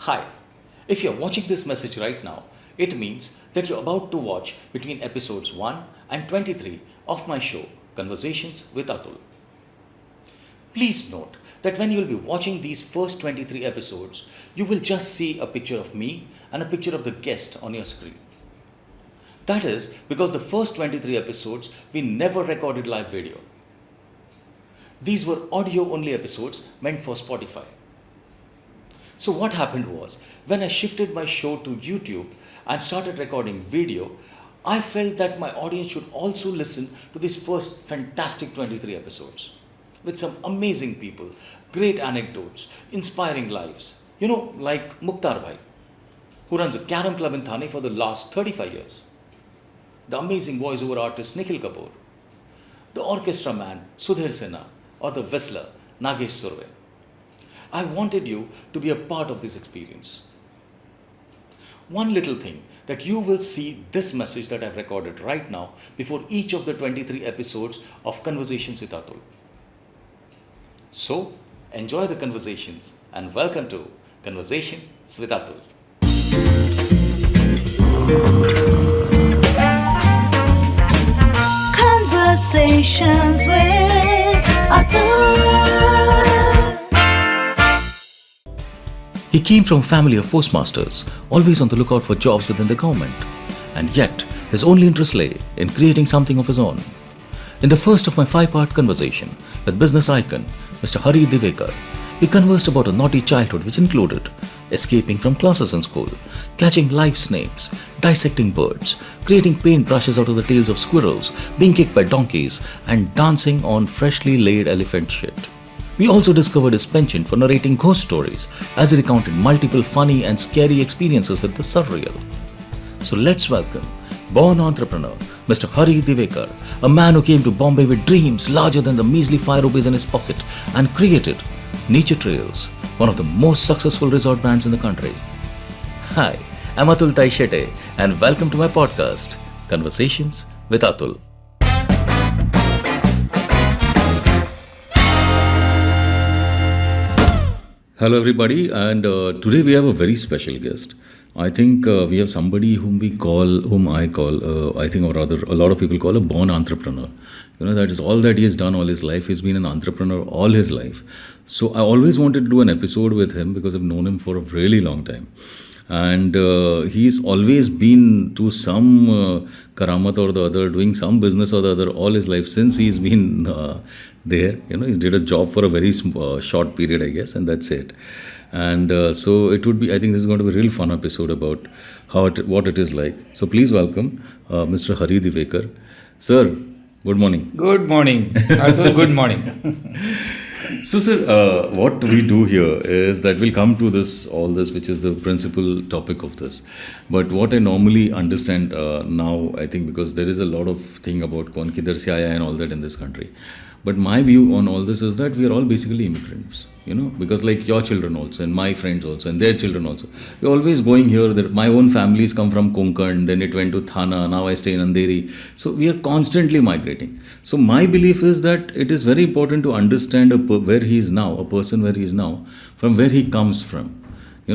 Hi, if you're watching this message right now, it means that you're about to watch between episodes 1 and 23 of my show, Conversations with Atul. Please note that when you'll be watching these first 23 episodes, you will just see a picture of me and a picture of the guest on your screen. That is because the first 23 episodes we never recorded live video. These were audio only episodes meant for Spotify. So what happened was, when I shifted my show to YouTube and started recording video, I felt that my audience should also listen to these first fantastic 23 episodes with some amazing people, great anecdotes, inspiring lives. Like Mukhtar Bhai, who runs a carom club in Thane for the last 35 years. The amazing voiceover artist Nikhil Kapoor, the orchestra man Sudhir Sinha, or the whistler Nagesh Surve. I wanted you to be a part of this experience. One little thing that you will see this message that I've recorded right now before each of the 23 episodes of Conversations with Atul. So, enjoy the conversations and welcome to Conversations with Atul. Conversations with Atul. He came from a family of postmasters, always on the lookout for jobs within the government. And yet, his only interest lay in creating something of his own. In the first of my 5-part conversation with business icon, Mr. Hari Divekar, we conversed about a naughty childhood which included escaping from classes in school, catching live snakes, dissecting birds, creating paint brushes out of the tails of squirrels, being kicked by donkeys, and dancing on freshly laid elephant shit. We also discovered his penchant for narrating ghost stories as he recounted multiple funny and scary experiences with the surreal. So let's welcome born entrepreneur Mr. Hari Divekar, a man who came to Bombay with dreams larger than the measly fire rupees in his pocket and created Nature Trails, one of the most successful resort brands in the country. Hi, I'm Atul Taishete and welcome to my podcast, Conversations with Atul. Hello everybody, and today we have a very special guest. I think we have somebody whom I call, or rather a lot of people call a born entrepreneur. That is all that he has done all his life. He's been an entrepreneur all his life. So I always wanted to do an episode with him because I've known him for a really long time. And he's always been to some karamat or the other, doing some business or the other all his life since he's been there. He did a job for a very short period, I guess, and that's it. And so it would be, I think this is going to be a real fun episode about what it is like. So please welcome Mr. Hari Divekar. Sir, good morning. Good morning. Atul, good morning. So, sir, what we do here is that we'll come to all this, which is the principal topic of this. But what I normally understand now, I think, because there is a lot of thing about kaun kidhar se aaya and all that in this country. But my view on all this is that we are all basically immigrants, because like your children also and my friends also and their children also. We're always going here. My own families come from Konkan, then it went to Thana, now I stay in Andheri. So we are constantly migrating. So my belief is that it is very important to understand where he is now, a person where he is now, from where he comes from.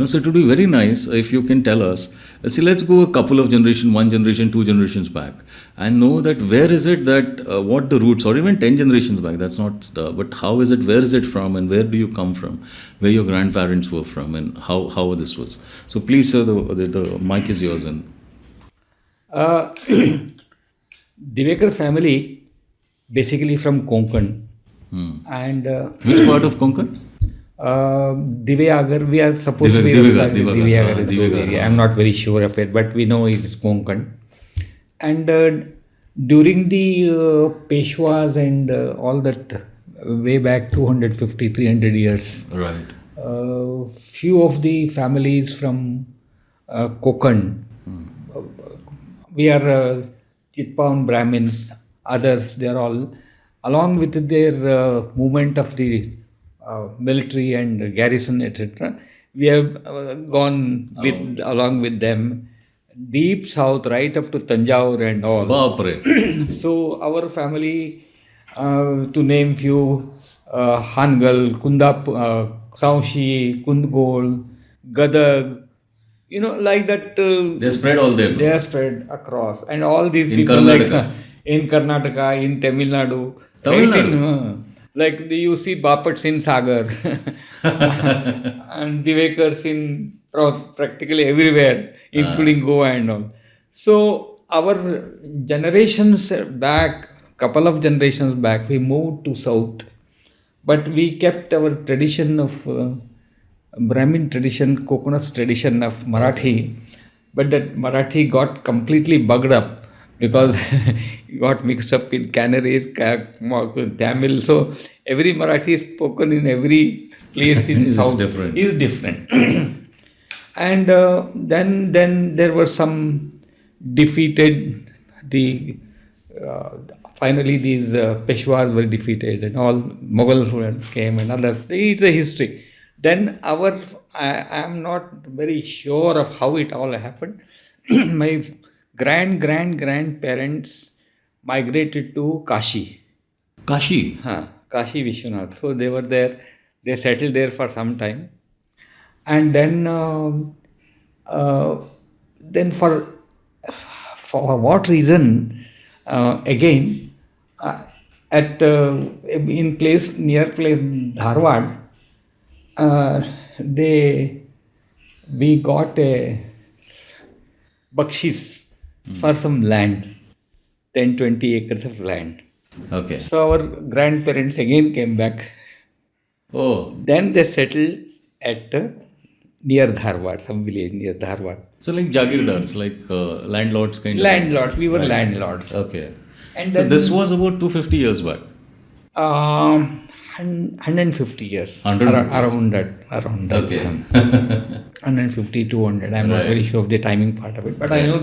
So it would be very nice if you can tell us, let's go a couple of generations, 1 generation, 2 generations back and know that where is it that, what the roots, or even 10 generations back, that's not, but how is it, where is it from and where do you come from, where your grandparents were from and how this was. So please, sir, the mic is yours. And Divekar family, basically from Konkan. And which part of Konkan? Divekar, we are supposed to be Divekar area. I'm not very sure of it, but we know it's Konkan. And during the Peshwas and all that, way back 250, 300 years, right. Few of the families from Konkan, we are Chitpaun Brahmins, others, they are all, along with their movement of the military and garrison, etc. We have gone along with them deep south, right up to Tanjore and all. So our family, to name few, Hangal, Kundap, Saushi, Kundgol, Gadag, like that. They spread all there. They are spread across, and all these In people Karnataka. in Karnataka, in Tamil Nadu, Tamil right Nadu? like you see Bapats in Sagar and Divekars in practically everywhere, including Goa and all. So our generations back, couple of generations back, we moved to south, but we kept our tradition of Brahmin tradition, coconut tradition of Marathi, but that Marathi got completely bugged up because it got mixed up in Canarese, Tamil. So every Marathi spoken in every place in Is south different. is different. And then there were some defeated the finally these Peshwas were defeated and all Mughals came and other. It's a history. Then I am not very sure of how it all happened. My grandparents migrated to Kashi. Kashi. Kashi Vishwanath. So they were there. They settled there for some time, and then for what reason? Again, at in place near place Dharwad, we got a bakshis for some land, 10-20 acres of land. Okay. So our grandparents again came back. Oh. Then they settled at near Dharwad, some village near Dharwad. So like Jagirdars, like landlords kind of. Landlords, we were landlords. Okay. And So then, this was about 250 years back. 150 years. 150 Around that. Okay. 150, 200. I'm not Right. very sure of the timing part of it. But I know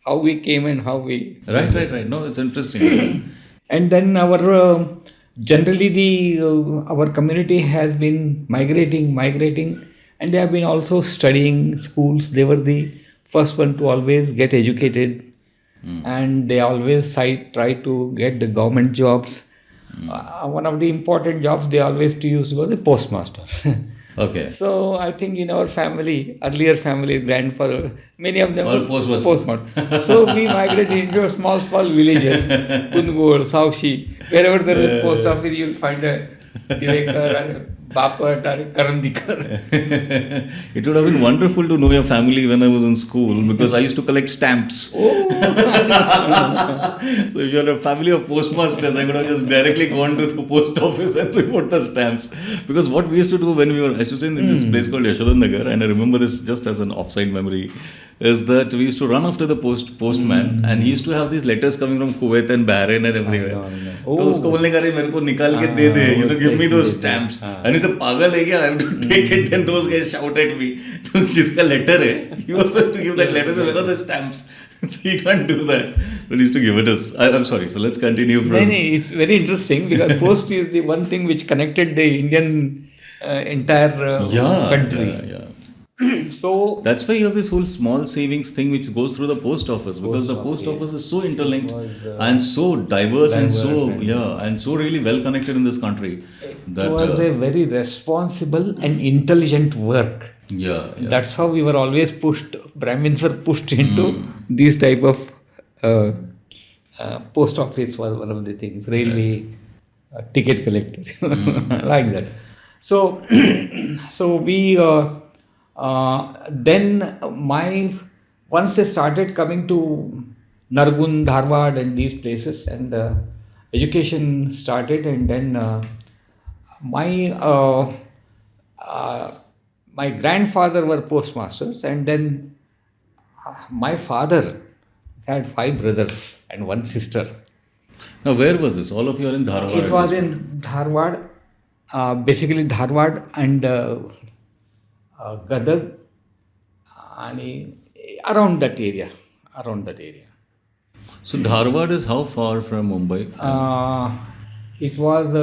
how we came and how we... Right. No, it's interesting. And then generally our community has been migrating, and they have been also studying schools. They were the first one to always get educated, and they always try to get the government jobs. One of the important jobs they always used was the postmaster. Okay. So I think in our family, earlier family, grandfather, many of them All were postmasters. So we migrated into small villages, Kundgol, Saushi, wherever there is post office, you'll find a Divekar or a Bapat or a Karandikar. It would have been wonderful to know your family when I was in school because I used to collect stamps. So if you're a family of postmasters, I could have just directly gone to the post office and removed the stamps. Because what we used to do when we were, I used to stay in this place called Yashodan and I remember this just as an offside memory, is that we used to run after the postman and he used to have these letters coming from Kuwait and Bahrain and everywhere. तो उसको बोलने का रे मेरे को निकाल के दे दे, give me those stamps. And he said पागल है क्या? I have to take it. Then those guys shout at me. तो जिसका letter है, he also has to give that letter. So where are the stamps? So he can't do that. But he used to give it us. I'm sorry. So let's continue from. No, it's very interesting because post is the one thing which connected the Indian entire country. Yeah. So That's why you have this whole small savings thing which goes through the post office because the post office is so interlinked and so diverse and so and so really well connected in this country that it was a very responsible and intelligent work. That's how we were always pushed. Brahmins were pushed into these type of post office was one of the things. Railway ticket collector like that. So we. Then once they started coming to Nargun, Dharwad and these places and education started and then my grandfather were postmasters and then my father had 5 brothers and 1 sister. Now where was this? All of you are in Dharwad? It was in Dharwad, basically Dharwad and Gadag and around that area. So Dharwad is how far from Mumbai? It was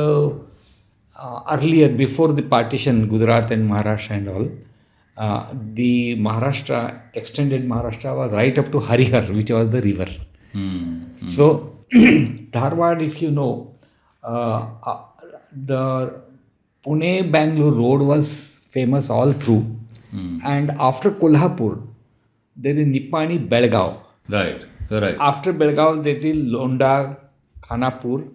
earlier, before the partition, Gujarat and Maharashtra and all. The extended Maharashtra was right up to Harihar, which was the river. So Dharwad, if you know, the Pune-Bangalore road was famous all through. And after Kolhapur, there is Nipani Belgaum. Right. Right. After Belgaum, there is Londa, Khanapur,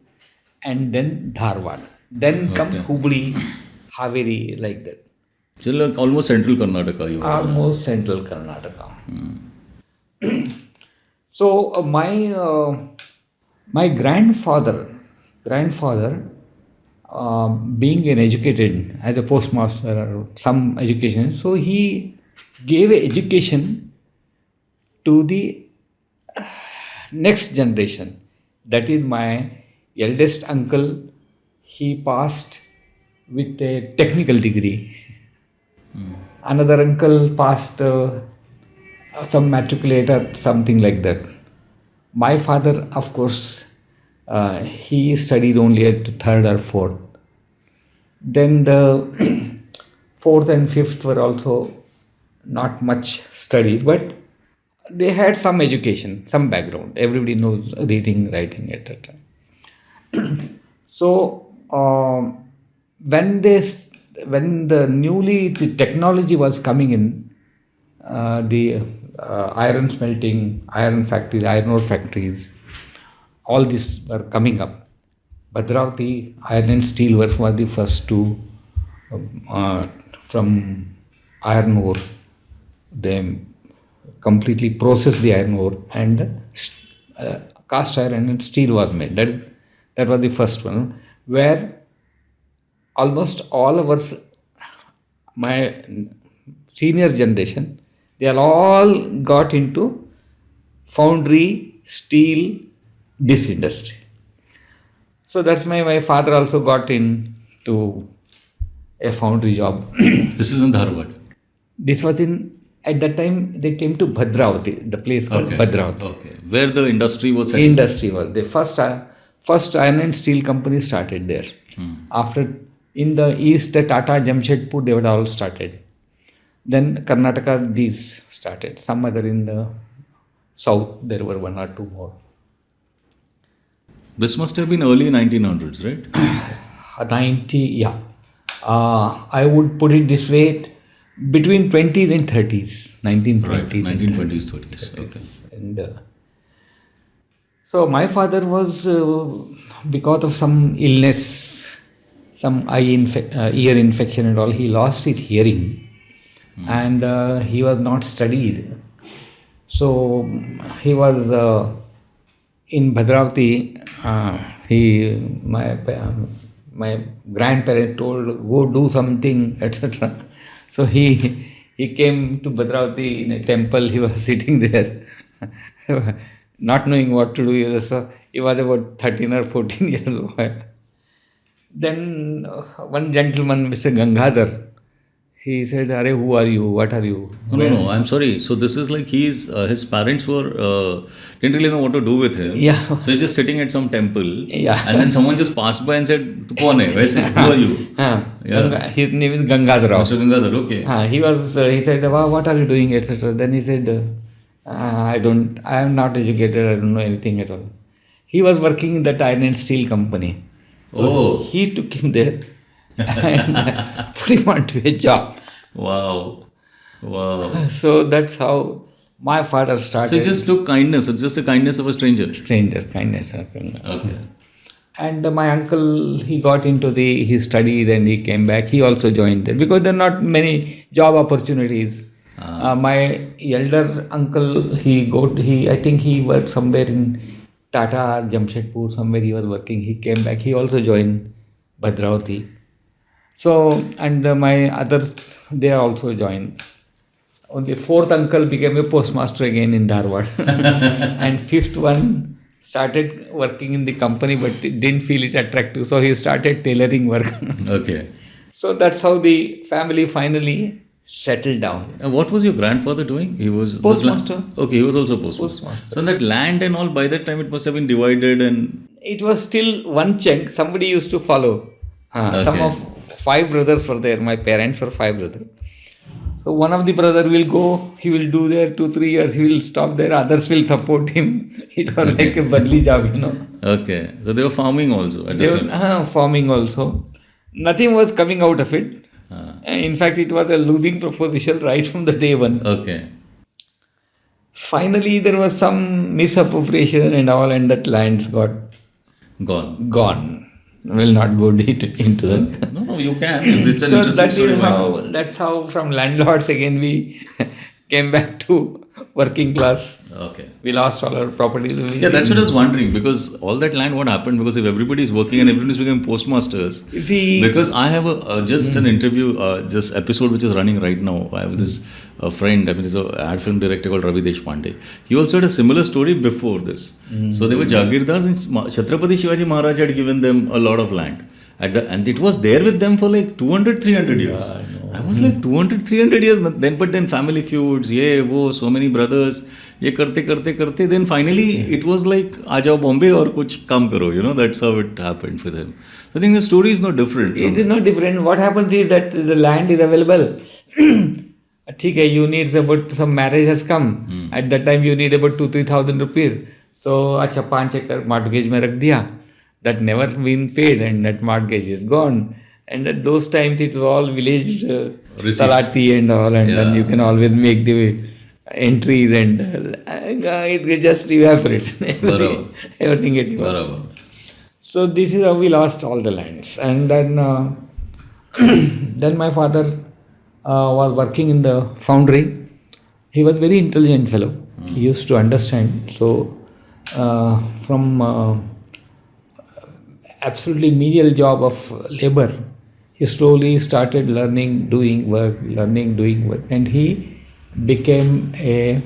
and then Dharwad. Then comes Hubli, Haveri, like that. So like almost central Karnataka. You are. Almost central Karnataka. So my grandfather, being an educated as a postmaster or some education, so he gave education to the next generation. That is my eldest uncle. He passed with a technical degree. Another uncle passed some matriculator, something like that. My father, of course, he studied only at third or fourth. Then the fourth and fifth were also not much studied, but they had some education, some background. Everybody knows reading, writing, etc. So when the technology was coming in, the iron smelting, iron factories, iron ore factories, all these were coming up. Bhadravati Iron and Steel were the first to from iron ore. They completely processed the iron ore and cast iron and steel was made. That was the first one, where almost all of us, my senior generation, they all got into foundry, steel, this industry. So that's my father also got into a foundry job. This is in Dharwad. This was at that time they came to Bhadravati, the place called Bhadravati. Okay. Where the industry was set. Industry was the first iron and steel company started there. After in the east, Tata, Jamshedpur, they were all started. Then Karnataka, these started. Some other in the south, there were one or two more. This must have been early 1900s, right? 90, yeah. I would put it this way, between 20s and 30s, 1920s. Right, 1920s, 30s. Okay. And so my father was, because of some illness, some ear infection and all, he lost his hearing. And he was not studied. So he was in Bhadravati. My grandparent told, go do something, etc. So he came to Bhadravati in a temple. He was sitting there, not knowing what to do. He was about 13 or 14 years old. Then one gentleman, Mr. Gangadhar, he said, "Are, who are you? What are you?" No, I'm sorry. So this is like his parents were didn't really know what to do with him. Yeah. So he's just sitting at some temple. Yeah. And then someone just passed by and said, "Kaun hai? Who are you?" Yeah. His name is Gangadhar. Mr. Gangadhar. Okay. He said, "What are you doing?" etc. Then he said, I am not educated. I don't know anything at all." He was working in that iron and steel company. So he took him there and put him onto a job. Wow. So that's how my father started. So he just took kindness, just the kindness of a stranger. Kindness. Okay. And my uncle, he got into he studied and he came back. He also joined there because there are not many job opportunities. My elder uncle, I think he worked somewhere in Tata, Jamshedpur, somewhere he was working. He came back. He also joined Bhadravati. So, and my others, they also joined. Only fourth uncle became a postmaster again in Dharwad. And fifth one started working in the company but didn't feel it attractive. So he started tailoring work. Okay. So that's how the family finally settled down. And what was your grandfather doing? He was postmaster. Okay, he was also postmaster. So that land and all, by that time it must have been divided and... It was still one chunk. Somebody used to follow. Some of 5 brothers were there. My parents were 5 brothers. So one of the brother will go, he will do there 2-3 years, he will stop there, others will support him. It was like a badly job, Okay. So they were farming also at the same time. Farming also. Nothing was coming out of it. In fact, it was a losing proposition right from the day one. Okay. Finally, there was some misappropriation and all, and that lands got Gone. gone. Will not go into that. No, you can. It's an So interesting that story. is why how. not? That's how from landlords again we came back to working class. Okay. We lost all our properties. Yeah, that's what I was wondering, because all that land, what happened? Because if everybody is working and everybody is becoming postmasters, You see, because I have just an interview, just episode which is running right now. I have this friend, I mean, he's an ad film director called Ravi Deshpande. He also had a similar story before this. So they were Jagirdars, and Chhatrapati Shivaji Maharaj had given them a lot of land. And it was there with them for like 200, 300 years. I was like 200, 300 years. But then family feuds, so many brothers, karte, then finally it was like, Aajao Bombay or kuch kam karo, that's how it happened with him. So I think the story is not different. it is not different. What happens is that the land is available. Okay, you need about some marriage has come. At that time you need about 2,000-3,000 rupees. So, acha 5 acre mortgage mein rakh diya. That never been paid, and that mortgage is gone. And at those times it was all village Receipts. salati and all, and then Yeah. you can always make the entries, and it just evaporates. Barabar. Everything get evaporated. Barabar. So this is how we lost all the lands, and then then my father was working in the foundry. He was very intelligent fellow. He used to understand. So from absolutely menial job of labor, he slowly started learning, doing work, and he became a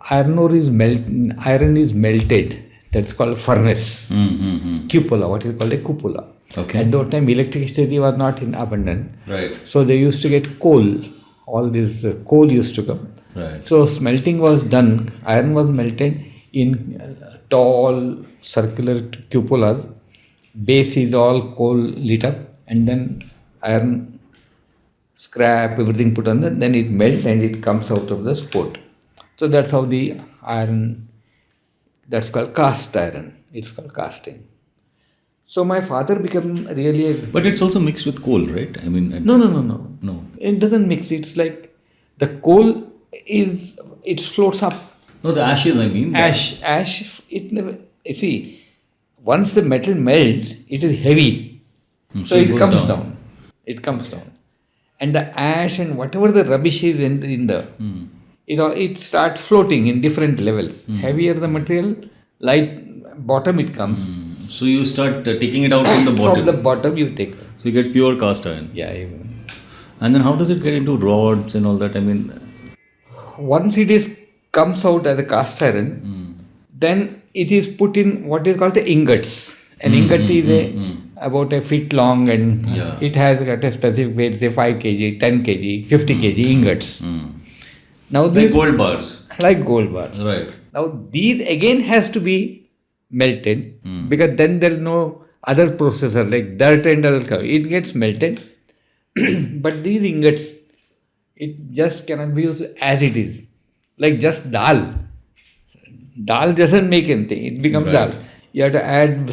iron is melted. That's called furnace. Cupola, what is called a cupola. Okay. At that time, electricity was not in abundance. Right. So they used to get coal. All this coal used to come. Right. So smelting was done. Iron was melted in tall circular cupolas. Base is all coal lit up, and then iron scrap, everything put on that. Then it melts and it comes out of the sport. So that's how the iron. That's called cast iron. It's called casting. So my father became really a... But it's also mixed with coal, right? I mean, No. No. It doesn't mix. It's like the coal is, it floats up. No, the ashes, I mean. Ash, it never, you see, once the metal melts, it is heavy. So it it goes comes down. down. It comes down. And the ash and whatever the rubbish is in the, it starts floating in different levels. Heavier the material, light bottom it comes. So you start taking it out from the bottom. From the bottom you take. So you get pure cast iron. Yeah. And then how does it get into rods and all that? I mean, Once it is comes out as a cast iron, then it is put in what is called the ingots. An ingot is about a feet long, and Yeah. it has got a specific weight, say 5 kg, 10 kg, 50 kg ingots. Now like these gold bars. like gold bars. Right. Now these again has to be melted, because then there is no other processor like dirt and all. It gets melted, but these ingots, it just cannot be used as it is. Like just dal. Dal doesn't make anything. It becomes Right. dal. You have to add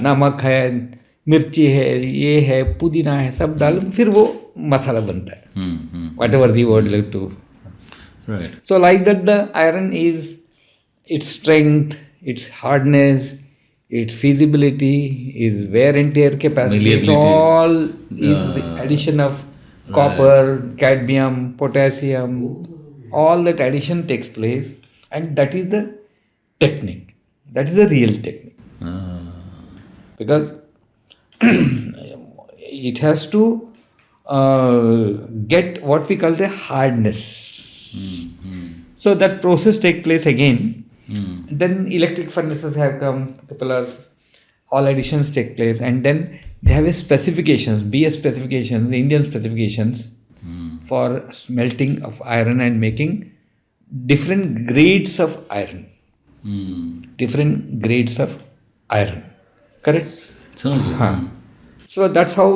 namak hai, mirchi hai, ye hai, pudina hai, sab dal. फिर वो मसाला बनता है. Whatever the word like to. Right. So like that, the iron is its strength, its hardness, its feasibility, its wear and tear capacity. It's Malleability. all in the addition of copper, cadmium, potassium. All that addition takes place, and that is the technique. That is the real technique. Because it has to get what we call the hardness. So that process takes place again. Then electric furnaces have come, all additions take place, and then they have a specifications, BS specifications, Indian specifications for smelting of iron and making different grades of iron. Different grades of iron. Correct? So, So that's how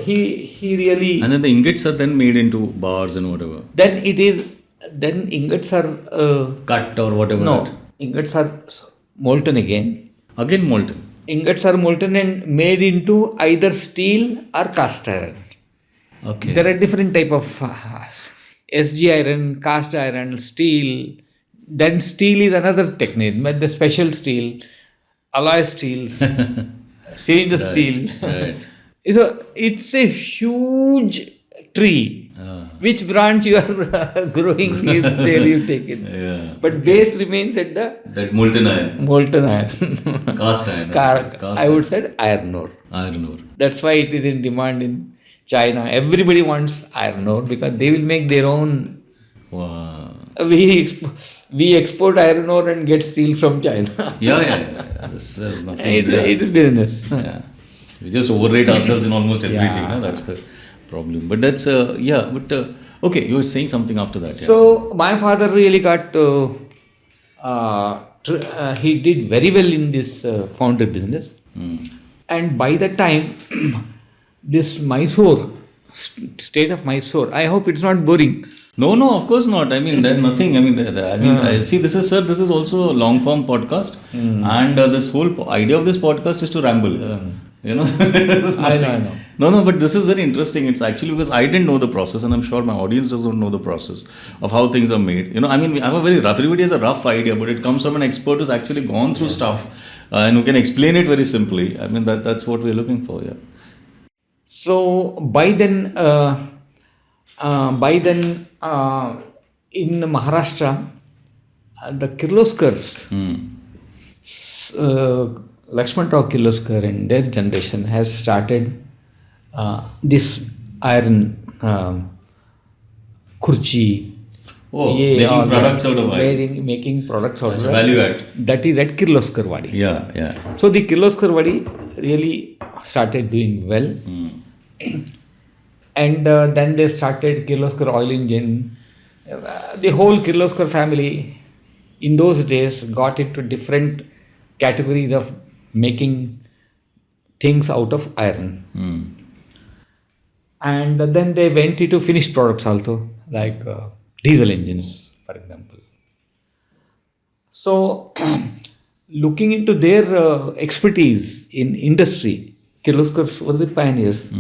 he really. and then the ingots are then made into bars and whatever. Then ingots are Cut or whatever. no, that. ingots are molten again. Again molten. Ingots are molten and made into either steel or cast iron. Okay. There are different type of SG iron, cast iron, steel. Then steel is another technique, but the special steel, alloy steels, stainless steel. Right. So it's a huge tree. Which branch you are growing, if there you take it. Yeah. But base remains at the That molten iron. molten iron. Cast iron. Cast I would say iron ore. iron ore. That's why it is in demand in China. Everybody wants iron ore because they will make their own. Wow. We export iron ore and get steel from China. Yeah. This is nothing. It is business. Yeah. We just overrate ourselves in almost everything. Yeah. No? That's the problem. But that's, okay, you were saying something after that. Yeah. So my father really got. He did very well in this foundry business, and by the time this Mysore, state of Mysore, I hope it's not boring. No, of course not. I mean, there's nothing. I mean, I see. This is also a long form podcast, and this whole idea of this podcast is to ramble. You know, there's I nothing. know. No, but this is very interesting. It's actually because I didn't know the process, and I'm sure my audience doesn't know the process of how things are made. You know, I mean, I have a very rough. Everybody has a rough idea, but it comes from an expert who's actually gone through stuff and who can explain it very simply. I mean, that's what we're looking for. Yeah. So by then, in Maharashtra, the Kirloskars, Lakshmanrao Kirloskar and their generation has started this iron kurchi. Oh, making products out of iron. Making products out of That's a value add. That is at Kirloskar Wadi. Yeah. So the Kirloskar Wadi really started doing well. And then they started Kirloskar oil engine. The whole Kirloskar family in those days got into different categories of making things out of iron. And then they went into finished products also, like diesel engines, for example. So, looking into their expertise in industry, Kirloskars were the pioneers.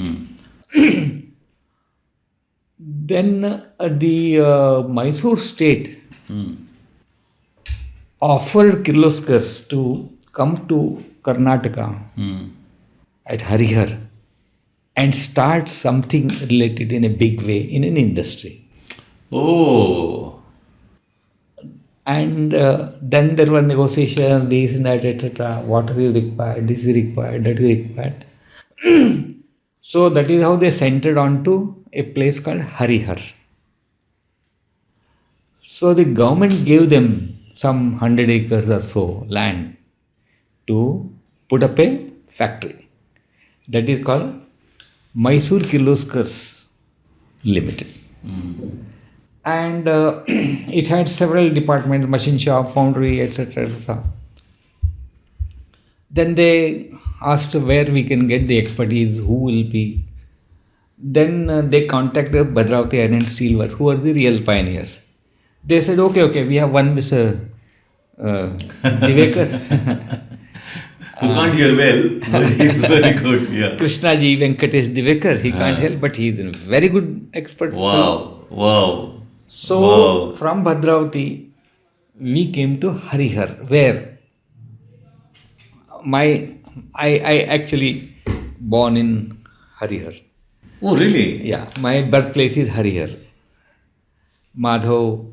Then the Mysore state offered Kirloskars to come to Karnataka at Harihar and start something related in a big way in an industry. Oh. And then there were negotiations, this and that, etc. Water is required, this is required, that is required. So that is how they centered onto a place called Harihar. So the government gave them some 100 acres or so land to put up a factory. That is called Mysore Kirloskars Limited. And it had several departments, machine shop, foundry, etc. Then they asked where we can get the expertise, who will be. Then they contacted Bhadravati Iron and Steel Works, who are the real pioneers. They said, okay, we have one Mr. Divekar. Who can't hear well, but he's very good. Yeah. Krishnaji Venkatesh Divekar, he can't help, but he is a very good expert. Wow. So, from Bhadravati, we came to Harihar, where I actually born in Harihar. Oh, really? Yeah, my birthplace is Harihar. Madhav,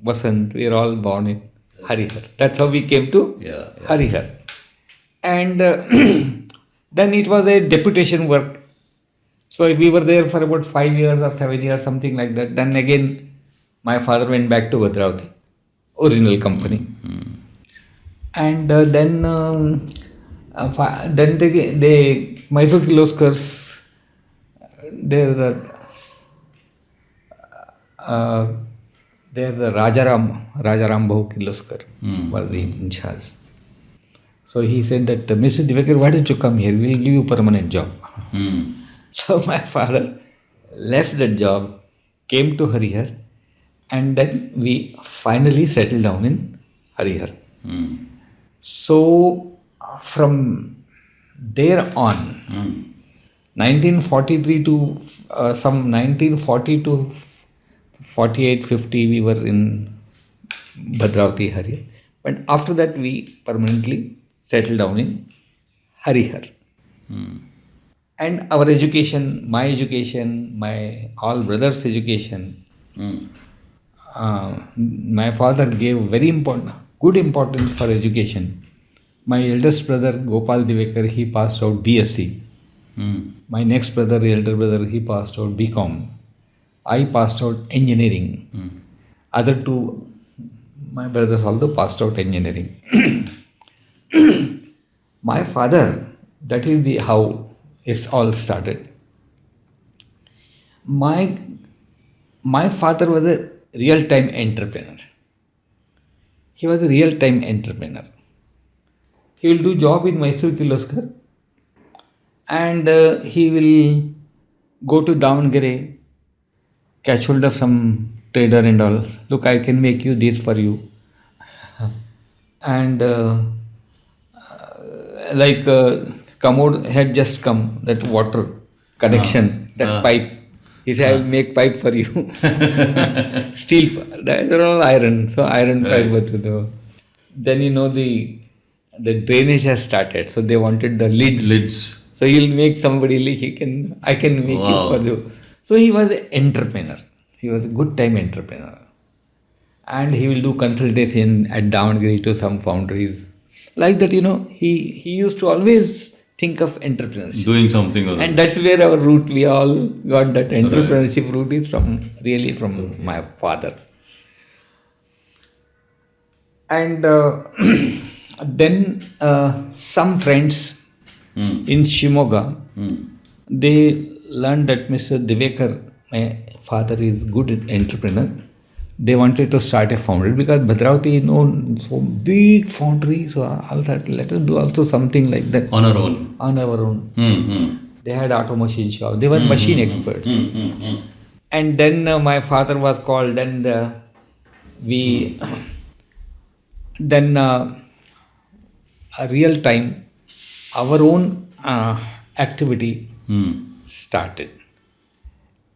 Vasant, we are all born in Harihar. That's how we came to Harihar. And then it was a deputation work. So we were there for about 5 years or 7 years, something like that. Then again, my father went back to Bhadravati, original company. And then the Mysore Kirloskars, they're the Rajaram Bahu Kirloskar were the in charge. So he said that, Mr. Divekar, why don't you come here? We'll give you permanent job. So my father left that job, came to Harihar, and then we finally settled down in Harihar. So from there on, 1943 to some 1940 to 48, 50, we were in Bhadravati, Harihar. But after that, we permanently settled down in Harihar. And our education, my all brothers' education, my father gave good importance for education. My eldest brother Gopal Divekar, he passed out BSc. My next brother, elder brother, he passed out BCom. I passed out engineering. Other two, my brothers also passed out engineering. My father, that is the how it's all started. My father was a real-time entrepreneur. He was a real-time entrepreneur. He will do job in Mysore Kirloskars, and he will go to Davangere, catch hold of some trader and all. Look, I can make you this for you. And commode had just come, that water connection, that pipe. He said, I will make pipe for you. Steel, they're all iron. So iron pipe was to do. Then the drainage has started. So they wanted the lids. So he'll make somebody, I can make you for you. So he was an entrepreneur. He was a good time entrepreneur. And he will do consultation at Davangere to some foundries. Like that, he used to always think of entrepreneurship. Doing something or And that's where our root, we all got that entrepreneurship root is really from my father. And then some friends in Shimoga, they learned that Mr. Divekar, my father, is good entrepreneur. They wanted to start a foundry because Bhadravati is known so big foundry. So all that, let us do also something like that. On our own. On our own. They had auto machine shop. They were machine experts. And then my father was called, and a real time, our own activity started.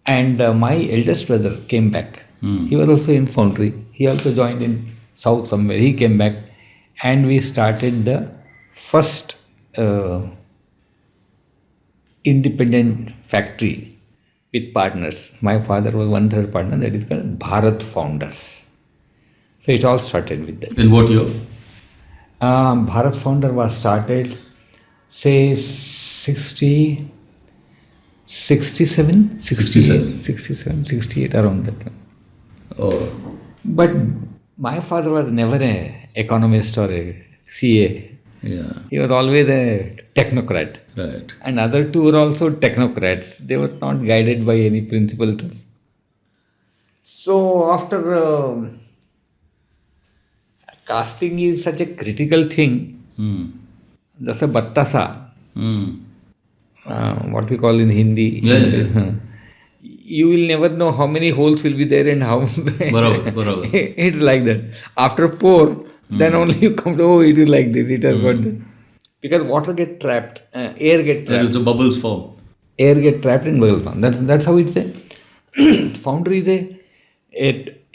And my eldest brother came back. He was also in foundry. He also joined in South somewhere. He came back, and we started the first independent factory with partners. My father was 1/3 partner. That is called Bharat Founders. So it all started with that. In what year? Bharat Founder was started, say 67, 68, around that. Oh. But my father was never an economist or a CA. Yeah. He was always a technocrat. Right. And other two were also technocrats. They were not guided by any principle. So after casting is such a critical thing. That's a battasa. What we call in Hindi. You will never know how many holes will be there and how. Barabar. It's like that. After 4, then only you come to, oh, it is like this. It has got that. Because water get trapped, air get trapped. So bubbles form. Air get trapped in bubbles form. That's how it's a foundry is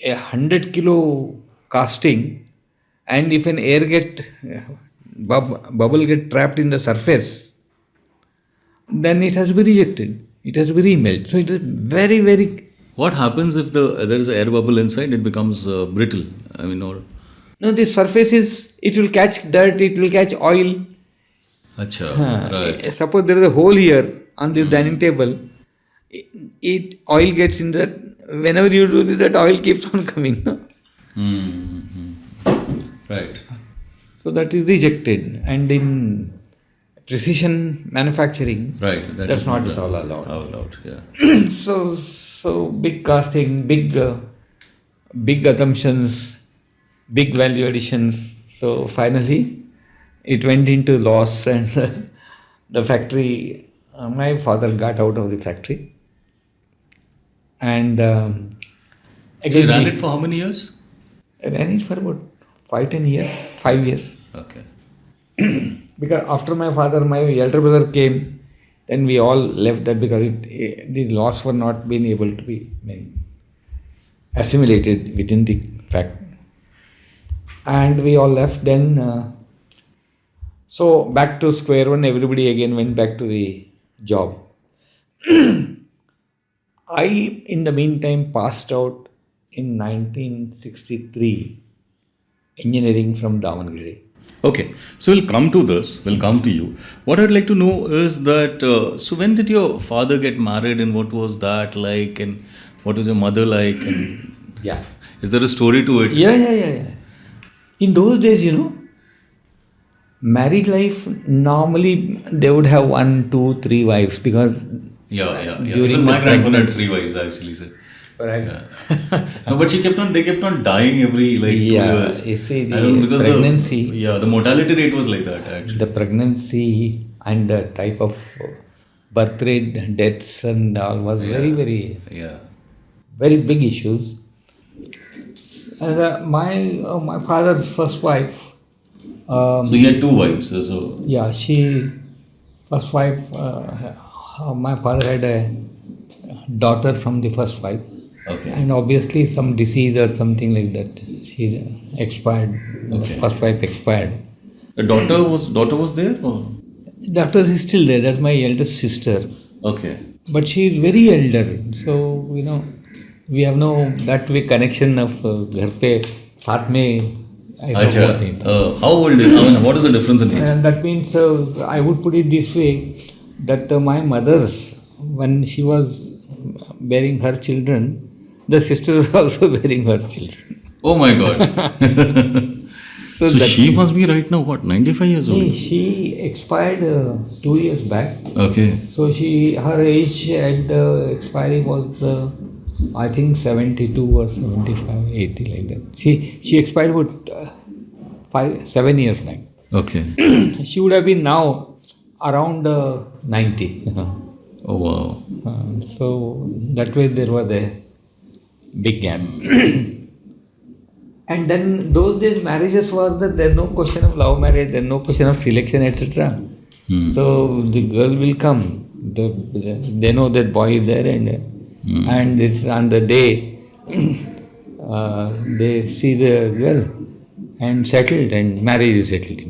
a 100 kilo casting, and if an air bubble get trapped in the surface, then it has to be rejected. It has to be remelted. So it is very, very. What happens if there is an air bubble inside? It becomes brittle. Or. No, the surface it will catch dirt, it will catch oil. Achha, right. Suppose there is a hole here on this dining table, oil gets in that. Whenever you do this, that oil keeps on coming. No? Right. So that is rejected. And in precision manufacturing, right, that's not at all allowed. Yeah. So big casting, big assumptions, big value additions. So finally, it went into loss, and the factory. My father got out of the factory, and again. You ran it for how many years? I ran it for about 5 years. Okay. because after my father, my elder brother came, then we all left that because the laws were not being able to be assimilated within the fact. And we all left then. So back to square one, everybody again went back to the job. I, in the meantime, passed out in 1963 engineering from Davangere. Okay, so we'll come to this, we'll come to you. What I'd like to know is that, so when did your father get married and what was that like and what was your mother like? And Yeah. is there a story to it? Yeah. In those days, married life, normally they would have 1, 2, 3 wives because Yeah. During Even the my grandfather had pregnancy. 3 wives actually, sir. Right. Yeah. No, but they kept on dying every 2 years. You see, I don't know, the because pregnancy, the mortality rate was like that actually. the pregnancy and the type of birth rate, deaths and all was very Yeah. big issues. And my father's first wife, So he had 2 wives. So first wife, my father had a daughter from the first wife. okay. And obviously some disease or something like that. She expired. Okay. The first wife expired. A daughter was there? Or? Daughter is still there. That's my eldest sister. Okay. But she is very elder. So, we have no that way connection of घर पे साथ में ऐसा Acha. होता ही था. How old is? What is the difference in age? And that means I would put it this way that my mother's, when she was bearing her children, the sister was also bearing her children. Oh my God. So that she must be right now, what, 95 years old? She expired 2 years back. Okay. So her age at the expiry was I think 72 or 75, 80 like that. She expired about 7 years back. Okay. She would have been now around 90. Oh wow. So that way there was a big gap. And then those days marriages were that there's no question of love marriage, there's no question of selection, etc. So the girl will come. They know that boy is there and it's on the day they see the girl and settled and marriage is settled.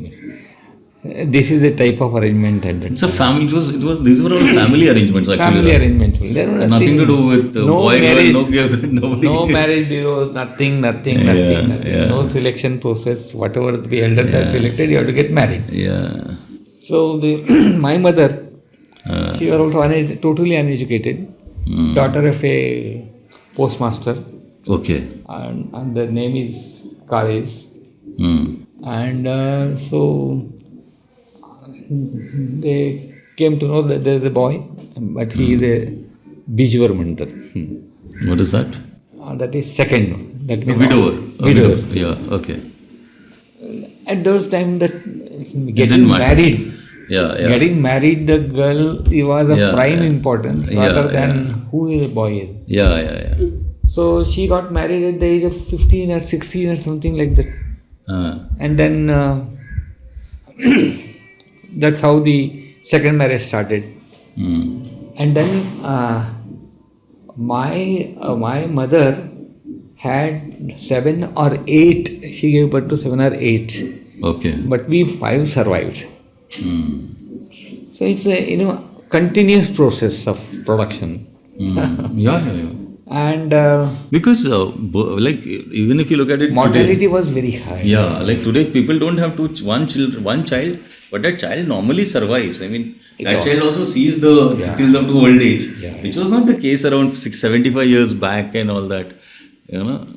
This is the type of arrangement. It's a family. These were all family arrangements actually. Family arrangements. There was nothing to do with boy, marriage, girl, nobody. No marriage bureau, nothing. Yeah. No selection process. Whatever the elders have selected, you have to get married. Yeah. So my mother, she was also totally uneducated, daughter of a postmaster. Okay. And the name is Kalis. And so they came to know that there is a boy, but he is a Bijwar Mandar. What is that? That is second one. That means Widower. Yeah. Okay. At those times, that didn't getting matter. married. Yeah. Getting married, the girl was of prime importance rather than who the boy is. Yeah. So she got married at the age of 15 or 16 or something like that. And then that's how the second marriage started. And then my mother had 7 or 8. She gave birth to 7 or 8. Okay. But we 5 survived. So it's a continuous process of production. Yeah. And Because like even if you look at it mortality today, was very high. yeah, like today people don't have one child, but that child normally survives. I mean, that child also sees till up to old age, which was not the case around 75 years back and all that. And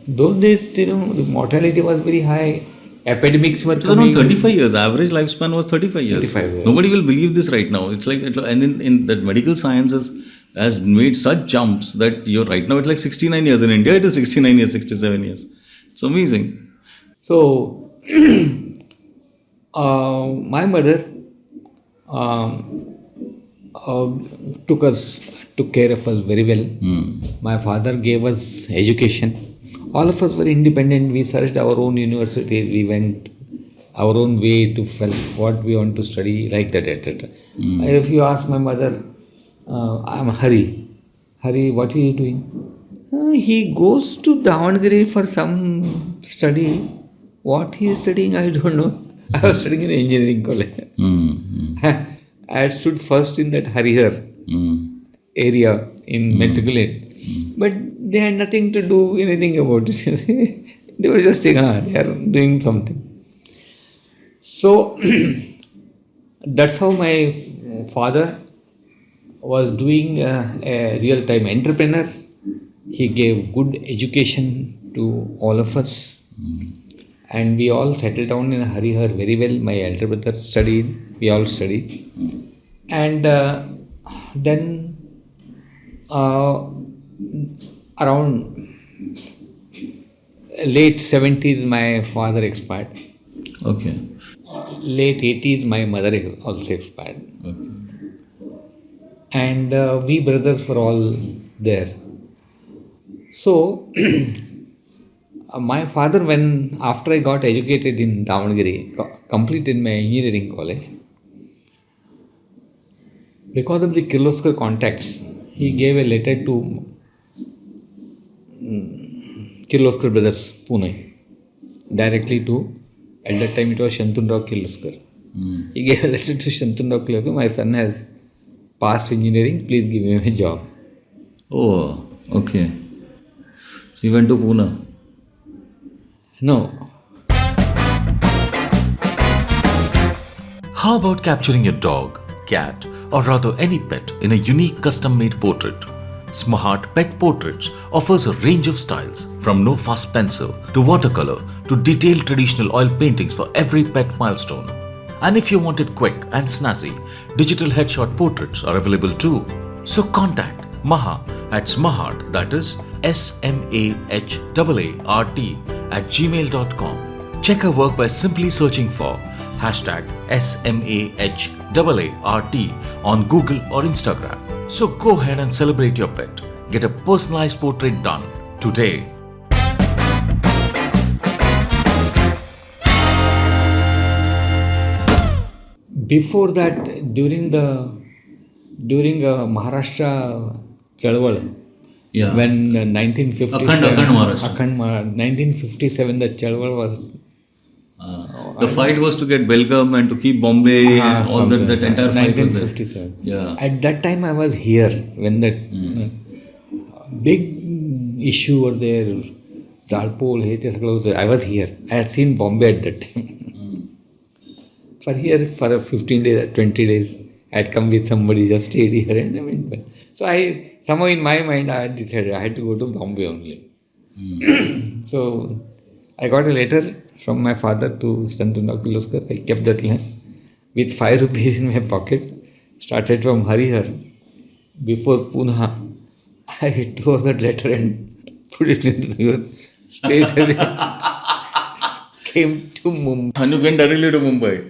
those days, the mortality was very high. Epidemics were It was around 35 years. Average lifespan was 35 years. 35 years. Nobody will believe this right now. It's like, and in that medical sciences has made such jumps that you're right now it's like 69 years. In India, it is 69 years, 67 years. It's amazing. So, my mother took care of us very well. My father gave us education. All of us were independent. We searched our own universities. We went our own way to feel what we want to study, like that, etc. If you ask my mother, I'm Hari. Hari, what he is doing? He goes to Davangere for some study. What he is studying, I don't know. I was studying in engineering college. I had stood first in that Harihar area in Matriculate. But they had nothing to do anything about it. They were just thinking, they are doing something. So, that's how my father was doing a real-time entrepreneur. He gave good education to all of us. And we all settled down in Harihar very well. My elder brother studied, we all studied. And then around late 70s, my father expired. Okay. Late 80s, my mother also expired. Okay. And we brothers were all there. So, my father, after I got educated in Davangere, completed my engineering college, because of the Kirloskar contacts, he gave a letter to Kirloskar brothers, Pune, directly to, at that time it was Shantunrao Kirloskar. He gave a letter to Shantunrao Kirloskar, my son has passed engineering, please give him a job. Oh, okay. So you went to Pune? No. How about capturing your dog, cat, or rather any pet in a unique custom-made portrait? Smart Pet Portraits offers a range of styles from no-fuss pencil to watercolor to detailed traditional oil paintings for every pet milestone. And if you want it quick and snazzy, digital headshot portraits are available too. So contact Maha at Smahart, that is SMAHAART @gmail.com. Check her work by simply searching for #SMAHAART on Google or Instagram. So go ahead and celebrate your pet. Get a personalized portrait done today. Before that, during Maharashtra Chalwal, when 1957, Akhand 1957, the Chalwal was. The fight was to get Belgaum and to keep Bombay and all that entire fight was there. 1957. Yeah. At that time, I was here when that big issue was there. Dalpol, I was here. I had seen Bombay at that time. For here, for 15 days, 20 days, I had come with somebody, just stayed here. And I mean, so somehow in my mind, I had decided I had to go to Bombay only. So I got a letter from my father to Shantunrao Kirloskar. I kept that line with 5 rupees in my pocket. Started from Harihar. Before Pune, I tore that letter and put it in the river. Straight away. Came to Mumbai. And you went directly to Mumbai.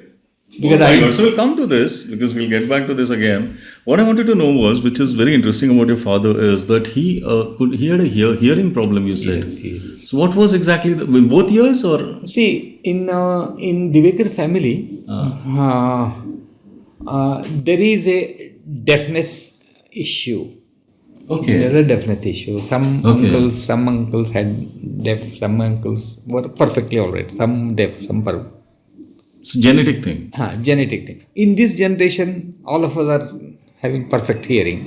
Because So we'll come to this because we'll get back to this again. What I wanted to know was, which is very interesting about your father, is that he had a hearing problem. You said. Yes. So what was exactly in both ears or? See, in Divekar family, there is a deafness issue. Okay. There is a deafness issue. Some uncles had deaf. Some uncles were perfectly all right. Some deaf, some perfect. It's a genetic thing. Genetic thing. In this generation, all of us are having perfect hearing.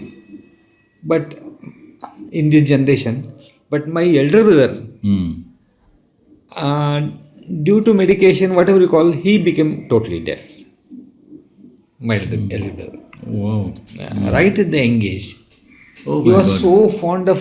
But in this generation, but my elder brother, due to medication, whatever you call, he became totally deaf. My elder brother. Wow. Right at the young age. Oh He my was God. so fond of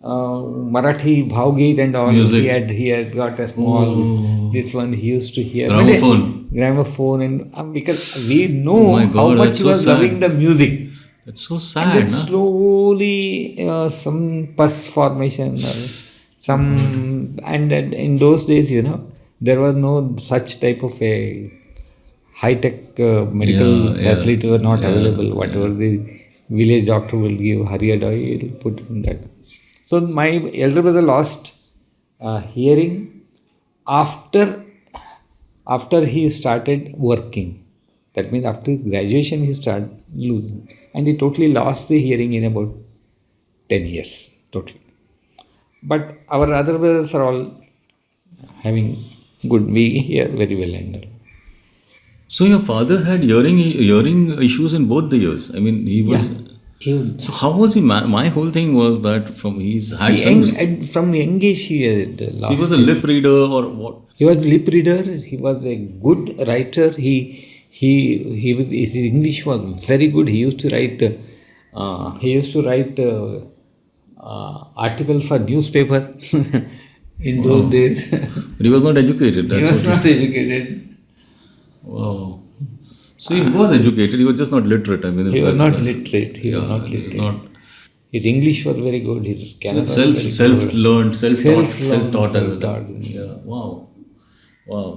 Marathi Bhavgeet and all. Music. He had got a small this one he used to hear. Gramophone. And because we know Oh my how God, much that's he so was sad. loving the music. That's so And sad, then na? slowly some pus formation or some and in those days, there was no such type of a high-tech medical facility were not available. Whatever the village doctor will give, Hariyada, he will put in that. So my elder brother lost hearing after after he started working. That means after his graduation he started losing. And he totally lost the hearing in about 10 years. Totally. But our other brothers are all having good. We hear very well and all. So your father had hearing issues in both the ears. I mean, he was. So how was he? My whole thing was that from he's had some. From young age he had lost. So he was a lip reader or what? He was lip reader. He was a good writer. His English was very good. He used to write. Articles for newspaper in those days. But he was not educated. He was not educated. Wow. So he was educated. He was just not literate. I mean, He was not literate. His English was very good. His Kannada was self-learned, self-taught. Self-taught. Yeah. Wow.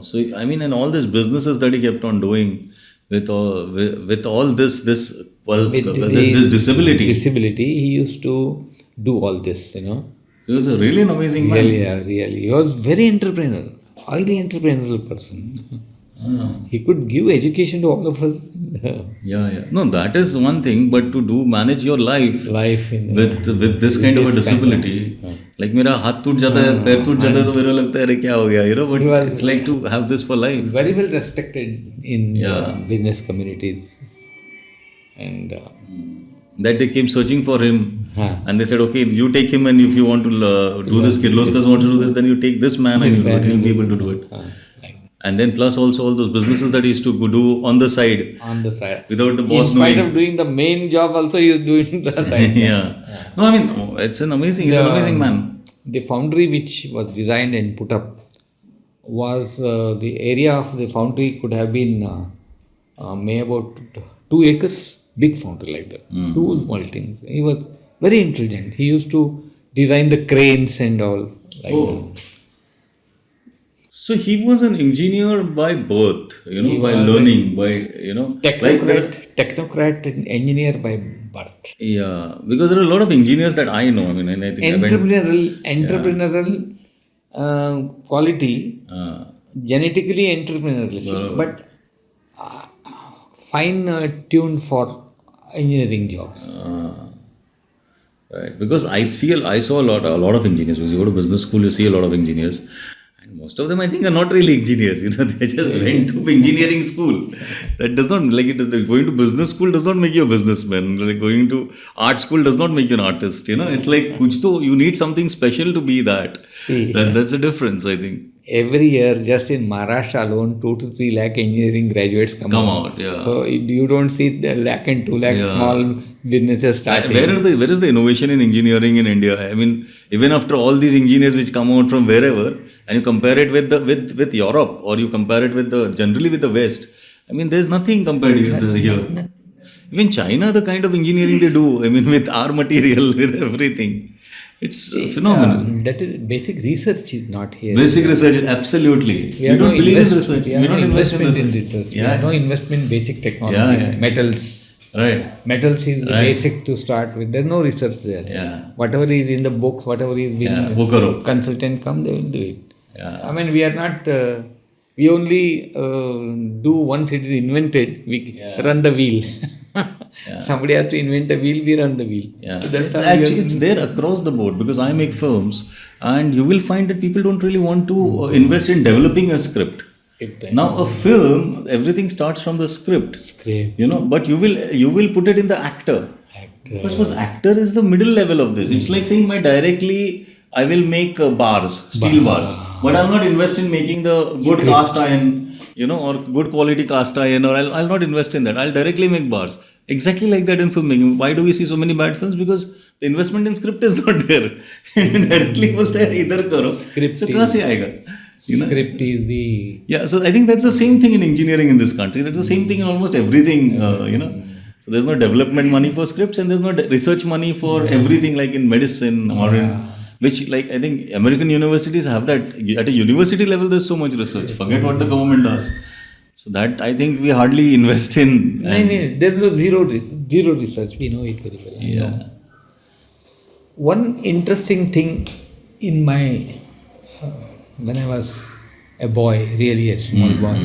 So I mean, and all these businesses that he kept on doing with all this disability. He used to do all this, So he was a really an amazing man. Really. He was very highly entrepreneurial person. He could give education to all of us. Yeah. No, that is one thing, but to manage your life with this kind of a disability, like मेरा हाथ टूट जाता है, पैर टूट जाता है, तो मेरे लगता है अरे क्या हो गया, but it's like to have this for life. Very well respected in business communities, and that they came searching for him, and they said, okay, you take him, and if you want to do this, Kirloskars want to do this, then you take this man, and he'll be able to do it. And then plus also all those businesses that he used to do on the side. Without the boss knowing. In spite of doing the main job also he is doing the side. No, I mean, it's an amazing man. The foundry which was designed and put up was, the area of the foundry could have been may about 2 acres. Big foundry like that. 2 small things. He was very intelligent. He used to design the cranes and all. That. So he was an engineer by birth, by learning, technocrat and engineer by birth. Yeah, because there are a lot of engineers that I know. I mean, and I think entrepreneurial quality, genetically entrepreneurial, but fine tuned for engineering jobs. Right, because I saw a lot of engineers. Because you go to business school, you see a lot of engineers. Most of them, I think, are not really engineers. They just went to engineering school. That does not, going to business school does not make you a businessman. Like going to art school does not make you an artist. It's like, you need something special to be that. That's the difference, I think. Every year, just in Maharashtra alone, 2 to 3 lakh engineering graduates come out. Yeah. So you don't see the lakh and 2 lakh small businesses starting. Where is the innovation in engineering in India? I mean, even after all these engineers which come out from wherever, and you compare it with Europe, or you compare it generally with the West, I mean, there's nothing compared here. Even China, the kind of engineering they do, I mean, with our material, with everything. It's phenomenal. That is, basic research is not here. Basic research, absolutely. We don't believe in research. We don't invest in research. We have no investment in basic technology. Metals. Right. Metals is basic to start with. There's no research there. Yeah. Whatever is in the books, whatever is being consultant come, they will do it. Yeah. I mean, we are not. We only do once it is invented, we run the wheel. Somebody has to invent a wheel, we run the wheel. Yeah. So it's there across the board, because I make films, and you will find that people don't really want to invest in developing a script. Now a film, everything starts from the script. But you will put it in the actor. Because actor is the middle level of this. It's like saying I will make steel bars, but I'll not invest in making the good cast iron, or good quality cast iron, or I'll not invest in that. I'll directly make bars. Exactly like that in filmmaking. Why do we see so many bad films? Because the investment in script is not there. Directly बोलते हैं इधर करो. So कहाँ से आएगा? Script is the... Yeah, so I think that's the same thing in engineering in this country. That's the same thing in almost everything, So there's no development money for scripts, and there's no research money for everything, like in medicine or in... Which, I think American universities have that. At a university level, there's so much research. Forget what the government does. So that, I think, we hardly invest in. No, there was zero research. We know it very well. Yeah. One interesting thing in my... when I was a boy, really a small boy.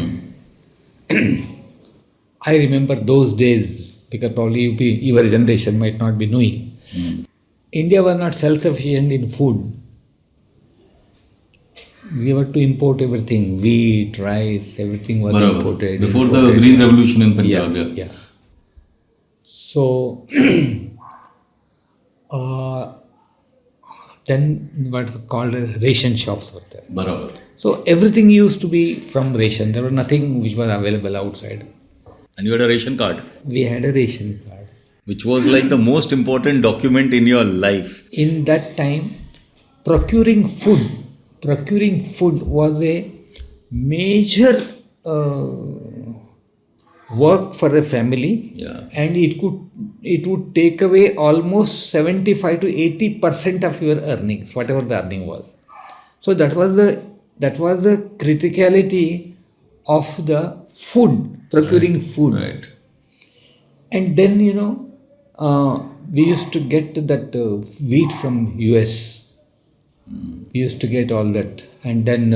I remember those days, because probably your generation might not be knowing. India was not self-sufficient in food. We were to import everything, wheat, rice, everything was imported. Before the Green Revolution in Punjab. Yeah. So, then what's called ration shops were there. Barabar. So everything used to be from ration. There was nothing which was available outside. And you had a ration card, We had a ration card. which was like the most important document in your life. In that time, procuring food was a major work for a family, and it would take away almost 75 to 80% of your earnings, whatever the earning was. So that was the criticality of the food, procuring food. Right. And then we used to get that wheat from US. We used to get all that, and then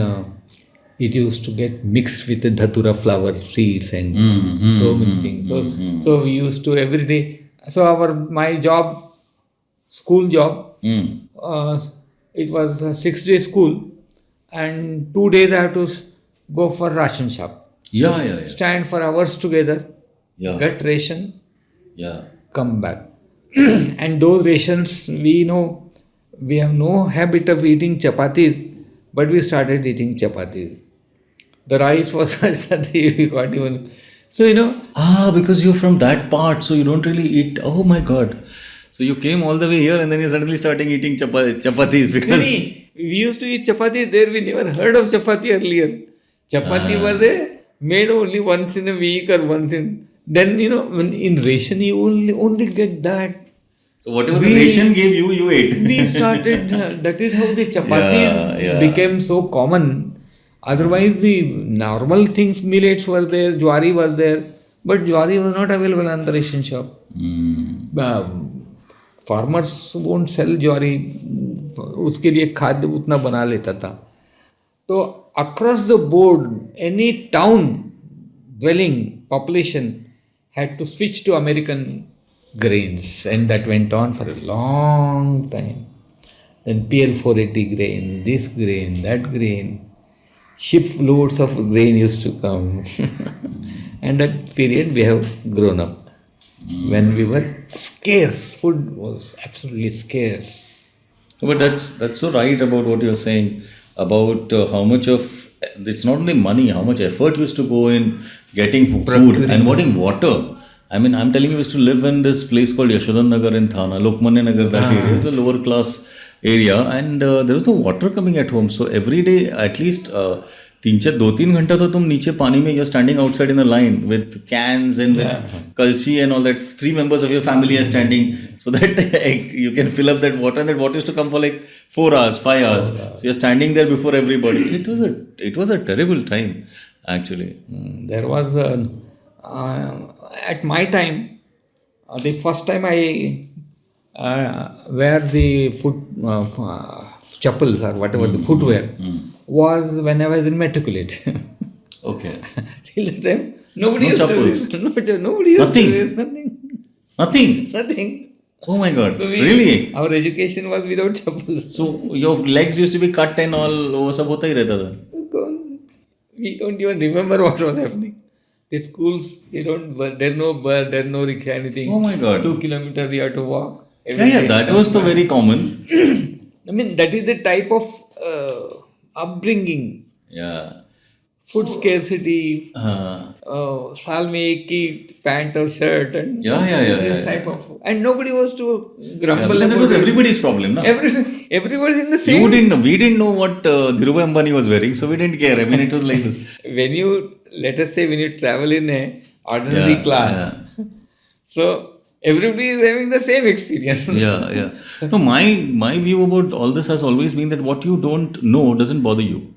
it used to get mixed with the dhatura flower seeds and so many things. So we used to every day. So my job, school job, it was a 6-day school, and 2 days I have to go for ration shop. Yeah. Stand for hours together, get ration, come back. And those rations, we have no habit of eating chapatis, but we started eating chapatis. The rice was such that we got even. So, because you're from that part, so you don't really eat. Oh my God. So you came all the way here and then you're suddenly starting eating chapatis because. We used to eat chapati there. We never heard of chapati earlier. Chapati was made only once in a week or once in. Then, when in ration, you only get that. So whatever the ration gave you, you ate. We started, that is how the chapatis became so common. Otherwise, the normal things, millets were there, jwari was there, but jwari was not available on the ration shop. Farmers won't sell jwari, उसके लिए खाद्य उतना बना लेता था. So across the board, any town dwelling population had to switch to American grains, and that went on for a long time. Then PL480 grain, this grain, that grain. Shiploads of grain used to come. And that period we have grown up. When we were scarce, food was absolutely scarce. But that's so right about what you're saying about how much of, it's not only money, how much effort used to go in getting food and getting water. I mean, I'm telling you, we used to live in this place called Yashodan Nagar in Thana, Lokmanya Nagar, that area, the lower class area, and there was no water coming at home. So every day, at least 2-3 घंटा तो तुम नीचे पानी में, you're standing outside in a line with cans and with kalsi and all that. 3 members of your family are standing so that you can fill up that water, and that water used to come for like 4 hours, 5 hours. So you're standing there before everybody. It was a terrible time, actually. There was at my time, the first time I wear the foot chappals or whatever the footwear was when I was in matriculate. Okay. Till the time, nobody No used chappals? to wear. Nobody used to wear Nothing? nothing. Oh my God. So Really? Our education was without chappals. So your legs used to be cut and all, वो सब होता ही रहता था. We don't even remember what was happening. The schools, there's no bus, there's no rickshaw, anything. Oh my God. 2 kilometers you have to walk. Yeah, that was so very common. I mean, that is the type of upbringing. Yeah. Food scarcity, साल में एक ही pant or shirt and this type of, and nobody was to grumble because it was everybody's problem, no? Everybody in the same. We didn't know what Dhirubhai Ambani was wearing, so we didn't care. I mean, it was like this. When you travel in a ordinary class, so everybody is having the same experience. Yeah. No, my view about all this has always been that what you don't know doesn't bother you.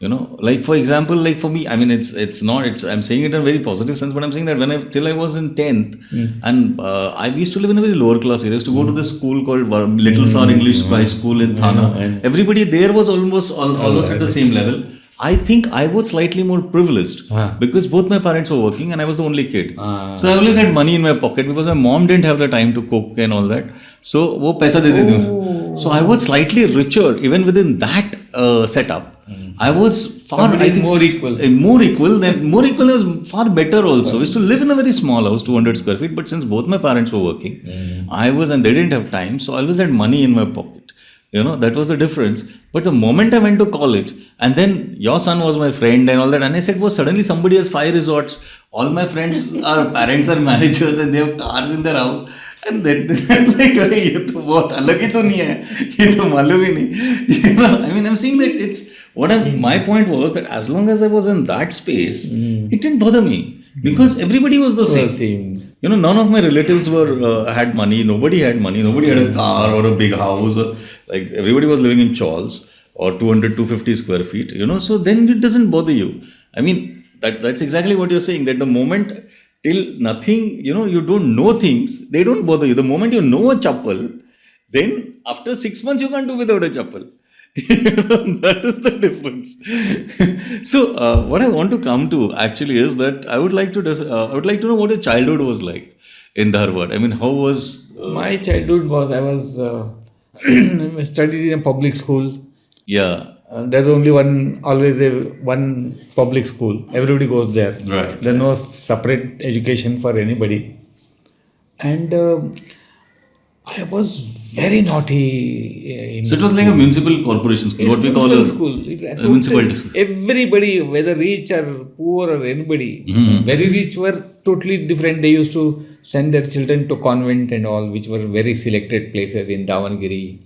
Like for example, like for me, I mean, I'm saying it in a very positive sense, but I'm saying that till I was in 10th, and I used to live in a very lower class area. I used to go to this school called Little Flower English High School in Thana. Everybody there was almost at the same level. I think I was slightly more privileged Ah. because both my parents were working and I was the only kid. Ah. So I always had money in my pocket because my mom didn't have the time to cook and all that. So वो पैसा दे देती हूँ. So I was slightly richer even within that setup. I was far Somebody I think more equal. more equal was far better also. We used to live in a very small house, 200 square feet. But since both my parents were working, and they didn't have time, so I always had money in my pocket. That was the difference. But the moment I went to college, and then your son was my friend and all that, and I said, well, suddenly somebody has 5 resorts. All my friends are parents are managers and they have cars in their house. And then like, अरे ये तो बहुत अलग ही तो नहीं है, ये तो मालूम ही नहीं. I mean, I'm saying that my point was that as long as I was in that space, it didn't bother me because everybody was the same. None of my relatives had money. Nobody had money. Nobody had a car or a big house. Like everybody was living in chawls or 200, 250 square feet. So then it doesn't bother you. I mean, that's exactly what you're saying. That the moment till nothing, you don't know things, they don't bother you. The moment you know a chappal, then after 6 months you can't do without a chappal. That is the difference. So what I want to come to actually is that I would like to know what your childhood was like in Dharwad. I mean, how was My childhood was, I was studied in a public school. yeah. There's only one public school. Everybody goes there. Right. There's no separate education for anybody. And I was very naughty. So it was like a municipal corporation school, what we call a municipality school. Everybody, whether rich or poor or anybody, very rich were totally different. They used to send their children to convent and all, which were very selected places in Davangere.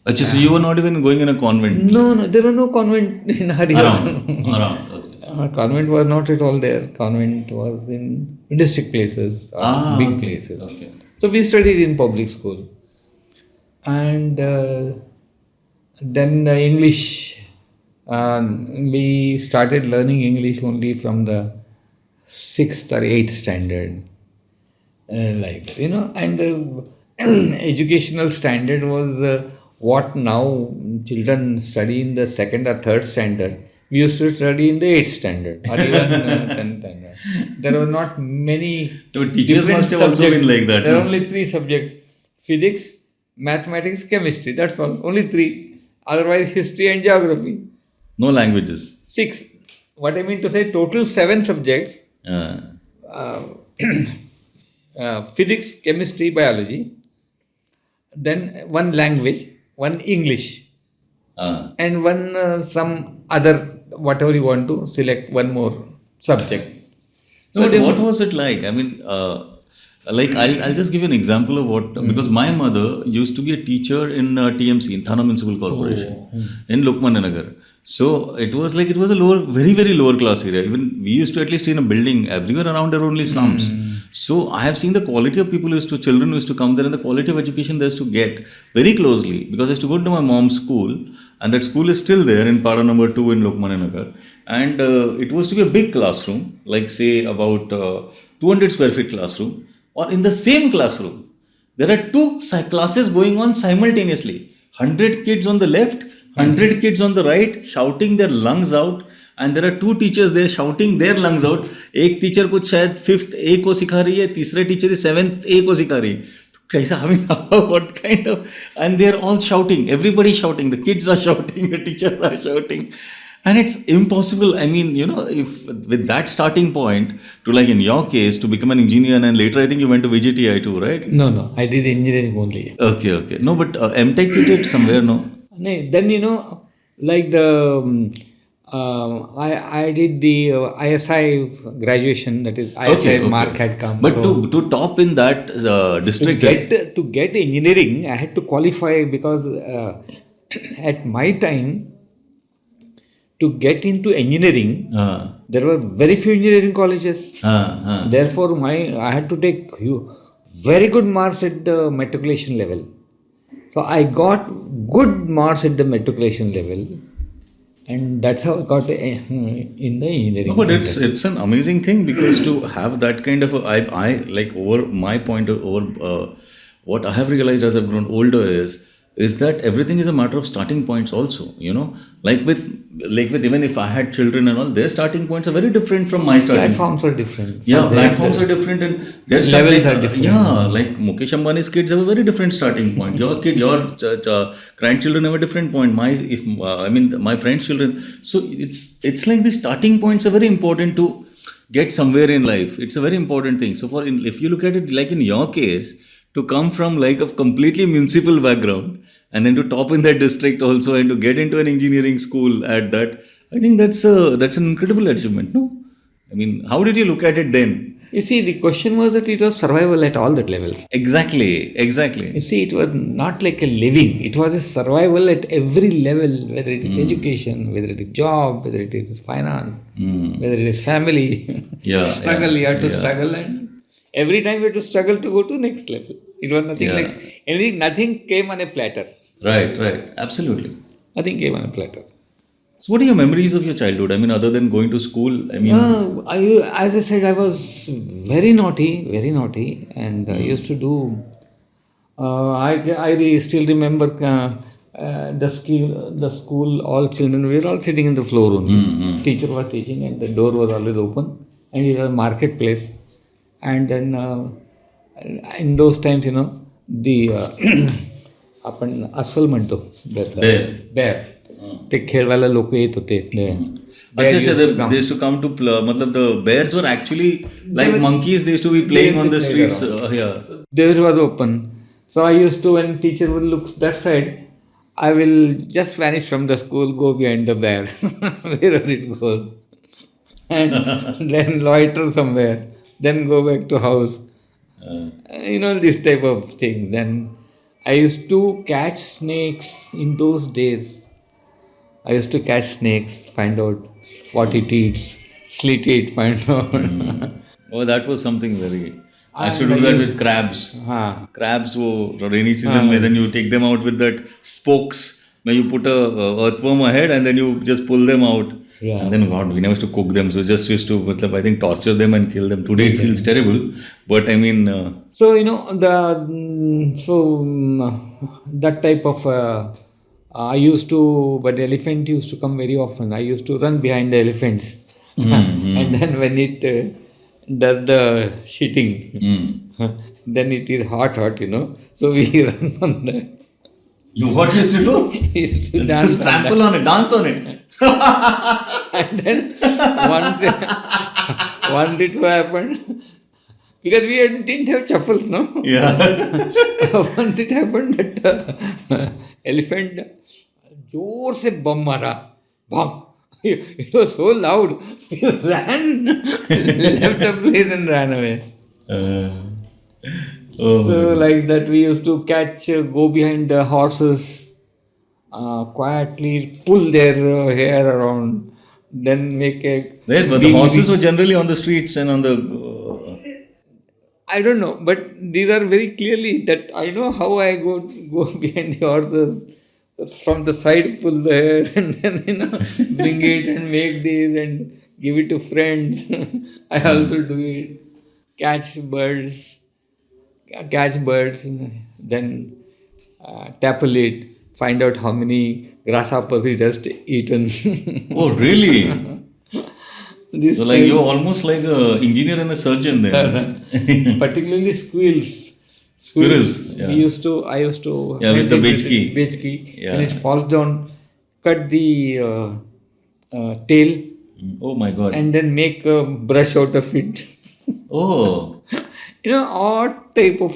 Achha, so you were not even going in a convent? No, there were no convent in Haryana. Around. Okay. Convent was not at all there. Convent was in district places, big places. Okay. So we studied in public school. And then English, we started learning English only from the 6th or 8th standard. And educational standard was what now children study in the 2nd or 3rd standard. We used to study in the 8th standard or even 10th standard. There were not many. So teachers must have also been like that. There are only 3 subjects: physics, mathematics, chemistry. That's all. Only 3. Otherwise, history and geography. No languages. 6. What I mean to say, total 7 subjects: physics, chemistry, biology. Then 1 language, 1 English, and 1 some other, whatever you want to select, 1 more subject. So what was it like? I mean, I'll just give you an example of what, because my mother used to be a teacher in TMC, in Thana Municipal Corporation, in Lokmanya Nagar. So it was a lower, very, very lower class area. Even we used to at least stay in a building, everywhere around there were only slums. So I have seen the quality of children who used to come there and the quality of education they used to get very closely, because I used to go to my mom's school, and that school is still there in Pada number 2 in Lokmanya Nagar. And it was to be a big classroom, like say about 200 square feet classroom, or in the same classroom, there are 2 classes going on simultaneously. 100 kids on the left, 100 kids on the right, shouting their lungs out. And there are 2 teachers there shouting their lungs out. एक teacher कुछ शायद 5th A को सिखा रही है, तीसरा teacher is 7th A को सिखा रही है. तो कैसा, I mean, what kind of, and they are all shouting, everybody shouting, the kids are shouting, the teachers are shouting. And it's impossible, I mean, if with that starting point to, like in your case, to become an engineer, and later I think you went to VJTI too, right? No, I did engineering only. Okay. No, but MTech you did somewhere, no? Then, like the... I did the ISI graduation, that is ISI mark had come. But to top in that district, to get engineering, I had to qualify, because at my time, to get into engineering, there were very few engineering colleges. Therefore, I had to take very good marks at the matriculation level. So I got good marks at the matriculation level. And that's how I got in the engineering. No, but it's an amazing thing, because to have that kind of I like over my point over what I have realized as I've grown older is is that everything is a matter of starting points also, like with even if I had children and all, their starting points are very different from my starting. Platforms are different. Yeah, So platforms are different and their levels starting are different. Yeah, like Mukesh Ambani's kids have a very different starting point. Your grandchildren have a different point. My friends' children. So it's like the starting points are very important to get somewhere in life. It's a very important thing. So if you look at it like in your case, to come from like a completely municipal background and then to top in that district also and to get into an engineering school at that, I think that's an incredible achievement, no? I mean, how did you look at it then? You see, the question was that it was survival at all that levels. Exactly. You see, it was not like a living. It was a survival at every level, whether it is education, whether it is job, whether it is finance, whether it is family. Yeah, Struggle, yeah, you have to yeah. struggle, and every time you have to struggle to go to next level. It was nothing Yeah. like anything. Nothing came on a platter. Right, absolutely. Nothing came on a platter. So, what are your memories of your childhood? I mean, other than going to school, I mean, As I said, I was very naughty, and I used to do. I still remember the school. All children we were all sitting in the floor only. Teacher was teaching, and the door was always open, and it was a marketplace. And then in those times, the आपण अस्वल म्हणतो bear. ते खेळवायला लोक येत होते. Acha, they used to come to matlab the bears were actually like monkeys. They used to be playing on the streets. Door was open, so I used to, when teacher would look that side, I will just vanish from the school, go behind the bear, wherever it goes, and then loiter somewhere, then go back to house. This type of thing. Then I used to catch snakes in those days. I used to catch snakes, find out what it eats, slit it, find out. Oh, that was something very. I used to do that with crabs. Crabs, rainy season, then you take them out with that spokes. Where you put a earthworm ahead and then you just pull them out. Yeah. And then God, we never used to cook them, so just used to, I think, torture them and kill them. Today it feels terrible, but I mean. So that type of. I used to, but the elephant used to come very often. I used to run behind the elephants. And then when it does the shitting, then it is hot, So we run on that. You what used to do? Used to Just trample on it, dance on it. And then once it happened, because we didn't have chappals, no? Yeah. Once it happened that elephant जोर से बम मारा, bang. It was so loud. We ran, left the place and ran away. So like that, we used to go behind the horses, quietly pull their hair around, then make a. But the horses were generally on the streets and on the. I don't know, but these are very clearly that I know how I go behind the horses. From the side, pull the hair and then bring it and make this and give it to friends. I also do it. Catch birds, then tackle it, find out how many grasshoppers it has eaten. Oh, really? So like you're almost like an engineer and a surgeon then. Particularly squirrels. Squirrels. Yeah. I used to. Yeah, with the bechki. Yeah. When it falls down, cut the tail. Oh my God. And then make a brush out of it. Oh. Odd type of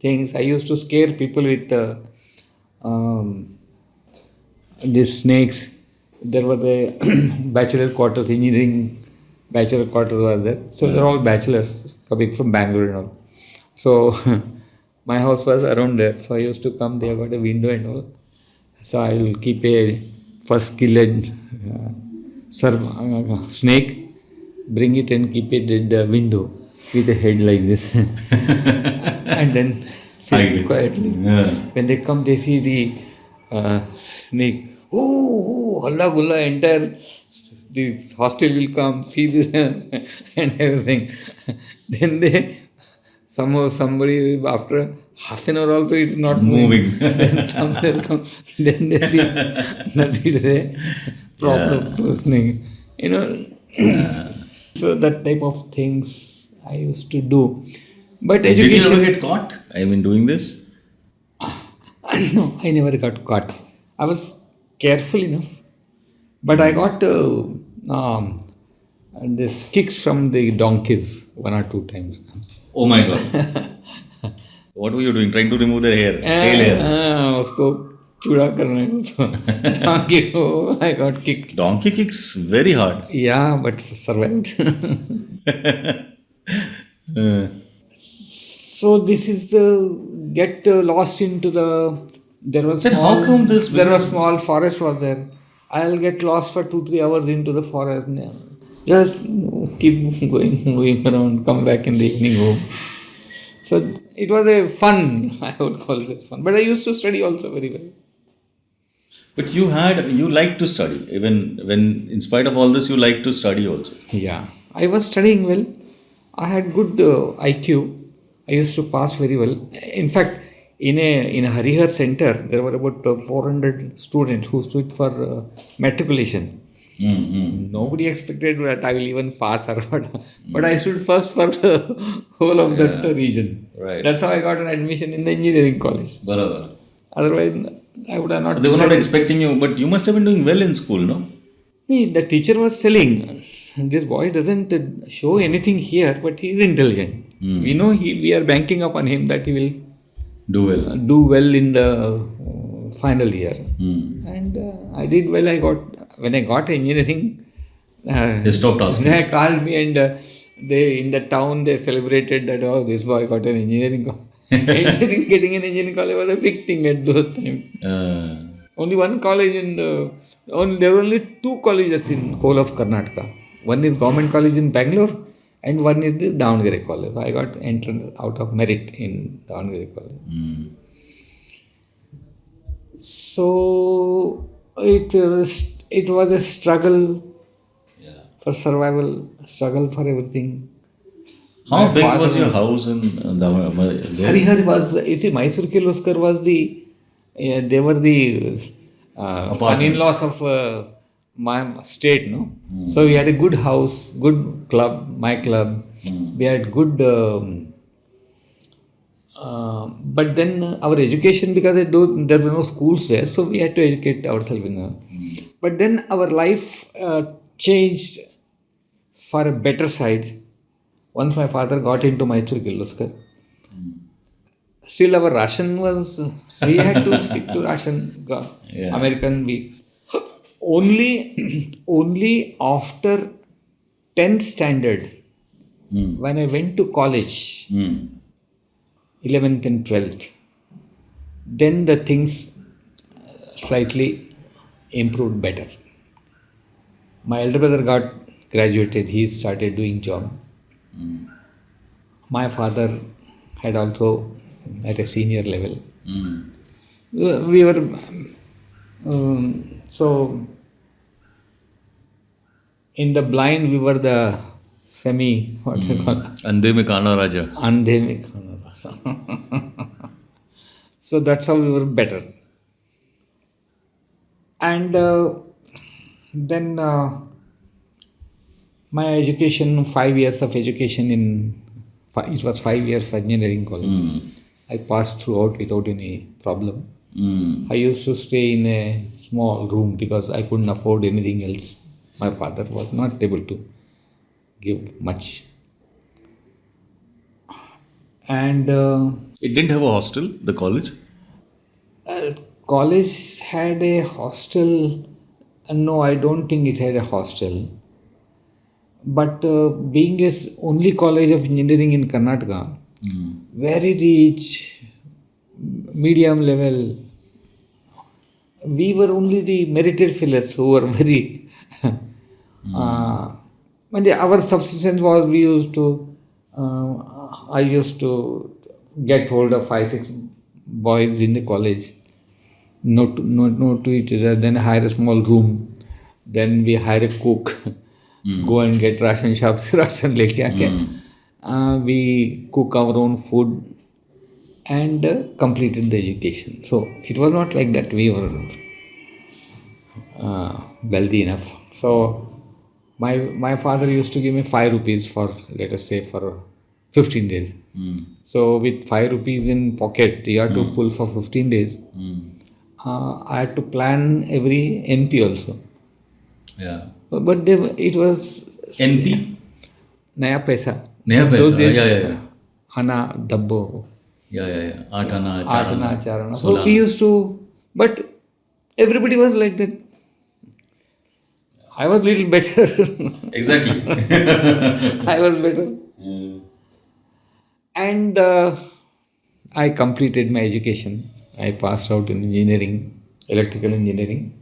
things. I used to scare people with these snakes. There were the bachelor quarters, engineering bachelor quarters were there. So they're all bachelors coming from Bangalore and all. So my house was around there. So I used to come there, got a window and all. So I will keep a first killed snake, bring it and keep it at the window with a head like this. And then sit quietly. Yeah. When they come, they see the snake. Oh, halla gulla, entire the hostel will come, see this and everything. Then somebody after half an hour also it is not Moving. Then somewhere comes, then they see that it is a problem personing. You know, so that type of things I used to do. But Did you education, ever get caught? I mean, doing this? no, I never got caught. I was careful enough, but I got this kicks from the donkeys 1 or 2 times. Oh my God. What were you doing? Trying to remove their hair, tail hair. उसको चूड़ा करना है उसको donkey को I got kicked. Donkey kicks very hard. Yeah, but survived. So this is the get lost into the. There was Then how come this? There was small forest was there. I'll get lost for 2-3 hours into the forest. Just keep going around. Come back in the evening home. So it was a fun. I would call it fun. But I used to study also very well. But you liked to study. Even when, in spite of all this, you liked to study also. Yeah, I was studying well. I had good IQ. I used to pass very well. In fact, in a Harihar center, there were about 400 students who stood for matriculation. Nobody expected that I will even pass or what. But I stood first for the whole of that region. Right. That's how I got an admission in the engineering college. Barabar. Otherwise, I would have not. So they were not studied. expecting you, but you must have been doing well in school, no? The teacher was telling, this boy doesn't show anything here, but he is intelligent. We know we are banking upon him that he will do well in the final year. And I did well. When I got engineering, They stopped asking. they called me and they in the town they celebrated that this boy got an engineering college. Getting an engineering college was a big thing at those times. Only one college there were only 2 colleges in whole of Karnataka. One is government college in Bangalore and one is the Davangere college. I got entered out of merit in Davangere college. So it was a struggle for survival, struggle for everything. How big was your house in Davangere? Harihar was, Mysore Kirloskar was they were the son-in-laws of my state, no? So we had a good house, good club, my club. We had good, but then our education, because there were no schools there, so we had to educate ourselves. But then our life changed for a better side. Once my father got into Mysore Kirloskar, still our ration was, we had to stick to ration, American wheat. Only after 10th standard, when I went to college, 11th and 12th, then the things slightly improved better. My elder brother got graduated, he started doing job. My father had also at a senior level. We were so in the blind we were the what we call Andhe mein Kana Raja. Andhe mein Kana Raja. So that's how we were better. And then my education, 5 years of education it was 5 years for engineering college. I passed throughout without any problem. I used to stay in a small room because I couldn't afford anything else. My father was not able to give much. And It didn't have a hostel, the college? College had a hostel. No, I don't think it had a hostel. But being a only college of engineering in Karnataka, very rich, medium level, we were only the merited fellows who were very. But our subsistence was I used to get hold of 5-6 boys in the college, not to each other, then hire a small room, then we hire a cook, go and get ration shops, ration leke we cook our own food, and completed the education. So it was not like that we were wealthy enough. So my father used to give me 5 rupees for, let us say, for 15 days. So with 5 rupees in pocket, you have to pull for 15 days. I had to plan every NP also. Yeah. But it was NP? Naya Paisa. Naya Those paisa. days, Yeah. Ana, Dabbo, Yeah. Atana, Atana, Charana. So we used to, but everybody was like that. I was little better. Exactly. I was better. And I completed my education. I passed out in engineering, electrical engineering.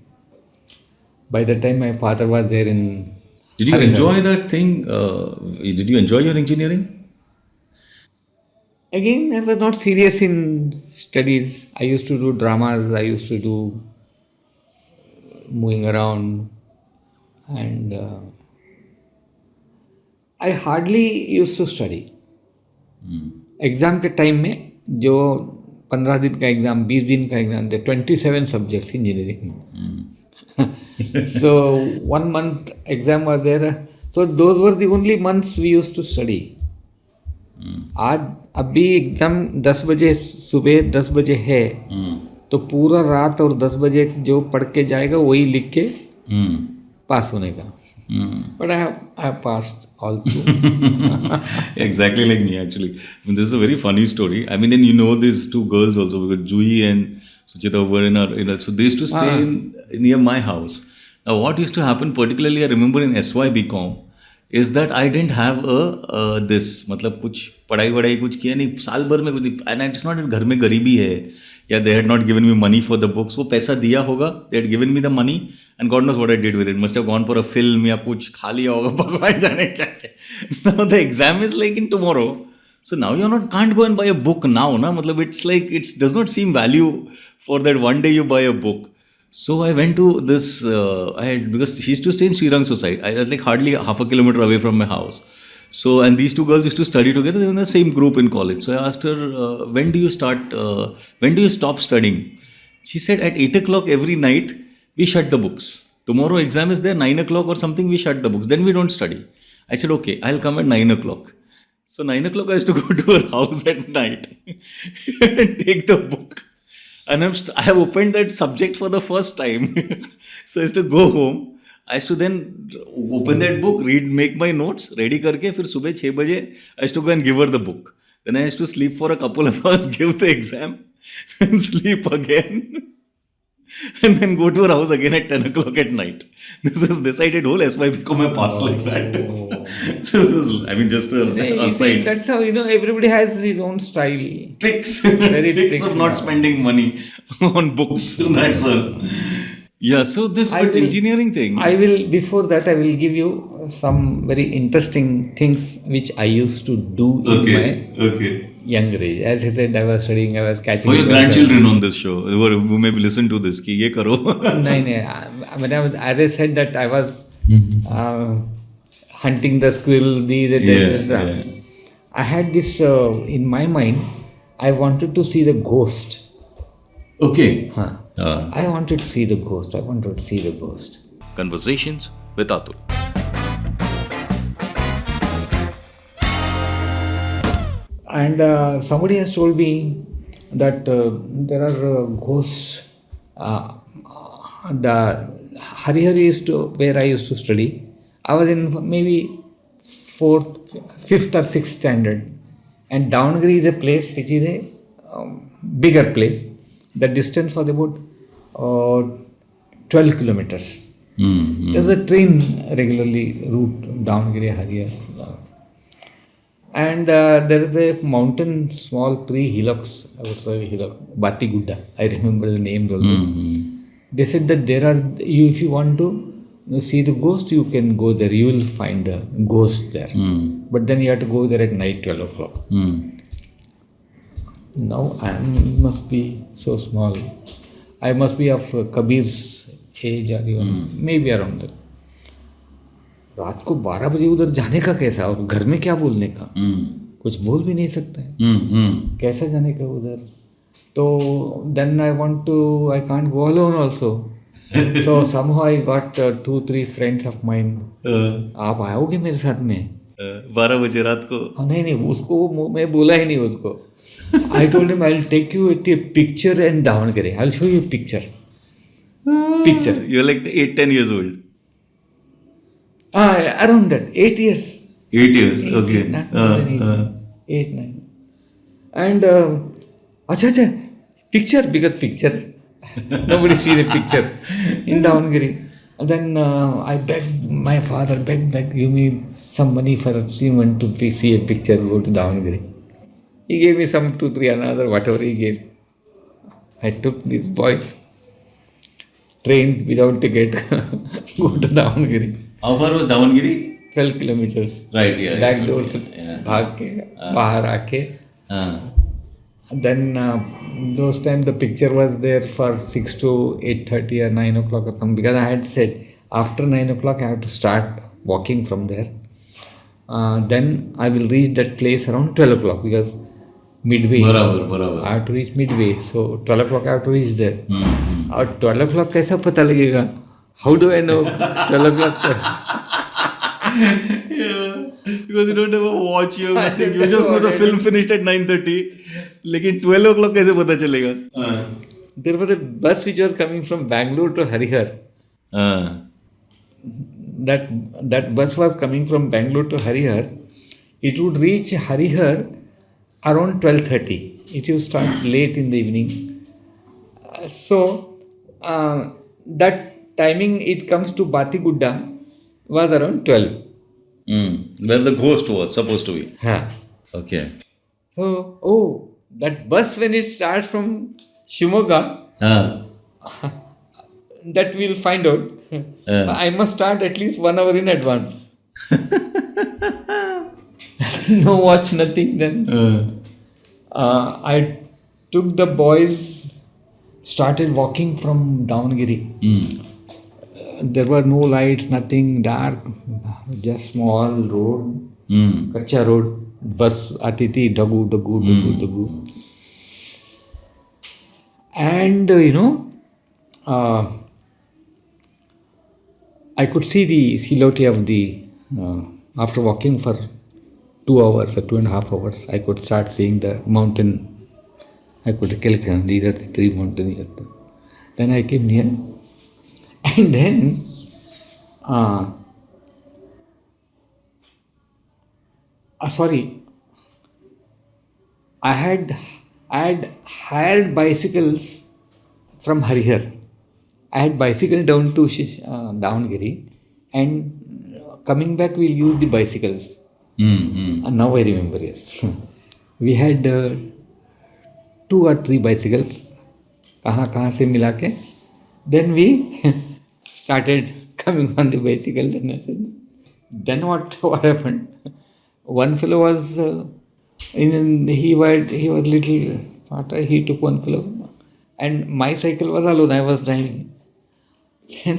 By the time my father was there in Did you Haringal. enjoy that thing? Did you enjoy your engineering? Again, I was not serious in studies. I used to do dramas. I used to do moving around, and I hardly used to study. Exam के time में जो 15 दिन का exam, 20 दिन का exam थे, 27 subjects engineering में. So 1 month exam was there. So those were the only months we used to study. आज अभी एग्ज़ाम 10 बजे सुबह 10 बजे है, तो पूरा रात और 10 बजे जो पढ़ के जाएगा वही लिख के पास होने का. But I have passed all through. Exactly like me, actually. I mean, this is a very funny story. I mean, and you know these two girls also, because Jui and Suchita were in our, so they used to stay near my house. Now, what used to happen, particularly I remember in SYBCom, is that I didn't have this, मतलब कुछ पढ़ाई वढ़ाई कुछ किया नहीं, साल भर में कुछ नहीं, and it's not that घर में गरीबी है, या they had not given me money for the books, वो पैसा दिया होगा, they had given me the money, and God knows what I did with it. Must have gone for a film या कुछ खा लिया होगा, भगवान जाने क्या क्या. Now the exam is like in tomorrow, so now you can't go and buy a book now, na? मतलब it's like, it does not seem value for that one day you buy a book. So I went to this, because she used to stay in Srirang Society. I was like hardly half a kilometer away from my house. So, and these two girls used to study together. They were in the same group in college. So I asked her, when do you stop studying? She said, at 8 o'clock every night, we shut the books. Tomorrow exam is there, 9 o'clock or something, we shut the books. Then we don't study. I said, okay, I'll come at 9 o'clock. So 9 o'clock I used to go to her house at night and take the book. And I have opened that subject for the first time. So I used to go home. I used to then open that book, read, make my notes, ready करके फिर सुबह 6 बजे I used to go and give her the book. Then I used to sleep for a couple of hours, give the exam, and sleep again. And then go to her house again at 10 o'clock at night. This I did whole SYBCom I passed like that. So this is, I mean, just a aside. That's how, everybody has his own style. Tricks. Very Tricks of not spending money on books. That's all. Yeah, so this engineering thing. Before that, I will give you some very interesting things which I used to do in my younger age. As I said, I was studying, I was catching. Your grandchildren on this show who maybe listen to this, ki ye karo. No. As I said that I was hunting the squirrel, etc. I had this in my mind. I wanted to see the ghost. Okay. I wanted to see the ghost. Conversations with Atul. And somebody has told me that there are ghosts. The Harihari where I used to study. I was in maybe 5th or 6th standard. And Davangere is a place which is a bigger place. The distance was about 12 kilometers. There's a train regularly route Davangere, Harihar. And there is a mountain, small 3 hillocks. I would say hillock, Bati Gudda. I remember the names also. They said that if you want to see the ghost, you can go there. You will find a ghost there. But then you have to go there at night, 12 o'clock. Now I must be so small. I must be of Kabir's age or even maybe around that. रात को 12 बजे उधर जाने का कैसा और घर में क्या बोलने का कुछ बोल भी नहीं सकता है, कैसे जाने का उधर. तो then I can't go alone also. So somehow I got 2-3 friends of mine. आप आओगे मेरे साथ में? 12 बजे रात को. नहीं, उसको मैं बोला ही नहीं उसको. I told him I'll take you at a picture and Davangere. I'll show you a picture. You're like 8-10 years old. Around that, 8 years. 8 years, okay. Not more than 8, 9. And acha, picture, because picture. Nobody seen a picture in Davangere. And then I begged my father, give me some money for someone to see a picture, go to Davangere. He gave me some 2-3 another, whatever he gave. I took these boys, train without ticket, go to Davangere. How far was Davangere? 12 kilometers. Right, yeah. Back door से भाग के बाहर आके. Then those time the picture was there for 6 to 8:30 or 9 o'clock or something, because I had said after 9 o'clock I have to start walking from there. Then I will reach that place around 12 o'clock, because midway. बराबर. I have to reach midway, so 12 o'clock I have to reach there. और 12 o'clock कैसा पता लगेगा? How do I know 12 o'clock? Because you don't have a watch, you have nothing. You just know the film finished at 9:30. लेकिन 12 o'clock कैसे पता चलेगा? There was a bus which was coming from Bangalore to Harihar. That bus was coming from Bangalore to Harihar. It would reach Harihar around 12:30. It would start late in the evening. So that timing it comes to Batigudda was around 12. Where the ghost was supposed to be. Okay. So, that bus when it starts from Shimoga, that we'll find out. I must start at least 1 hour in advance. No watch, nothing. Then I took the boys, started walking from Davangere. There were no lights, nothing, dark, just small road, kacha road. Bus aati thi, dagu. And I could see the silhouette of the, after walking for 2 hours or 2.5 hours, I could start seeing the mountain. I could recollect these are the 3 mountains. Then I came near, and then I had hired bicycles from Harihar. I had bicycle down to Davangere, and coming back we'll use the bicycles. And now I remember, yes. We had 2 or 3 bicycles. कहाँ से मिला के. Then we started coming on the bicycle. Then what happened? One fellow was he was little fatter. He took one fellow, and my cycle was alone. I was driving. Then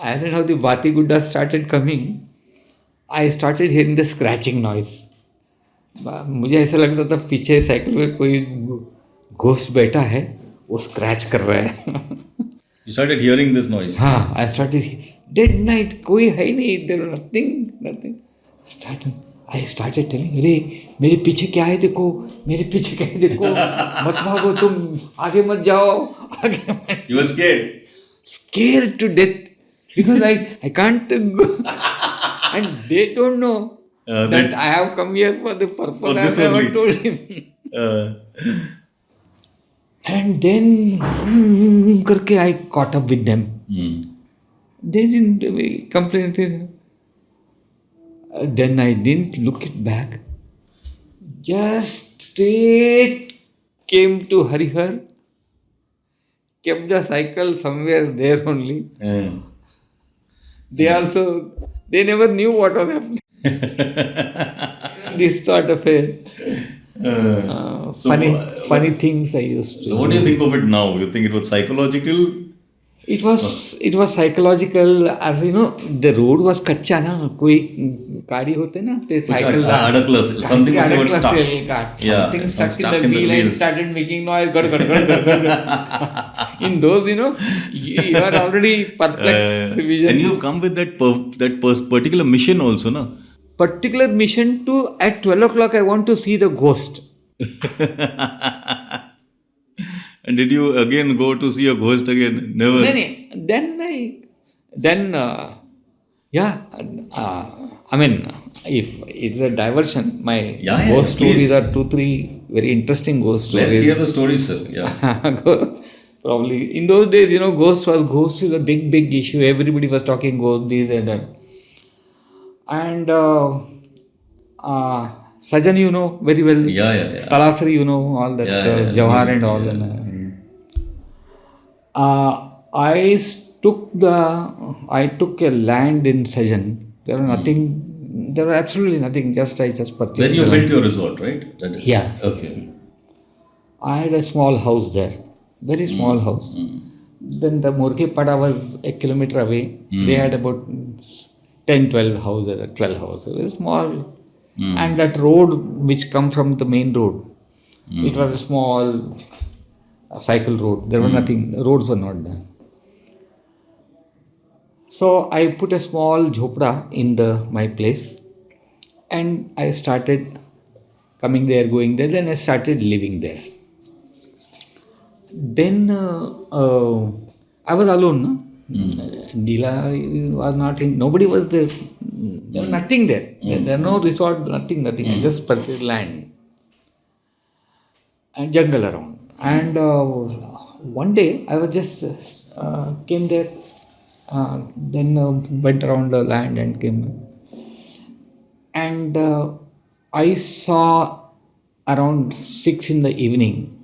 as and how the Batigudda started coming, I started hearing the scratching noise. मुझे ऐसा लगता था पीछे cycle में कोई ghost बैठा है, वो स्क्रैच कर रहा है. You started hearing this noise. हाँ, I started dead night. कोई है ही नहीं. There was nothing. I started telling, अरे मेरे पीछे क्या है देखो, मत भागो तुम, आगे मत जाओ, आगे. You were scared. Scared to death, because I can't go. And they don't know that I have come here for the purpose. For this I have only. never told him. And then करके I caught up with them. They didn't complain anything. Then I didn't look it back. Just straight came to Harihar. Kept the cycle somewhere there only. They never knew what was happening. This sort of a funny things I used to. So what do you think of it now? You think it was psychological? It was psychological, as you know, the road was kacha na, koi gaadi hote na, they cycle something must have got stuck. Something stuck in the wheel and started making noise. In those, you are already perfect vision. And you've come with that particular mission also, no? Particular mission to, at 12 o'clock, I want to see the ghost. And did you again go to see a ghost again? Never. I mean, if it's a diversion, my ghost stories are 2-3 very interesting ghost stories. Let's hear the stories, sir. Yeah. Probably in those days, ghost is a big issue. Everybody was talking ghost, this and that. And Sajan, very well. Yeah. Talasri, all that, Jawahar and all. I took a land in Sajan. There was absolutely nothing. I just purchased. Then you built your resort, right? That is, yeah. Okay. I had a small house there, very small house. Then the Morke Pada was a kilometer away. They had about 10-12 houses, 12 houses, very small. And that road which come from the main road, it was a small cycle road. There was nothing, roads were not there. So I put a small jhopda in my place and I started coming there, going there. Then I started living there. Then I was alone. No? Neela was not in, nobody was there. There was nothing there. There was no resort, nothing. I just purchased land and jungle around. And one day I was just came there, then went around the land and came. And I saw around 6 in the evening,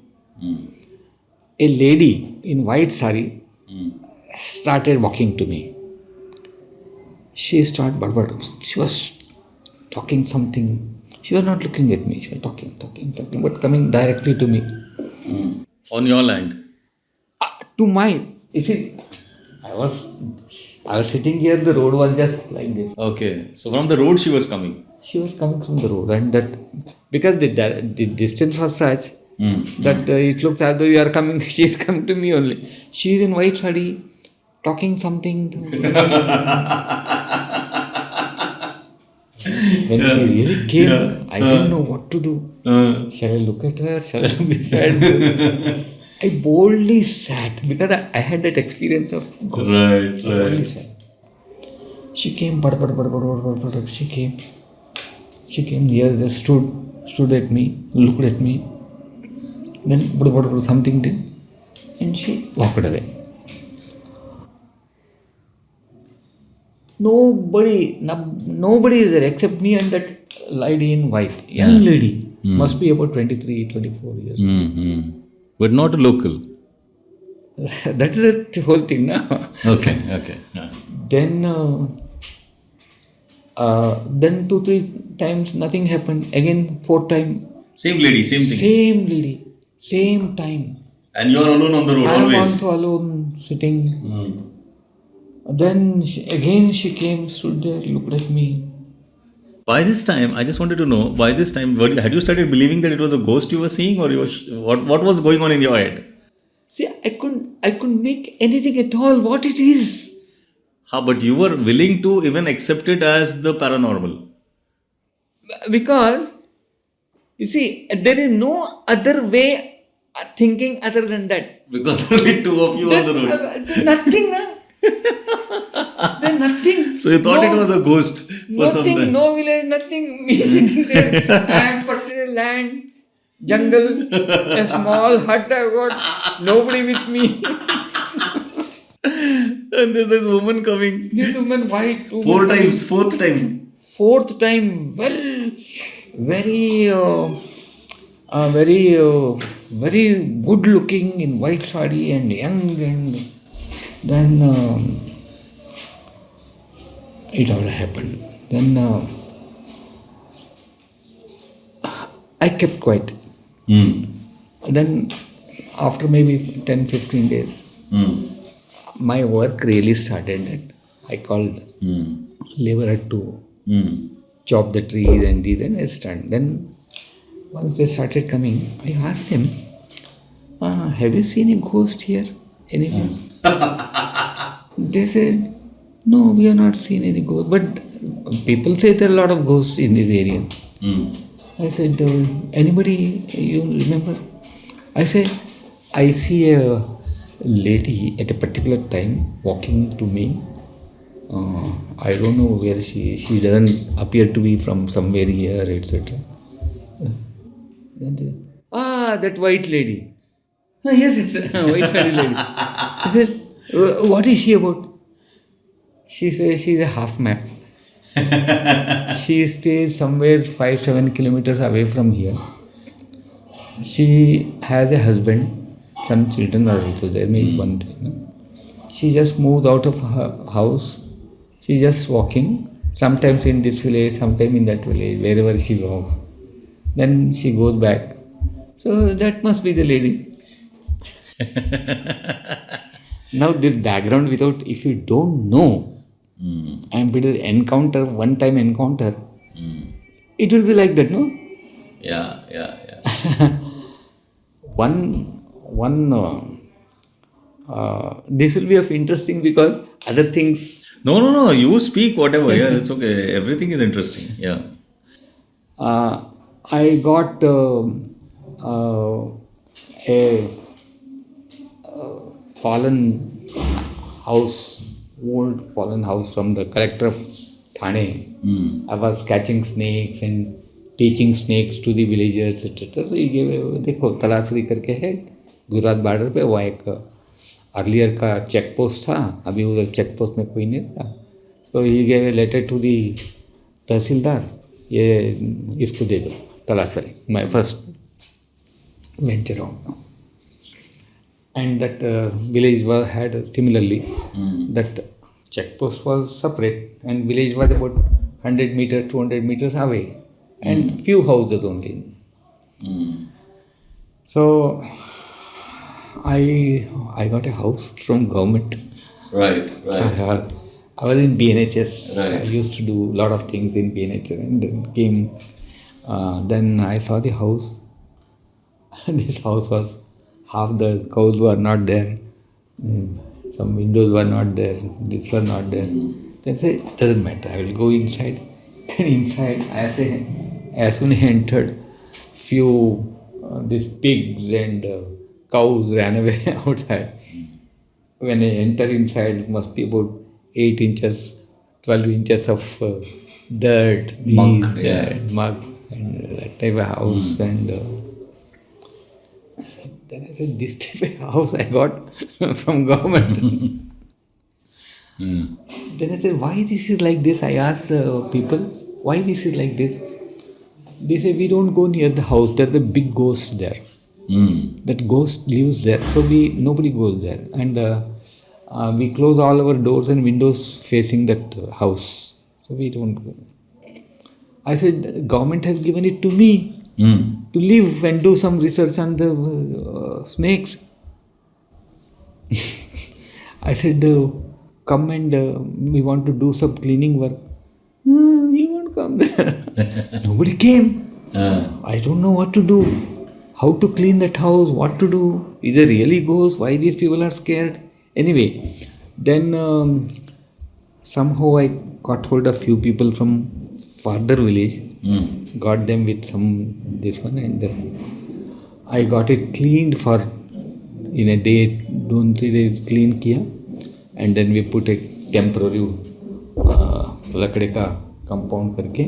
a lady in white sari started walking to me. She started she was talking something. She was not looking at me. She was talking, but coming directly to me. On your land? To mine. You see, I was sitting here. The road was just like this. Okay, so from the road she was coming. She was coming from the road, and that because the distance was such that it looks as though you are coming. She is coming to me only. She is in white sari, talking something. When she really came, I didn't know what to do. Shall I look at her? Shall I be sad? I boldly sat because I had that experience of ghost. Right. She came, she came near, stood at me, looked at me, then something did, and she walked away. Nobody is there except me and that lady in white, young lady, must be about 23, 24 years. But not a local. That is the whole thing now. Okay. Then 2-3 times nothing happened. Again 4th time. Same lady, same thing. Same lady, same time. And you are alone on the road I am always. also alone sitting. Then she came, stood there, looked at me. By this time, I just wanted to know, had you started believing that it was a ghost you were seeing, or what was going on in your head? See, I couldn't make anything at all what it is. But you were willing to even accept it as the paranormal. Because, you see, there is no other way thinking other than that. Because only 2 of you on the road. There's nothing, na? There's nothing. So you thought it was a ghost for some time. Nothing, no village, nothing. Me sitting there. I have purchased land, jungle, a small hut I got, nobody with me. And there's this woman coming. This woman, white. 4 times, 4th time. 4th time, well, very good looking in white sari and young, and then it all happened. Then I kept quiet. Then after maybe 10-15 days, my work really started that I called laborer to chop the trees and these and stand. Then once they started coming, I asked them, have you seen a ghost here anywhere? They said, no, we have not seen any ghost. But people say there are a lot of ghosts in this area. I said, anybody you remember? I said, I see a lady at a particular time walking to me. I don't know where she doesn't appear to be from somewhere here, etc. That white lady. Yes, it's a white lady. I said, what is she about? She says she's a half mad. She stays somewhere 5-7 kilometers away from here. She has a husband, some children are also there, maybe one time. She just moved out of her house. She's just walking, sometimes in this village, sometimes in that village, wherever she goes. Then she goes back. So that must be the lady. Now this background without, if you don't know, and with an encounter, one-time encounter, it will be like that, no? Yeah. This will be of interesting because other things. No. You speak whatever. Yeah, it's okay. Everything is interesting. Yeah. I got a fallen house, old fallen house from the collector of Thane. I was catching snakes and teaching snakes to the villagers, etc. So he gave देखो तलाशरी करके है Gujarat border पे, वो एक earlier का check post था, अभी उधर चेक पोस्ट में कोई नहीं था. So he gave a letter to the tahsildar, ये इसको दे दो तलाशरी, my first venture out. And that village had similarly, that check post was separate and village was about 100 meters, 200 meters away and few houses only. So I got a house from government. Right. I was in BNHS. Right. I used to do a lot of things in BNHS and then came. Then I saw the house. This house was, half the cows were not there. Some windows were not there. This was not there. Then I said, doesn't matter. I will go inside. And inside, as soon as I entered, few these pigs and cows ran away outside. When I enter inside, it must be about 8 inches, 12 inches of dirt, Muck, mud, and that type of house. And then I said, this type of house I got from government. Then I said, why this is like this? I asked the people, why this is like this? They say, we don't go near the house. There's a big ghost there. That ghost lives there. So nobody goes there. And we close all our doors and windows facing that house. So we don't go. I said, government has given it to me to live and do some research on the snakes. I said, come and we want to do some cleaning work. We won't come there. Nobody came. I don't know what to do. How to clean that house, what to do. Is it really ghost? Why these people are scared? Anyway, then somehow I got hold of few people from farther village, got them with this one, and I got it cleaned for in a day, 2-3 days clean kiya, and then we put a temporary lakde ka compound करके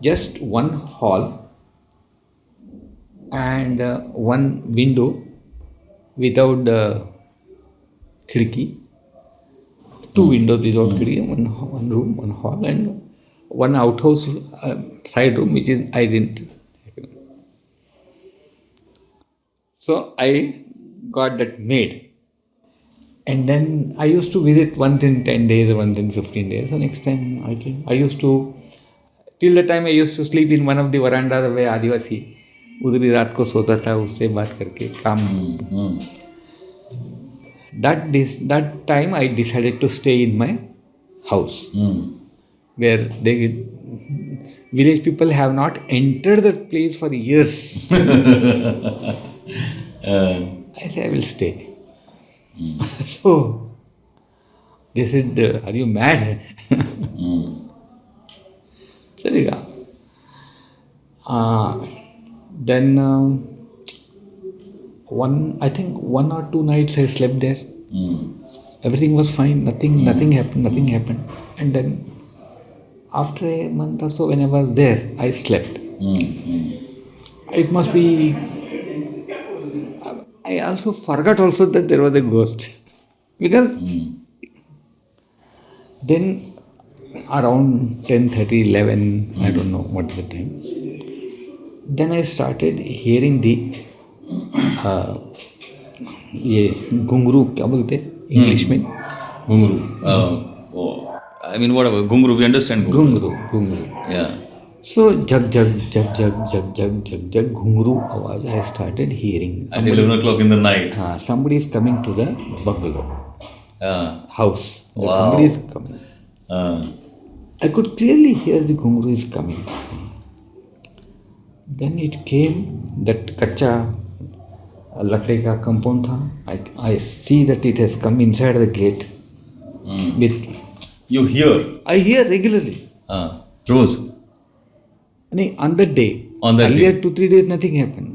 just one hall and one window without the khidki, two windows without khidki, one room, one hall, and one outhouse side room which is I didn't. So I got that made. And then I used to visit once in 10 days or once in 15 days. So next time I used to, till the time I used to sleep in one of the verandas where Adivasi, उधर ही रात को सोता था उससे बात करके काम. that time I decided to stay in my house, where village people have not entered that place for years. I said, I will stay. So they said, are you mad? Chalega. Then I think 1 or 2 nights I slept there. Everything was fine. Nothing happened. And then after a month or so, when I was there, I slept. It must be. I also forgot also that there was a ghost, because then around 10:30, 11, I don't know what the time. Then I started hearing the ये घुंघरू क्या बोलते English में? Gunguru. I mean, whatever. Gunguru, we understand Gunguru. घुंघरू. Yeah. So jug घुंघरू आवाज I started hearing. At 11 o'clock in the night. Somebody is coming to the bungalow house. Wow. Somebody is coming. I could clearly hear the घुंघरू is coming. Then it came, that कच्चा लकड़ी का compound था. I see that it has come inside the gate. You hear? I hear regularly. Rose? On that day. On that earlier day. 2-3 days nothing happened.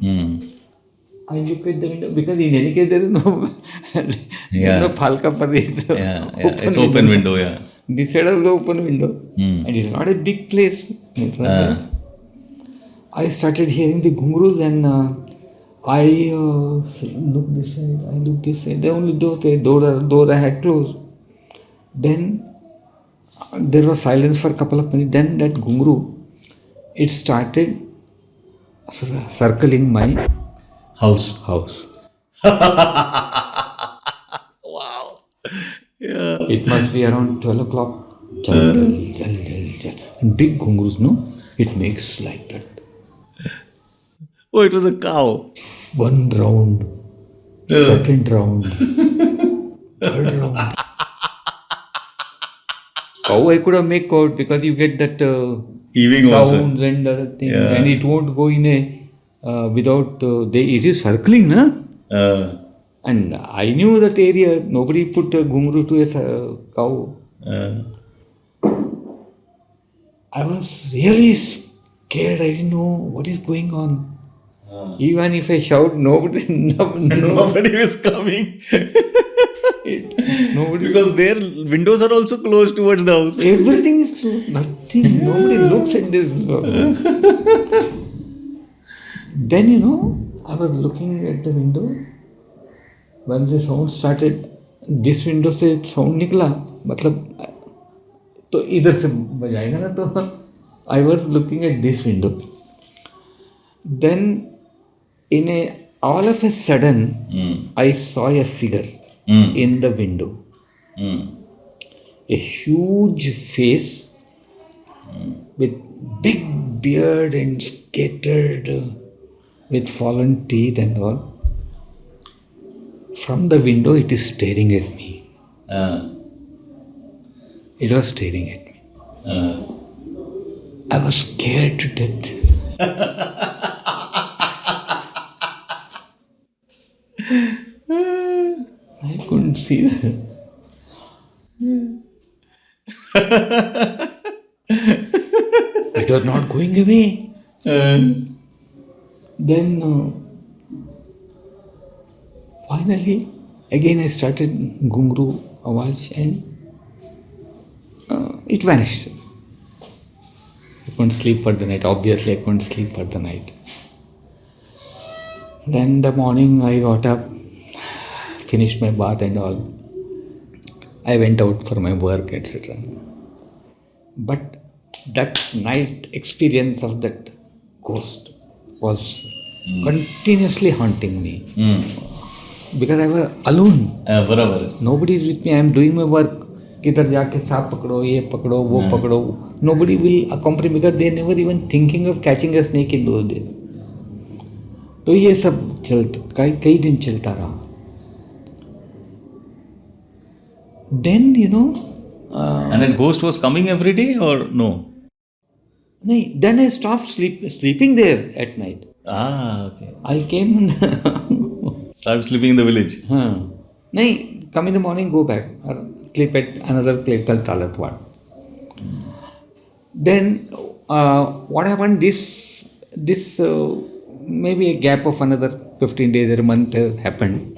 I look at the window, because in any case there is no no falka for it. It's open window, yeah. This side of the open window. And it's not a big place. I started hearing the ghungroos, and I look this side, I look this side. The only door I had closed. Then there was silence for a couple of minutes. Then that ghungroo, it started circling my house. Wow. Yeah. It must be around 12 o'clock. And big ghungroos, no? It makes like that. Oh, it was a cow. 1 round, 2nd round, 3rd round. Cow I could have made out, because you get that Heaving sounds also. and other thing, and it won't go in a without it is circling, na? And I knew that area. Nobody put a ghungroo to a cow. I was really scared. I didn't know what is going on. Even if I shout, nobody is coming. Nobody. Because their windows are also closed towards the house. Everything is closed. Nothing. Nobody looks at this. Then, I was looking at the window. When the sound started, this window से sound निकला, मतलब तो इधर से बजाएगा ना, तो I was looking at this window. Then all of a sudden, I saw a figure in the window. A huge face with big beard and scattered with fallen teeth and all. From the window, it is staring at me. It was staring at me. I was scared to death. I couldn't see that. It was not going away. Then finally, again I started ghungroo awaz, and it vanished. I couldn't sleep for the night. Obviously, I couldn't sleep for the night. Then the morning I got up, finished my bath and all. I went out for my work, etc. But that night experience of that ghost was continuously haunting me. Because I was alone. Nobody is with me. I am doing my work. किधर जाके सांप पकड़ो, ये पकड़ो, वो पकड़ो. Nobody will accompany me, because they never even thinking of catching a snake in those days. तो ये सब कई दिन चलता रहा. Then, And that ghost was coming every day or no? then I stopped sleeping there at night. Ah, okay. I came, Start sleeping in the village. come in the morning, go back, or sleep at another place called Talatwad. Then, what happened? This maybe a gap of another 15 days or a month has happened.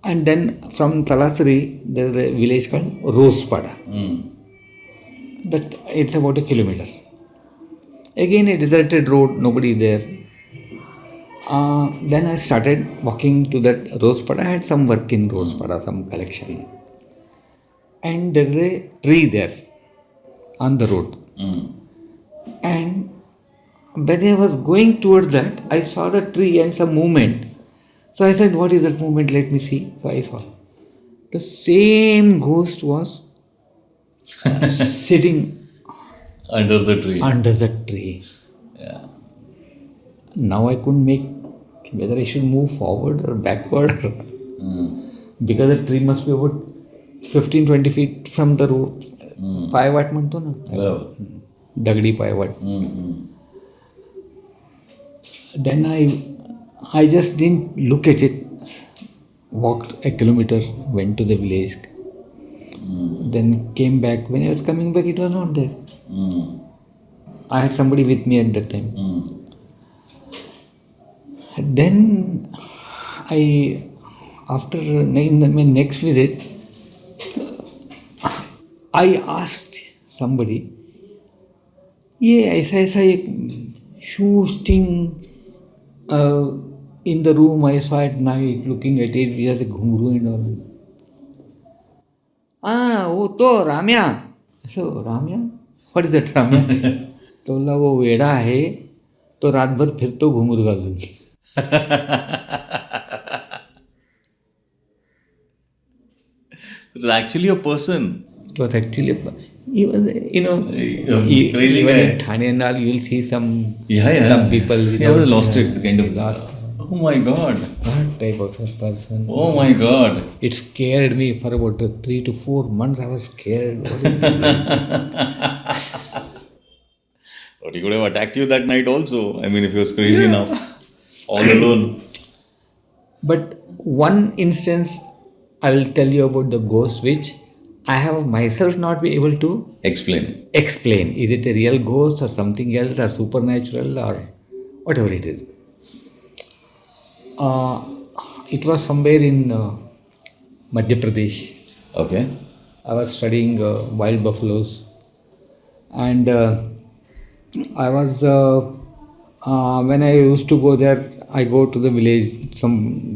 And then from Talatri, there is a village called Rosepada. That it's about 1 kilometer. Again, a deserted road, nobody there. Then I started walking to that Rosepada. I had some work in Rosepada, some collection. And there is a tree there on the road. And when I was going towards that, I saw the tree and some movement. So I said, what is that movement? Let me see. So I saw. The same ghost was sitting Under the tree. under the tree. Yeah. Now I couldn't make whether I should move forward or backward. Because the tree must be about 15-20 feet from the road. पायवाट म्हणतो ना, दगडी पायवाट. Then I just didn't look at it. Walked 1 kilometer, went to the village. Then came back. When I was coming back, it was not there. I had somebody with me at that time. Then after my next visit, I asked somebody, yeah, ऐसा एक huge thing in the room I saw at night, looking at it, we had a घुंगरू and all. वो तो Ramya. So, Ramya? What is that Ramya? तो बोला वो वेड़ा है, तो रात भर फिरतो घुंगरू घालून. It was actually a person. It was actually, he was, crazy even guy. in Thane and all, you will see some people. He was lost it, kind of. Lost. Oh my God. That type of a person. Oh my God. It scared me for about 3 to 4 months. I was scared. What is it? But he could have attacked you that night also. I mean, if he was crazy enough. All alone. But one instance, I will tell you about the ghost which I have myself not been able to Explain. explain. Is it a real ghost or something else or supernatural or whatever it is. It was somewhere in Madhya Pradesh. Okay. I was studying wild buffaloes, and I was when I used to go there, I go to the village.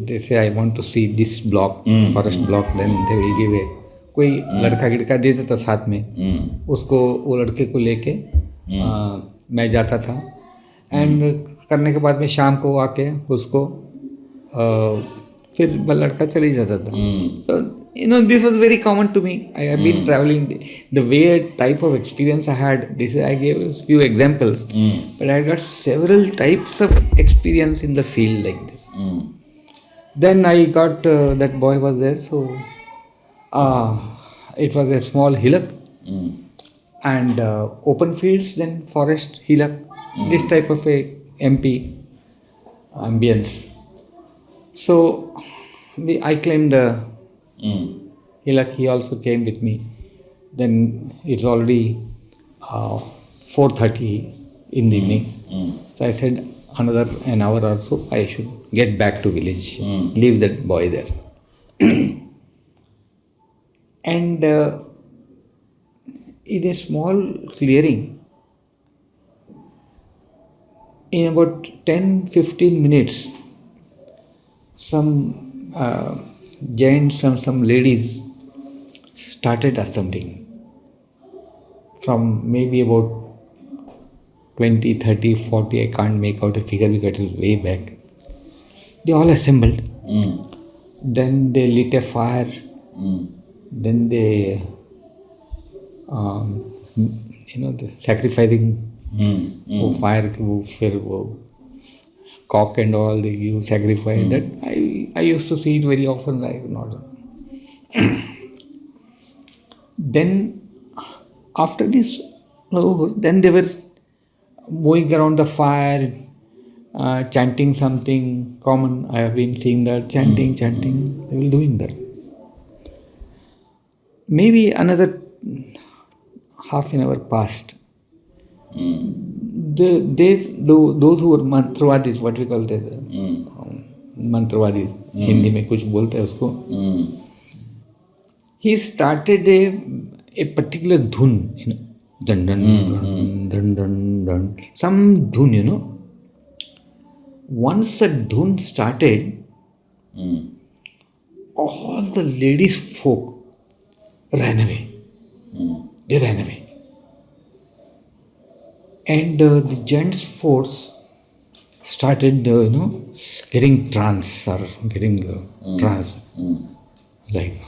They say I want to see this block, forest block. Then they will give a कोई लड़का गिड़का दे देता साथ में, उसको वो लड़के को लेके मैं जाता था. एंड करने के बाद में शाम को आके उसको फिर लड़का चले जाता था. So this was very common to me. I have been traveling. The weird type of experience I had, I gave a few examples, but I got several types of experience in the field like this. Then I got that boy was there, so it was a small hillock and open fields, then forest, hillock, this type of a MP ambience. So I climbed the hillock. He also came with me. Then it's already 4:30 in the evening. So I said another an hour or so I should get back to village, leave that boy there. And in a small clearing, in about 10-15 minutes, some giants, some ladies started assembling from maybe about 20, 30, 40, I can't make out a figure because it was way back. They all assembled. Then they lit a fire. Then they, the sacrificing fire, cock and all, they give sacrifice. That I used to see it very often. Then after this, then they were moving around the fire, chanting something common. I have been seeing that chanting. They were doing that. Maybe another half an hour passed. Those who were मंत्रवादीज, what we call it, मंत्रवादीज, Hindi में कुछ बोलते हैं उसको. He started a particular dhun, dun dun dun dun dun dun, some dhun, Once a dhun started, all the ladies folk ran away. They ran away. And the gents force started, getting trance or getting trance. Like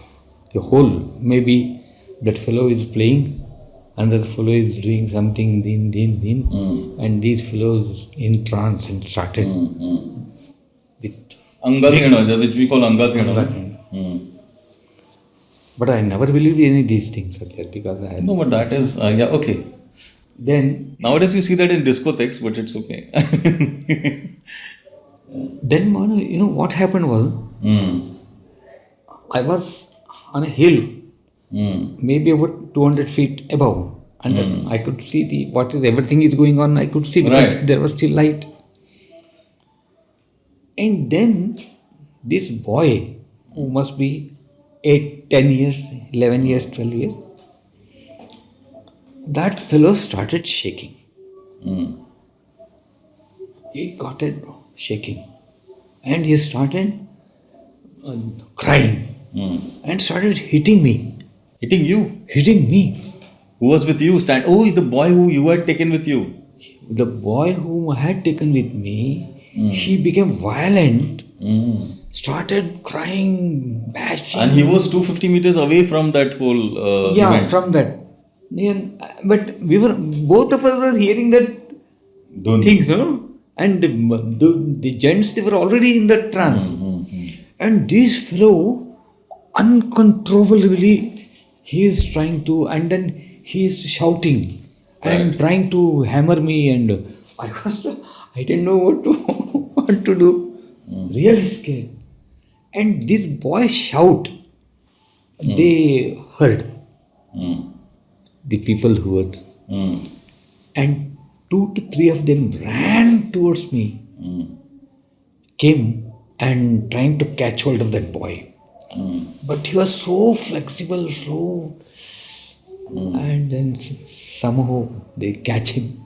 the whole, maybe that fellow is playing, another fellow is doing something, din, and these fellows in trance and started with Angathena, which we call Angathena. But I never believed any of these things earlier because I had... No, but that is, okay. Then... Nowadays you see that in discotheques, but it's okay. Then, what happened was, I was on a hill, maybe about 200 feet above, and then I could see everything is going on, I could see because there was still light. And then this boy, who must be 8, 10 years, 11 years, 12 years, that fellow started shaking. He got it shaking. And he started crying and started hitting me. Hitting you? Hitting me. Who was with you? The boy who you had taken with you. The boy whom I had taken with me, he became violent, started crying, bashing. And he was 250 meters away from that whole event. From that. Yeah, but both of us were hearing that things, and the gents, they were already in that trance. And this fellow, uncontrollably, he is trying to, and then he is shouting and trying to hammer me, and I didn't know what to do. Really scared. And this boy shout, they heard. The people who were, and 2 to 3 of them ran towards me, came and trying to catch hold of that boy. But he was so flexible, and then somehow they catch him,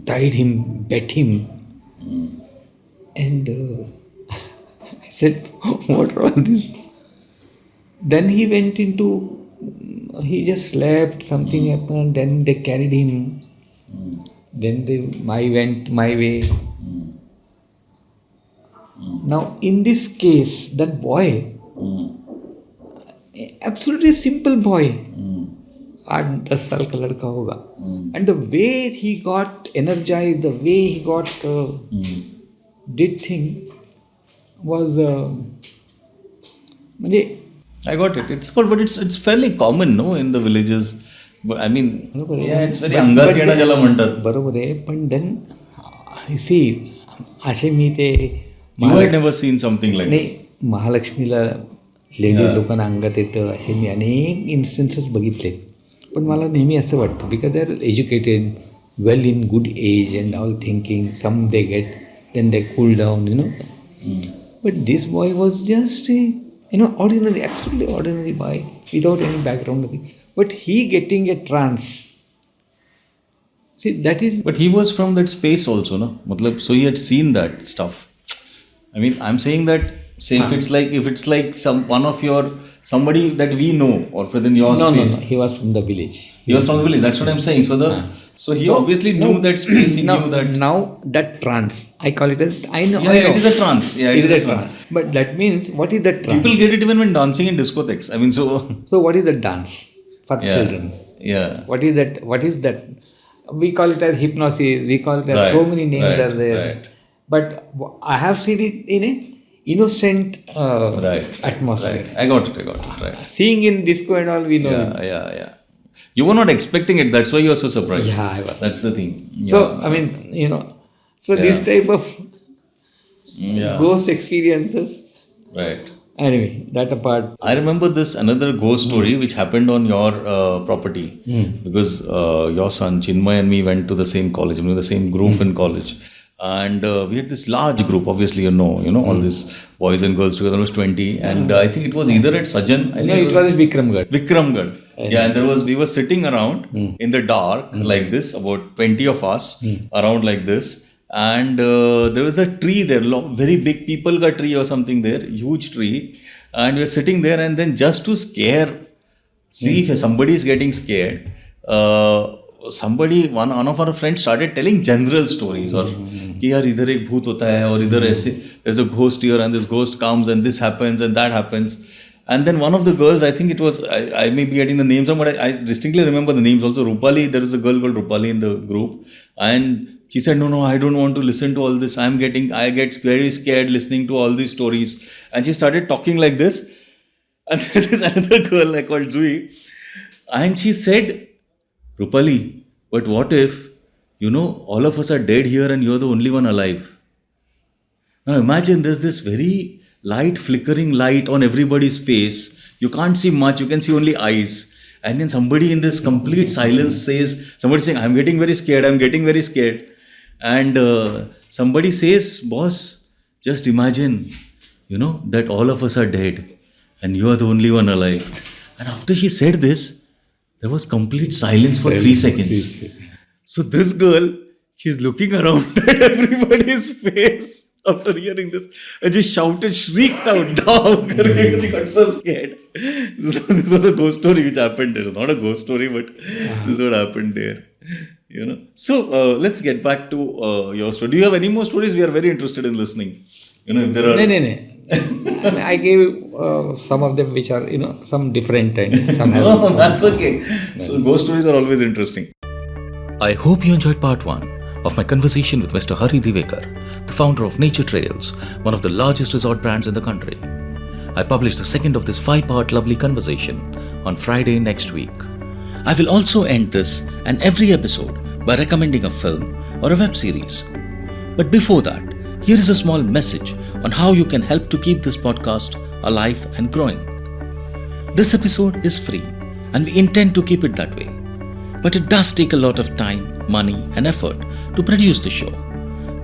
tied him, bet him, and I said, what are all this? Then he went he just slept, something happened, then they carried him, then I went my way. Now in this case, that boy, absolutely simple boy, 8-10 साल का लड़का होगा, and the way he got energized, the way he got did thing was I got it. It's fairly common, no, in the villages. But I mean, it's very Angathena jala mantat. बरोबर आहे, पण then see, असे मी ते You had never seen something like this. नाही, महालक्ष्मीला lady लोकांना अंगात येतं असे मी अनेक इन्स्टन्सेस बघितले. पण मला नेहमी असं वाटतं, because they are educated, well in good age and all thinking, some they get, then they cool down, But this boy was just ordinary, absolutely ordinary boy, without any background, nothing. But he getting a trance. See, that is... But he was from that space also, no? Matlab, so he had seen that stuff. I mean, I'm saying that, say if it's like somebody that we know, or within your space. No, he was from the village. He was from the village, that's what I'm saying. So he obviously knew that space, he knew that. Now that trance, I call it as, I know. It is a trance. Yeah, it is a trance. But that means, what is that trance? People get it even when dancing in discotheques. I mean, so what is the dance for children? Yeah. What is that? We call it as hypnosis, we call it as so many names are there. Right. But I have seen it innocent Right. atmosphere. Right. I got it. Right. Seeing in disco and all, we know. Yeah. You were not expecting it. That's why you are so surprised. Yeah, I was. That's the thing. Yeah. So, I mean, this type of ghost experiences. Right. Anyway, that apart. I remember this another ghost story which happened on your property because your son Chinmay and me went to the same college, the same group in college, and we had this large group. Obviously, all these boys and girls together, almost 20, and I think it was either at Sajan. I think It was Vikramgarh. Vikramgarh. Yeah, and we were sitting around in the dark like this, about 20 of us around like this. And there was a tree there, very big people ka tree or something there, huge tree. And we were sitting there, and then just to see if somebody is getting scared, one of our friends started telling general stories or कि यार इधर एक भूत होता है और इधर ऐसे there's a ghost here and this ghost comes and this happens and that happens. And then one of the girls, I think it was, I may be getting the names wrong, but I distinctly remember the names also. Rupali, there was a girl called Rupali in the group, and she said, no, I don't want to listen to all this. I get very scared listening to all these stories. And she started talking like this. And there is another girl called Zui. And she said, Rupali, but what if, all of us are dead here and you're the only one alive? Now imagine there's this very flickering light on everybody's face. You can't see much, you can see only eyes. And then somebody in this complete silence somebody saying, I'm getting very scared. And somebody says, boss, just imagine, that all of us are dead and you are the only one alive. And after she said this, there was complete silence for 3 seconds. So this girl, she's looking around at everybody's face after hearing this and just shrieked out, down. She got so scared. So this was a ghost story which happened there. Not a ghost story, but this is what happened there. So let's get back to your story. Do you have any more stories? We are very interested in listening. If there are... No. I gave some of them which are, some different and some have... No, that's okay. So ghost stories are always interesting. I hope you enjoyed part 1 of my conversation with Mr. Hari Divekar, the founder of Nature Trails, one of the largest resort brands in the country. I published the second of this 5-part lovely conversation on Friday next week. I will also end this and every episode by recommending a film or a web series. But before that, here is a small message on how you can help to keep this podcast alive and growing. This episode is free and we intend to keep it that way. But it does take a lot of time, money and effort to produce the show.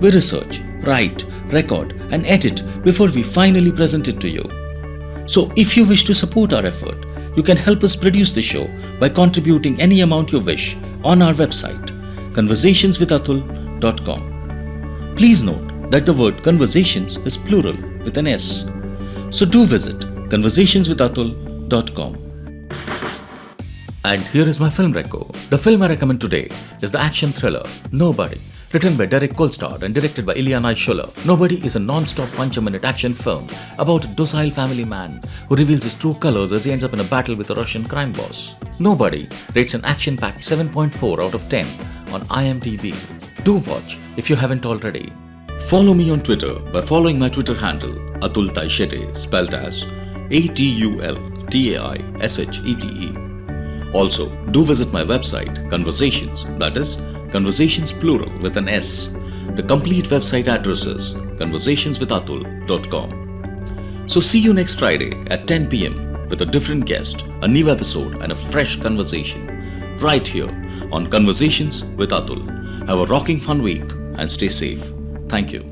We research, write, record and edit before we finally present it to you. So if you wish to support our effort, you can help us produce the show by contributing any amount you wish on our website, conversationswithatul.com. Please note that the word conversations is plural with an S. So do visit conversationswithatul.com. And here is my film reco. The film I recommend today is the action thriller Nobody, written by Derek Kolstad and directed by Ilyana Schuller. Nobody is a non-stop punch-a-minute action film about a docile family man who reveals his true colors as he ends up in a battle with a Russian crime boss. Nobody rates an action-packed 7.4 out of 10 on IMDb. Do watch if you haven't already. Follow me on Twitter by following my Twitter handle Atul Taishete, spelled as ATULTAISHETE. Also, do visit my website, Conversations, that is, Conversations plural with an S. The complete website address is conversationswithatul.com. So see you next Friday at 10 p.m. with a different guest, a new episode and a fresh conversation right here on Conversations with Atul. Have a rocking fun week and stay safe. Thank you.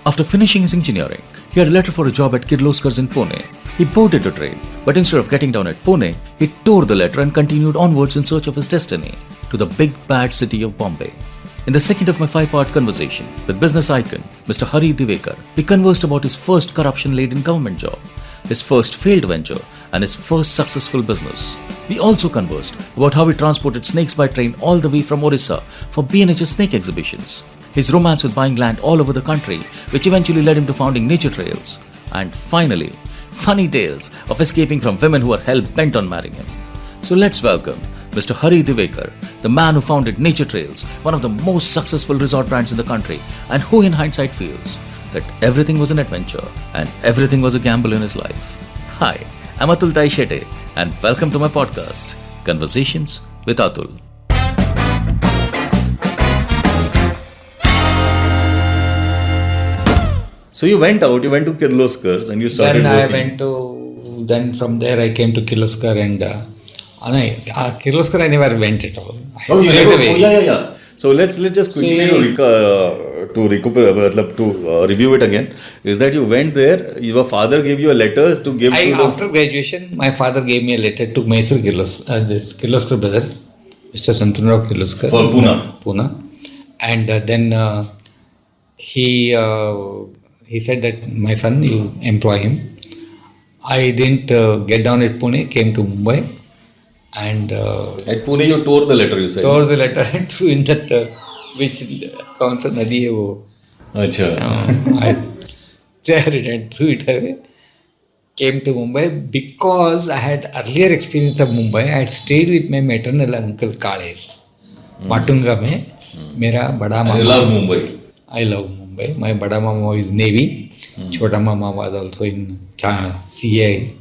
After finishing his engineering, he had a letter for a job at Kirloskars in Pune. He boarded the train, but instead of getting down at Pune, he tore the letter and continued onwards in search of his destiny to the big bad city of Bombay. In the second of my 5-part conversation with business icon Mr. Hari Divekar, we conversed about his first corruption-laden government job, his first failed venture, and his first successful business. We also conversed about how he transported snakes by train all the way from Orissa for B&H's snake exhibitions, his romance with buying land all over the country, which eventually led him to founding Nature Trails, and finally, funny tales of escaping from women who are hell-bent on marrying him. So let's welcome Mr. Hari Divekar, the man who founded Nature Trails, one of the most successful resort brands in the country, and who in hindsight feels that everything was an adventure and everything was a gamble in his life. Hi, I'm Atul Taishete and welcome to my podcast, Conversations with Atul. So you went to Kirloskars and you started working. Then from there I came to Kirloskar and Kirloskar I never went at all. Straight away. Yeah. So let's just quickly review it again. Is that you went there, your father gave you a letter to give After graduation, my father gave me a letter to Mysore Kirloskar brothers, Mr. Santunrao Kirloskar. For Pune. And then he said that my son, you employ him. I didn't get down at Pune, came to Mumbai. And at Pune you tore the letter, you said? Tore the letter and threw in that which Kaunsa Nadi hai wo. Achha. I tear it and threw it away. Came to Mumbai because I had earlier experience of Mumbai. I had stayed with my maternal uncle Kales. Matunga mein. Mera bada mama. I love Mumbai. I love Mumbai. My bada mama is Navy. Chota mama was also in CA,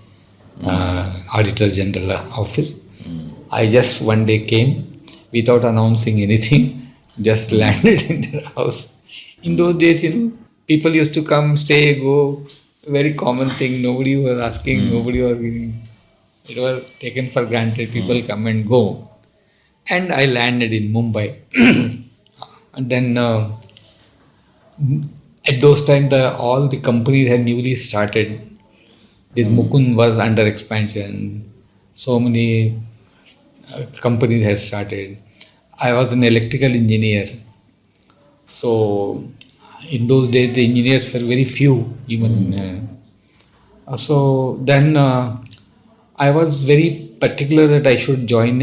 Auditor General Office. I just one day came without announcing anything, just landed in their house. In those days, people used to come, stay, go. Very common thing. Nobody was asking, nobody was giving. It was taken for granted. People come and go. And I landed in Mumbai. And then at those times, all the companies had newly started. This Mukund was under expansion. So many companies had started. I was an electrical engineer. So in those days, the engineers were very few. So then I was very particular that I should join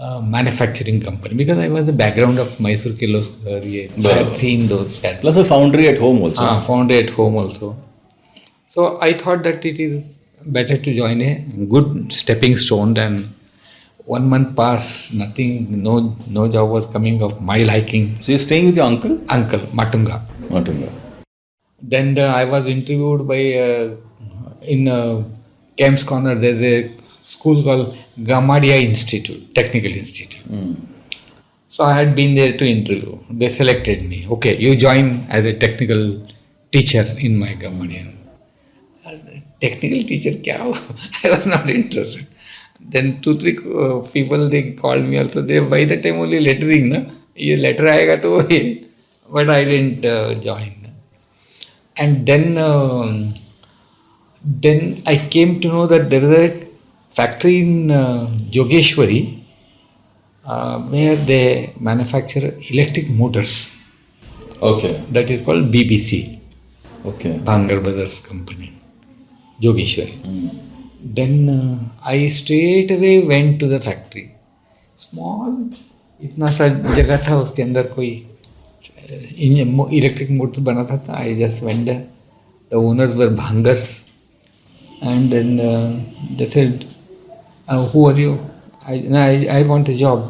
a manufacturing company because I was the background of Mysore Kirloskar. I had seen those. Plus a foundry at home also. Foundry at home also. So I thought that it is better to join a good stepping stone than 1 month passed, nothing, no job was coming of my liking. So you're staying with your uncle? Uncle, Matunga. Then I was interviewed by, in Camps Corner, there's a school called Gamadia Institute, Technical Institute. So I had been there to interview. They selected me. Okay, you join as a technical teacher in my Gamadia. Technical teacher, kya? I was not interested. Then 2-3 people, they called me also. They by the time only lettering, na? Ye letter aayega to but I didn't join. And then I came to know that there is a factory in Jogeshwari where they manufacture electric motors. Okay. That is called BBC. Okay. Bhangar Brothers Company, Jogeshwari. Then I straight away went to the factory. Small, इतना सा जगह था उसके अंदर कोई electric motors बना था. I just went there. The owners were Bhangars, and then they said, "Who are you?" I want a job.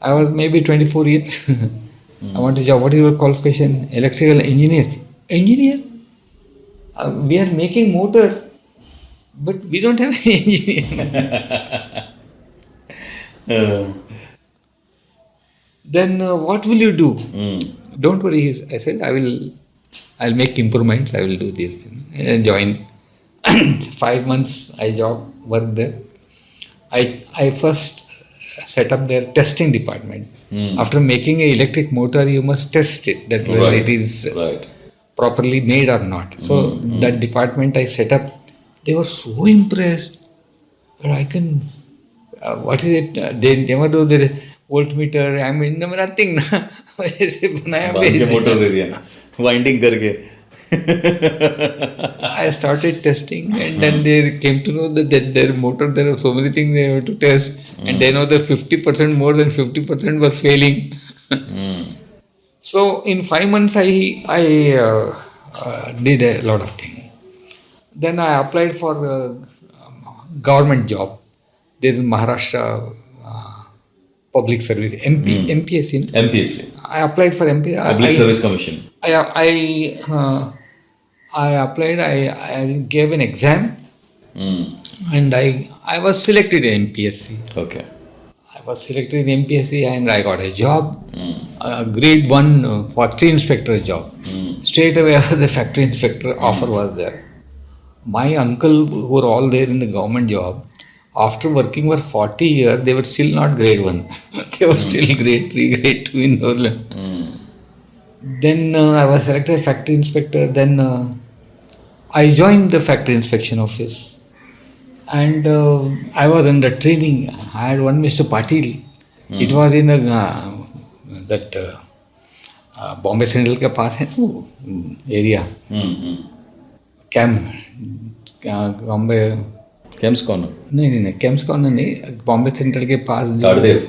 I was maybe 24 years. I want a job. What is your qualification? Electrical engineer. Engineer? We are making motors. But we don't have any engineer. Then what will you do? Don't worry, I said, I'll make improvements, I will do this. And I joined. 5 months I worked there. I first set up their testing department. After making an electric motor, you must test it, that whether it is properly made or not. So that department I set up. They were so impressed that I can, what is it? They never do the voltmeter, I mean, nothing. Winding karke. I started testing, and then they came to know that their motor, there are so many things they have to test, and they know that 50%, more than 50% were failing. So in 5 months, I did a lot of things. Then I applied for a government job. There is Maharashtra Public Service, MPSC. No? MPSC, I applied for MP. Public Service Commission. I applied. I gave an exam, and I was selected in MPSC. Okay. I was selected in MPSC and I got a job, a grade 1 factory inspector's job. Straight away the factory inspector offer was there. My uncle, who were all there in the government job, after working for 40 years, they were still not grade 1. They were still grade 3, grade 2 in Norland. Then I was selected as factory inspector. Then I joined the factory inspection office. And I was under training. I had one Mr. Patil. It was in that Bombay Central के पास है वो area. Bombay. Camps Corner. नहीं Camps Corner नहीं. Bombay Central के पास. Tardeo.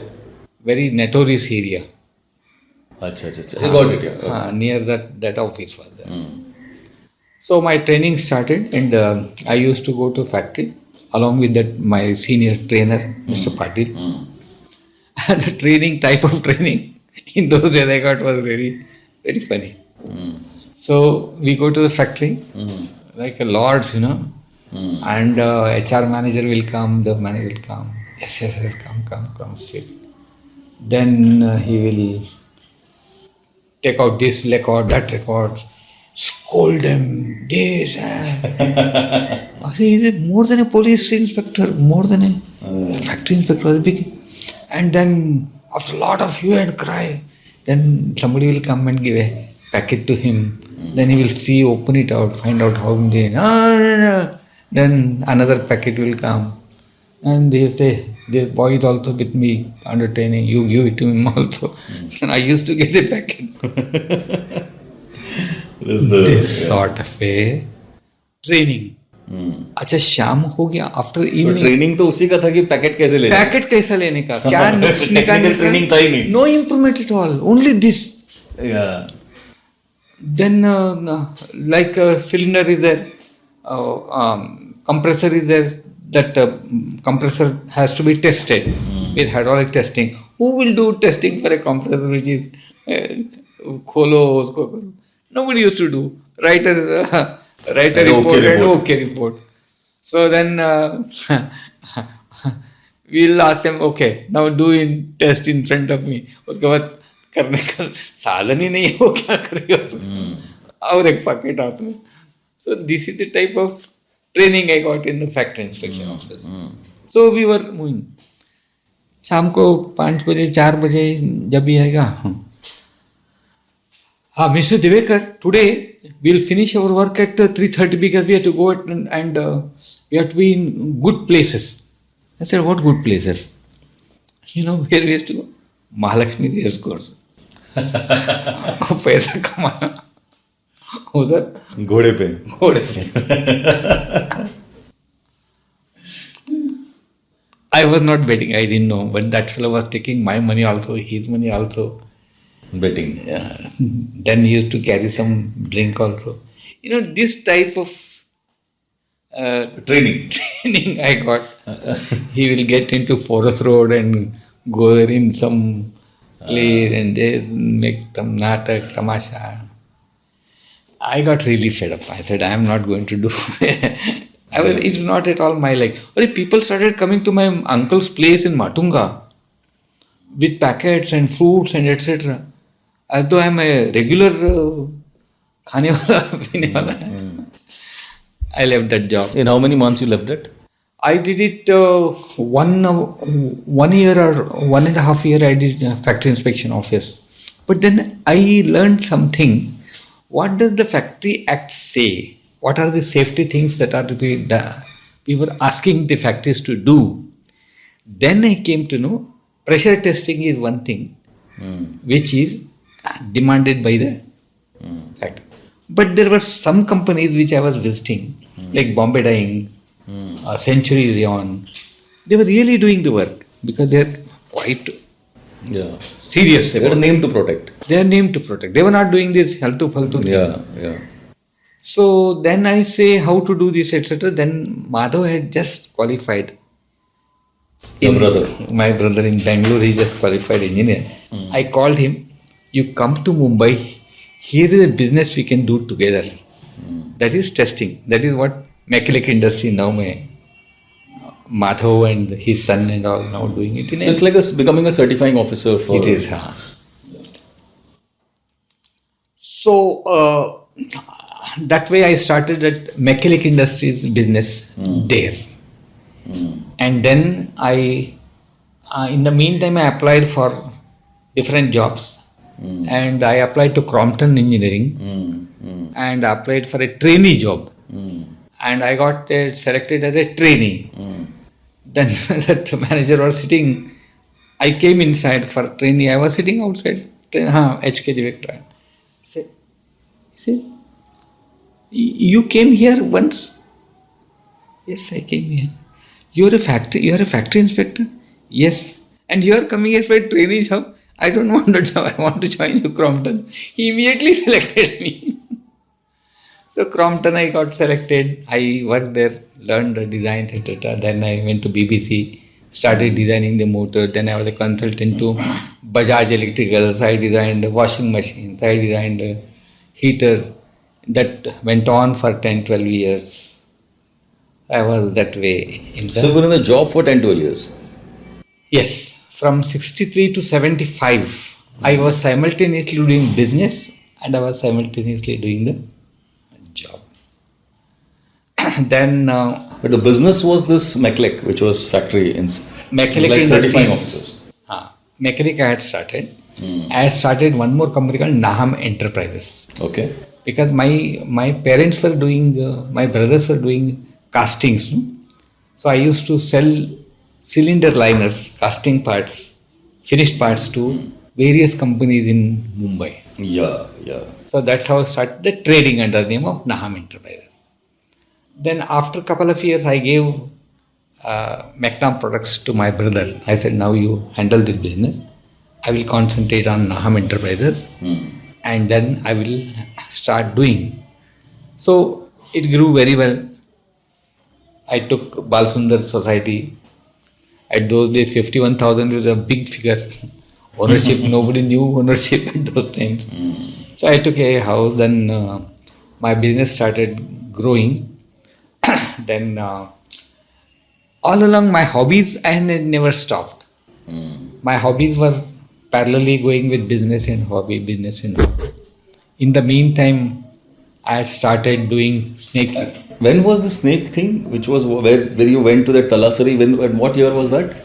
Very notorious area. अच्छा. I got it. Yeah. Okay. Near that office was there. So my training started, and I used to go to factory. Along with that, my senior trainer, Mr. Patil. And the training, type of training in those days I got was very, very funny. So we go to the factory, like a lords, and HR manager will come, the manager will come. Yes, come, sit. Then he will take out this record, that record, scold them, this. I say, is it more than a police inspector, more than a factory inspector? And then, after a lot of hue and cry, then somebody will come and give a packet to him. Then he will see, open it out, find out how I'm doing. No. Then another packet will come. And they say, the boy is also with me under training, you give it to him also. And I used to get a packet. This sort of a training. अच्छा शाम हो गया after evening training तो उसी का था कि packet कैसे लेने का क्या नुक्स निकालने ट्रेनिंग था ही नहीं no improvement at all only this then like cylinder is there compressor is there that compressor has to be tested with hydraulic testing. Who will do testing for a compressor which is kholo usko karo? Nobody used to do. Write a report and okay report. So then we'll ask them, okay, now do in test in front of me. उसके बाद करने का साधन ही नहीं है, वो क्या करेगा? और एक packet हाथ में. So this is the type of training I got in the factory inspection office. So we were moving. शाम को 5 बजे 4 बजे जब भी आएगा, Mr. Divekar, today we'll finish our work at 3:30 because we have to go and we have to be in good places. I said, what good places? Where we have to go? Mahalakshmi Race Course. पैसा कमाना उधर घोड़े पे I was not betting, I didn't know, but that fellow was taking my money also, his money also. Betting. Then he used to carry some drink also. This type of training I got. He will get into Forest Road and go there in some place and they make some natak, tamasha. I got really fed up. I said, I am not going to do it. It's not at all my like. People started coming to my uncle's place in Matunga with packets and fruits and etc. As though I am a regular khane wala, pine wala. I left that job. In how many months you left it? I did it 1 year or 1.5 years. I did factory inspection office. But then I learned something. What does the Factory Act say? What are the safety things that are to be done? We were asking the factories to do. Then I came to know pressure testing is one thing, which is demanded by the factory. But there were some companies which I was visiting, like Bombay Dyeing, Century Rayon. They were really doing the work because they are quite serious. They had a name to protect. They are named to protect. They were not doing this haltu-faltu thing. Yeah. So then I say how to do this, etc. Then Madhav had just qualified Your brother? My brother in Bangalore, he just qualified engineer. I called him, you come to Mumbai, here is a business we can do together. That is testing. That is what mechanic industry now may. Madhav and his son and all now doing it. So it's like becoming a certifying officer for... It is. So that way I started at mechanic industries business there. And then I, in the meantime, I applied for different jobs. And I applied to Crompton Engineering and applied for a trainee job. And I got selected as a trainee. Then that manager was sitting, I came inside for trainee, I was sitting outside, HK Divekar. He said, you came here once? Yes, I came here. You are a factory inspector? Yes. And you are coming here for a trainee job? I don't want a job, I want to join you, Crompton. He immediately selected me. So Crompton, I got selected. I worked there, learned the design, etc. Then I went to BBC, started designing the motor. Then I was a consultant to Bajaj Electricals. I designed washing machines. I designed heaters. That went on for 10, 12 years. I was that way. So you were in the job for 10, 12 years? Yes. From 63 to 75, I was simultaneously doing business and I was simultaneously doing the job. Then... but the business was this Mechanic, which was factory in... Mechanic like industry. certifying officers. Mechanic I had started. I had started one more company called Naham Enterprises. Okay. Because my parents were doing, my brothers were doing castings. No? So I used to sell cylinder liners, casting parts, finished parts to various companies in Mumbai. Yeah. So that's how I started the trading under the name of Naham Enterprises. Then after a couple of years, I gave Macnam products to my brother. I said, now you handle this business. I will concentrate on Naham Enterprises and then I will start doing. So it grew very well. I took Balsundar Society. At those days, 51,000 was a big figure. Ownership, nobody knew ownership at those times. So I took a house, then my business started growing. Then all along my hobbies, I had never stopped. My hobbies were parallelly going with business and hobby. In the meantime, I had started doing snake. When was the snake thing, which was where you went to that Talasari? When what year was that?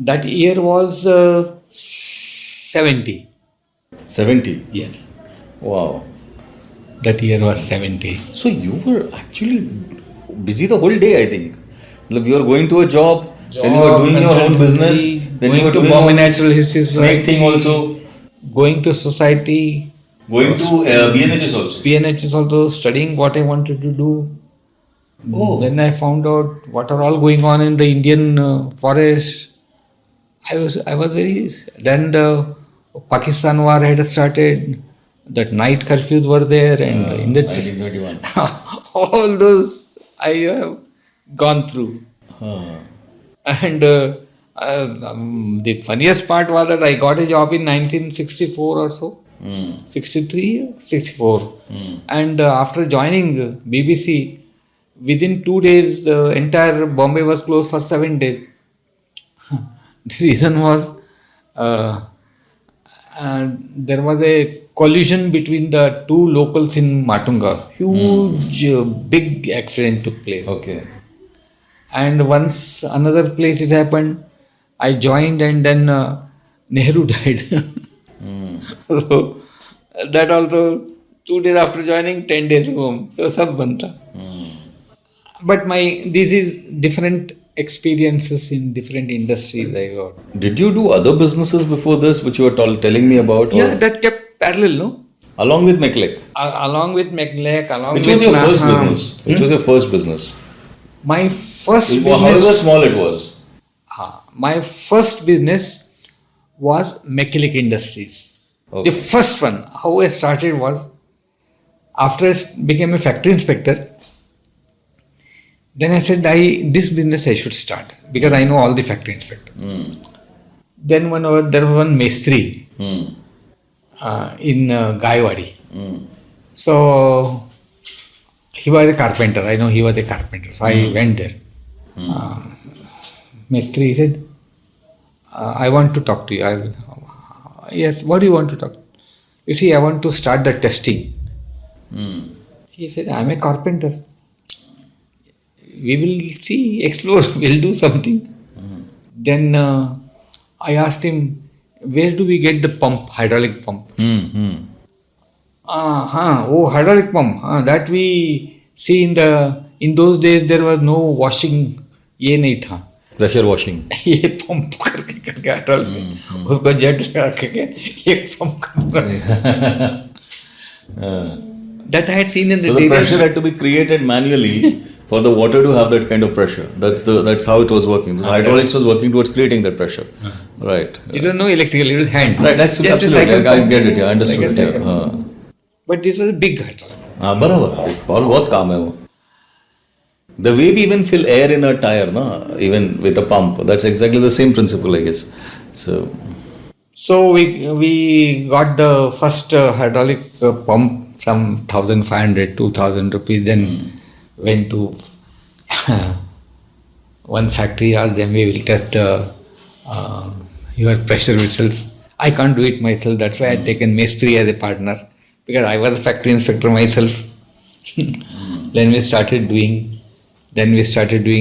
That year was 70. 70? Yes. Wow. That year was 70. So you were actually busy the whole day, I think. Like you were going to a job, then you were doing your own business, then you were doing Bombay this Natural History snake thing also. Going to society. Going to BNHS also. PNHS also, studying what I wanted to do. Oh. Then I found out what are all going on in the Indian forest. I was very... Then the Pakistan war had started. That night curfews were there and in the 1971. all those I have gone through. And the funniest part was that I got a job in 1964 or so. 63, 64. And after joining BBC, within 2 days, the entire Bombay was closed for 7 days. The reason was there was a collision between the two locals in Matunga. Huge, big accident took place. Okay. And once another place it happened, I joined and then Nehru died. So that also 2 days after joining, 10 days home. So sab banta. But this is different experiences in different industries I got. Did you do other businesses before this, which you were telling me about? Yeah, that kept parallel, no? Along with Mechanic? Along with Mechanic, Which was your first business? Which was your first business? My first business... However small it was. My first business was Mechanic Industries. Okay. The first one, how I started was, after I became a factory inspector, Then I said, this business I should start because I know all the factory inspector. Then there was one measly in Gaiwadi. So he was a carpenter. I know he was a carpenter. So I went there. Measly said, I want to talk to you. Yes, what do you want to talk? You see, I want to start the testing. He said, I'm a carpenter. We will see, explore, we'll do something. Then I asked him, where do we get the pump, hydraulic pump? Hydraulic pump. That we see in those days there was no washing, ये नहीं था. Pressure washing. ये pump करके hydraulic उसको jet लगा के एक pump करता. That I had seen in the So the pressure had to be created manually for the water to have that kind of pressure. That's how it was working. So hydraulics was working towards creating that pressure. Right. You don't know electrical, it was hand. Right, that's Just a absolutely. cycle I pump. get it. Yeah, I understood. Like a Yeah. cycle But this was a big hydraulic. बराबर बहुत काम है वो. The way we even fill air in a tire, na, even with a pump, that's exactly the same principle, I guess. So we got the first hydraulic pump from 1,500, 2,000 rupees. Then went to one factory, asked them, we will test your pressure vessels. I can't do it myself. That's why I had taken Mestri as a partner because I was a factory inspector myself. Then we started doing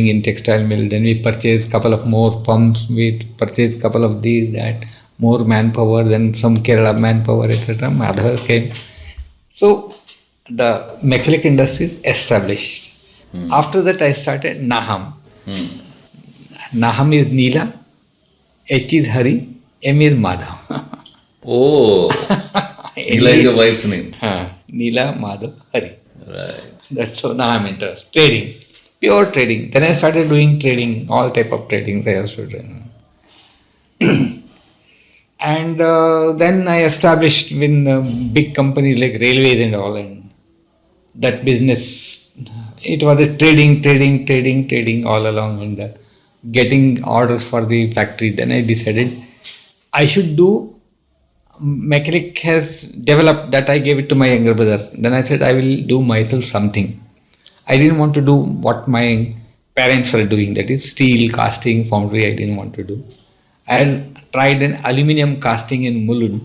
in textile mill. Then we purchased couple of more pumps. We purchased couple of these, that, more manpower. Then some Kerala manpower, etc. Madhav came. So the metallic industries established. After that I started Naham. Naham is Neela, H is Hari, M is Madhav. Oh, Neela is your wife's name. Neela, Madhav, Hari. Right. That's so now I'm interested. Trading, pure trading. Then I started doing trading, all type of trading I also did. And then I established with big companies like railways and all, and that business, it was a trading all along, and getting orders for the factory. Then I decided I should do. Mechanic has developed that, I gave it to my younger brother. Then I said I will do myself something. I didn't want to do what my parents were doing, that is steel, casting, foundry. I didn't want to do. I had tried an aluminium casting in Mulund,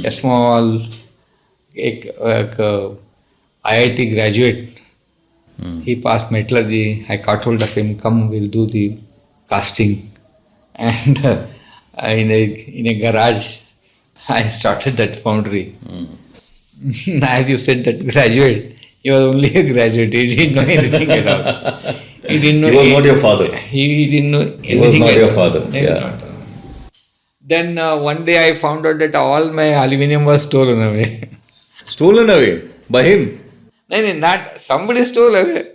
a small IIT graduate. He passed metallurgy. I got hold of him, come, we'll do the casting. And in a garage, I started that foundry. As you said, that graduate, he was only a graduate. He didn't know anything at all. He didn't know. He was not your father. He didn't know anything. He was not your father. Yeah. Then one day I found out that all my aluminium was stolen away. Stolen away by him. No, not somebody stole away.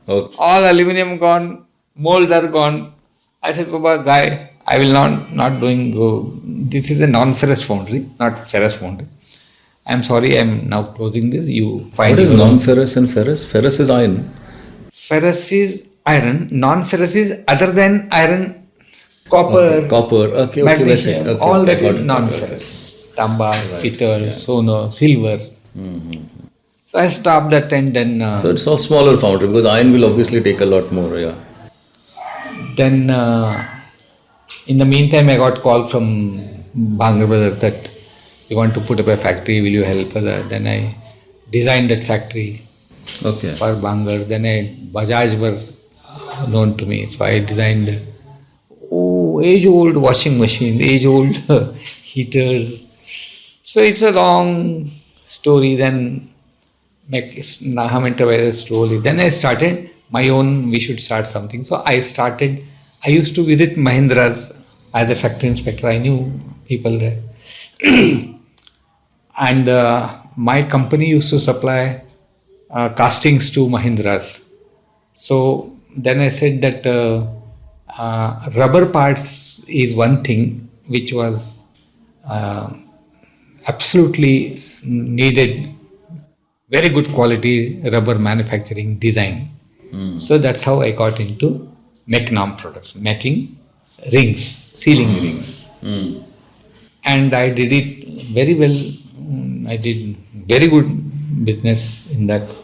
Okay. All aluminium gone, molds are gone. I said, Baba, guy, I will not go. This is a non-ferrous foundry, not ferrous foundry. I am sorry, I am now closing this. You find What is non-ferrous and ferrous? Ferrous is iron. Ferrous is iron. Non-ferrous is other than iron, copper, Copper. Okay. magnesium. Okay, All that got is it. non-ferrous. Tamba, pitar, sono, silver. So I stopped that, and then So it's a smaller foundry because iron will obviously take a lot more. Yeah. Then in the meantime I got call from Bhangar brothers that we want to put up a factory, will you help us? Then I designed that factory Okay. for Bhangar. Then Bajaj was known to me, so I designed age-old washing machine, age-old heaters. So it's a long story. Then Naham Enterprises slowly. Then I started my own, we should start something. So I used to visit Mahindra's as a factory inspector. I knew people there. And my company used to supply castings to Mahindra's. So then I said that rubber parts is one thing which was absolutely needed, very good quality rubber manufacturing design. So that's how I got into Mechnam products, making rings, sealing rings. And I did it very well. I did very good business in that.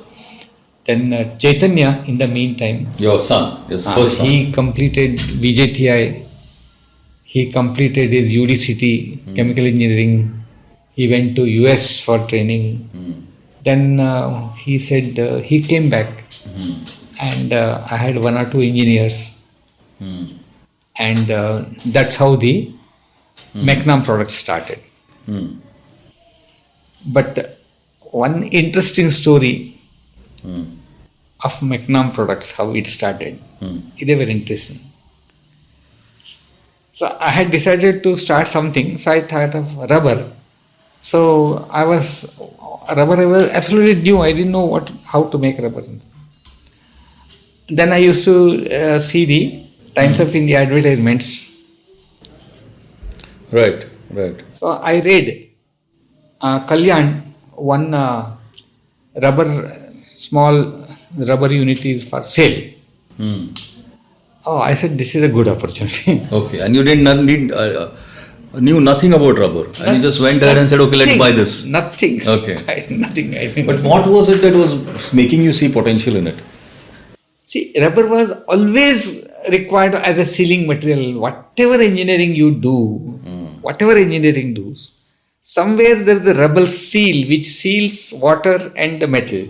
Then Chaitanya, in the meantime, Your son, his first son. he completed VJTI. He completed his UDCT, chemical engineering. He went to US for training. Then he said he came back, and I had one or two engineers, and that's how the Mechnam product started. But one interesting story of Mechnam products, how it started, they were interesting. So I had decided to start something, so I thought of rubber. So I was absolutely new. I didn't know how to make rubber. Then I used to see the Times of India advertisements. Right. So I read Kalyan, one small rubber unit is for sale. Oh, I said this is a good opportunity. Okay, and you knew nothing about rubber, and you just went ahead and said, okay, let's buy this. Nothing. Okay. Nothing. But what was it that was making you see potential in it? See, rubber was always required as a sealing material. Whatever engineering you do, somewhere there is a rubber seal which seals water and the metal.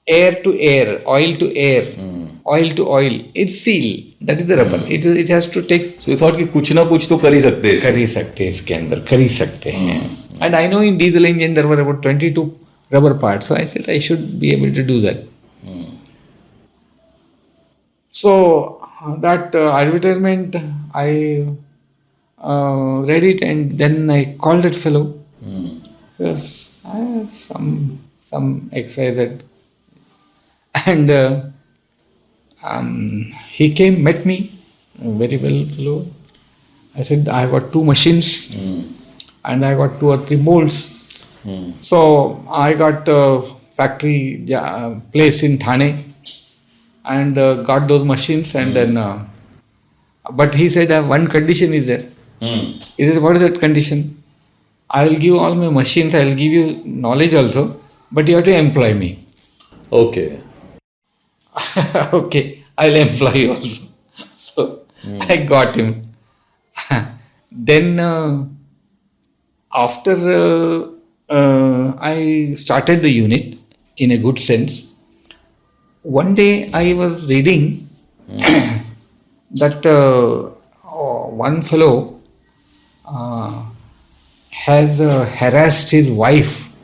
Air to air, oil to air, oil to oil. It's seal. That is the rubber. It has to take. So you thought कि कुछ ना कुछ तो कर ही सकते हैं. कर ही सकते हैं इसके अंदर, कर ही सकते हैं. And I know in diesel engine there were about 22 rubber parts. So I said I should be able to do that. So that advertisement, I read it, and then I called that fellow. Yes, I have some XYZ. And he came, met me, very well fellow. I said, I got 2 machines and I got 2 or 3 molds. So I got a factory place in Thane and got those machines, and then, but he said, one condition is there. He said, what is that condition? I will give all my machines, I will give you knowledge also, but you have to employ me. Okay. Okay, I'll employ you also. So I got him. Then after I started the unit in a good sense, one day I was reading that one fellow has harassed his wife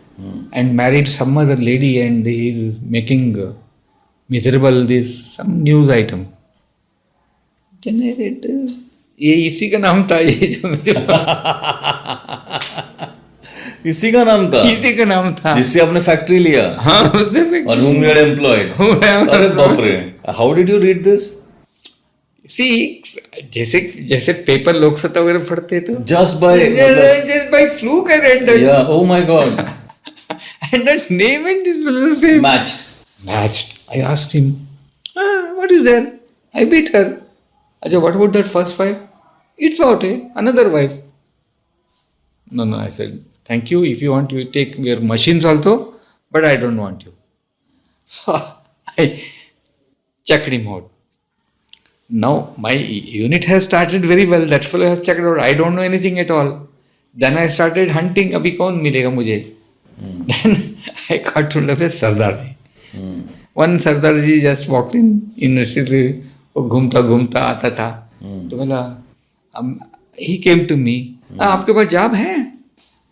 and married some other lady, and he is making miserable some news item. Then I read, ये इसी का नाम था, ये जो मेरे इसी का नाम था जिससे आपने फैक्ट्री लिया. हाँ, उससे और whom you had employed. अरे बाप रे. How did you read this? See, जैसे पेपर लोकसत्ता वगैरह पढ़ते तो Just by fluke I read that. Yeah, oh my God. And that name and this was the same. Matched. I asked him, what is there? I beat her. I said, what about that first wife? It's out, another wife. No, I said, thank you. If you want, you take your machines also, but I don't want you. So I checked him out. Now my unit has started very well. That fellow has checked out. I don't know anything at all. Then I started hunting. अभी कौन मिलेगा मुझे? Then I got to love a Sardar ji. One Sardar ji just walked in university. वो घूमता आता था. तो बोला, he came to me. आपके पास जॉब है?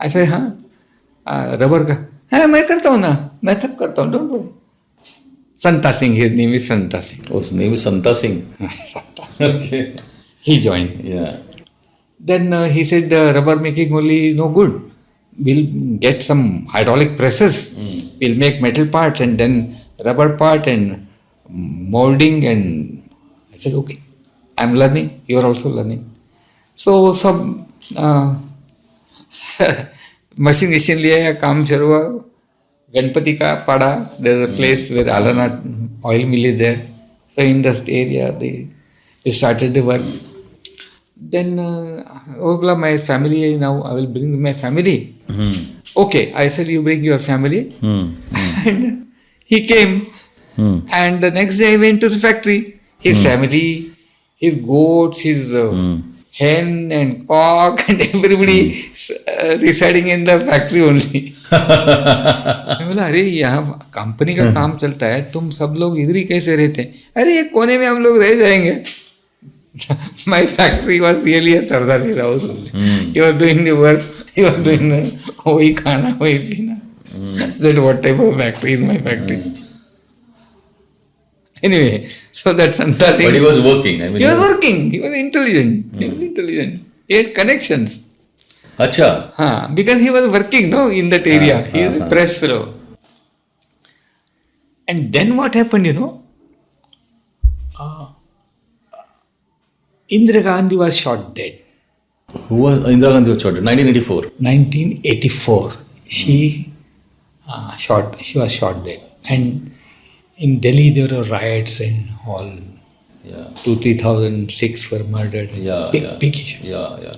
I said, हाँ. रबर का है, मैं करता हूँ ना, मैं सब करता हूँ. Don't worry. Santa Singh, his name is Santa Singh. Oh, his name is Santa Singh. Okay. He joined. Yeah. Then he said, rubber making only no good. We'll get some hydraulic presses. We'll make metal parts and then rubber part and molding. And I said, okay, I'm learning. You are also learning. So some machine लिया, काम शुरू हुआ. Ganpati Ka Pada, there's a place where Alana oil mill is there. So in that area, they started the work. Then, my family, now I will bring my family. Okay, I said, you bring your family. And he came. And the next day I went to the factory. His family, his goats, his hen and cock and everybody residing in the factory only. मैं बोला अरे यहाँ company का काम चलता है, तुम सब लोग इधर ही कैसे रहते हैं? अरे ये कोने में हम लोग रह जाएंगे. My factory was really a Sardari house. He was doing the work, he was doing the वही खाना वही पीना. That what type of factory is my factory? Anyway, so that Santa Singh. But he was working. I mean, he was working. He was intelligent. He was intelligent. He had connections. Acha. Because he was working, no, in that area. He is a press fellow. And then what happened, Indira Gandhi was shot dead. Who was Indira Gandhi was shot dead? 1984. 1984. She was shot dead. And in Delhi there were riots and all. Yeah. 2,000-3,000 Sikhs were murdered. Big issue. Yeah.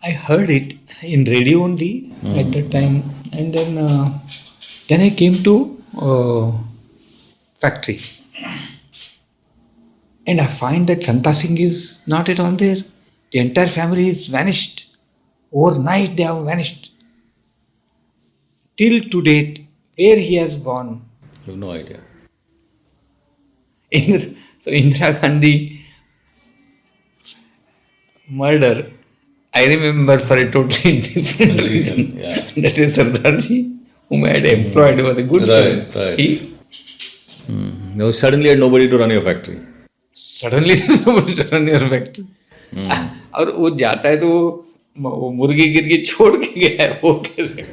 I heard it in radio only at that time, and then I came to factory, and I find that Santa Singh is not at all there. The entire family is vanished. Overnight they have vanished. Till to date, where he has gone. You have no idea. So Indira Gandhi murder, I remember for a totally different reason. Yeah. That is Sardarji, whom I had employed, was a good fellow. Right. Now suddenly had nobody to run your factory. Suddenly there is nobody to run your factory. और वो जाता है तो वो मुर्गी गिर के छोड़ के गया है, वो कैसे?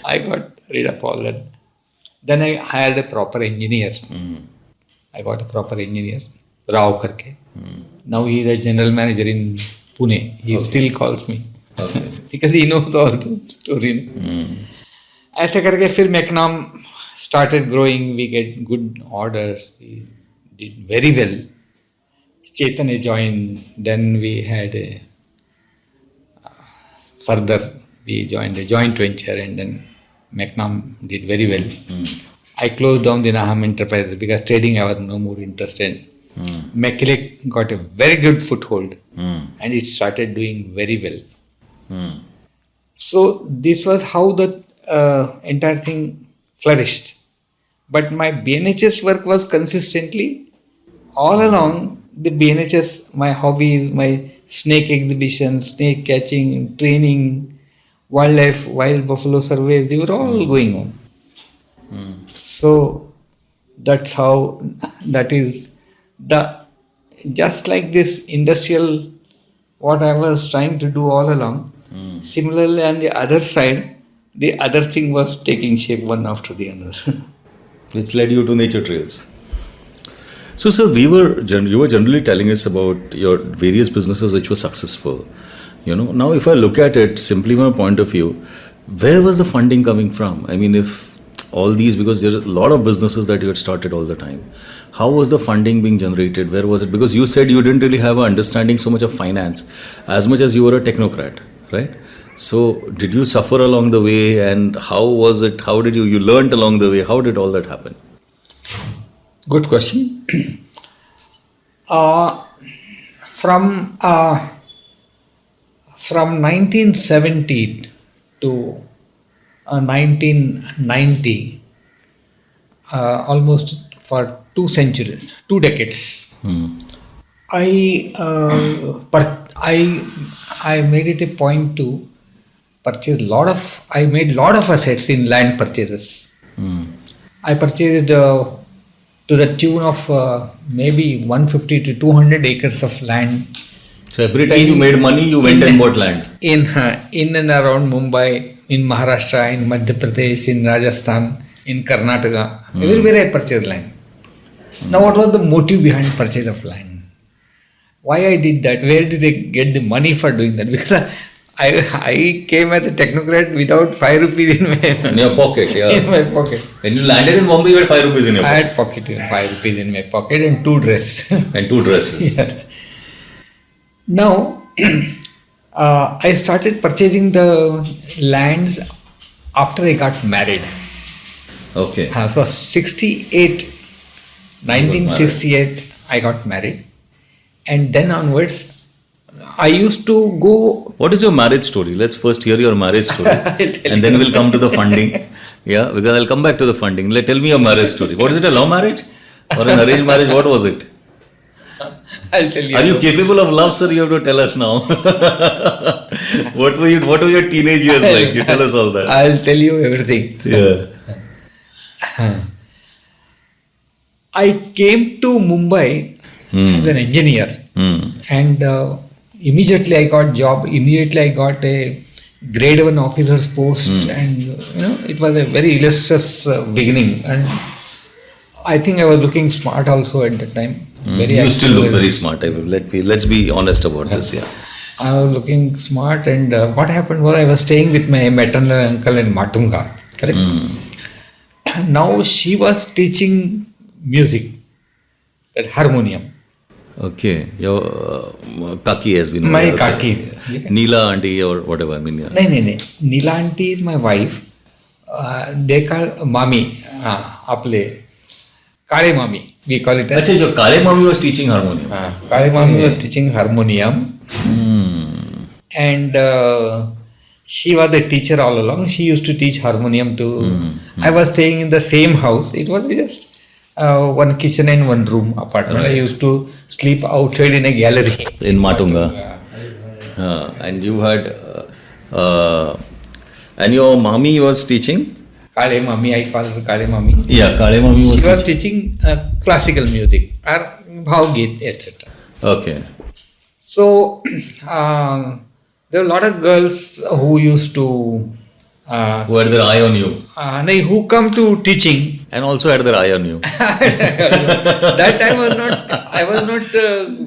I got rid of all that. Then I hired a proper engineer. I got a proper engineer, Rao karke. Now he is a general manager in Pune. He still calls me. Because he knows all the story. ऐसे करके फिर Mecnom started growing. We get good orders. We did very well. Chaitanya joined. Then we had further we joined a joint venture, and then Mecnom did very well. I closed down the Naham enterprise because trading I was no more interested. Mechanic got a very good foothold and it started doing very well. So this was how the entire thing flourished. But my BNHS work was consistently all along. The BNHS, my hobbies, my snake exhibition, snake catching, training, wildlife, wild buffalo surveys, they were all going on. So that's how, that is just like this industrial, what I was trying to do all along. Similarly, on the other side, the other thing was taking shape one after the other. Which led you to nature trails. So, sir, you were generally telling us about your various businesses which were successful. Now if I look at it simply from a point of view, where was the funding coming from? I mean, if all these, because there are a lot of businesses that you had started all the time, how was the funding being generated? Where was it? Because you said you didn't really have an understanding so much of finance as much as you were a technocrat, right? So did you suffer along the way, and how was it? How did you learned along the way? How did all that happen? Good question. From 1970 to 1990, almost for 2 decades, I made it a point to purchase I made lot of assets in land purchases. I purchased to the tune of maybe 150 to 200 acres of land. So every time you made money, you went and bought land? In and around Mumbai, in Maharashtra, in Madhya Pradesh, in Rajasthan, in Karnataka. Everywhere I purchased land. Now what was the motive behind purchase of land? Why I did that? Where did I get the money for doing that? Because I came as a technocrat without 5 rupees In your pocket, yeah. in my pocket. When you landed in Bombay, you had 5 rupees in your I pocket. had 5 rupees in my pocket and 2 dresses. And 2 dresses. Yeah. Now, I started purchasing the lands after I got married. Okay. So 1968, I got married. And then onwards, I used to go. What is your marriage story? Let's first hear your marriage story. I'll tell And then we'll come to the funding. Yeah, because I'll come back to the funding. Tell me your marriage story. What is it, a love marriage? Or an arranged marriage? What was it? I'll tell you. Are you capable of love, sir? You have to tell us now. What were your teenage years like? You tell us all that. I'll tell you everything. Yeah. I came to Mumbai as an engineer, and immediately I got job. Immediately I got a grade 1 officer's post, and it was a very illustrious beginning. And I think I was looking smart also at that time. You still look very smart. Let's be honest about this. Yeah. I was looking smart, and what happened was I was staying with my maternal uncle in Matunga. Correct. Now she was teaching music, that harmonium. Okay. Your kaki has been. My okay. kaki. Yeah. Neela auntie or whatever. I mean. Yeah. No. Neela auntie is my wife. They call Mami. Aple. Kale Mami. We call it as. Achha, so Kale Mami was teaching harmonium. Kale Mami was teaching harmonium. And she was the teacher all along. She used to teach harmonium too. I was staying in the same house. It was just one kitchen and one room apartment. Right. I used to sleep outside in a gallery. In Matunga. And you had. And your mommy was teaching? Kale Mami, I call her Kale Mami. Yeah, Kale Mami was She was teaching classical music or Bhavgit, etc. Okay. So, there were a lot of girls who used to. Who had their eye on you. Who come to teaching. And also had their eye on you. That time I was not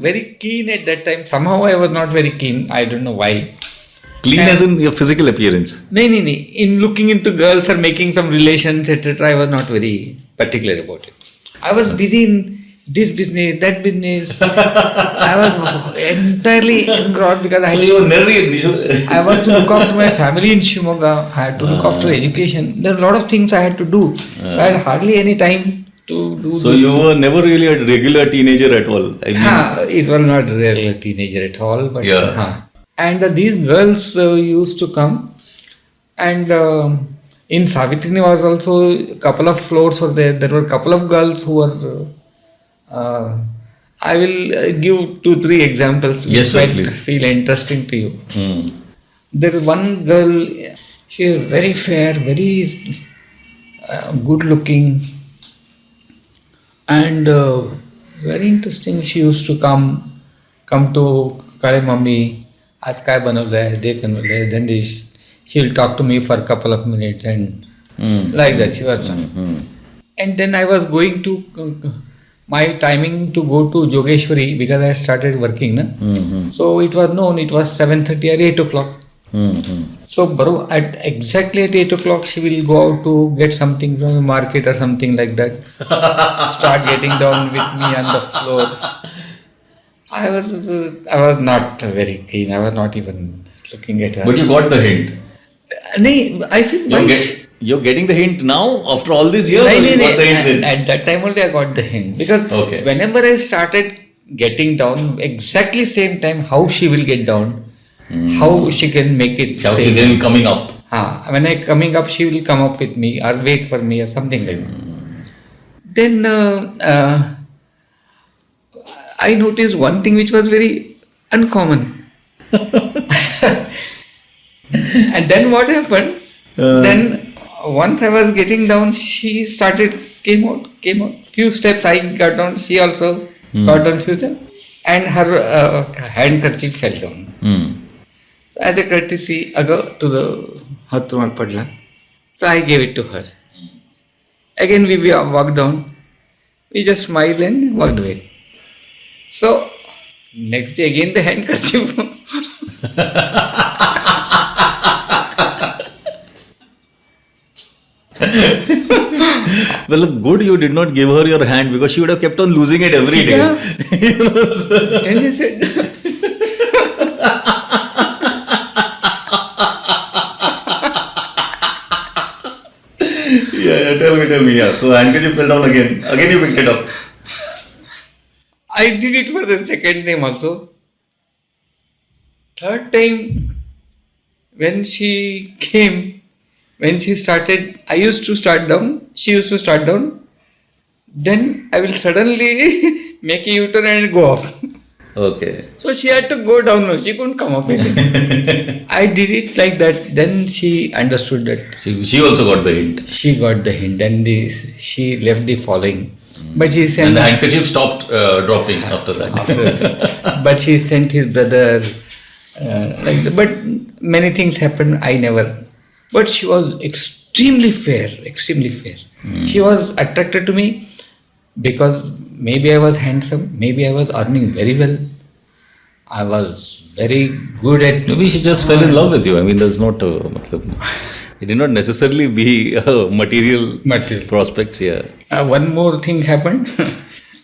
very keen at that time. Somehow I was not very keen. I don't know why. Clean as in your physical appearance. No. In looking into girls or making some relations, etc., I was not very particular about it. I was busy in this business, that business. I was entirely engrossed because So you were never. I was to look after my family in Shimoga. I had to look after education. There are a lot of things I had to do. I had hardly any time to do. So you were never really a regular teenager at all. I mean, It was not really a teenager at all. But Yeah. And these girls used to come, and in Savitri was also a couple of floors were there. There were a couple of girls who were. I will give 2-3 examples Yes, sir, which might please. feel interesting to you. There is one girl. She is very fair, very good looking, and very interesting. She used to come to Kale Mami. आज काय बनवलं आहे ते बनवलं आहे then she will talk to me for a couple of minutes and like that she was and then I was going to my timing to go to Jogeshwari because I started working so it was known it was 7:30 or 8 o'clock so at exactly at 8 o'clock she will go out to get something from the market or something like that start getting down with me on the floor. I was not very keen. I was not even looking at her. but you got the hint. I think You're getting the hint now after all these years? Or you got the hint then? At that time only I got the hint because whenever I started getting down, exactly same time how she will get down, how she can make it. How she can coming up. When I coming up, she will come up with me or wait for me or something like that. Then I noticed one thing which was very uncommon. And then what happened? Then once I was getting down, she came out. Few steps I got down. She also got down few steps, and her handkerchief fell down. So as a courtesy, ago to the hath rumal padla. So I gave it to her. Again we walked down. We just smiled and walked away. So next day again the handkerchief. Well, look, good you did not give her your hand because she would have kept on losing it every day. Yeah. You know, so- Then he said, yeah, tell me. Yeah. So handkerchief fell down again. Again you picked it up. I did it for the second time also. Third time, when she came, when she started, I used to start down, she used to start down. Then I will suddenly make a U-turn and go up. Okay. So she had to go down now, she couldn't come up again. I did it like that. Then she understood that. She also got the hint. She got the hint and she left the following. But she sent And the handkerchief stopped dropping after that. but she sent his brother but many things happened. I never. But she was extremely fair. She was attracted to me because maybe I was handsome, maybe I was earning very well. I was very good at. Maybe she just fell in love with you. I mean, there's not it did not necessarily be material prospects here. One more thing happened.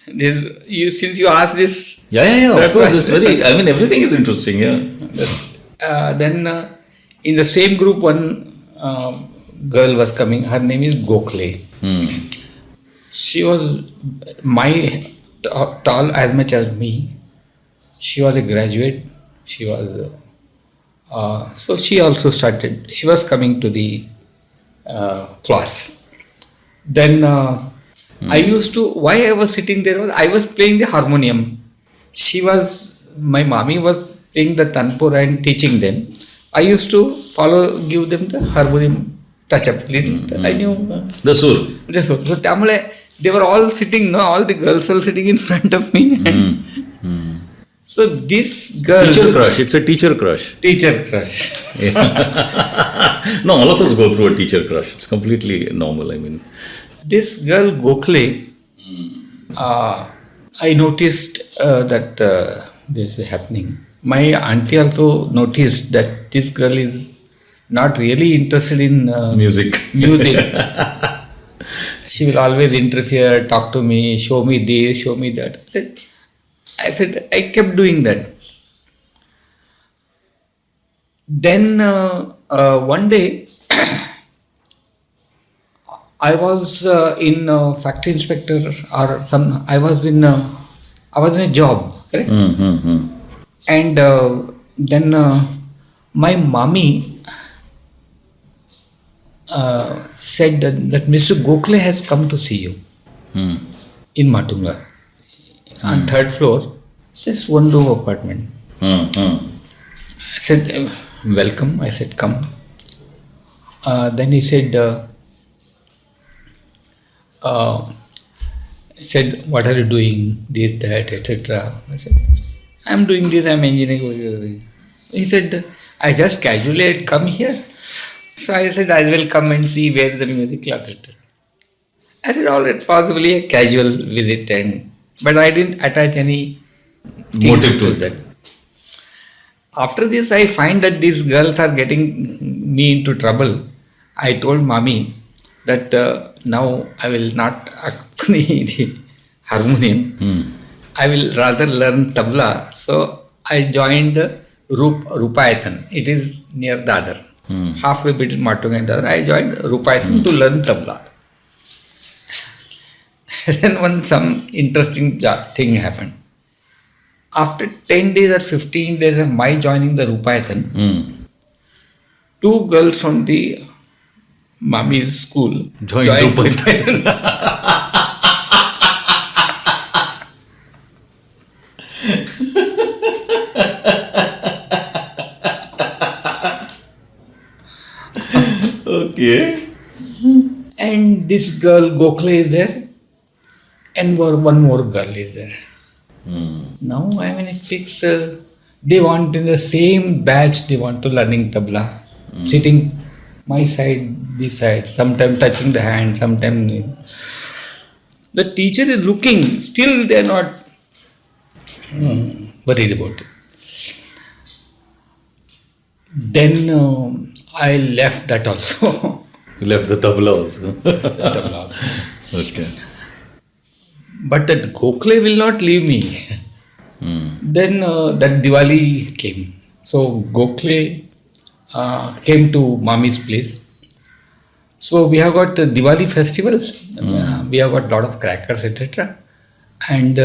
Since you asked this. Yeah. Of course, it's very. I mean, everything is interesting. Yeah. Then in the same group, one girl was coming. Her name is Gokhale. She was tall as much as me. She was a graduate. She was. So she also started. She was coming to the class. Then I used to. Why I was sitting there was I was playing the harmonium. My mommy was playing the tanpur and teaching them. I used to give them the harmonium touch up. I knew The sur. So त्यामुळे they were all sitting. No, all the girls were sitting in front of me. So this girl. Teacher crush. It's a teacher crush. Teacher crush. No, all of us go through a teacher crush. It's completely normal. I mean, This girl Gokhale, I noticed that this is happening. My auntie also noticed that this girl is not really interested in music. She will always interfere, talk to me, show me this, show me that. I said, I kept doing that. Then one day, I was in factory inspector or some. I was in a job, correct? And then my mommy said that Mr. Gokhale has come to see you in Matunga on third floor, just one room apartment. I said, welcome. I said, come. Then he said, what are you doing? This, that, etc. I said, I'm doing this, I'm engineering. He said, I just casually had come here. So I said, I will come and see where the music class is. I said, all right, possibly a casual visit, but I didn't attach any Motive to that. After this, I find that these girls are getting me into trouble. I told mommy that now I will not accompany the harmonium. I will rather learn tabla. So I joined Rupayathan. It is near Dadar. Halfway between Matunga and Dadar. I joined Rupayathan to learn tabla. Then some interesting thing happened. After 10 days or 15 days of my joining the Rupayathan, two girls from the Mami's school joined Rupayathan. Okay. And this girl Gokhale is there, and one more girl is there. Now I am in a fix. They want in the same batch. They want to learning tabla, sitting my side, this side. Sometimes touching the hand. Sometimes the teacher is looking. Still they are not worried about it. Then I left that also. You left the tabla also. tabla also. Okay. But that Gokhale will not leave me. Then that Diwali came. So Gokhale came to Mami's place. So we have got a Diwali festival. We have got lot of crackers, etc. And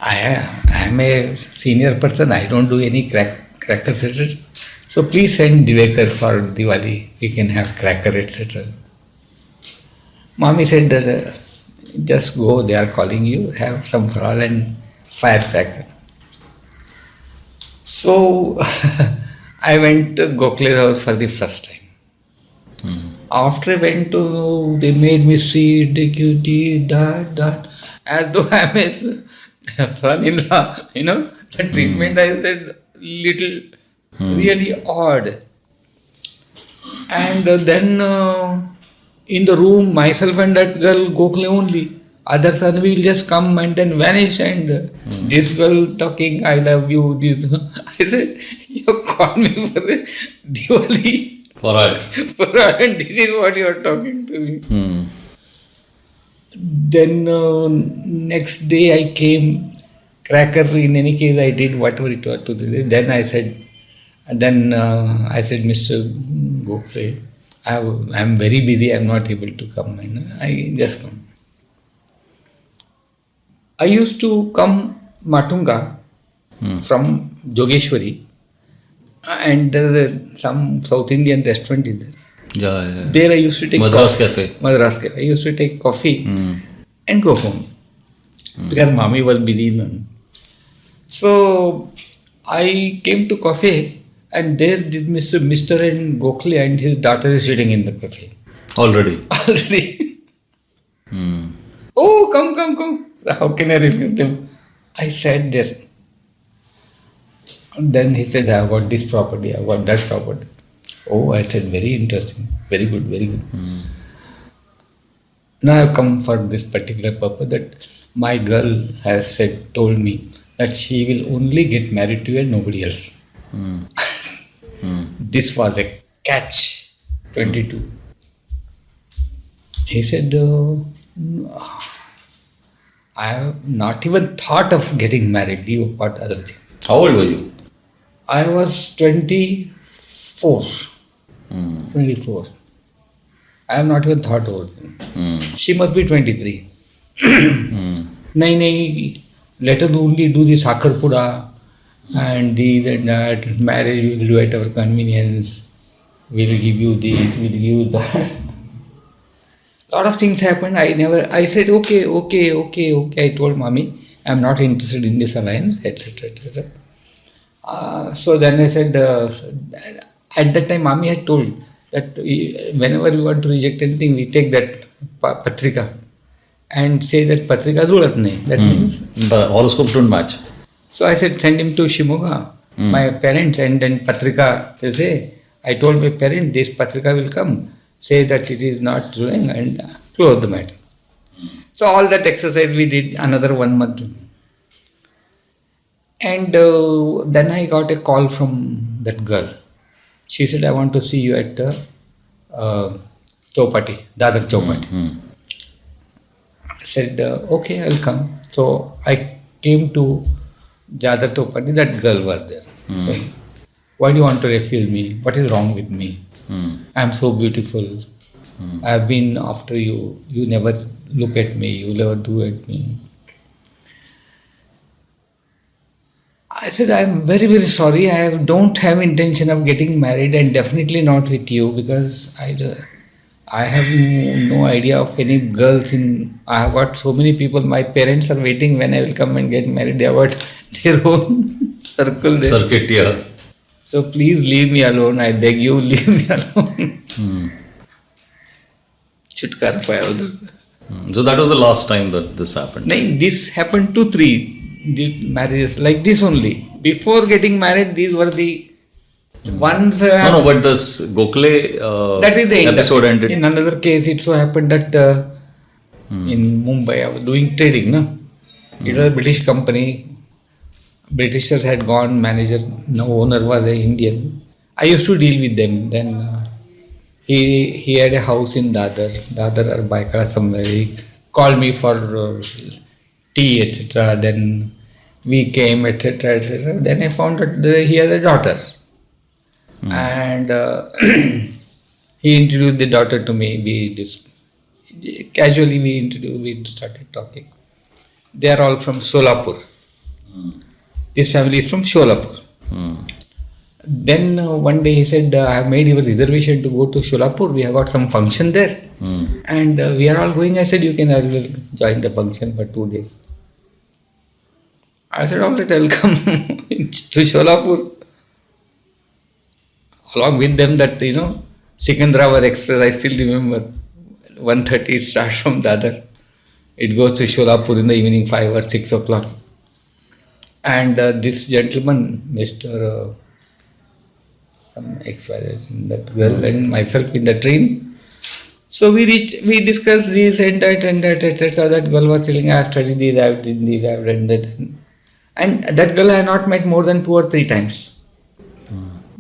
I am a senior person. I don't do any crackers, etc. So please send Divekar for Diwali. We can have cracker, etc. Mami said that just go. They are calling you. Have some fral and firecracker. So I went to Gokhale's house for the first time. After I went to, they made me see that, as though I am a son-in-law, the treatment I said little, really odd. And then in the room, myself and that girl, Gokhale only. Other son will just come and then vanish, and this girl talking, I love you, this. I said, you called me for the Diwali. And this is what you are talking to me. Then next day I came, cracker, in any case I did whatever it was to do. Then I said, Mr. Gokhale, I am very busy, I am not able to come. I just come. I used to come Matunga from Jogeshwari, and there is some South Indian restaurant is there. Yeah. There I used to take Madras Cafe. I used to take coffee and go home because Mami was busy. So I came to cafe, and there did Mr. and Gokhale and his daughter is sitting in the cafe. Already. Oh, come. How can I refuse them? I sat there. And then he said, I have got this property, I have got that property. Oh, I said, very interesting, very good. Now I have come for this particular purpose, that my girl has told me that she will only get married to you and nobody else. This was a catch, 22. He said, I have not even thought of getting married, leave apart other things. How old were you? I was 24. 24. I have not even thought over it. She must be 23. Nahi, let us only do the sakar puda and this and that. Marriage we will do at our convenience. We will give you this, we will give you that. Lot of things happened. I said, okay. I told Mami, I am not interested in this alliance, etc. So then I said, at that time Mami had told that whenever we want to reject anything, we take that patrika and say that patrika zulat nahi. That means the horoscopes don't match. So I said, send him to Shimoga, my parents, and then patrika they say. I told my parents, this patrika will come, say that it is not doing, and close the matter. So all that exercise we did another 1 month. And then I got a call from that girl. She said, I want to see you at Chowpatty, Dadar Chowpatty. I said, okay, I'll come. So I came to Dadar Chowpatty, that girl was there. So, why do you want to refuse me? What is wrong with me? I am so beautiful. I have been after you. You never look at me. You never do at me. I said, I am very, very sorry. I don't have intention of getting married, and definitely not with you, because I have no idea of any girls in. I have got so many people. My parents are waiting when I will come and get married. They have got their own circle there. Circuit, yeah. So please leave me alone. I beg you, leave me alone. Chutkar paya udhar. So that was the last time that this happened. No, this happened 2-3 the marriages like this only. Before getting married, these were the ones. No, but this Gokhale that is the episode ended. In another case, it so happened that in Mumbai, I was doing trading. No? It was a British company. Britishers had gone, manager, no owner was an Indian. I used to deal with them. Then He had a house in Dadar or Baikal somewhere. He called me for tea, etc. Then we came, etc., etc. Then I found that he has a daughter, and he introduced the daughter to me. Casually we started talking. They are all from Solapur. This family is from Solapur. Then one day he said, I have made your reservation to go to Solapur. We have got some function there. And we are all going. I said, you can join the function for 2 days. I said, all right, I'll come to Solapur. Along with them that, Sikandrabad Express, I still remember. 1:30 it starts from Dadar. It goes to Solapur in the evening, 5 or 6 o'clock. And this gentleman, Mr. Some XYZ, that girl and myself in the train. So we discussed this and that, etc. That girl was telling, I have studied this, I have done this, I have done that. And that girl I have not met more than 2 or 3 times.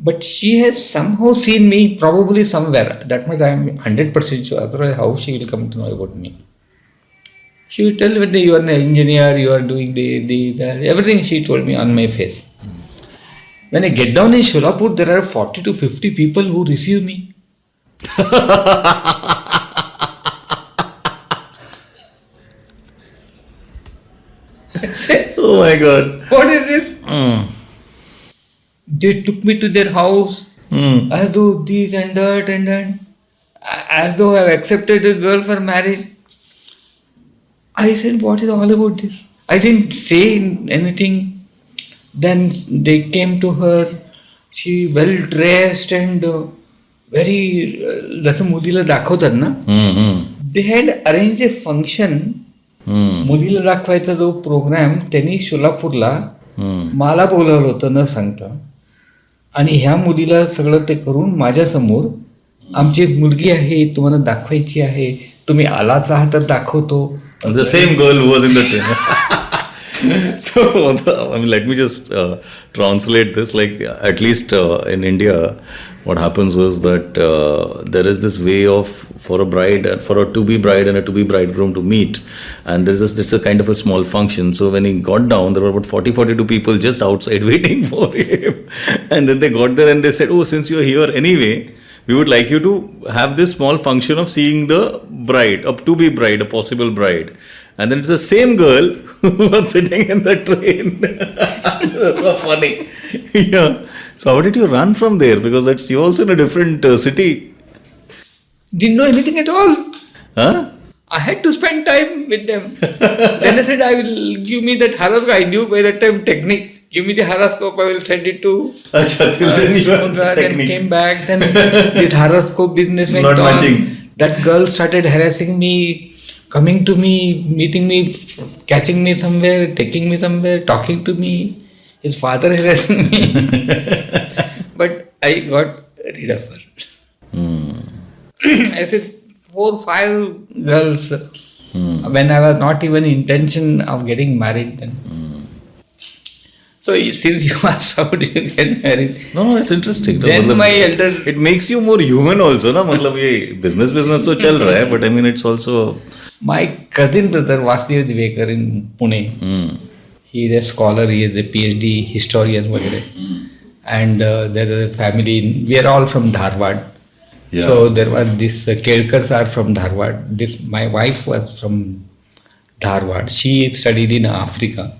But she has somehow seen me, probably somewhere. That much I am 100% sure. Otherwise, how she will come to know about me? She will tell me that you are an engineer, you are doing this, everything she told me on my face. When I get down in Solapur, there are 40 to 50 people who receive me. I said, Oh my God. what is this? They took me to their house, as though this and that and that, as though I have accepted a girl for marriage. I said, what is all about this? I didn't say anything. Then they came to her, she well dressed and very, जसं मुलीला दाखवतात ना, they had arranged a function. मुलीला दाखवायचा जो programme त्यांनी सोलापूरला मला बोलावलं होतं न सांगता. आणि ह्या मुलीला सगळं ते करून माझ्यासमोर आमची एक मुलगी आहे तुम्हाला दाखवायची आहे, तुम्ही आलाच आहात तर दाखवतो. The same girl who was in the train. So, let me just translate this. Like, at least in India, what happens was that there is this way of, for a bride, for a to-be bride and a to-be bridegroom to meet. And it's a kind of a small function. So, when he got down, there were about 42 people just outside waiting for him. And then they got there and they said, oh, since you're here anyway, we would like you to have this small function of seeing the bride, a to-be bride, a possible bride. And then it's the same girl who was sitting in the train. That's so funny. Yeah. So how did you run from there? Because you're also in a different city. Didn't know anything at all. Huh? I had to spend time with them. Then I said, I will give me that horoscope. I knew by that time technique. Give me the horoscope, I will send it to then came back. Then this horoscope business went Not on. matching. That girl started harassing me, coming to me, meeting me, catching me somewhere, taking me somewhere, talking to me. His father harassing me. But I got rid of her. I said 4 or 5 girls when I was not even intention of getting married then. So since you asked how did you get married? No, it's interesting. Then my elder... It makes you more human also, na? Matlab ye business to chal raha hai, but I mean it's also... My cousin brother Divekar in Pune. He is a scholar, he is a PhD historian. And there is a family, we are all from Dharwad. Yeah. So there were these Kirloskars are from Dharwad. My wife was from Dharwad. She studied in Africa.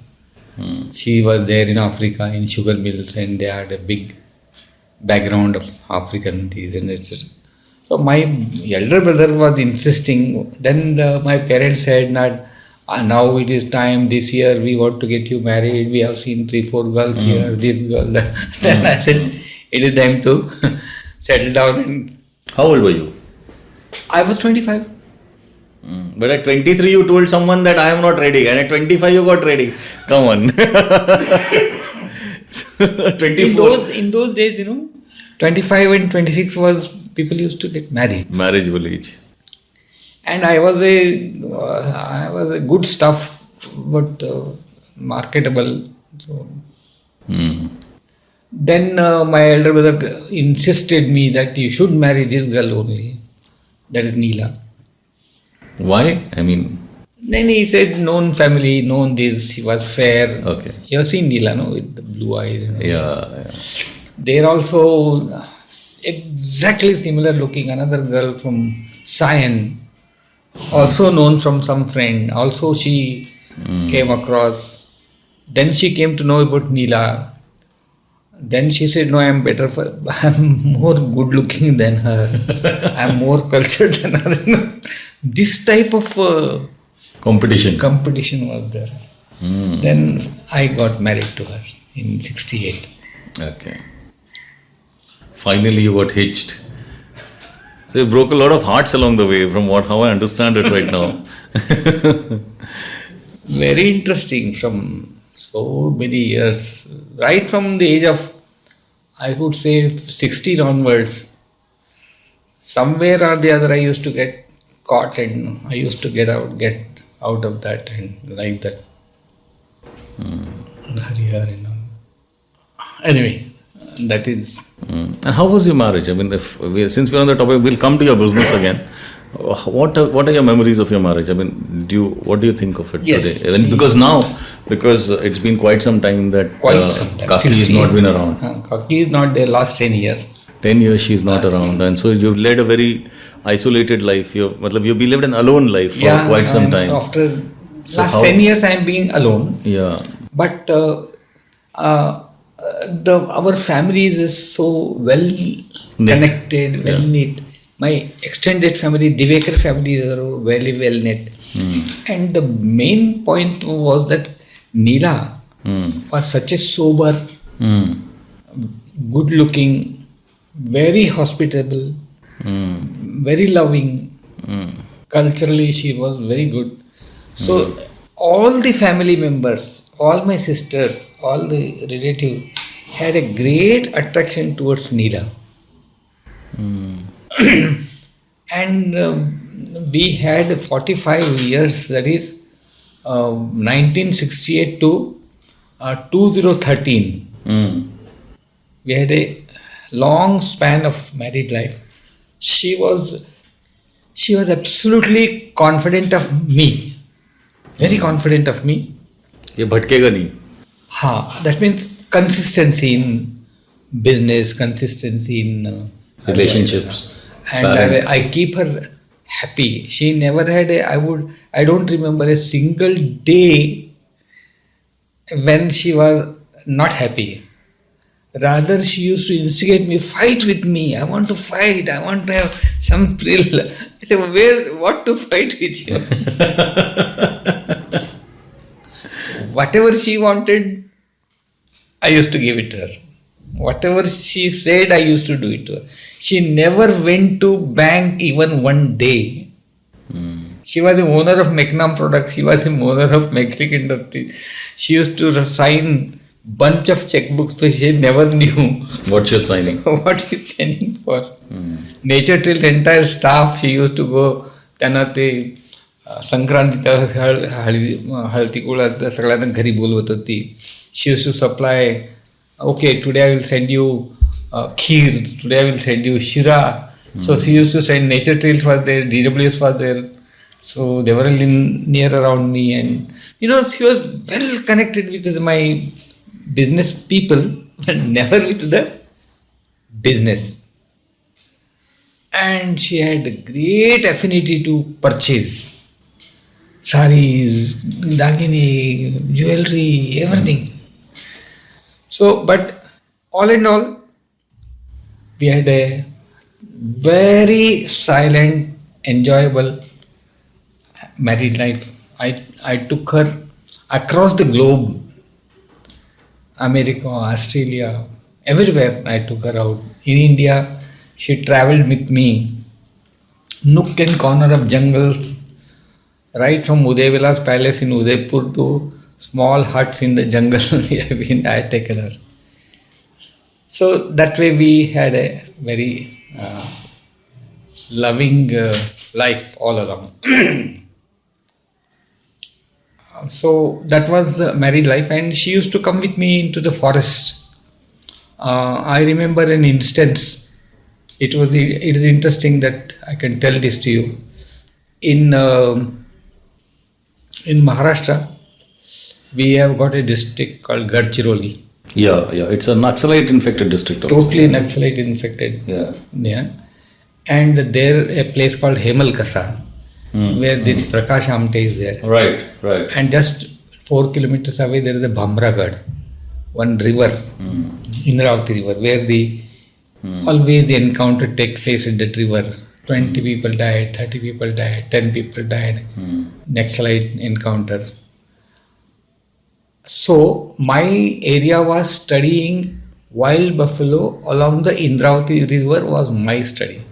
She was there in Africa in sugar mills and they had a big background of African things and etc. So my elder brother was insisting. Then my parents said that now it is time, this year we want to get you married. We have seen 3-4 girls here, this girl. Then I said it is time to settle down. And how old were you? I was 25. But at 23 you told someone that I am not ready, and at 25 you got ready. Come on. 24. In those days, 25 and 26 was people used to get married. Marriageable age. And I was a good stuff, but marketable. So Then my elder brother insisted me that you should marry this girl only, that is Neela. Why? I mean, Then he said, known family, known this, she was fair. okay. You have seen Neela, no, with the blue eyes. And all. Yeah. They're also exactly similar looking. Another girl from Sion, also known from some friend. Also she came across. Then she came to know about Neela. Then she said, no, I'm better for, I'm more good looking than her. I'm more cultured than her. This type of Competition. competition was there. Then I got married to her in 68. Okay. Finally, you got hitched. So you broke a lot of hearts along the way, from how I understand it right now. Very interesting from so many years, right from the age of, I would say, 16 onwards. Somewhere or the other, I used to get caught and I used to get out of that and like that. Harihar and all. Anyway, that is. And how was your marriage? I mean, since we're on the topic, we'll come to your business again. What are your memories of your marriage? I mean, what do you think of it Yes. today? I mean, because it's been quite some time that Quite some time. Kaki has 60. not been around. Kaki is not there last 10 years. 10 years she's not around, and so you've led a very isolated life. You've lived an alone life for quite some and time. After So last how- 10 years, I am being alone. Yeah. But our families is so well connected, well knit. My extended family, Divekar family, are very well knit. And the main point was that Neela was such a sober, good looking, very hospitable, very loving. Culturally, she was very good. So, all the family members, all my sisters, all the relatives had a great attraction towards Neela. And we had 45 years, that is 1968 to 2013. We had a long span of married life. She was absolutely confident of me, very confident of me. ये भटकेगा नहीं. That means consistency in business, consistency in Relationships. and I keep her happy. She never had I don't remember a single day when she was not happy. Rather, she used to instigate me, fight with me. I want to fight. I want to have some thrill. I said, what to fight with you? Whatever she wanted, I used to give it to her. Whatever she said, I used to do it to her. She never went to bank even one day. She was the owner of Mecnam Products. She was the owner of Mechanic Industry. She used to sign bunch of checkbooks, so she never knew What you're signing. what she's signing for. Nature Trail's entire staff, she used to go त्यांना ते संक्रांतीच्या हळदी कुळात सगळ्यांना घरी बोलवत होती. She used to supply, okay, today I will send you kheer, today I will send you shira. So she used to send. Nature Trails was there, DWS was there. So they were near around me, and she was well connected with my business people, but never with the business. And she had a great affinity to purchase saris, dagini, jewelry, everything. So, but all in all, we had a very silent, enjoyable married life. I took her across the globe, America, Australia, everywhere I took her out. In India, she travelled with me, nook and corner of jungles, right from Udayvilas Palace in Udaipur to small huts in the jungle. I had taken her. So that way we had a very loving life all along. So that was the married life, and she used to come with me into the forest. I remember an instance. It is interesting that I can tell this to you. In Maharashtra, we have got a district called Gadchiroli. Yeah, it's a Naxalite infected district also. Totally Naxalite infected. Yeah. And there a place called Hemalkasa, where the Prakash Amte is there. Right. And just 4 kilometers away there is a Bhamragad, one river, Indravati river, where always the encounter takes place in that river. 20 people died, 30 people died, 10 people died. Naxalite encounter. So my area was studying wild buffalo along the Indravati river was my study.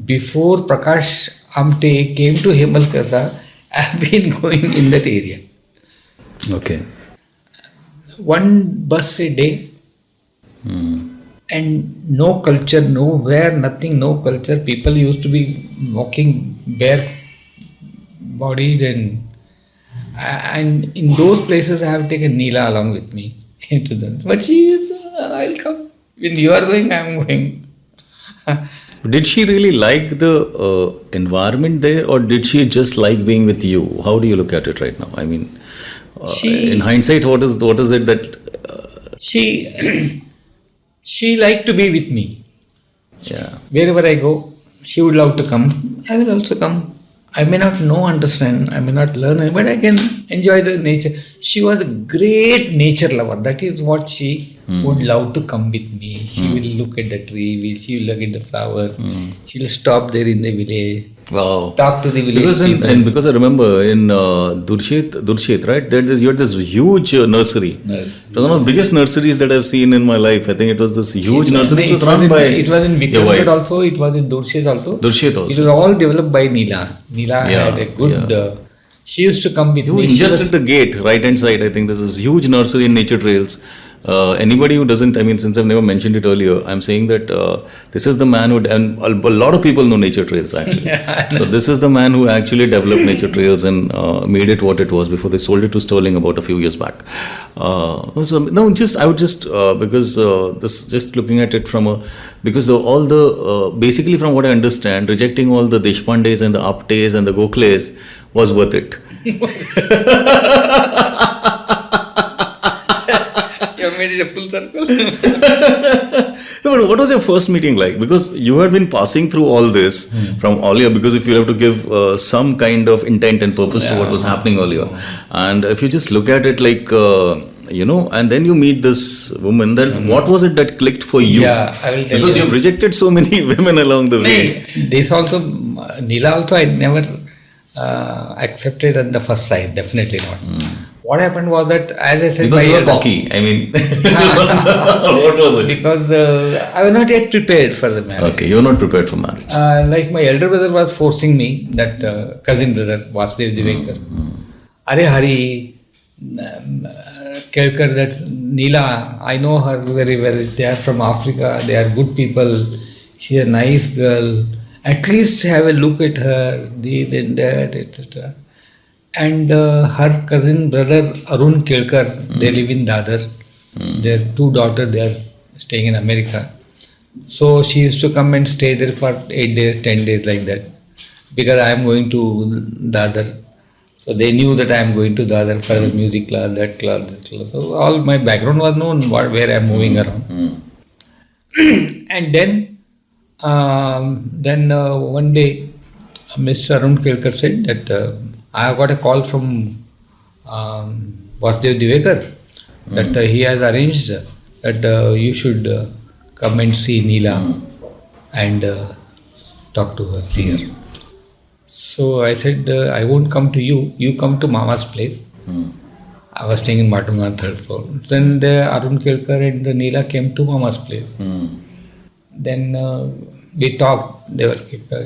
Before Prakash Amte came to Hemalkasa, I have been going in that area. Okay. One bus a day and no culture, nowhere, nothing, no culture. People used to be walking bare-bodied and in those places I have taken Neela along with me into them. But she is, I'll come. When you are going, I am going. Did she really like the environment there, or did she just like being with you? How do you look at it right now? I mean, in hindsight, what is it that... She liked to be with me. Yeah. Wherever I go, she would love to come. I will also come. I may not understand, I may not learn, but I can enjoy the nature. She was a great nature lover. That is what she would love to come with me. She will look at the tree, she will look at the flowers, she will stop there in the village. Wow. Talk to the village people. Because I remember in Durshet, right? You had this huge nursery. It was one of the biggest nurseries that I've seen in my life. I think it was this huge nursery. It was run by It was in Vikramgarh also. It was in Durshet also. It was all developed by Neela. Neela had a good... she used to come with me. Just at the gate, right hand side, I think there's this huge nursery in nature trails. Anybody who doesn't, I mean, since I've never mentioned it earlier, I'm saying that this is the man who, and a lot of people know nature trails actually. So this is the man who actually developed nature trails and made it what it was before they sold it to Sterling about a few years back. Because this, just looking at it basically from what I understand, rejecting all the Deshpandes and the Aptes and the Gokhales was worth it. Made it a full circle. No, but what was your first meeting like? Because you had been passing through all this from earlier, because if you have to give some kind of intent and purpose to what was happening earlier, and if you just look at it like, and then you meet this woman, then what was it that clicked for you? Yeah, I will tell you. Because you've rejected so many women along the way. This also, Neela also, I never accepted at the first sight, definitely not. What happened was that, as I said... Because you were cocky, I mean... What was it? Because I was not yet prepared for the marriage. Okay, you were not prepared for marriage. Like my elder brother was forcing me, that cousin brother, Vasudev Divekar. Are Hari, Kirloskars, that Neela, I know her very well. They are from Africa, they are good people. She is a nice girl. At least have a look at her, this and that, etc. And her cousin brother Arun Kirloskars, they live in Dadar. Their 2 daughters, they are staying in America. So she used to come and stay there for 8 days, 10 days like that. Because I am going to Dadar. So they knew that I am going to Dadar for the music class, that class, this class. So all my background was known, where I am moving around. And then one day, Mr. Arun Kirloskars said that I have got a call from Vasudev Divekar that he has arranged that you should come and see Neela and talk to her, see her. So I said, I won't come to you, you come to Mama's place. I was staying in Matunga, 3rd floor. Then Arun Kirloskars and Neela came to Mama's place. Then we talked,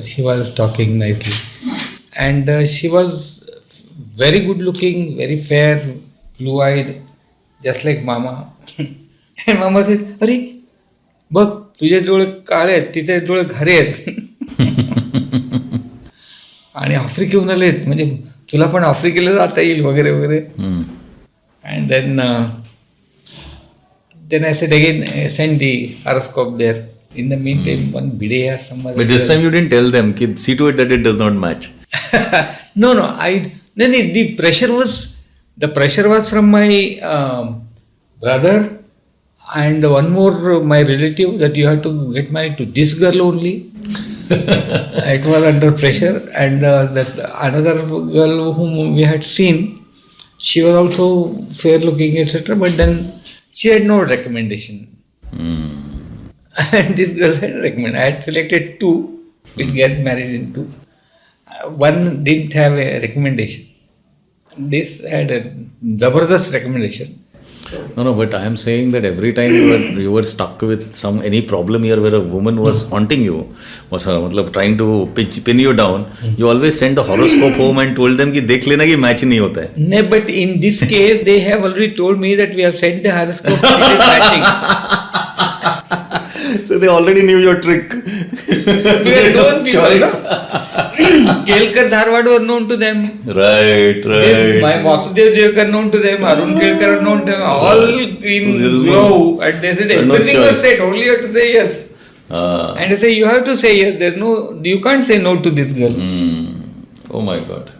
she was talking nicely. And she was very good looking, very fair, blue eyed, just like Mama. And Mama said, "Arey, bag, तुझे डोळे काळे आहेत, तिथे डोळे घारे आहेत. आणि आफ्रिकेहून आलेत, म्हणजे तुला पण आफ्रिकेला जाता येईल वगैरे वगैरे." And then Then I said again, send the horoscope there. In the meantime, one bidet or some other. But this time you didn't tell them, "Kid, see to it that it does not match." No, then the pressure was from my brother and one more my relative, that you have to get married to this girl only. It was under pressure, and that another girl whom we had seen, she was also fair looking, etc. But then she had no recommendation. And this girl had recommended. I had selected two. We'll get married in two. One didn't have a recommendation. This had a Zabardast recommendation. No, but I am saying that every time you were stuck with any problem here where a woman was haunting you, was trying to pin you down, you always sent the horoscope home and told them कि देख लेना कि match नहीं होता है. No, but in this case, they have already told me that we have sent the horoscope, it is matching. So they already knew your trick. We are known people. Kelkar Dharwad were known to them. Right. My Vasudev Divekar known to them. Arun Kelkar are known to them. All in glow. And they said everything was said. Only you have to say yes. And they say you have to say yes. You can't say no to this girl. Oh my God.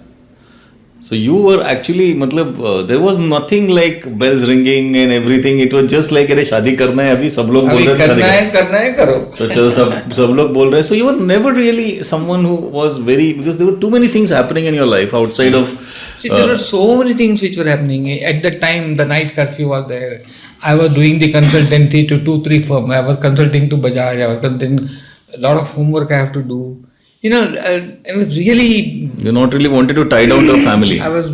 So you were actually, there was nothing like bells ringing and everything. It was just like, अरे शादी करना है अभी सब लोग बोल रहे हैं करना है करो. तो चलो सब लोग बोल रहे हैं. So you were never really someone who was very, because there were too many things happening in your life outside of. See, there were so many things which were happening at the time. The night curfew was there. I was doing the consultancy to 2-3 firms. I was consulting to Bajaj. I was consulting a lot of homework I have to do. I was really... You not really wanted to tie down your family. I was...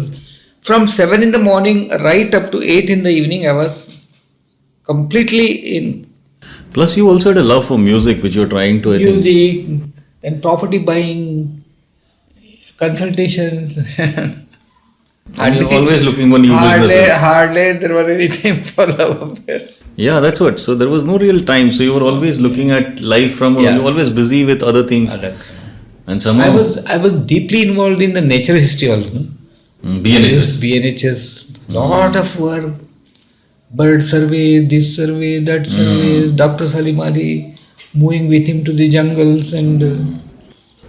From 7 in the morning right up to 8 in the evening, I was completely in... Plus you also had a love for music, which you were trying to... Music, then property buying, consultations... And you're always looking for new businesses. Hardly there was any time for love affair. Yeah, that's what. So there was no real time. So you were always looking at life from... You were always busy with other things. And somehow... I was deeply involved in the nature history also. BNHS. Lot of work. Bird survey, this survey, that survey. Dr. Salim Ali, moving with him to the jungles and...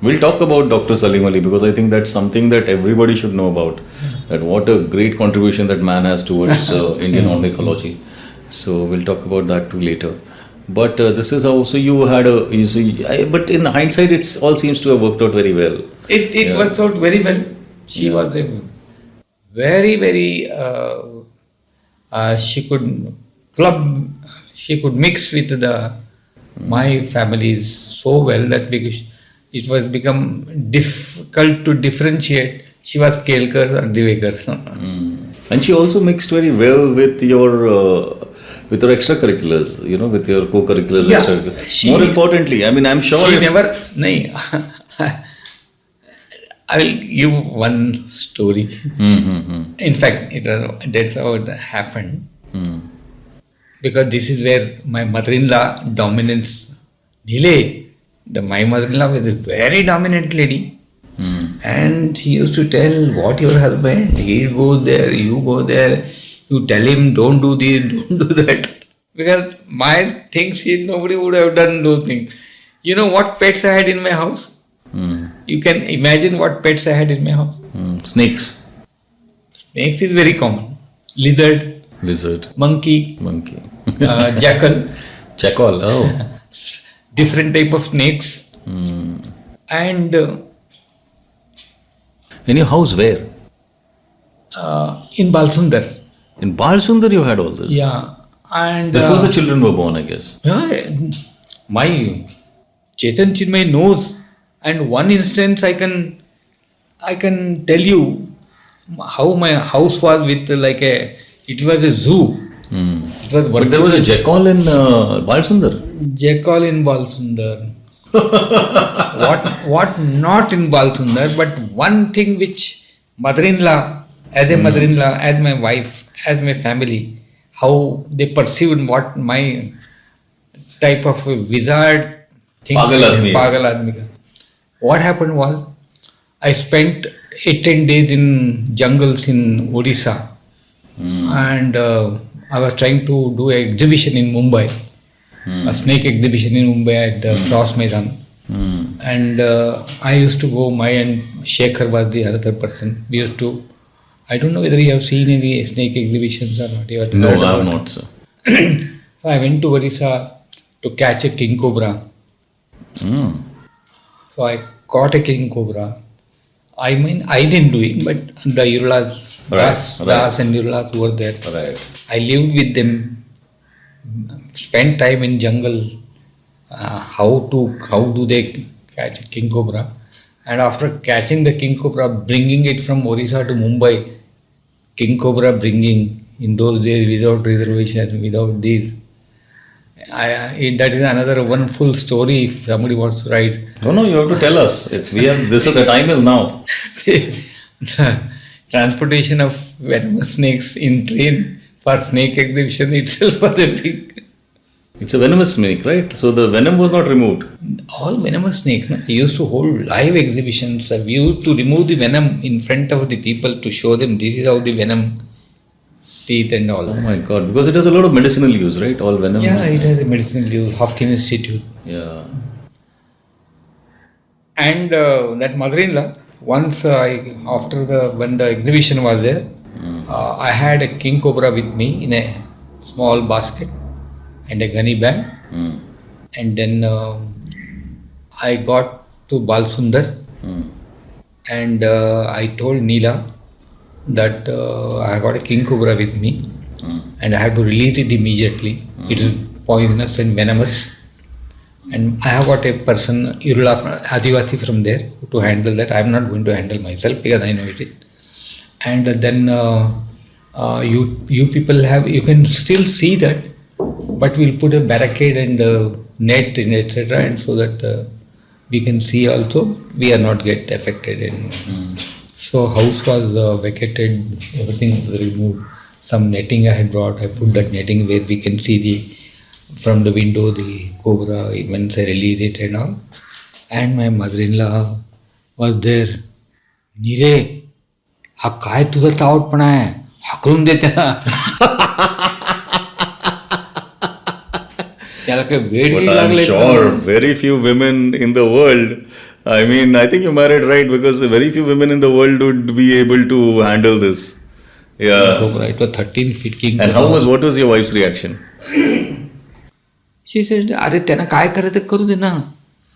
We'll talk about Dr. Salim Ali, because I think that's something that everybody should know about. That what a great contribution that man has towards Indian ornithology. So we'll talk about that too later. But this is also you had but in hindsight, it all seems to have worked out very well. It worked out very well. She was a very, very, she could mix with my families so well that because it was become difficult to differentiate. She was Kelkar or Divekar. And she also mixed very well with your extracurriculars, with your co-curriculars. Yeah, more importantly, I mean, I'm sure I will give one story. In fact, that's how it happened. Because this is where my mother-in-law dominance. My mother-in-law was a very dominant lady. And she used to tell, what your husband, he goes there, you go there, you tell him, don't do this, don't do that. Because my things, nobody would have done those things. You know what pets I had in my house? You can imagine what pets I had in my house. Snakes. Snakes is very common. Lizard. Monkey. Jackal. Oh. Different type of snakes. And... in your house where? In Balsundar. In Balsundar you had all this? Yeah. And before the children were born, I guess. My Chetan Chinmay knows, and one instance I can tell you how my house was with it was a zoo. It was but there was a jackal in Balsundar. Jackal in Balsundar. What not in Balsundar, but one thing which mother-in-law, as a mother-in-law, as my wife, as my family, how they perceived what my type of wizard thing. Pagal Admi. What happened was, I spent 8-10 days in jungles in Odisha, and I was trying to do an exhibition in Mumbai, a snake exhibition in Mumbai at the Cross Maidan. And I used to go, my and Shekhar was the other person. We used to, I don't know whether you have seen any snake exhibitions or not. You have No, heard I have about not, sir. it. So I went to Orissa to catch a king cobra. So I caught a king cobra. I mean, I didn't do it, but the Irulas, Das and Irulas were there. Right. I lived with them, spent time in jungle. How do they catch a king cobra? And after catching the king cobra, bringing it from Orissa to Mumbai, king cobra bringing in those days without reservation, without this. That is another one full story if somebody wants to write. No, you have to tell us. The time is now. The transportation of venomous snakes in train for snake exhibition itself was a big. It's a venomous snake, right? So the venom was not removed. All venomous snakes, no? We used to hold live exhibitions. We used to remove the venom in front of the people to show them this is how the venom, teeth and all. Oh my God. Because it has a lot of medicinal use, right? All venom. Yeah, it has a medicinal use, Hopkins Institute. Yeah. And that mother-in-law, once when the exhibition was there, I had a king cobra with me in a small basket and a gunny bag. And then I got to Balsundar and I told Neela that I got a king cobra with me and I have to release it immediately. It is poisonous and venomous. And I have got a person, Irula, Adivasi from there to handle that. I am not going to handle myself because I know it. And then you people you can still see that, but we'll put a barricade and net in etc. and so that we can see also we are not get affected. And so house was vacated, everything was removed. Some netting I had brought, I put that netting where we can see from the window the cobra once I release it and all. And my mother-in-law was there. Nire, हा काय तुझा तावटपणा आहे, हाकलून दे त्याला. त्याला काही वेळ But नाही I'm लागले. sure very few women in the world, I think you married right because very few women in the world would be able to handle this. Yeah. Cobra, it was 13 feet king. And what was your wife's reaction? She said, अरे त्यांना काय करायचं करू दे ना,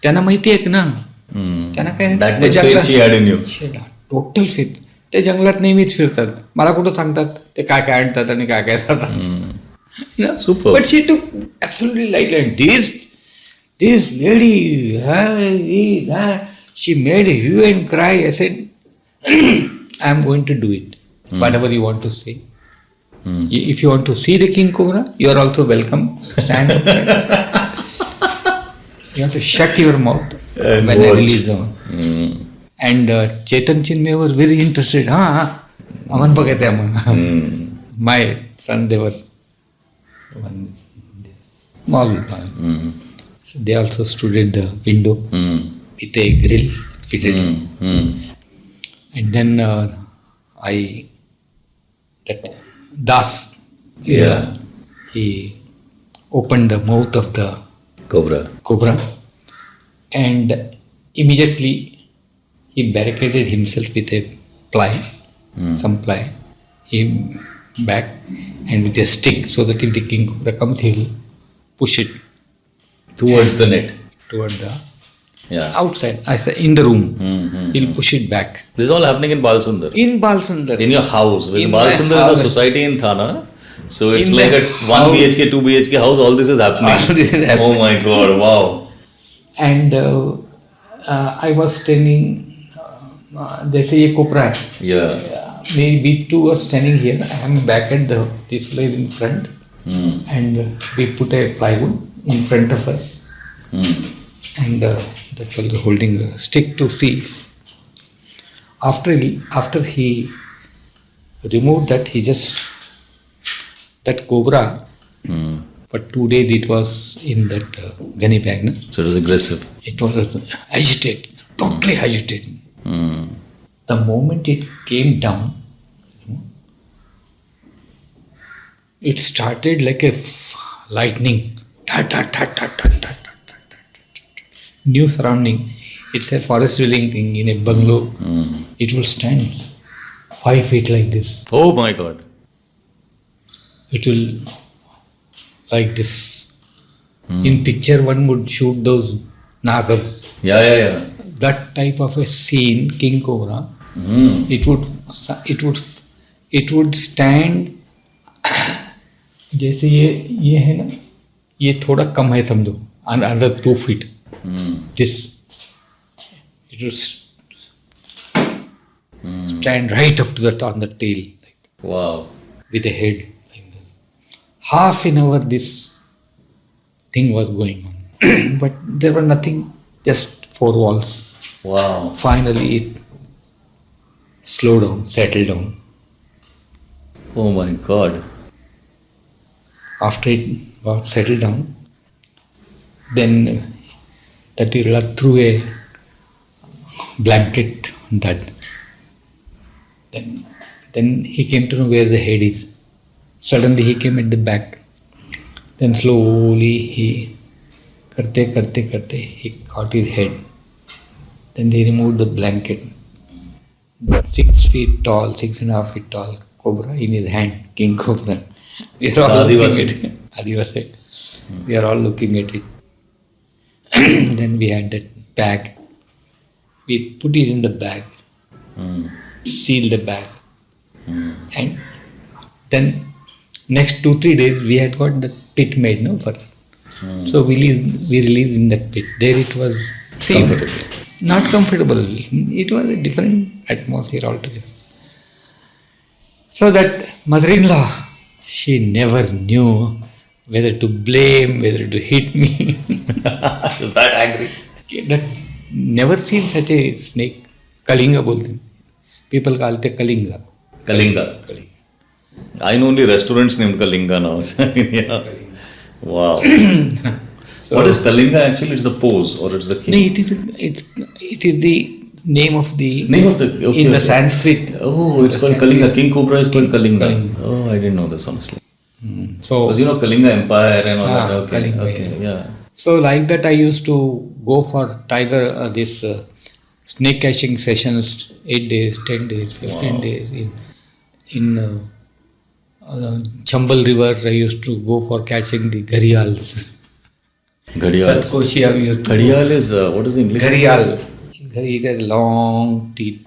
त्यांना माहिती आहे ना, त्यांना काय. That much faith she had in you. Total faith. ते जंगलात नेहमीच फिरतात, मला कुठं सांगतात ते काय काय आणतात आणि काय काय जातात. Super. But she took absolutely lightly. And this lady, she made a hue and cry. I said, I am going to do it. Whatever you want to say. If you want to see the king cobra, you are also welcome. Stand up there. You have to shut your mouth And when watch. I release the one. And Chetan Chinmay was very interested. Aman bagaite aman. My son, they were one small one. So they also stood at the window with a grill fitted. And then that Das, he opened the mouth of the cobra and immediately he barricaded himself with a ply, some ply, he back and with a stick so that if the king cobra comes, he will push it Towards the net. toward the Yeah. outside, I say in the room, he'll push it back. This is all happening in Balsundar. In Balsundar. In your house. Because In my Balsundar is house. a society in Thana. So it's In like the a 1 BHK, 2 BHK house. All this is happening. All this is happening. Oh my God. Wow. And I was standing, जैसे ये कोपरा है, Yeah. we two are standing here. I am back at this place in front, and we put a plywood in front of us, and that fellow holding a stick to see. After he removed that, he just that cobra. For 2 days it was in that gunny bag. No? So it was aggressive. It was agitated, totally agitated. The moment it came down, It started like a lightning. Ta, ta, ta, ta, ta, ta, ta, ta, ta, ta. New surrounding. It's a forest dwelling thing in a bungalow. It will stand 5 feet like this. Oh my God. It will like this. In picture, one would shoot those nagam. Yeah. That type of a scene, king cobra. It would stand. जैसे ये है ना, ये थोड़ा कम है समझो, another 2 feet. This it would stand right up to on the tail, like, Wow. with a head like this. Half an hour this thing was going on, but there were nothing, just 4 walls. Wow. Finally, it slowed down, settled down. Oh my God. After it got settled down, then Tatirula threw a blanket on that. Then he came to know where the head is. Suddenly he came at the back. Then slowly he karte, he caught his head. Then they removed the blanket. 6 feet tall, 6.5 feet tall cobra in his hand, king cobra. We are all looking at it. Adivasi. We are all looking at it. Then we had that bag. We put it in the bag, sealed the bag, and then next 2-3 days we had got the pit made, no, for so we released in that pit. There it was Comfortable. not comfortable. It was a different atmosphere altogether. So that mother-in-law, she never knew whether to blame, whether to hit me. Was that angry? That never seen such a snake. Kalinga bolte hain. People call it Kalinga. Kalinga. I know only restaurants named Kalinga now. Yeah. Wow. So, What is Kalinga actually? It's the pose or it's the king? no, it is the name of the Okay, in the okay. Sanskrit. Oh, it's called Kalinga. King Cobra is called Kalinga. Kalinga. Oh, I didn't know this honestly. So Because Kalinga Empire and all that. Okay, Kalinga, okay, yeah. So like that, I used to go for tiger snake catching sessions, 8 days, 10 days, 15 days in Chambal River. I used to go for catching the gharials. Ghadial. Satkoshia we used to Ghadial is, what is the English? Gharial. It has long teeth.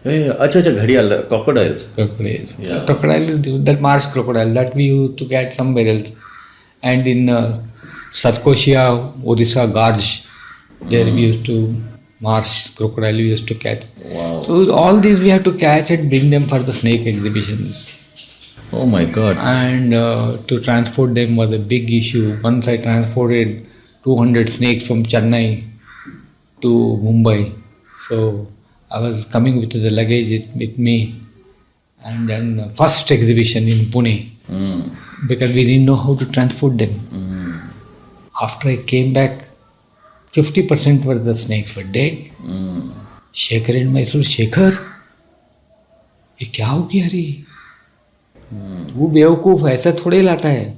Yeah. Acha, Ghadial, crocodiles. Crocodile. Yeah. Crocodile is that marsh crocodile that we used to catch somewhere else. And in Satkoshia, Odisha, Garj, there we used to marsh crocodile we used to catch. Wow. So all these we have to catch and bring them for the snake exhibitions. Oh my God. And to transport them was a big issue. Once I transported 200 snakes from Chennai to Mumbai. So I was coming with the luggage with me. And then first exhibition in Pune. Because we didn't know how to transport them. After I came back, 50% were the snakes were dead. Shekhar and myself, Shekhar, ये क्या हो गया रे? वो बेवकूफ ऐसा थोड़े लाता है.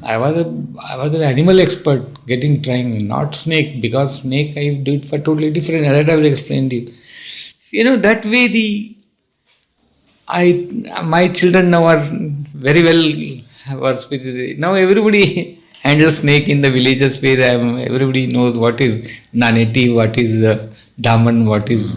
I was an animal expert trying, not snake, because snake I do it for totally different. That I will explain to you. That way my children now are very well versed with it. Now everybody handles snake in the villages where everybody knows what is naneti, what is daman, what is.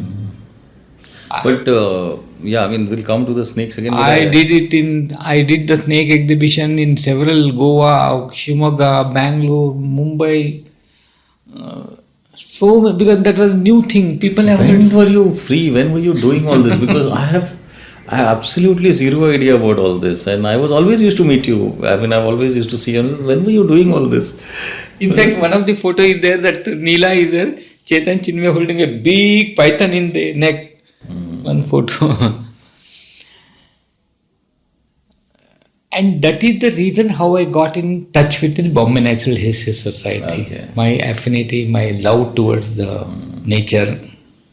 But we'll come to the snakes again. I did the snake exhibition in several Goa, Shimoga, Bangalore, Mumbai. Because that was a new thing. People have. When were you free? When were you doing all this? Because I have absolutely zero idea about all this, and I was always used to meet you. I've always used to see you. When were you doing all this? In fact, one of the photo is there that Neela is there. Chetan Chinmay holding a big python in the neck. One photo. And that is the reason how I got in touch with the Bombay Natural History Society. Okay. My affinity, my love towards the nature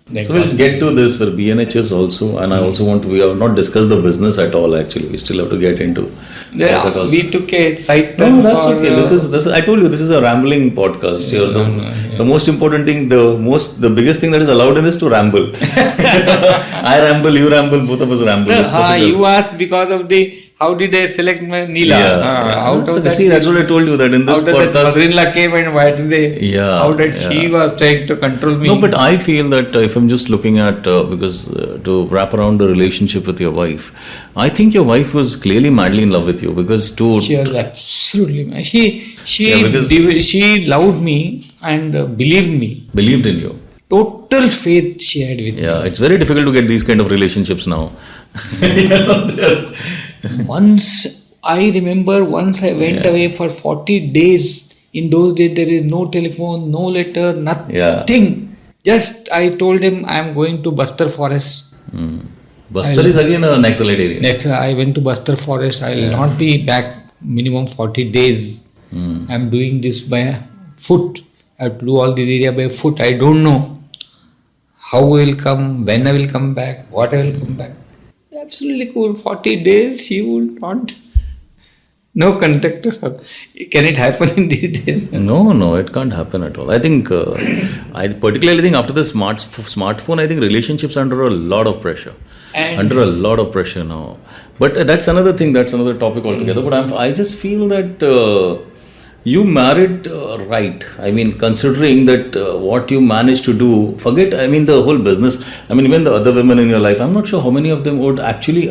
So we'll get to this for BNHS also, and I also want to. We have not discussed the business at all. Actually, we still have to get into that also. We took a site No, turn that's for, okay. This is. I told you this is a rambling podcast. Here, the most important thing, the biggest thing that is allowed in this to ramble. I ramble, you ramble, both of us ramble. It's perfect. you asked because of the how did I select my Neela? Out of that, See, that's what I told you that in this out of that podcast. mother-in-law came and why did they? Yeah, How did she was trying to control me? No, but I feel that if I'm just looking at because to wrap around the relationship with your wife, I think your wife was clearly madly in love with you because She was absolutely. because- She loved me and believed me. believed in you. Total faith she had with me. Yeah, it's very difficult to get these kind of relationships now. Once I remember, once I went away for 40 days. In those days, there is no telephone, no letter, nothing. Yeah. Just I told him I am going to Bastar Forest. Bastar is again an Naxalite area. Next, I went to Bastar Forest. I will not be back minimum 40 days. I am doing this by foot. I have to do all this area by foot. I don't know how I will come, when I will come back, what I will come back. Absolutely cool. 40 days, she will not. No contact. Can it happen in these days? No, it can't happen at all. I think, I particularly think after the smartphone, I think relationships are under a lot of pressure. Under a lot of pressure now. But that's another thing, that's another topic altogether. But I just feel that you married right. I mean, considering that what you managed to do, forget, I mean, the whole business. I mean, even the other women in your life, I'm not sure how many of them would actually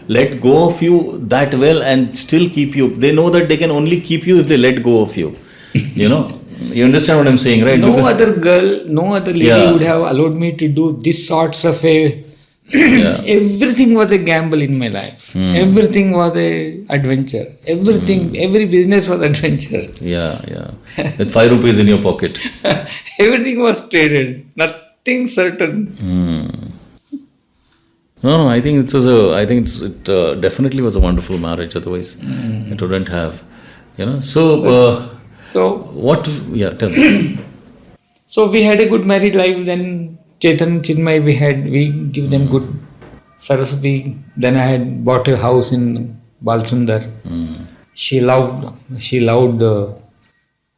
let go of you that well and still keep you. They know that they can only keep you if they let go of you. You know? You understand what I'm saying, right? No other girl, no other lady would have allowed me to do this sorts of a... Everything was a gamble in my life. Everything was a adventure. Everything, every business was adventure. Yeah. With 5 rupees in your pocket. Everything was traded. Nothing certain. No, I think it definitely was a wonderful marriage. Otherwise, it wouldn't have, So what? Yeah, tell me. So we had a good married life. Then Chetan, Chinmay, we give them good Saraswati. Then I had bought a house in Balsundar. She loved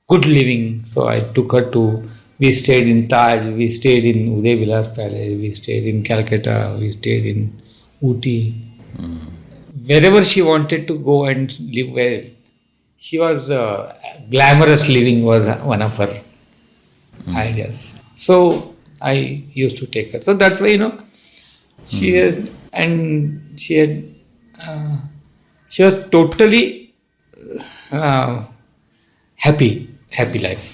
good living. So I took her to. We stayed in Taj. We stayed in Uday Vilas Palace. We stayed in Calcutta. We stayed in Ooty. Wherever she wanted to go and live, where she was glamorous living was one of her ideas. So I used to take her. So that's why, she was totally happy life.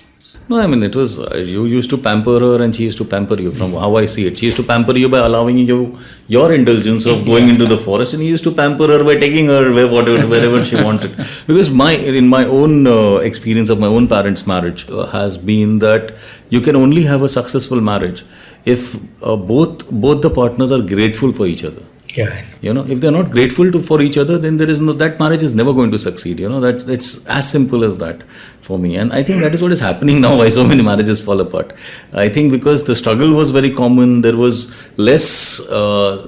No, I mean, it was, you used to pamper her and she used to pamper you from how I see it. She used to pamper you by allowing you your indulgence of going into the forest, and you used to pamper her by taking her wherever she wanted. Because in my own experience of my own parents' marriage has been that you can only have a successful marriage if both the partners are grateful for each other. Yeah. If they're not grateful for each other, then that marriage is never going to succeed. That's as simple as that for me. And I think that is what is happening now, why so many marriages fall apart. I think because the struggle was very common, there was less, what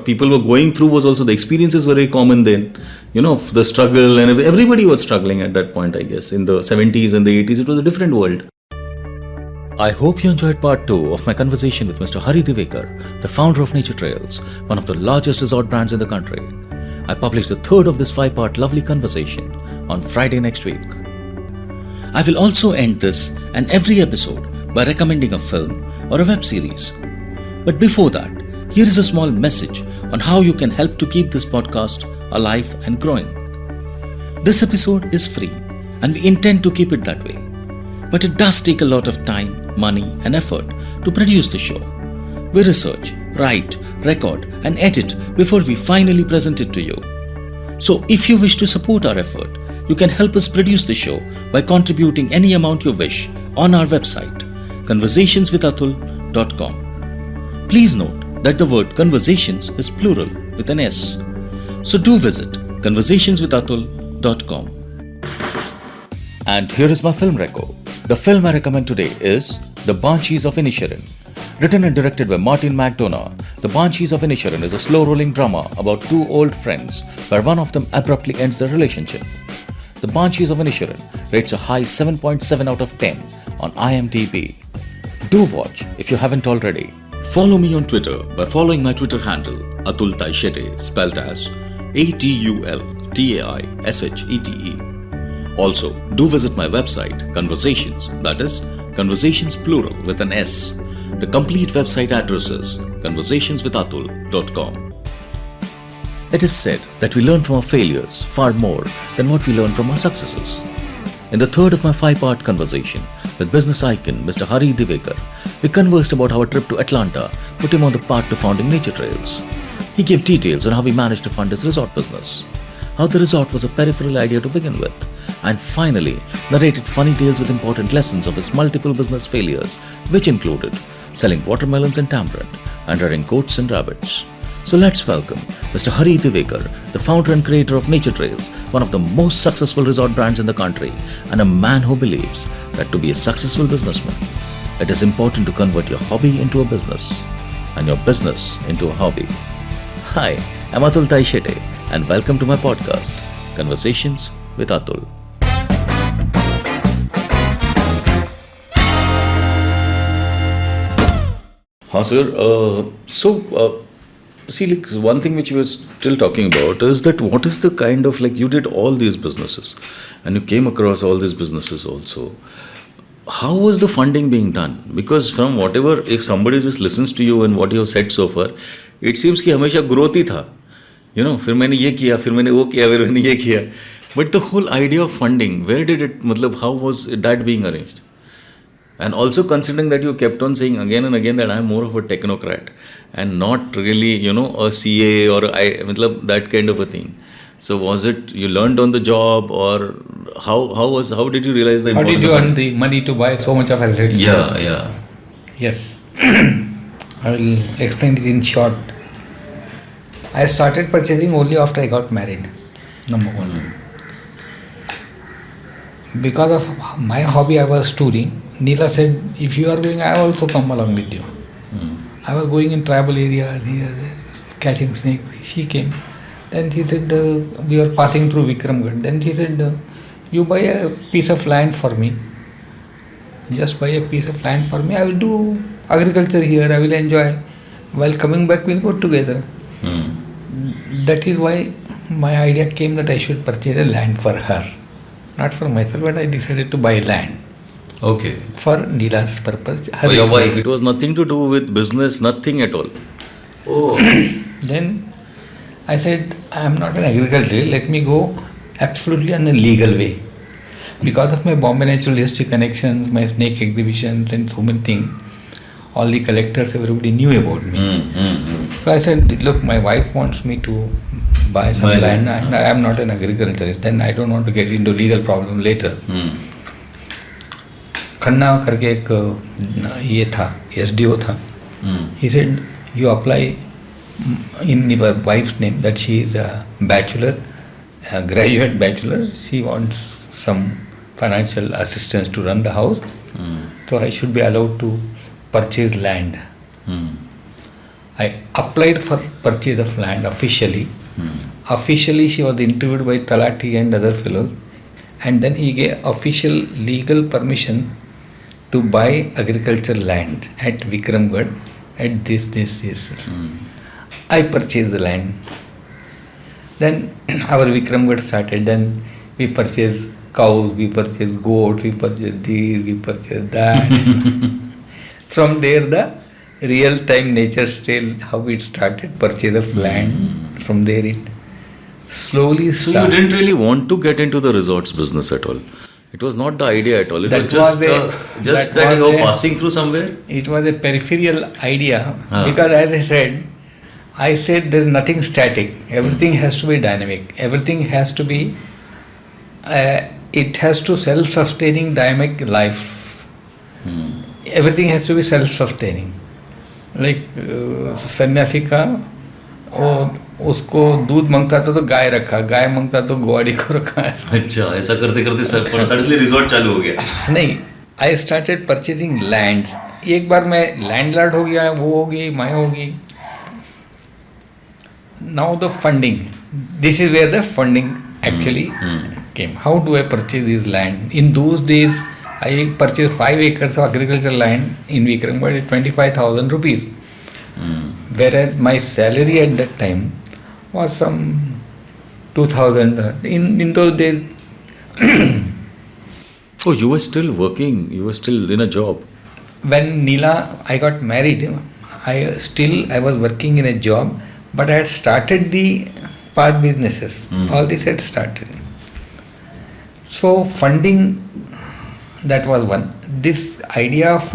people were going through was also, the experiences were very common then. The struggle, and everybody was struggling at that point, I guess. In the 70s and the 80s, it was a different world. I hope you enjoyed part 2 of my conversation with Mr. Divekar, the founder of Nature Trails, one of the largest resort brands in the country. I published the third of this 5-part lovely conversation on Friday next week. I will also end this and every episode by recommending a film or a web series. But before that, here is a small message on how you can help to keep this podcast alive and growing. This episode is free and we intend to keep it that way. But it does take a lot of time, money and effort to produce the show. We research, write, record and edit before we finally present it to you. So if you wish to support our effort, you can help us produce the show by contributing any amount you wish on our website, conversationswithatul.com. Please note that the word conversations is plural with an S. So do visit conversationswithatul.com. And here is my film reco. The film I recommend today is The Banshees of Inisherin. Written and directed by Martin McDonough, The Banshees of Inisherin is a slow-rolling drama about two old friends where one of them abruptly ends their relationship. The Banshees of Inisherin rates a high 7.7 out of 10 on IMDb. Do watch if you haven't already. Follow me on Twitter by following my Twitter handle Atul Taishete, spelled as ATULTAISHETE. Also, do visit my website Conversations, that is Conversations plural with an S. The complete website address is conversationswithatul.com. It is said that we learn from our failures far more than what we learn from our successes. In the third of my 5-part conversation with business icon Mr. Hari Divekar, we conversed about how a trip to Atlanta put him on the path to founding Nature Trails. He gave details on how he managed to fund his resort business, how the resort was a peripheral idea to begin with, and finally narrated funny tales with important lessons of his multiple business failures, which included selling watermelons in Tamarind and rearing goats and rabbits. So let's welcome Mr. Hari Divekar, the founder and creator of Nature Trails, one of the most successful resort brands in the country, and a man who believes that to be a successful businessman, it is important to convert your hobby into a business and your business into a hobby. Hi, I'm Atul Taishete and welcome to my podcast, Conversations with Atul. Sir. See, like one thing which we were still talking about is that what is the kind of, like, you did all these businesses and you came across all these businesses also. How was the funding being done? Because from whatever, if somebody just listens to you and what you have said so far, it seems कि हमेशा growth ही था. You know, फिर मैंने ये किया, फिर मैंने वो किया, फिर मैंने ये किया. But the whole idea of funding, where did it, मतलब, how was that being arranged? And also considering that you kept on saying again and again that I am more of a technocrat and not really, you know, a CA or that kind of a thing. So was it you learned on the job, or how did you realize that? How did you earn the money to buy so much of assets? Yeah. Yes. I will explain it in short. I started purchasing only after I got married, number one. Because of my hobby, I was touring. Neela said, if you are going, I will also come along with you. I was going in tribal areas, here, there, catching snake. She came. Then she said, we were passing through Vikramgarh. Then she said, you buy a piece of land for me. Just buy a piece of land for me. I will do agriculture here. I will enjoy. While coming back, we'll go together. That is why my idea came that I should purchase a land for her. Not for myself, but I decided to buy land. Okay. For Neela's purpose. For your wife. It was nothing to do with business, nothing at all. Oh. Then I said, I am not an agriculturist, let me go absolutely on a legal way. Because of my Bombay Natural History connections, my snake exhibitions and so many things, all the collectors, everybody knew about me. So I said, look, my wife wants me to buy some land and I am not an agriculturist. Then I don't want to get into legal problem later. Khanna करके एक ये था, SDO था. He said, you apply in your wife's name that she is a bachelor, a graduate bachelor. She wants some financial assistance to run the house. So I should be allowed to purchase land. I applied for purchase of land officially. Officially, she was interviewed by Talati and other fellows. And then he gave official legal permission to buy agriculture land at Vikramgarh at this. I purchased the land. Then our Vikramgarh started. Then we purchased cows, we purchased goats, we purchased this, we purchased that. From there, the real-time nature trail, how it started, purchase of land. From there, it slowly started. So you didn't really want to get into the resorts business at all? It was not the idea at all. It was just that you were passing through somewhere? It was a peripheral idea. Because as I said there is nothing static. Everything has to be dynamic. Everything has to be, it has to self-sustaining dynamic life. Everything has to be self-sustaining. Like सन्यासी का उसको दूध मांगता था तो गाय रखा, गाय मांगता तो ग्वाड़ी को रखा. अच्छा, ऐसा करते करते सडनली रिजॉर्ट चालू हो गया. नहीं, I started purchasing lands. एक बार मैं लैंडलॉर्ड हो गया, वो हो गई, मैं हो गई. Now the funding. This is where the funding actually came. How do I purchase this land? In those days, I purchased 5 acres of agricultural land in Vikram at 25,000 rupees. Whereas my salary at that time was some 2,000. In those days. Oh, you were still working. You were still in a job. When I got married, I was working in a job, but I had started the part businesses. All this had started. So funding, that was one. This idea of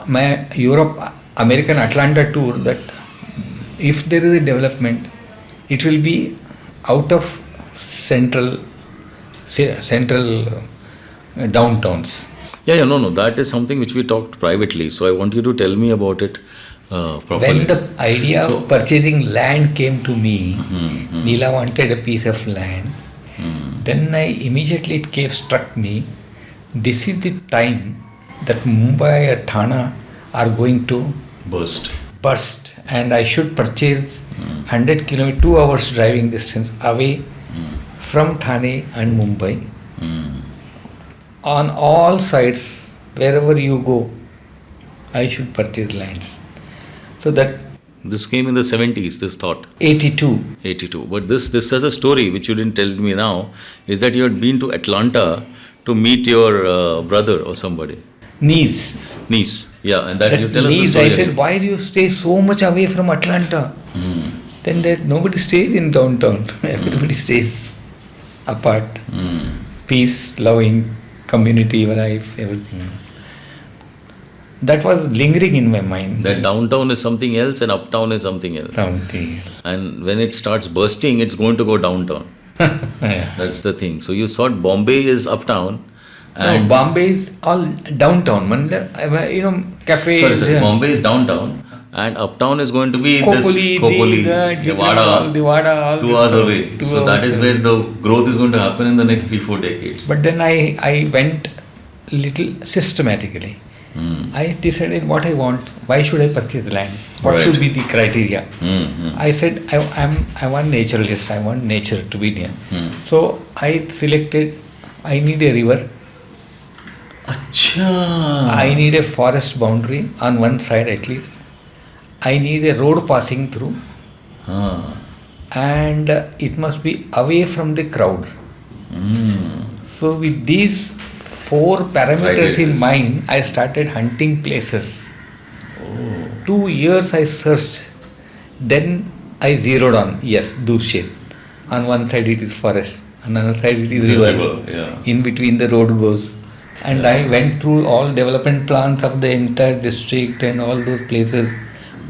my American Atlanta tour, that if there is a development, it will be out of central downtowns. Yeah, no. That is something which we talked privately. So I want you to tell me about it properly. When the idea of purchasing land came to me, Neela wanted a piece of land. Then immediately it struck me, this is the time that Mumbai or Thane are going to burst, and I should purchase 100 kilometers, 2 hours driving distance away from Thane and Mumbai. On all sides, wherever you go, I should purchase lands. So that this came in the 70s, this thought. 82. But this has a story which you didn't tell me now, is that you had been to Atlanta to meet your brother or somebody. Niece. Yeah, and that you tell us the Niece, story. I said, why do you stay so much away from Atlanta? Then nobody stays in downtown. Everybody stays apart. Peace, loving, community life, everything. That was lingering in my mind. That downtown is something else and uptown is something else. And when it starts bursting, it's going to go downtown. Yeah. That's the thing. So you thought Bombay is uptown. And No, Bombay is all downtown. Cafes. Sorry. Bombay is downtown. And uptown is going to be Khopoli, Vada, 2 hours away. So that is where the growth is going to happen in the next 3-4 decades. But then I went little systematically. I decided what I want. Why should I purchase land? What should be the criteria? I said I want naturalist. I want nature to be near. So I selected. I need a river. I need a forest boundary on one side at least. I need a road passing through. And it must be away from the crowd. So with these 4 parameters in mind, I started hunting places. 2 years I searched. Then I zeroed on, yes, Durshet. On one side it is forest, on another side it is river. Yeah. In between the road goes. And I went through all development plans of the entire district and all those places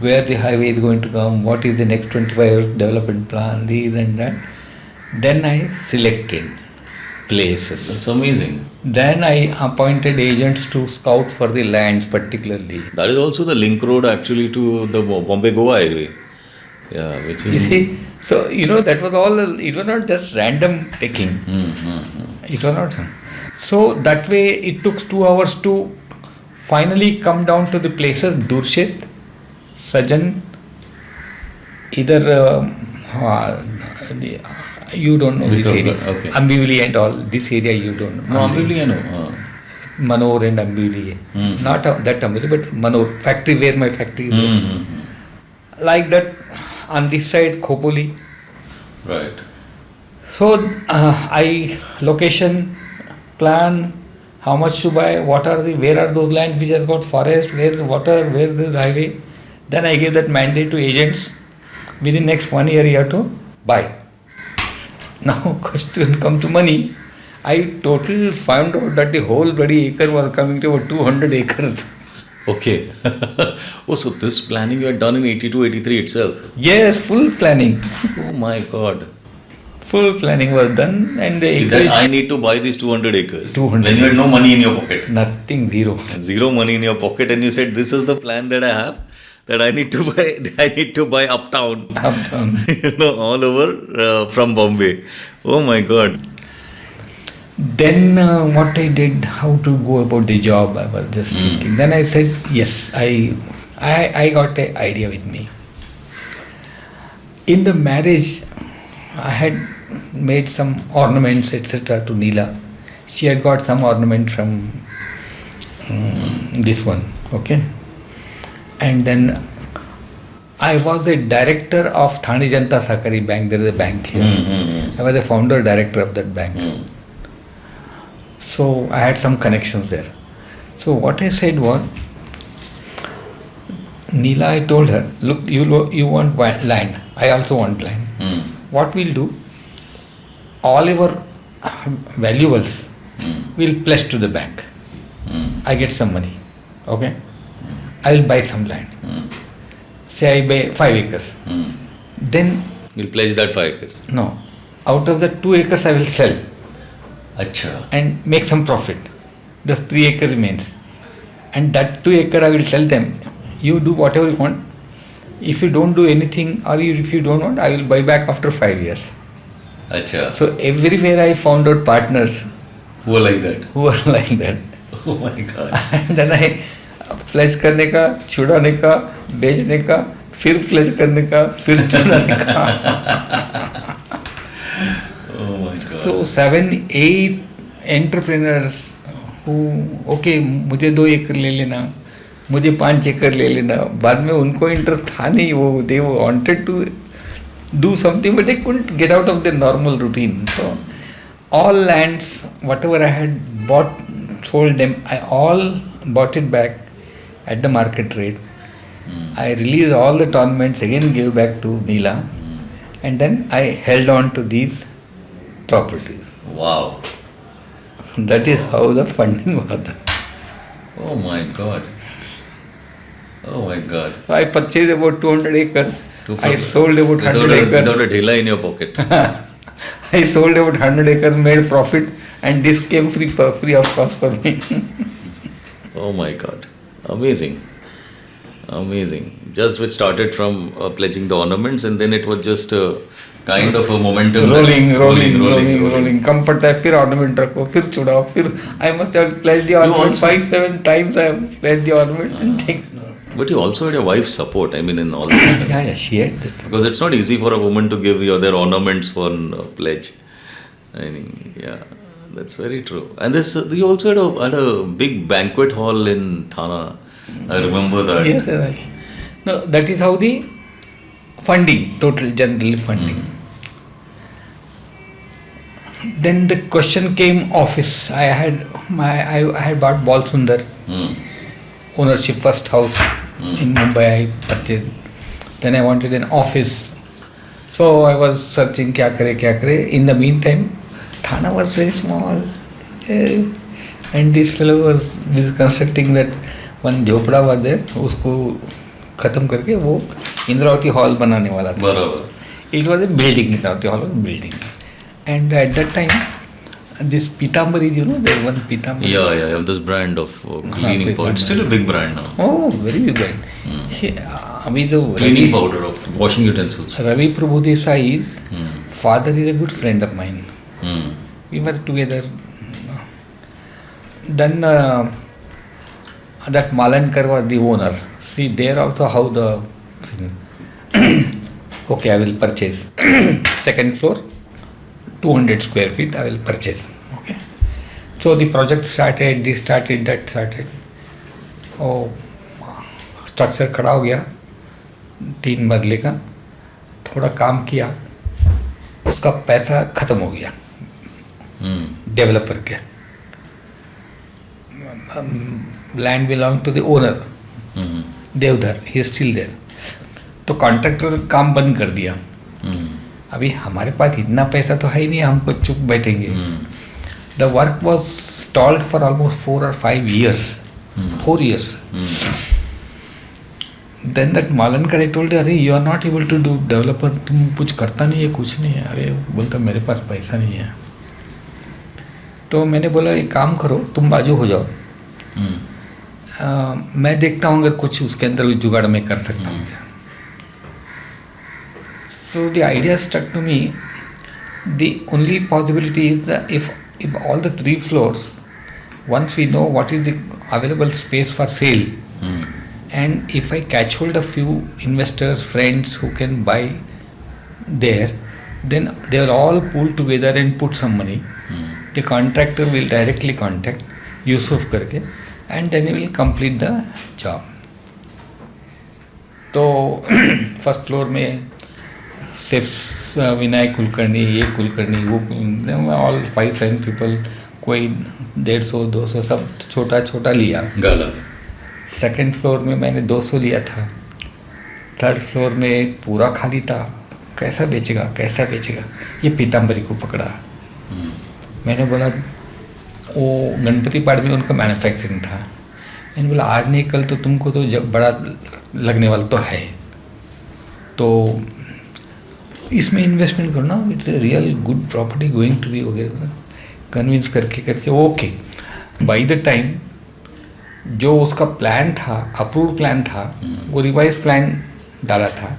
where the highway is going to come, what is the next 25 years development plan, these and that. Then I selected places. That's amazing. Then I appointed agents to scout for the lands particularly. That is also the link road actually to the Bombay-Goa highway. Yeah, which is... You see, so that was all, it was not just random picking. It was not. So that way it took 2 hours to finally come down to the places, Durshet, Sajan, either you don't know this area. Okay. Ambivali and all, this area you don't know. No, Ambivali I know. Manor and Ambivali. Not that Ambivali, but Manor, factory where my factory is. Like that, on this side, Khopoli. Right. So, location, plan, how much to buy, where are those lands which has got forest, where is water, where is highway. Then I gave that mandate to agents. Within next 1 year you have to buy. Now question come to money. I totally found out that the whole bloody acre was coming to about 200 acres. Okay. So this planning you had done in 82, 83 itself? Yes, full planning. Oh my God. Full planning was done and the acreage. I need to buy these 200 acres. 200. When you had no money in your pocket. Nothing, zero. Zero money in your pocket, and you said, this is the plan that I have. That I need to buy uptown. Uptown. All over from Bombay. Oh my God. Then what I did, how to go about the job, I was just thinking. Then I said, yes, I got an idea with me. In the marriage, I had made some ornaments, etc. to Neela. She had got some ornament from this one, okay? And then I was a director of Thane Janta Sahkari Bank. There is a bank here. I was the founder director of that bank. So I had some connections there. So what I said was, Neela, I told her, look, you want land. I also want land. What we'll do, all our valuables we'll pledge to the bank. I get some money. Okay? I will buy some land. Say I buy 5 acres. Then You'll pledge that 5 acres. no. Out of the 2 acres I will sell Acha. and make some profit. Just 3 acre remains. And that 2 acre I will tell them, you do whatever you want. If you don't do anything or if you don't want, I will buy back after 5 years. Acha. So everywhere I found out partners Who are like that? who are like that. Oh my God. And then I flash करने का, छुड़ाने का, बेचने का, फिर flash करने का, फिर छुड़ाने का. Oh my God. So 7-8 entrepreneurs who, okay, मुझे 2 एकड़ ले लेना, मुझे 5 एकड़ ले लेना. बाद में उनको इंटरेस्ट था नहीं, वो they wanted to do something but they couldn't get out of their normal routine. So all lands, whatever I had bought, sold them, I all bought it back at the market rate. I released all the tournaments, again gave back to Neela, and then I held on to these properties. Wow. That is how the funding was. Oh my God. Oh my God. So I purchased about 200 acres. I 200. sold about 100 Without acres. a dhela in your pocket. I sold about 100 acres, made profit, and this came free of cost for me. Oh my God. Amazing. Amazing. Just which started from pledging the ornaments, and then it was just a kind of a momentum. rolling. Comfort है, फिर ornament रखो, फिर चुड़ाओ, फिर I must have pledged the ornament 5-7 times. I have pledged the ornament and think. But you also had your wife's support, I mean, in all this. Yeah, she had that. Because it's not easy for a woman to give their ornaments for pledge. I mean, yeah, that's very true. And this, you also had a big banquet hall in Thana. I remember that. Yes, yes. No, that is how the funding, total general funding. Then the question came office. I had bought Bal Sundar, ownership first house in Mumbai. I purchased. Then I wanted an office. So I was searching kya kare. In the meantime, Thana was very small. And this fellow was constructing that one झोपड़ा was there. उसको खत्म करके वो Indravati hall बनाने वाला था. बराबर. It was a building. Indravati hall was a building. And at that time, this Pitambari, you know, there one Pitambari. Yeah, I have this brand of cleaning powder. It's still a big brand now. Oh, very big brand. Abhi the Cleaning powder of washing utensils. Ravi Prabhu Desai's father is a good friend of mine. We were together. Then that Malankar was the owner. See, there also how the thing. Okay, I will purchase. Second floor, 200 square feet, I will purchase. Okay. So the project started, this started, that started. Oh, structure खड़ा हो गया 3 मरले का. थोड़ा काम किया, उसका पैसा खत्म हो गया डेवलपर के. Land belong to the owner Deodhar, he is still there. तो कॉन्ट्रैक्टर काम बंद कर दिया. अभी हमारे पास इतना पैसा तो है ही नहीं, हमको चुप बैठेंगे. The work was stalled for almost 4 or 5 years. 4 years. Then that Malankar, I told her, अरे you are not able to do developer, तुम कुछ करता नहीं है, कुछ नहीं है. अरे बोलता मेरे पास पैसा नहीं है. तो मैंने बोला एक काम करो, तुम बाजू हो जाओ, मैं देखता हूँ अगर कुछ उसके अंदर जुगाड़ मैं कर सकता हूँ. So the idea struck to me, the only possibility is that if if all the 3 floors, once we know what is the available space for sale, and if I catch hold of few investors, friends who can buy there, then they will all pull together and put some money. The contractor will directly contact Yusuf करके, and then he will complete the job. तो first floor में सिर्फ विनायक कुलकर्णी, ये कुलकर्णी, वो all 5-7 people, कोई 150-200 सब छोटा छोटा लिया गाला. सेकंड फ्लोर में मैंने 200 लिया था. थर्ड फ्लोर में पूरा खाली था. कैसा बेचेगा, ये पीताम्बरी को पकड़ा. मैंने बोला, वो गणपति पाड़ में उनका मैन्युफैक्चरिंग था. मैंने बोला आज नहीं कल तो तुमको तो जब बड़ा लगने वाला तो है, तो इसमें इन्वेस्टमेंट करना, it's a real good property going to be वगैरह. कन्विंस करके ओके. बाय द टाइम जो उसका प्लान था, अप्रूव्ड प्लान था, वो रिवाइज प्लान डाला था,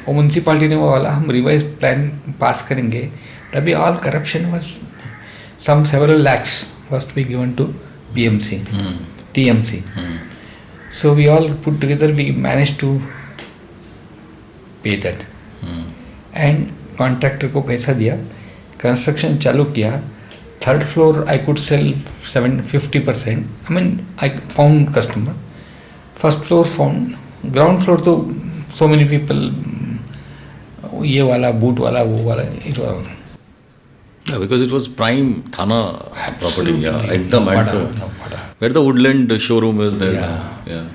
और म्यूनसिपाल्टी ने वो वाला हम रिवाइज प्लान पास करेंगे, तभी all corruption was some several lakhs was to be given to BMC, TMC. So we all put together, we managed to pay that. And contractor को पैसा दिया, कंस्ट्रक्शन चालू किया. Third floor I could sell 50%. I mean I found customer. First floor found. Ground floor तो so many people, ये वाला, boot वाला, वो वाला, it was. Yeah, because it was prime Thana property. Yeah, ekdam at the where the Woodland showroom is there. Yeah. Yeah.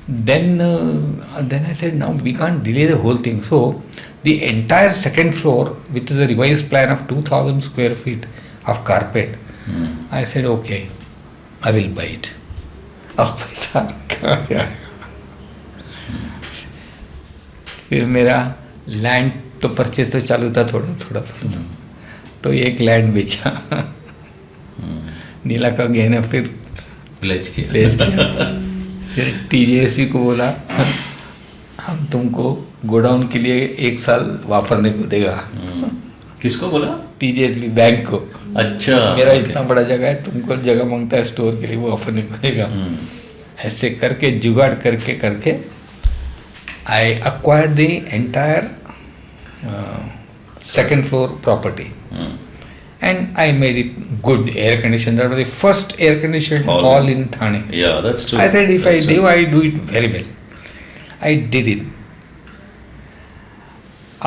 Then I said, now we can't delay the whole thing. So the entire second floor with the revised plan of 2,000 square feet of carpet, I said, okay, I will buy it. अब पैसा कहाँ से आएगा? फिर मेरा land तो purchase तो चालू था थोड़ा. तो एक लैंड बेचा, नीला का गहना फिर प्लेज किया. फिर TJSP को बोला, हम तुमको गोडाउन के लिए 1 साल वापरने को देगा. किसको बोला? TJSP बैंक को. अच्छा, मेरा इतना बड़ा जगह है, तुमको जगह मांगता है स्टोर के लिए, वो वापरने को देगा. ऐसे करके जुगाड़ करके I acquired the entire second floor property. And I made it good, air conditioned. That was the first air conditioned hall in Thane. Yeah, that's true. I said if I do it very well. I did it.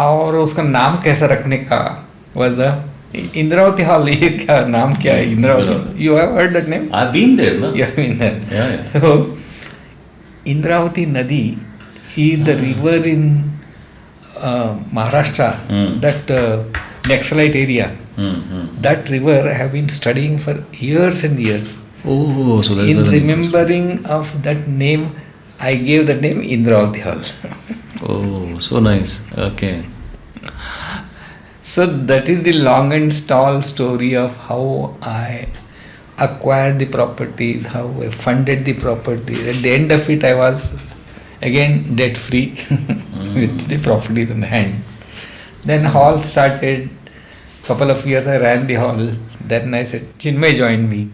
और उसका नाम कैसा रखने का was Indravati hall. ये क्या नाम, क्या है Indravati? You have heard that name? I've been there, no? You have been there. Yeah. So Indravati Nadi is the river in Maharashtra, that Naxalite area. That river I have been studying for years and years. Oh, so that's in remembering of that name, I gave the name Indravati Hall. Oh, so nice. Okay. So that is the long and tall story of how I acquired the properties, how I funded the properties. At the end of it, I was again debt free with the properties in hand. Then hall started. Couple of years I ran the hall. Then I said, Chinmay joined me.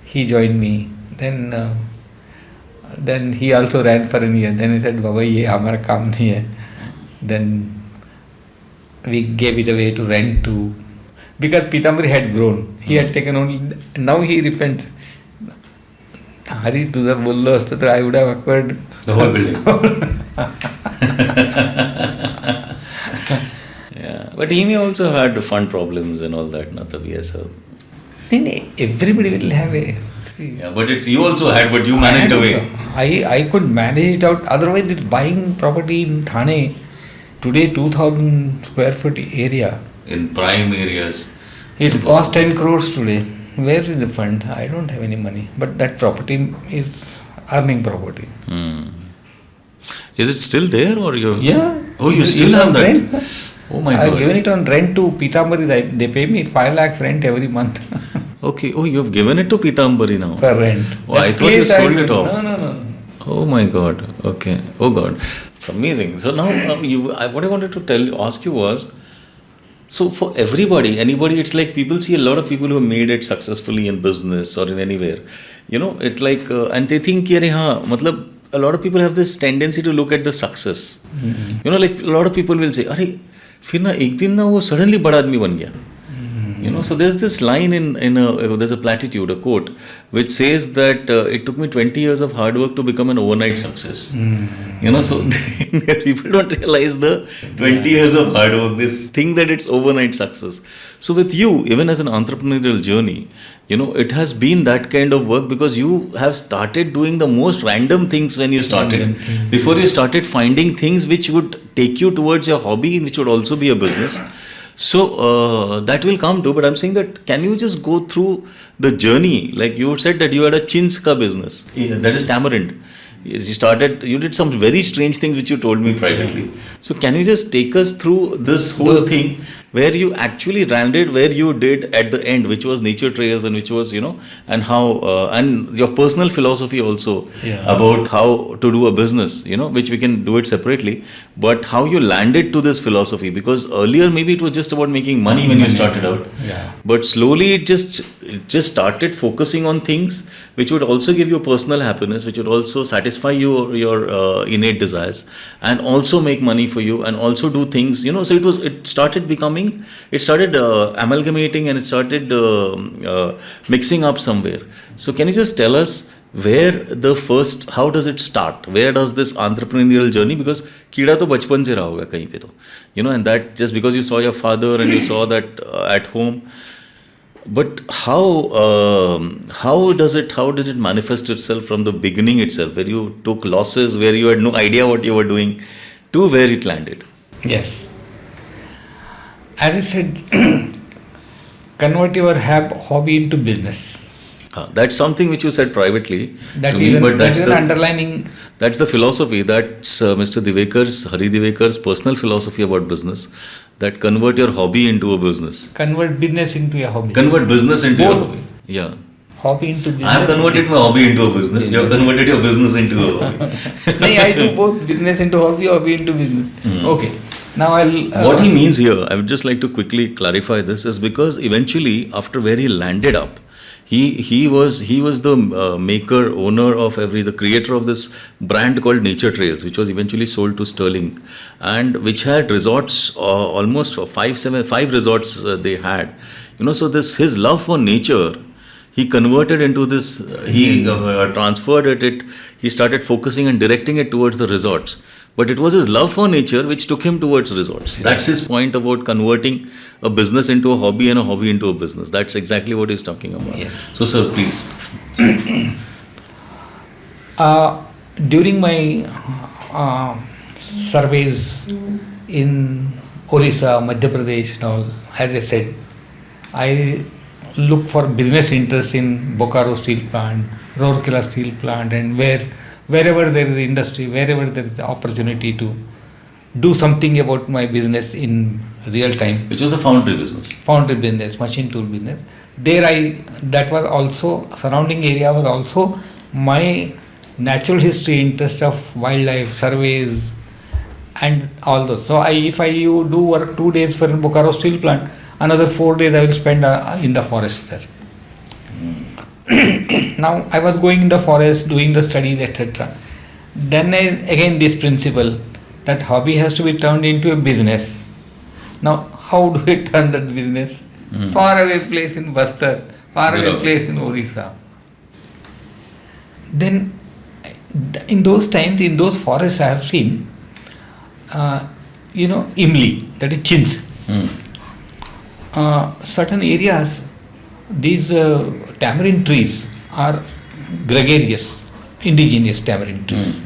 He joined me. Then he also ran for a year. Then he said, Baba, ये हमारा काम नहीं है. Then we gave it away to rent to, because Pitambari had grown. He had taken only, now he repents. Hari तुझा बोललो असतं तर I would have acquired the whole building. Yeah, but he may also had fund problems and all that, na tabhi aisa. Everybody will have a. Yeah, but it's you also had, but you managed away. I could manage it out. Otherwise, it's buying property in Thane today, 2,000 square foot area. In prime areas. It costs 10 crores today. Where is the fund? I don't have any money. But that property is earning property. Is it still there or you? Yeah. Oh, you still have that? Rent? Oh my God. I've given it on rent to Pitambari. They pay me 5 lakhs rent every month. Okay. Oh, you have given it to Pitambari now. For rent. Oh, I thought you sold it off. No. Oh my God. Okay. Oh God. It's amazing. So now what I wanted to ask you was, So for everybody, anybody, it's like people see a lot of people who have made it successfully in business or in anywhere. It's like, and they think, "Yare, haan, matlab, a lot of people have this tendency to look at the success. Like a lot of people will say, "Arey, फिर ना एक दिन ना वो suddenly बड़ा आदमी बन गया." So there's this line there's a platitude, a quote, which says that it took me 20 years of hard work to become an overnight success. So people don't realize the 20 years of hard work, this thing that it's overnight success. So with you, even as an entrepreneurial journey, it has been that kind of work because you have started doing the most random things when you started. Before you started finding things which would take you towards your hobby, which would also be a business. So that will come too, but I'm saying that can you just go through the journey? Like you said that you had a chins ka business, that is tamarind. You did some very strange things which you told me privately. So can you just take us through this whole thing where you actually landed where you did at the end, which was nature trails and which was, and how, and your personal philosophy also about how to do a business, which we can do it separately, but how you landed to this philosophy, because earlier maybe it was just about making money when you started out, but slowly it just started focusing on things which would also give you personal happiness, which would also satisfy your innate desires and also make money for you and also do things, so it started amalgamating and it started mixing up somewhere. So can you just tell us how does it start? Where does this entrepreneurial journey, because कीड़ा तो बचपन से रहा होगा कहीं पे तो, and that just because you saw your father and you saw that at home, but how did it manifest itself from the beginning itself, where you took losses, where you had no idea what you were doing, to where it landed? Yes. As I said, convert your hobby into business. That's something which you said privately that to is me, but that's the underlining. That's the philosophy. That's Mr. Hari Divekar's personal philosophy about business. That convert your hobby into a business. Convert business into a hobby. Convert business into a hobby. Yeah. Hobby into business. I have converted my hobby into a business. You have converted your business into a hobby. No, I do both business into hobby into business. Okay. Now what he means here, I would just like to quickly clarify this, is because eventually, after where he landed up, he was the maker, owner of the creator of this brand called Nature Trails, which was eventually sold to Sterling, and which had resorts, almost 5 resorts they had. So his love for nature, he converted into this. He transferred it. He started focusing and directing it towards the resorts. But it was his love for nature which took him towards resorts. That's his point about converting a business into a hobby and a hobby into a business. That's exactly what he's talking about. Yes. So, sir, please. During my surveys in Orissa, Madhya Pradesh and all, as I said, I look for business interests in Bokaro steel plant, Rourkela steel plant, and wherever there is industry, wherever there is opportunity to do something about my business in real time. Which was the foundry business? Foundry business, machine tool business. That was also, surrounding area was also my natural history interest of wildlife, surveys and all those. So if you do work 2 days for Bokaro steel plant, another 4 days I will spend in the forest there. Now I was going in the forest, doing the studies, etc. Then again this principle that hobby has to be turned into a business. Now how do I turn that business? Far away place in Bastar, far away place in Orissa. Then in those times, in those forests I have seen, imli, that is chins. Certain areas, these tamarind trees are gregarious, indigenous tamarind trees,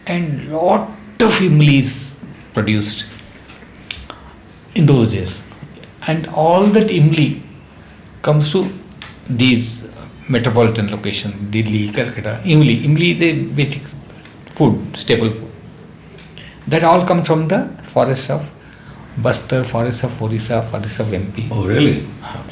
and lot of imlis produced in those days, and all that imli comes to these metropolitan locations, Delhi, Calcutta. Imli is a basic food, staple food. That all comes from the forests of Bastar, forests of Orissa, forests of MP. Oh, really?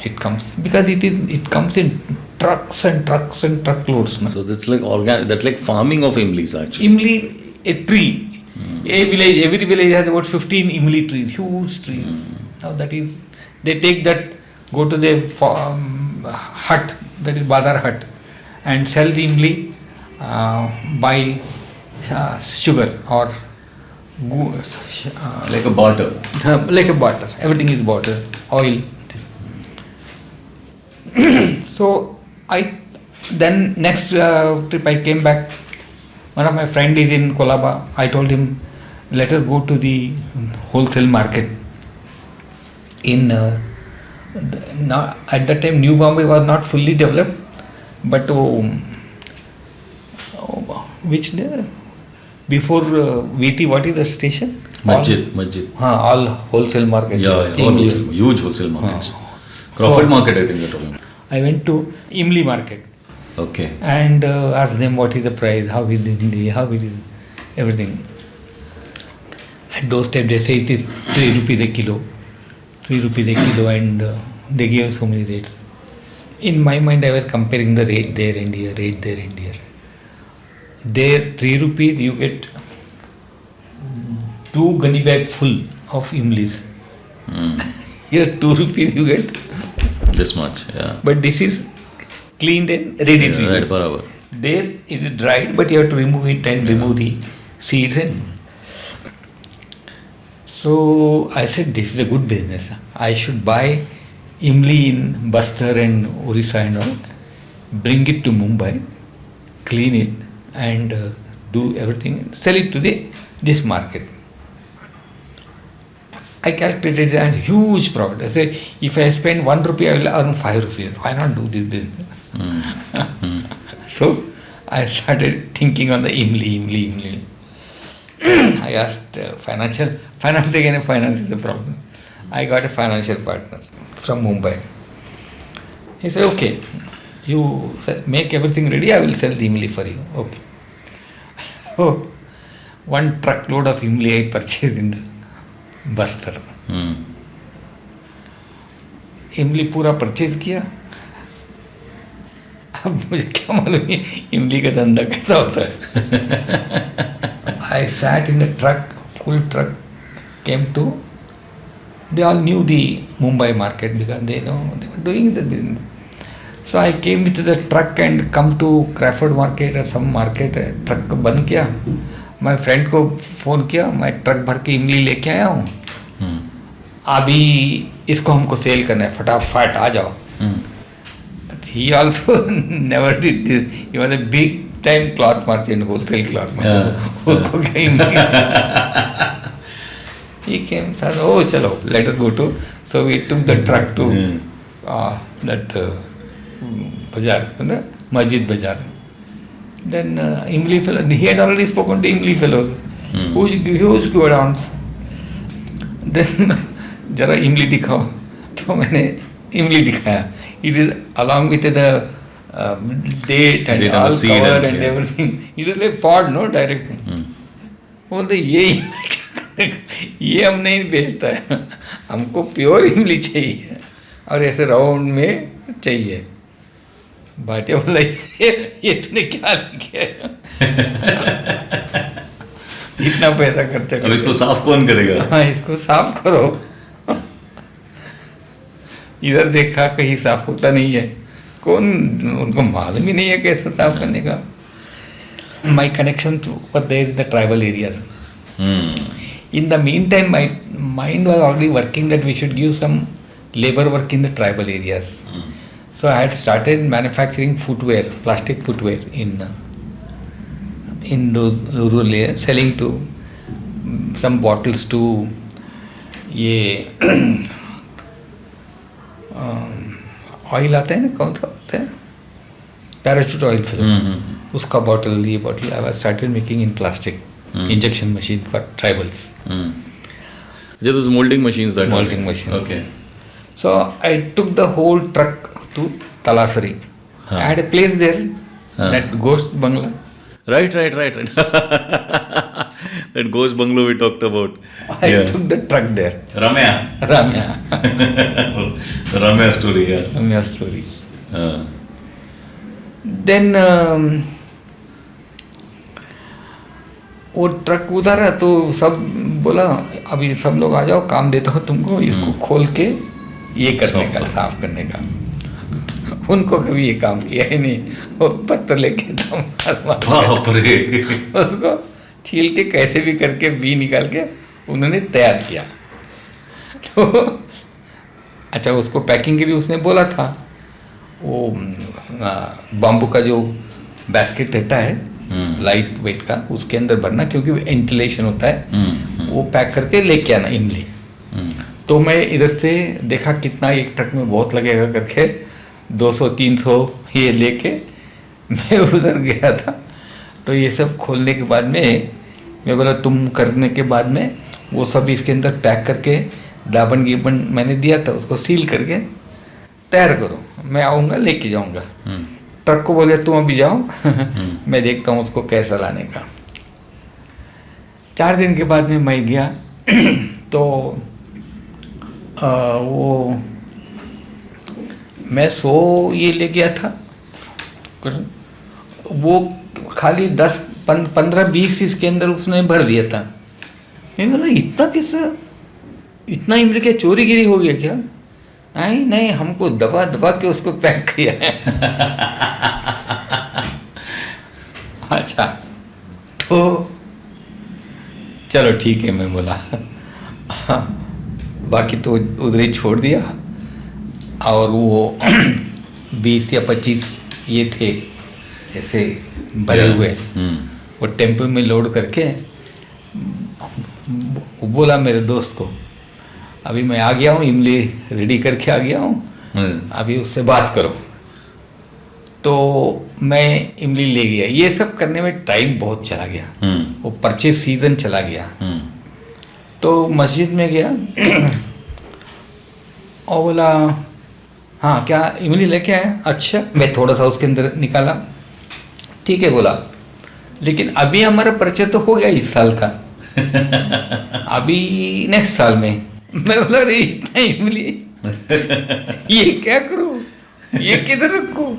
It comes because it comes in trucks and trucks and truckloads. So that's like organic. That's like farming of imlis actually. Imli, a tree. Every village has about 15 imli trees, huge trees. Now that is, they take that, go to the hut, that is Bazar hut, and sell the imli, buy sugar or Like a barter. like a barter. Everything is barter, oil. So then next trip I came back. One of my friend is in Kolaba. I told him, let us go to the wholesale market. In now at that time, New Bombay was not fully developed, but which day? Before VT, what is the station? Masjid. All wholesale market. Yeah, all wholesale, huge wholesale markets. Crawford So- Market, I think you're talking. I went to Imli market Okay. and asked them what is the price, how is it, how it is, everything. At those times they say it is 3 rupees a kilo, 3 rupees a kilo, and they gave so many rates. In my mind, I was comparing the rate there and here, rate there and here. There, 3 rupees you get 2 gunny bag full of imlis. Here, 2 rupees you get, This much, yeah. but this is cleaned and ready to Right, use. barabar. There it is dried, but you have to remove it and remove the seeds. And so I said, this is a good business. I should buy imli in Bastar and Orissa and all, bring it to Mumbai, clean it, and do everything, sell it to this market. I calculated a huge profit. I say, if I spend 1 rupee, I will earn 5 rupees. Why not do this business? So I started thinking on the imli. I asked finance is the problem. I got a financial partner from Mumbai. He said, okay, you make everything ready, I will sell the imli for you. Okay. Oh, 1 truckload of imli I purchased in the Bastar. इमली पूरा purchase किया. अब मुझे क्या मालूम इमली का धंधा कैसा होता है. I sat in the truck, full truck, came to. They all knew the Mumbai market because they know they were doing the business. So I came with the truck and come to Crawford market or some market. Truck बंद किया. My friend को phone किया, मैं truck भर के इमली लेके आया हूँ, अभी इसको हमको सेल करना है, फटाफट आ जाओ. He also never did this. He was a big time cloth merchant, wholesale cloth merchant. उसको क्या इमली. He came, said, oh चलो, let us go to. So we took the truck to that bazaar, Masjid Bazaar. Then Imli fellow, he had already spoken to Imli fellows, huge godowns. Then जरा इमली दिखाओ, तो मैंने इमली दिखाया. It is along with the date and all cover and everything. It is like Ford, no, direct. बोलते ये हम नहीं बेचता है, हमको प्योर इमली चाहिए और ऐसे राउंड में चाहिए. भाटिया बोला ये तूने क्या लिखा है, इतना पैसा खर्चा अब इसको साफ कौन करेगा. हाँ, इसको साफ करो. इधर देखा कहीं साफ होता नहीं है, कौन, उनको मालूम ही नहीं है कैसे साफ करने का. My connections were there in the tribal areas. In the meantime, my mind was already working that we should give some labor work in the tribal areas. So I had started manufacturing footwear, plastic footwear in those rural areas, selling to some bottles to ये oil आता है ना, कौन सा होता है, parachute oil फिर उसका बॉटल, ये bottle I was started making in plastic injection machine for tribals. Those molding machines that Molding machine. Okay. So I took the whole truck to Talasari. I had a place there, that ghost bungalow. Right. That ghost bungalow we talked about. I took the truck there. Ramya. The Ramya story, yeah. Ramya story. Then वो truck उधर है तो सब बोला अभी सब लोग आ जाओ, काम देता हूँ तुमको, इसको खोल के ये करने का, साफ करने का। उनको कभी ये काम किया ही नहीं, वो पत्थर लेके उसको छील के कैसे भी करके बी निकाल के उन्होंने तैयार किया। तो अच्छा, उसको पैकिंग के लिए उसने बोला था, वो बाम्बू का जो बास्केट रहता है लाइट वेट का, उसके अंदर भरना, क्योंकि वेंटिलेशन होता है, वो पैक करके लेके आना इमली। तो मैं इधर से देखा कितना एक ट्रक में बहुत लगेगा करके 200-300 ये लेके मैं उधर गया था। तो ये सब खोलने के बाद में मैं बोला तुम करने के बाद में वो सब इसके अंदर पैक करके दाबन गिबन मैंने दिया था, उसको सील करके तैयार करो, मैं आऊँगा लेके जाऊँगा। ट्रक को बोले तुम अभी जाओ मैं देखता हूँ उसको कैसा लाने का। 4 दिन के बाद में मैं गया तो वो मैं 100 ये ले गया था, वो खाली 10-15-20 इसके अंदर उसने भर दिया था। मैं बोला इतना कैसा, इतना इमली क्या चोरीगिरी हो गया क्या? नहीं नहीं, हमको दबा दबा के उसको पैक किया है। अच्छा, तो चलो ठीक है, मैं बोला बाकी तो उधर ही छोड़ दिया। और वो 20 या 25 ये थे ऐसे भरे हुए, वो टेम्पो में लोड करके वो बोला मेरे दोस्त को अभी मैं आ गया हूँ, इमली रेडी करके आ गया हूँ, अभी उससे बात करो। तो मैं इमली ले गया। ये सब करने में टाइम बहुत चला गया, वो परचेज सीजन चला गया। तो मस्जिद में गया और बोला हाँ क्या इमली लेके आया? अच्छा, मैं थोड़ा सा उसके अंदर निकाला, ठीक है बोला, लेकिन अभी हमारा परिचय तो हो गया इस साल का, अभी नेक्स्ट साल में। मैं बोला अरे इतना इमली ये क्या करूँ, ये किधर रखूँ,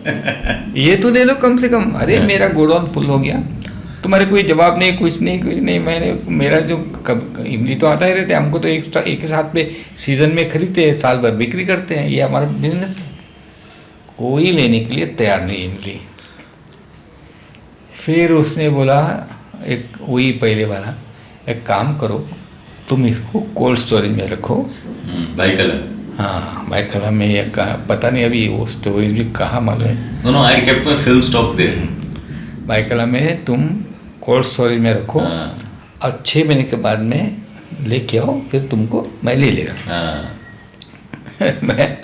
ये तो ले लो कम से कम। अरे मेरा गोडाउन फुल हो गया, तुम्हारे कोई जवाब नहीं, कुछ नहीं। मैंने मेरा जो इमली तो आता ही रहते, हमको तो एक साथ में सीजन में खरीदते हैं, साल भर बिक्री करते हैं, ये हमारा बिजनेस है। कोई लेने के लिए तैयार नहीं इमली। फिर उसने बोला एक वही पहले वाला, एक काम करो तुम इसको कोल्ड स्टोरेज में रखो। बाइकला, हाँ बाइकला में, ये पता नहीं अभी वो स्टोरेज भी कहाँ मालूम है। No I kept my film stock there. Byculla में तुम कोल्ड स्टोरेज में रखो और 6 महीने के बाद में लेके आओ, फिर तुमको मैं ले लेगा। मैं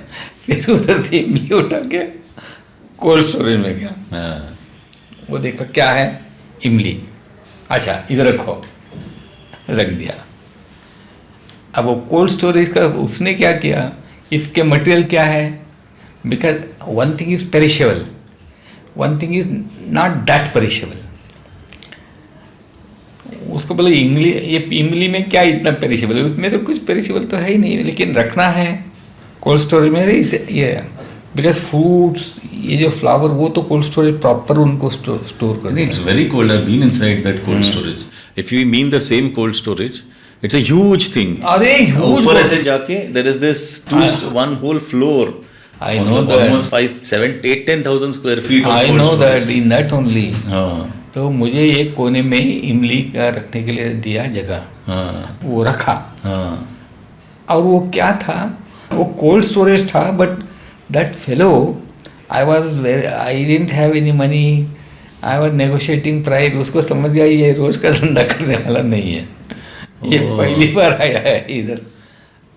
फिर उधर से इमली उठा के कोल्ड स्टोरेज में गया। वो देखा क्या है, इमली, अच्छा इधर रखो, रख दिया। अब वो कोल्ड स्टोरेज का उसने क्या किया, इसके मटेरियल क्या है, because one thing is perishable, one thing is not that perishable. उसको बोले ये इमली में क्या इतना पेरिशेबल है, उसमें तो कुछ पेरिशेबल तो है ही नहीं, लेकिन रखना है कोल्ड स्टोरेज में। ये बिकॉज फ्रूट्स, ये जो फ्लावर, वो तो कोल्ड स्टोरेज प्रॉपर उनको स्टोर करना। It's very cold, I have been inside that cold storage. If you mean the same cold storage, it's a huge thing. अरे huge, ऊपर ऐसे जाके there is this one whole floor. I know that. Almost 5, 7, 8, 10,000 square feet. I know that in that only. हाँ. तो मुझे एक कोने में इमली का रखने के लिए दिया जगह, हाँ. वो रखा। हाँ. और वो क्या था, वो कोल्ड स्टोरेज था, but that fellow I didn't have any money, I was negotiating price. उसको समझ गया ये रोज का धंधा करने वाला नहीं है, ये पहली बार आया है इधर।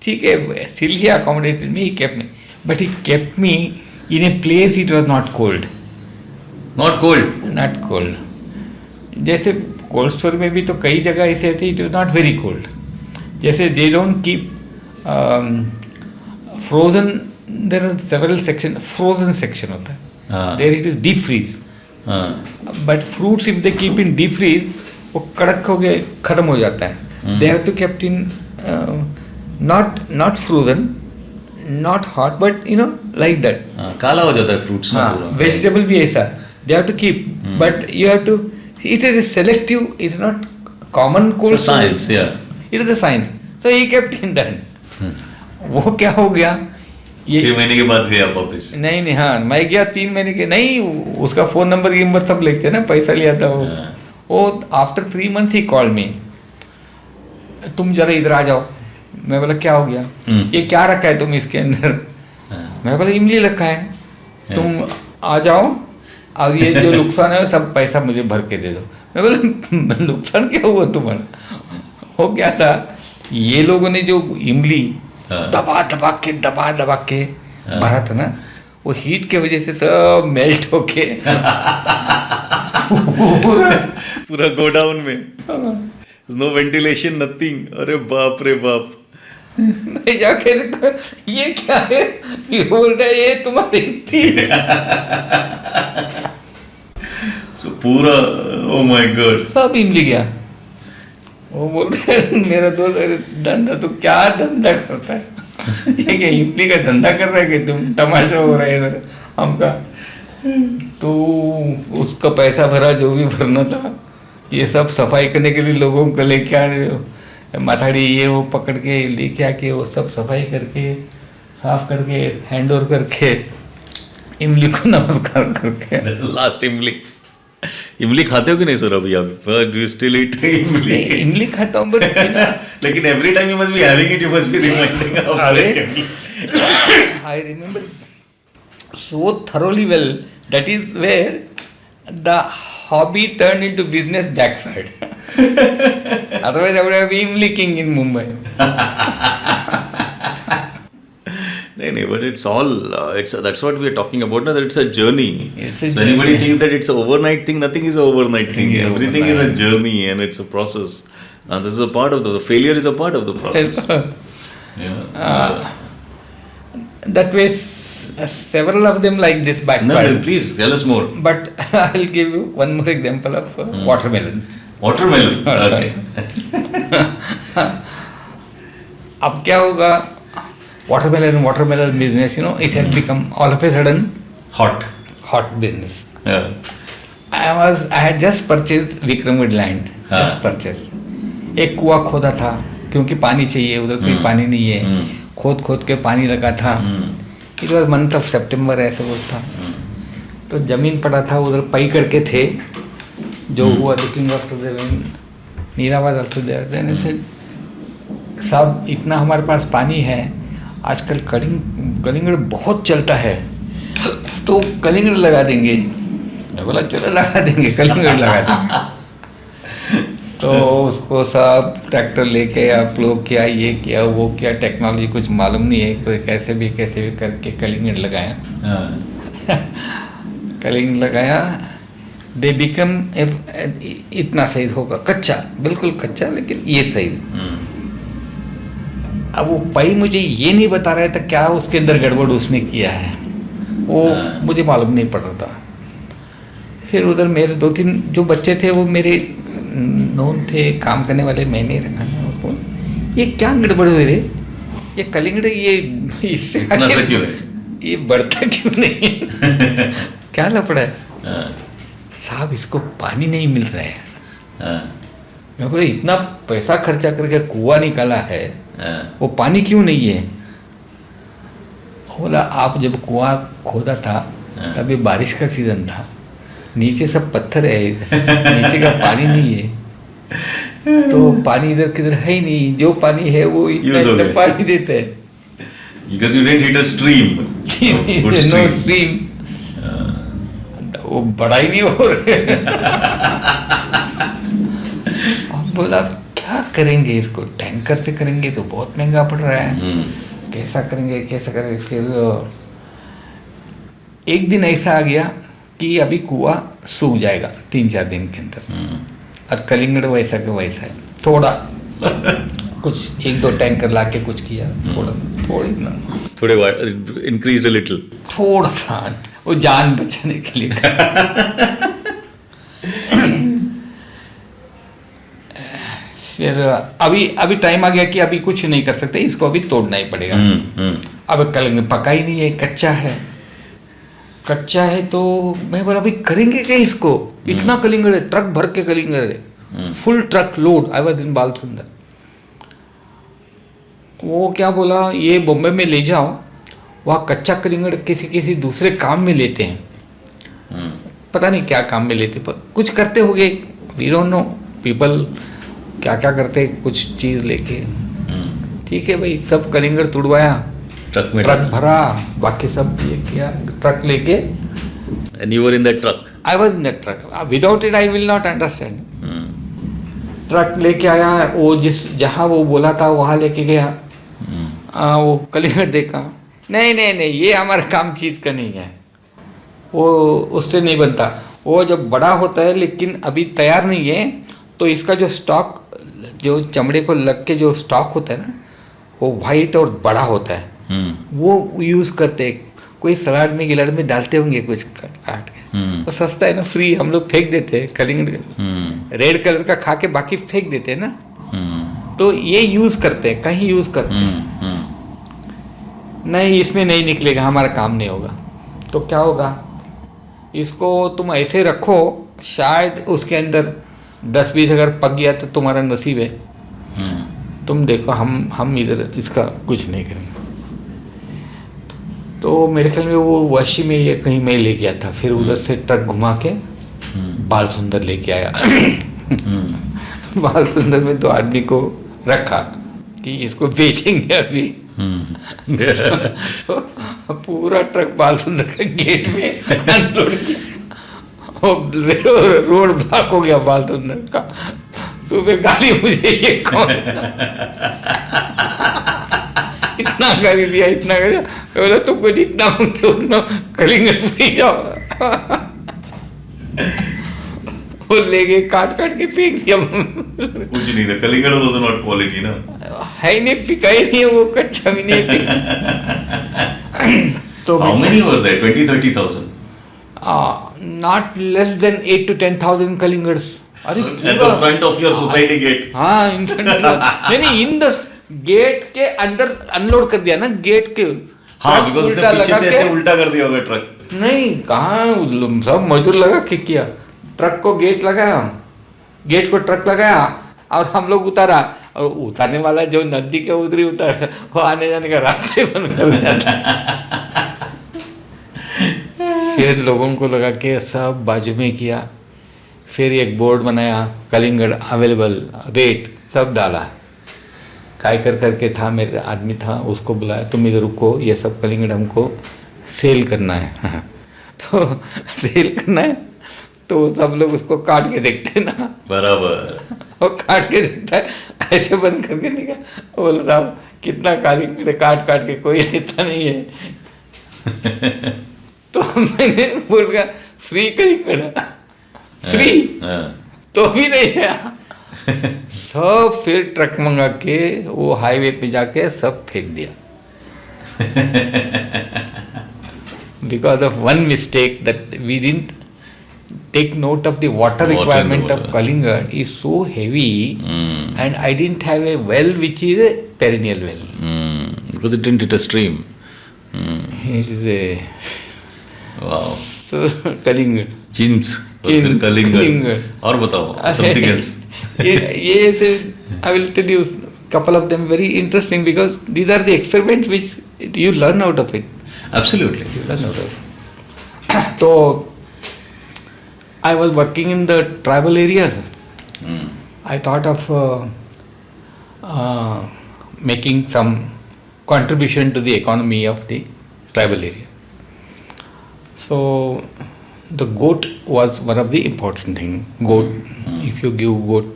ठीक है, still he accommodated me, he kept me, but he kept me in a place it was not cold. Not cold. Not cold. जैसे कोल्ड स्टोर में भी तो कई जगह ऐसे थे, it was not very cold. जैसे they don't keep frozen, there are several section, frozen section होता है, there it is deep freeze. But fruits if they keep in deep freeze, वो कड़क हो गए खत्म हो जाता है। They have to kept in not frozen, not hot, but like that. काला हो जाता है फ्रूट्स ना पूरा। वेजिटेबल भी ऐसा, they have to keep, but you have to. It is a selective. It's not common cold. It's a science, yeah. It is the science. So he kept in that. वो क्या हो गया, 6 महीने के बाद गए आप वापस? नहीं, हाँ मैं गया 3 महीने के, नहीं उसका फ़ोन नंबर सब लिखते ना, पैसा लिया था वो आफ्टर 3 months ही कॉल मी, तुम जरा इधर आ जाओ. मैं बोला क्या हो गया? ये क्या रखा है तुम इसके अंदर? मैं बोला इमली रखा है, तुम आ जाओ और ये जो नुकसान है सब पैसा मुझे भर के दे दो. मैं बोला नुकसान क्या हुआ तुम्हारा? हो क्या था, ये लोगों ने जो इमली दबा दबा के भरा था ना, वो हीट के वजह से सब मेल्ट होके पूरा गोडाउन में, नो वेंटिलेशन नथिंग. अरे बाप रे बाप. मैं जाके देखा ये क्या है, ये बोल रहा है ये तुम्हारी सो पूरा, ओ माय गॉड, सब इमली गया. वो बोल रहे मेरा दोस्त, अरे धंधा तो क्या धंधा करता है, ये क्या इमली का धंधा कर रहा है कि तुम, तमाशा हो रहा है इधर हमका. तो उसका पैसा भरा जो भी भरना था, ये सब सफाई करने के लिए लोगों को लेके आ रहे हो, माथाड़ी ये वो पकड़ के लेके आके वो सब सफाई करके साफ करके हैंड ओवर करके इमली को नमस्कार करके. लास्ट इमली खाते हो कि नहीं सर अभी आप? डू यू स्टिल ईट इमली? इमली खाता हूँ, बट लेकिन every time you must be having it, you must be reminding of I remember so thoroughly well. That is where the hobby turned into business backfired. Otherwise, I would have been licking in Mumbai. No, but it's all, that's what we are talking about now, that it's a journey. It's a so journey. anybody thinks that it's an overnight thing, nothing is an overnight thing. Yeah, Everything is a journey and it's a process. And this is a part of the failure is a part of the process. Yeah. That way, several of them like this backfired. No, please tell us more. But I'll give you one more example of watermelon. Watermelon. Okay. अब क्या होगा, watermelon business, it has become all of a sudden hot business. Yeah. I had just purchased Vikramgad land. Just purchased. एक कुआं खोदा था, क्योंकि पानी चाहिए, उधर कोई पानी नहीं है. खोद के पानी लगा था. इट वॉज मंथ ऑफ सितंबर ऐसा कुछ था. तो जमीन पड़ा था, उधर पई करके थे, जो हुआ looking after the Neera was also there. Then I said साहब इतना हमारे पास पानी है, आजकल कलिंगड़ बहुत चलता है, तो कलिंगड़ लगा देंगे. मैं बोला चलो लगा देंगे, कलिंगड़ लगा देंगे. तो उसको सब ट्रैक्टर लेके या प्लो किया, ये किया वो किया, टेक्नोलॉजी कुछ मालूम नहीं है, कोई कैसे भी करके कलिंगड़ लगाया. कलिंगड़ लगाया, दे बिकम इतना साइज होगा, कच्चा, बिल्कुल कच्चा, लेकिन ये साइज. अब वो पई मुझे ये नहीं बता रहा था क्या उसके अंदर गड़बड़ उसने किया है, वो मुझे मालूम नहीं पड़ रहा था. फिर उधर मेरे 2-3 जो बच्चे थे वो मेरे नोन थे, काम करने वाले. मैंने रखा ना उसको, ये क्या गड़बड़ हुई रे, ये कलिंगड़ ये इससे आगे क्यों है, ये बढ़ता क्यों नहीं क्या लफड़ा है? साहब इसको पानी नहीं मिल रहा है. मैं बोला इतना पैसा खर्चा करके कुआं निकाला है, वो पानी क्यों नहीं है? बोला आप जब कुआं खोदा था तभी बारिश का सीजन था, नीचे सब पत्थर है, नीचे का पानी नहीं है, तो पानी इधर किधर है ही नहीं, जो पानी है वो इतना पानी देते हैं. Because you didn't hit a stream. No stream. वो बड़ा ही नहीं हो रहा. अब बोला क्या करेंगे इसको, टैंकर से करेंगे तो बहुत महंगा पड़ रहा है, कैसा करेंगे. फिर एक दिन ऐसा आ गया कि अभी कुआं सूख जाएगा 3-4 दिन के अंदर, और कलिंगड़ वैसा के वैसा है. थोड़ा कुछ 1-2 टैंकर ला के कुछ किया, थोड़े increased a little, थोड़ा सा वो जान बचाने के लिए. फिर अभी टाइम आ गया कि अभी कुछ नहीं कर सकते, इसको अभी तोड़ना ही पड़ेगा. अब कलिंगड़ पका ही नहीं है, कच्चा है. तो मैं बोला अभी करेंगे क्या इसको, इतना कलिंगड़ है, ट्रक भर के कलिंगड़ है, full truck load. I was in Balsundar, वो क्या बोला, ये बॉम्बे में ले जाओ, वहाँ कच्चा कलिंगड़ किसी किसी दूसरे काम में लेते हैं, पता नहीं क्या काम में लेते, पर कुछ करते होंगे, वी डोंट नो पीपल क्या क्या करते, कुछ चीज़ लेके। ठीक है भाई, सब कलिंगड़ तुड़वाया, ट्रक भरा, बाकी सब ये किया, ट्रक लेके। And you were in that truck? I was in that truck. Without it, I will not understand. Truck लेके आया, वो जहाँ वो बोला था वहाँ लेके गया। वो कलिंगड़ देखा, नहीं नहीं नहीं, ये हमारा काम चीज़ का नहीं है, वो उससे नहीं बनता। वो जब बड़ा होता है लेकिन अभी तैयार नहीं है, तो इसका जो स्टॉक, जो चमड़े को लग के जो स्टॉक होता है ना, वो वाइट और बड़ा होता है, वो यूज़ करते हैं। कोई सलाद में गिलाड में डालते होंगे कुछ काट के, वो सस्ता है ना, फ्री, हम लोग फेंक देते हैं कलिंगड़, रेड कलर का खा के बाकी फेंक देते हैं ना, तो ये यूज़ करते हैं, कहीं यूज़ करते हैं। नहीं, इसमें नहीं निकलेगा, हमारा काम नहीं होगा। तो क्या होगा, इसको तुम ऐसे रखो, शायद उसके अंदर 10-20 अगर पक गया तो तुम्हारा नसीब है, तुम देखो, हम इधर इसका कुछ नहीं करेंगे। तो मेरे ख्याल में वो वाशी में ये कहीं मैं ले गया था, फिर उधर से ट्रक घुमा के बाल सुंदर लेके आया। बाल सुंदर में 2 आदमी को रखा कि इसको बेचेंगे अभी। तो पूरा ट्रक बाल सुंदर का गेट में अनलोड किया, रोड ब्लॉक हो गया बाल सुंदर का। सुबह गाली मुझे, ये कौन इतना कर दिया, इतना कर दिया, बोला तुमको जितना उतना कलिंगड़ फ्री जाओ। वो ले गए, काट के फेंक दिया। कुछ नहीं था, कलिंगड़ वाज नॉट क्वालिटी ना, है ही नहीं, पिका ही नहीं है, वो कच्चा भी नहीं पिका। तो how many were there? 20,000-30,000? Not less than 8 to 10,000 कलिंगड्स। अरे at the front of your society gate? हाँ, इन नहीं, इन द गेट के अंदर अनलोड कर दिया ना, गेट के। हाँ, बिकॉज़ उसने पीछे से ऐसे उल्टा कर दिया होगा ट्रक। नहीं, कहाँ, सब मजदूर लगा के किया, ट्रक को गेट लगाया, गेट को ट्रक लगाया, और हम लोग उतारा, और उतारने वाला जो नदी के उतरी उतार, वो आने जाने का रास्ते बंद कर दिया। फिर लोगों को लगा के सब बाजू में किया, फिर एक बोर्ड बनाया, कलिंगड़ अवेलेबल, रेट सब डाला। काय करके था, मेरे आदमी था, उसको बुलाया, तुम इधर रुको, ये सब कलिंगड़ हमको सेल करना है। तो सेल करना है, तो सब लोग उसको काट के देखते हैं ना, बराबर, वो काट के देखता है, ऐसे बंद करके निकाल, बोल साहब कितना कलिंगड़ काट के कोई लेता नहीं है। तो मैंने बोल कहा फ्री कलिंगड़, फ्री, तो भी नहीं है। सब फिर ट्रक मंगा के वो हाईवे पे जाके सब फेंक दिया। Because of one mistake that we didn't take note of the water requirement of Kalinga is so heavy, and I didn't have a well which is a perennial well. Because it didn't hit a stream. It is a wow. So Kalinga. Jeans. Kalinga. और बताओ something else. Yes, I will tell you couple of them very interesting because these are the experiments which you learn out of it. Absolutely. You learn out of it. So I was working in the tribal areas. I thought of making some contribution to the economy of the tribal area. So the goat was one of the important thing. Goat, if you give goat,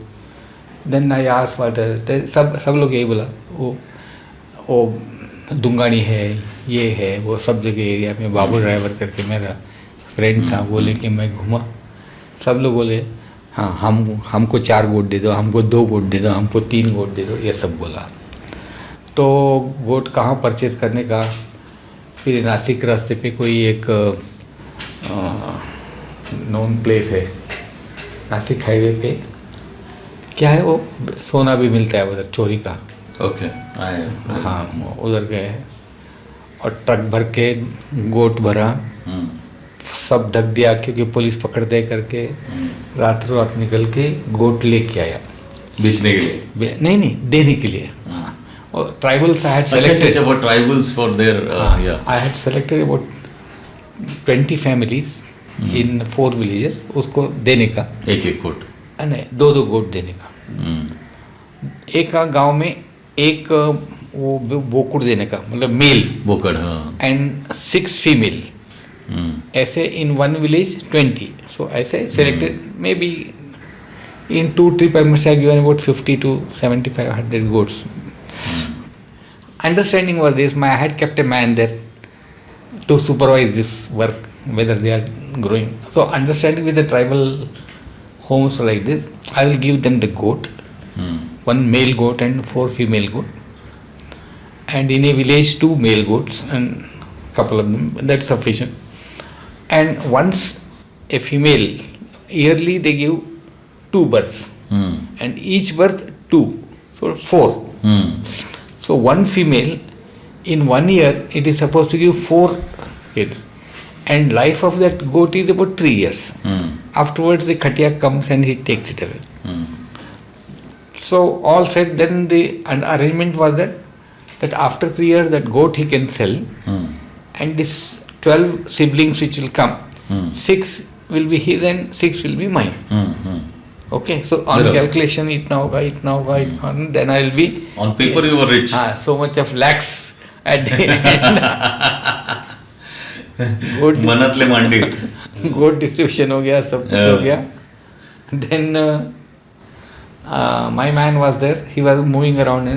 then I asked for the सब लोग यही बोला, वो दुंगानी है, ये है, वो सब जगह एरिया में बाबू ड्राइवर करके मेरा फ्रेंड था, वो लेके मैं घूमा। सब लोग बोले हाँ हमको 4 गोट दे दो, हमको 2 गोट दे दो, हमको 3 गोट दे दो, ये सब बोला। तो गोट कहाँ परचेज करने का, फिर नासिक रास्ते पे कोई एक नोन प्लेस है, नासिक हाईवे पे, क्या है वो, सोना भी मिलता है उधर, चोरी का। ओके। हाँ, उधर गए और ट्रक भर के गोट भरा, सब ढक दिया क्योंकि पुलिस पकड़ दे करके, रातों रात निकल के गोट लेके आया। बेचने के लिए? नहीं, देने के लिए। Tribals I had अच्छा selected. अच्छा, for tribals for their yeah. I had selected about 20 families in 4 villages. उसको देने का. एक कोट. नहीं, 2 गोट देने का. एक गांव में एक वो बोकुड़ देने का, मतलब मेल. बोकड़, हाँ. And 6 female. ऐसे इन 1 विलेज 20. So ऐसे selected maybe in 2 trips I must have given about 50 to 7500 goats. Understanding was this, I had kept a man there to supervise this work, whether they are growing. So understanding with the tribal homes like this, I will give them the goat, 1 male goat and 4 female goat. And in a village 2 male goats and couple of them, that's sufficient. And once a female, yearly they give 2 births, and each birth 2, so 4. So 1 female in 1 year it is supposed to give 4 kids, and life of that goat is about 3 years. Afterwards the khatiya comes and he takes it away. So all said, then the arrangement was that after 3 years that goat he can sell, and this 12 siblings which will come, 6 will be his and 6 will be mine. Okay, so on calculation, itna hoga, then I will be. On paper you were rich. So much of lakhs at the end. Manat le mandi. Good distribution ho gaya, sab kuch ho gaya. Then my man was there. He was moving around,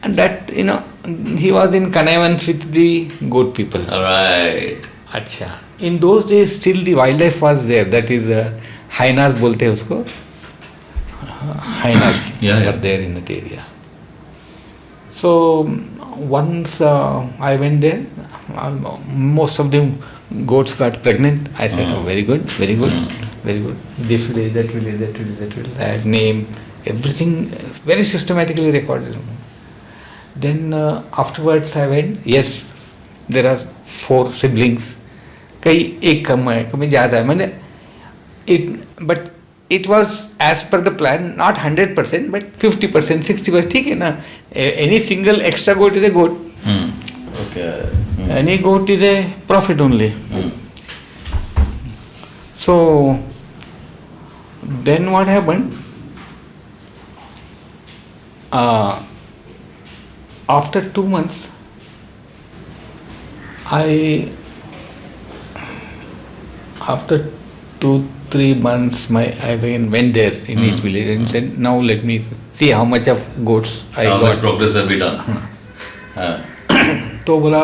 and that he was in connivance with the goat people. Right. Acha. In those days, still the wildlife was there. That is. Hyenas बोलते हैं उसको. Hyenas were there in that area. So once I went there, most of them goats got pregnant. I said, oh, very good, very good, very good. This village, that village, that village, that village. I had name, everything very systematically recorded. Then afterwards I went. Yes, there are 4 siblings. कई एक कम है, कभी ज़्यादा है. मैंने but it was as per the plan, not 100%, but 50%, 60%. ठीक है ना? Any single extra goat is a goat. Okay. Any goat is a profit only. So then what happened? After 2 months, after 2-3 months, I again went there in each village and said, now let me see how much of goats I got. How much progress have we done? तो बोला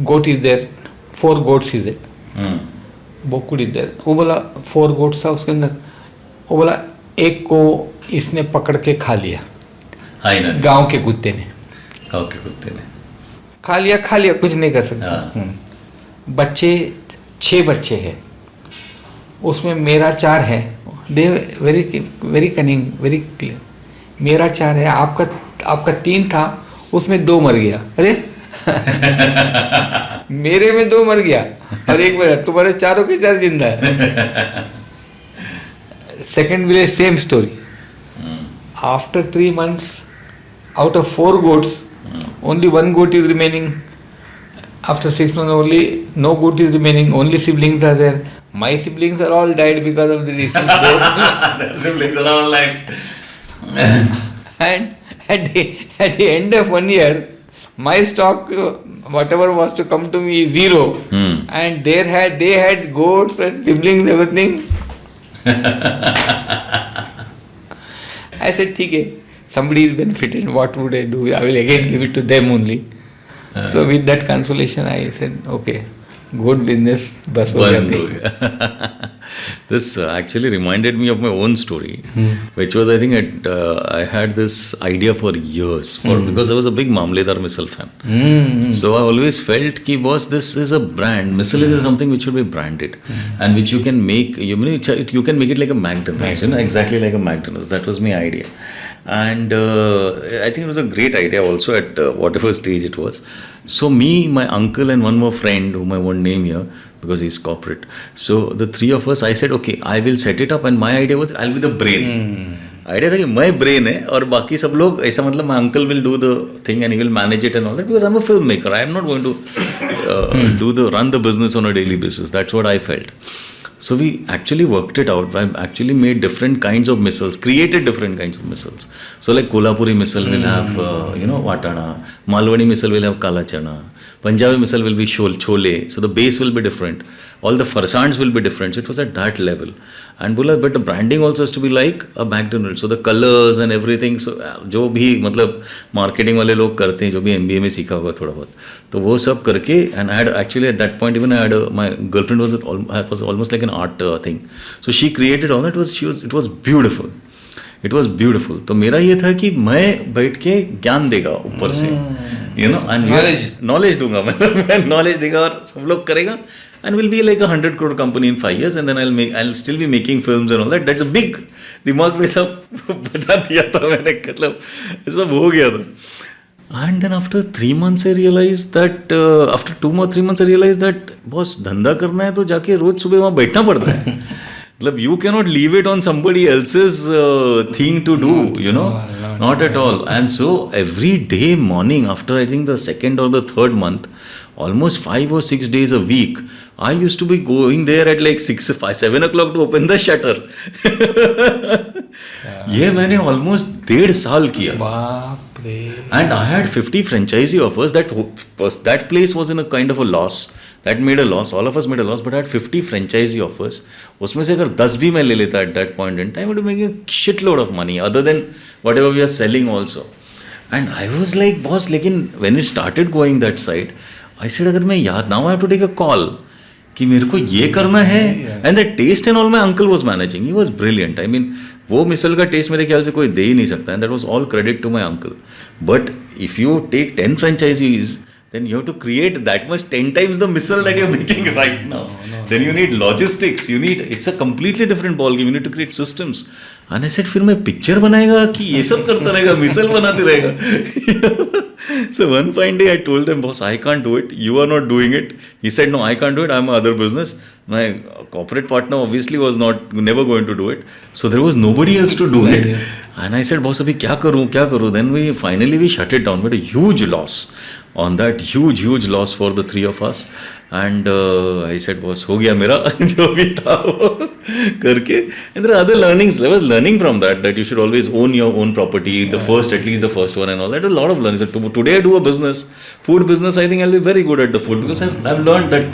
goat is there, 4 goats is there, बोकुड़ is there. वो बोला 4 goats था उसके अंदर. वो बोला एक को इसने पकड़ के खा लिया. गांव के कुत्ते ने. खा लिया, कुछ नहीं कर सकता. बच्चे 6 बच्चे हैं. उसमें मेरा 4 है. They very cunning, very clear. मेरा 4 है, आपका 3 था, उसमें 2 मर गया. अरे मेरे में 2 मर गया और 1 मरा, तुम्हारे 4 के 4 जिंदा है. Second village, same story. After 3 months, out of 4 goats, only 1 goat is remaining. After 6 months, only no goat is remaining. Only siblings are there. My siblings are all died because of the recent goats. Their siblings are all alive. And at the end of 1 year, my stock, whatever was to come to me, is 0. And they had goats and siblings, everything. I said, ठीक है, somebody is benefited. What would I do? I will again give it to them only. So with that consolation, I said, okay, good business. Bas ho gaya. This actually reminded me of my own story, which was, I think, I had this idea for years, because I was a big Mamledar missile fan. So I always felt ki boss, this is a brand. Missile is something which should be branded, and which you can make. You can make it like a McDonald's, exactly like a McDonald's. That was my idea. And I think it was a great idea also at whatever stage it was. So me, my uncle and one more friend whom I won't name here because he's corporate. So the 3 of us, I said, okay, I will set it up, and my idea was I'll be the brain. Idea था कि मैं brain है और बाकी सब लोग ऐसा, मतलब my uncle will do the thing and he will manage it and all that, because I am a film maker, I am not going to do the run the business on a daily basis. That's what I felt. So we actually worked it out. I actually made different kinds of missiles, created different kinds of missiles. So like Kolhapuri missile will have, watana. Malwani missile will have kala chana. Punjabi missile will be chole. So the base will be different. All the farsans will be different. So it was at that level. And बोला, but the branding also has to be like a McDonald's. So the colors and everything. So जो भी मतलब marketing वाले लोग करते हैं, जो भी MBA में सीखा होगा थोड़ा बहुत, तो वो सब करके, and I had actually at that point even I had my girlfriend was almost like an art thing. So she created all that. It was beautiful. It was beautiful. तो मेरा ये था कि मैं बैठ के ज्ञान देगा ऊपर से, knowledge दूंगा मैं knowledge देगा और सब लोग करेगा. And will be like 100 crore company in 5 years, and then I'll still be making films and all that. That's a big दिमाग में सब बता दिया था मैंने, मतलब सब हो गया था. And then after 3 months I realized that after 3 months I realized that boss धंधा करना है तो जाके रोज सुबह वहाँ बैठना पड़ता है. मतलब you cannot leave it on somebody else's thing to do, not at all. And so every day morning after I think the second or the third month, almost 5 or 6 days a week, I used to be going there at like 7 o'clock to open the shutter. ये मैंने almost 1.5 साल किया. बाप रे. And I had 50 franchisee offers. That place was in a kind of a loss. That made a loss. All of us made a loss. But I had 50 franchisee offers. उसमें से अगर 10 भी मैं ले लेता at that point in time, I would be making a shitload of money other than whatever we are selling also. And I was like, boss, लेकिन when it started going that side, I said, अगर मैं याद, now I have to take a call कि मेरे को ये करना है. And the taste and all my uncle was managing. He was brilliant. I mean, वो मिसल का टेस्ट मेरे ख्याल से कोई दे ही नहीं सकता. And that was all credit to my uncle. But if you take 10 franchisees, then you have to create that much 10 times the missile that you're making right now. Then you need logistics. It's a completely different ballgame. You need to create systems. And I said, फिर मैं picture बनाएगा कि ये सब करता रहेगा, मिसल बनाते रहेगा. So one fine day I told them, boss, I can't do it. You are not doing it. He said, no, I can't do it. I'm other business. My corporate partner obviously was never going to do it. So there was nobody else to do it. And I said, boss, अभी क्या करूँ? Then we finally shut it down. But a huge loss on that, huge loss for the three of us. And I said, boss, हो गया मेरा जो भी था वो करके. And there are other learnings. I was learning from that you should always own your own property, at least the first one and all that. A lot of learning. So today I do a business, food business. I think I'll be very good at the food because I've learned that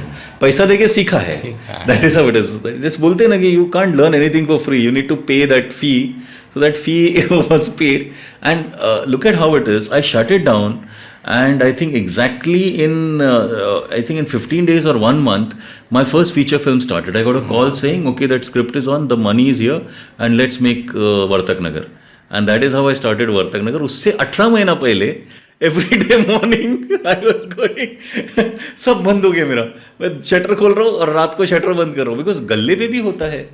पैसा देके सीखा है. That is how it is. Just बोलते हैं ना कि you can't learn anything for free. You need to pay that fee. So that fee was paid. And look at how it is. I shut it down. And I think exactly in 15 days or 1 month, my first feature film started. I got a call saying, okay, that script is on, the money is here, and let's make Vartak Nagar. And that is how I started Vartak Nagar. उससे 18 महीना पहले, every day morning, I was going, सब बंद हो गया मेरा. मैं shutter खोल रहा हूँ और रात को शटर बंद कर रहा हूँ. Because गले पे भी होता है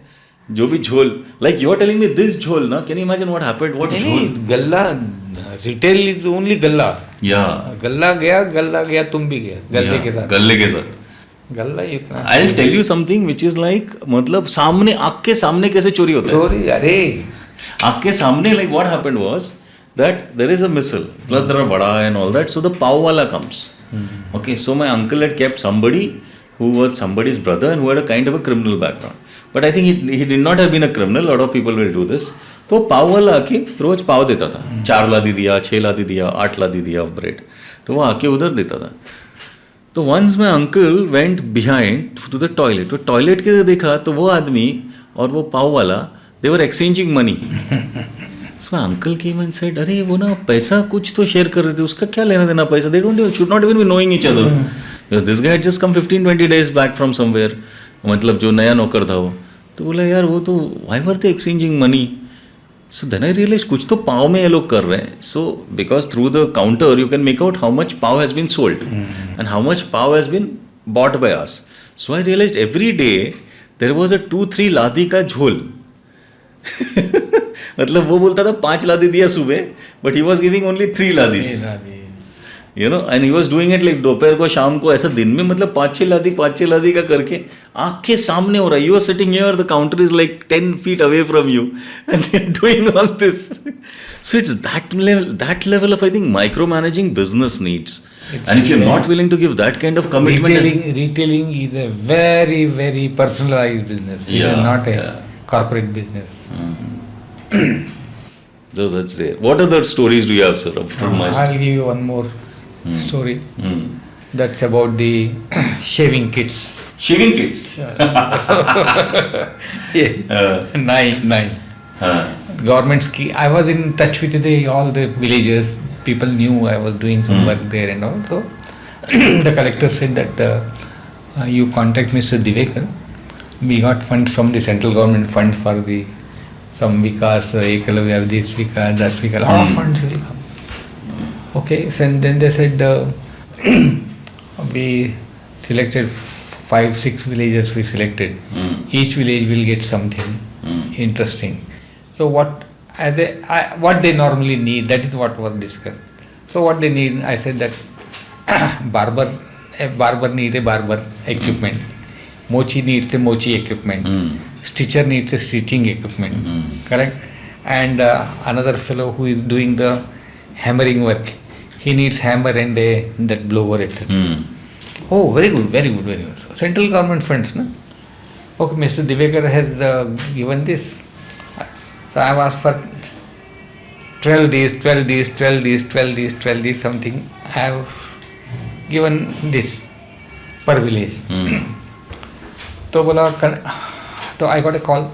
जो भी झोल. Like you are telling me this झोल, ना? Can you imagine what happened? What झोल? गल्ला. रिटेल इज ओनली गल्ला. गल्ला गया तुम भी गया गल्ले के साथ. गल्ला इतना. I'll tell you something which is like, मतलब सामने, आँख के सामने कैसे चोरी होता है? चोरी, अरे आँख के सामने, like what happened was that there is a missile plus there are vada and all that, so the pav wala comes. Okay, so my uncle had kept somebody who was somebody's brother and who had a kind of a criminal background. But I think he did not have been a criminal. A lot of people will do this. तो पाव वाला आके रोज पाव देता था. 4 लादी दिया, 6 लादी दिया, 8 लादी दिया ऑफ ब्रेड. तो वो आके उधर देता था. तो once my uncle went behind to the toilet. तो टॉयलेट के देखा तो वो आदमी और वो पाव वाला, they were exchanging money. So my uncle came and said, अरे वो ना पैसा कुछ तो शेयर कर रहे थे, उसका क्या लेना देना पैसा. They should not even be knowing each other. Because this guy had just come 15-20 days back from somewhere. मतलब जो नया नौकर था वो. तो बोला यार वो तो why were they exchanging money. So then I realized कुछ तो पाव में ये लोग कर रहे हैं. So because through the counter you can make out how much pav has been sold and how much pav has been bought by us. So I realized every day there was a 2-3 लादी का झोल. मतलब वो बोलता था 5 लादी दिया सुबह, but he was giving only 3 लादीज. You know, and he was doing it like दोपहर को शाम को ऐसा दिन में मतलब 5-6 लादी का करके आंखें सामने हो रहा है. You are sitting here, the counter is like 10 feet away from you and they're doing all this. So it's that level of, I think, micromanaging business needs. And if you're not willing to give that kind of commitment... Retailing is a very, very personalized business. It is not a corporate business. So that's there. What other stories do you have, sir? I'll give you one more story. That's about the shaving kits. Shaving kits? Nine. Government scheme. I was in touch with all the villagers. People knew I was doing some work there and all. So the collector said that you contact Mr. Divekar. We got funds from the central government fund for the some Vikas, Ekalavya, this Vikas, that Vikas, a lot of funds will come. Okay, so and then they said we selected 5-6 villages we selected. Each village will get something interesting. So what they normally need, that is what was discussed. So what they need, I said that a barber needs a barber equipment. Mochi needs a mochi equipment. Stitcher needs a stitching equipment. Correct? And another fellow who is doing the hammering work, he needs hammer and that blower, etc. Oh, very good. So, central government funds, no? Okay, Mr. Divekar has given this. So I have asked for 12 days, something. I have given this per village. So I got a call.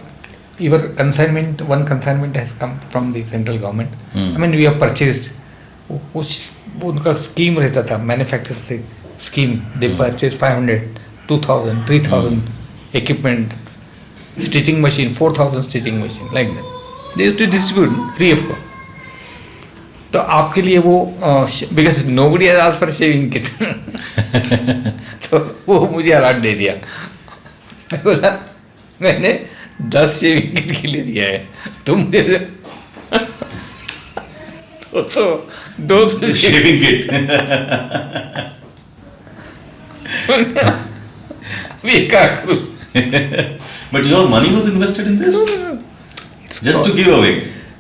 One consignment has come from the central government. I mean, we have purchased. उनका scheme रहता था manufacture से scheme. They purchase 500, 2000, 3000 equipment, stitching machine, 4000 stitching machine, like that. They used to distribute free of cost. तो आपके लिए वो because nobody has asked for shaving kit. तो वो मुझे अलर्ट दे दिया. मैं बोला मैंने 10 शेविंग किट के लिए दिया है, तुम मुझे दो shaving kit. But your money was invested in this? Just to give away?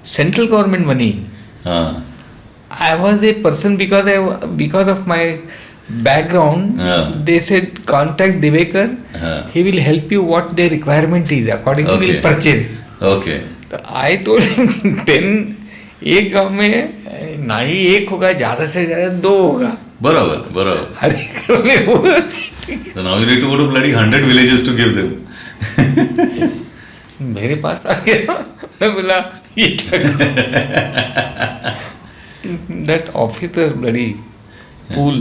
Central government money. I was a person because of my background. They said contact Divekar. He will help you what their requirement is. Accordingly, we will purchase. Okay. I told him 10. एक गांव में ना ही एक होगा, ज्यादा से ज्यादा 2 होगा. बराबर. हर एक गांव में वो. So now you need to go to bloody 100 villages to give them. मेरे पास आ गया. मैं बोला ये क्या. That officer bloody fool.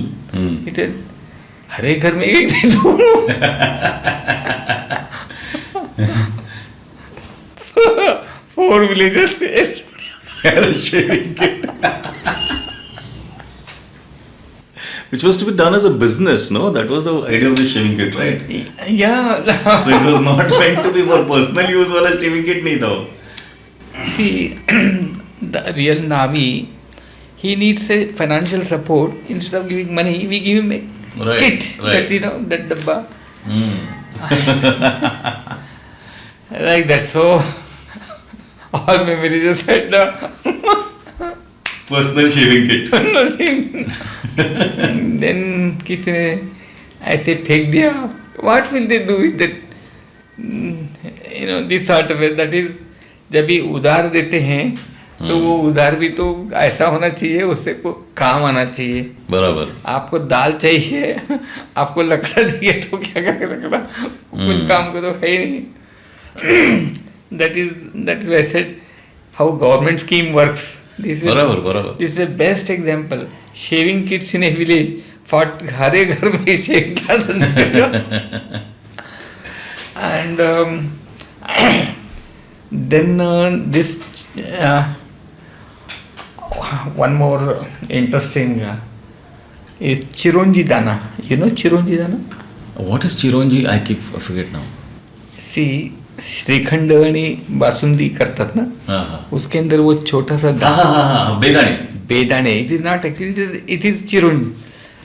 He said हर एक घर में एक दे दो. Four villages saved. Shaving kit. Which was to be done as a business, no? That was the idea of the shaving kit, right? Yeah. So it was not meant to be for personal use. Wala shaving kit nahi tha. See, the real Navi, he needs a financial support. Instead of giving money, we give him a kit. Right. That that dabba. Like that. So all memories just said personal shaving kit. Nothing. Then किसी ने ऐसे फेंक दिया. What will they do with that? This sort of it. That is, जब भी उधार देते हैं तो वो उधार भी तो ऐसा होना चाहिए, उससे को काम आना चाहिए. बराबर. आपको दाल चाहिए, आपको लकड़ा दिए तो क्या करेगा लकड़ा, कुछ काम को तो है ही नहीं. That is why I said how government scheme works. This is the best example. Shaving kits in a village. For हर एक घर में शेविंग क्या संदेगा. And then this one more interesting is Chironji Dana. You know Chironji Dana? What is Chironji? I forget now. See, shrikhand आणि बासुंदी करतात ना, उसके अंदर वो छोटा सा बेदाणे बेदाणे. It is not actually, it is chironji.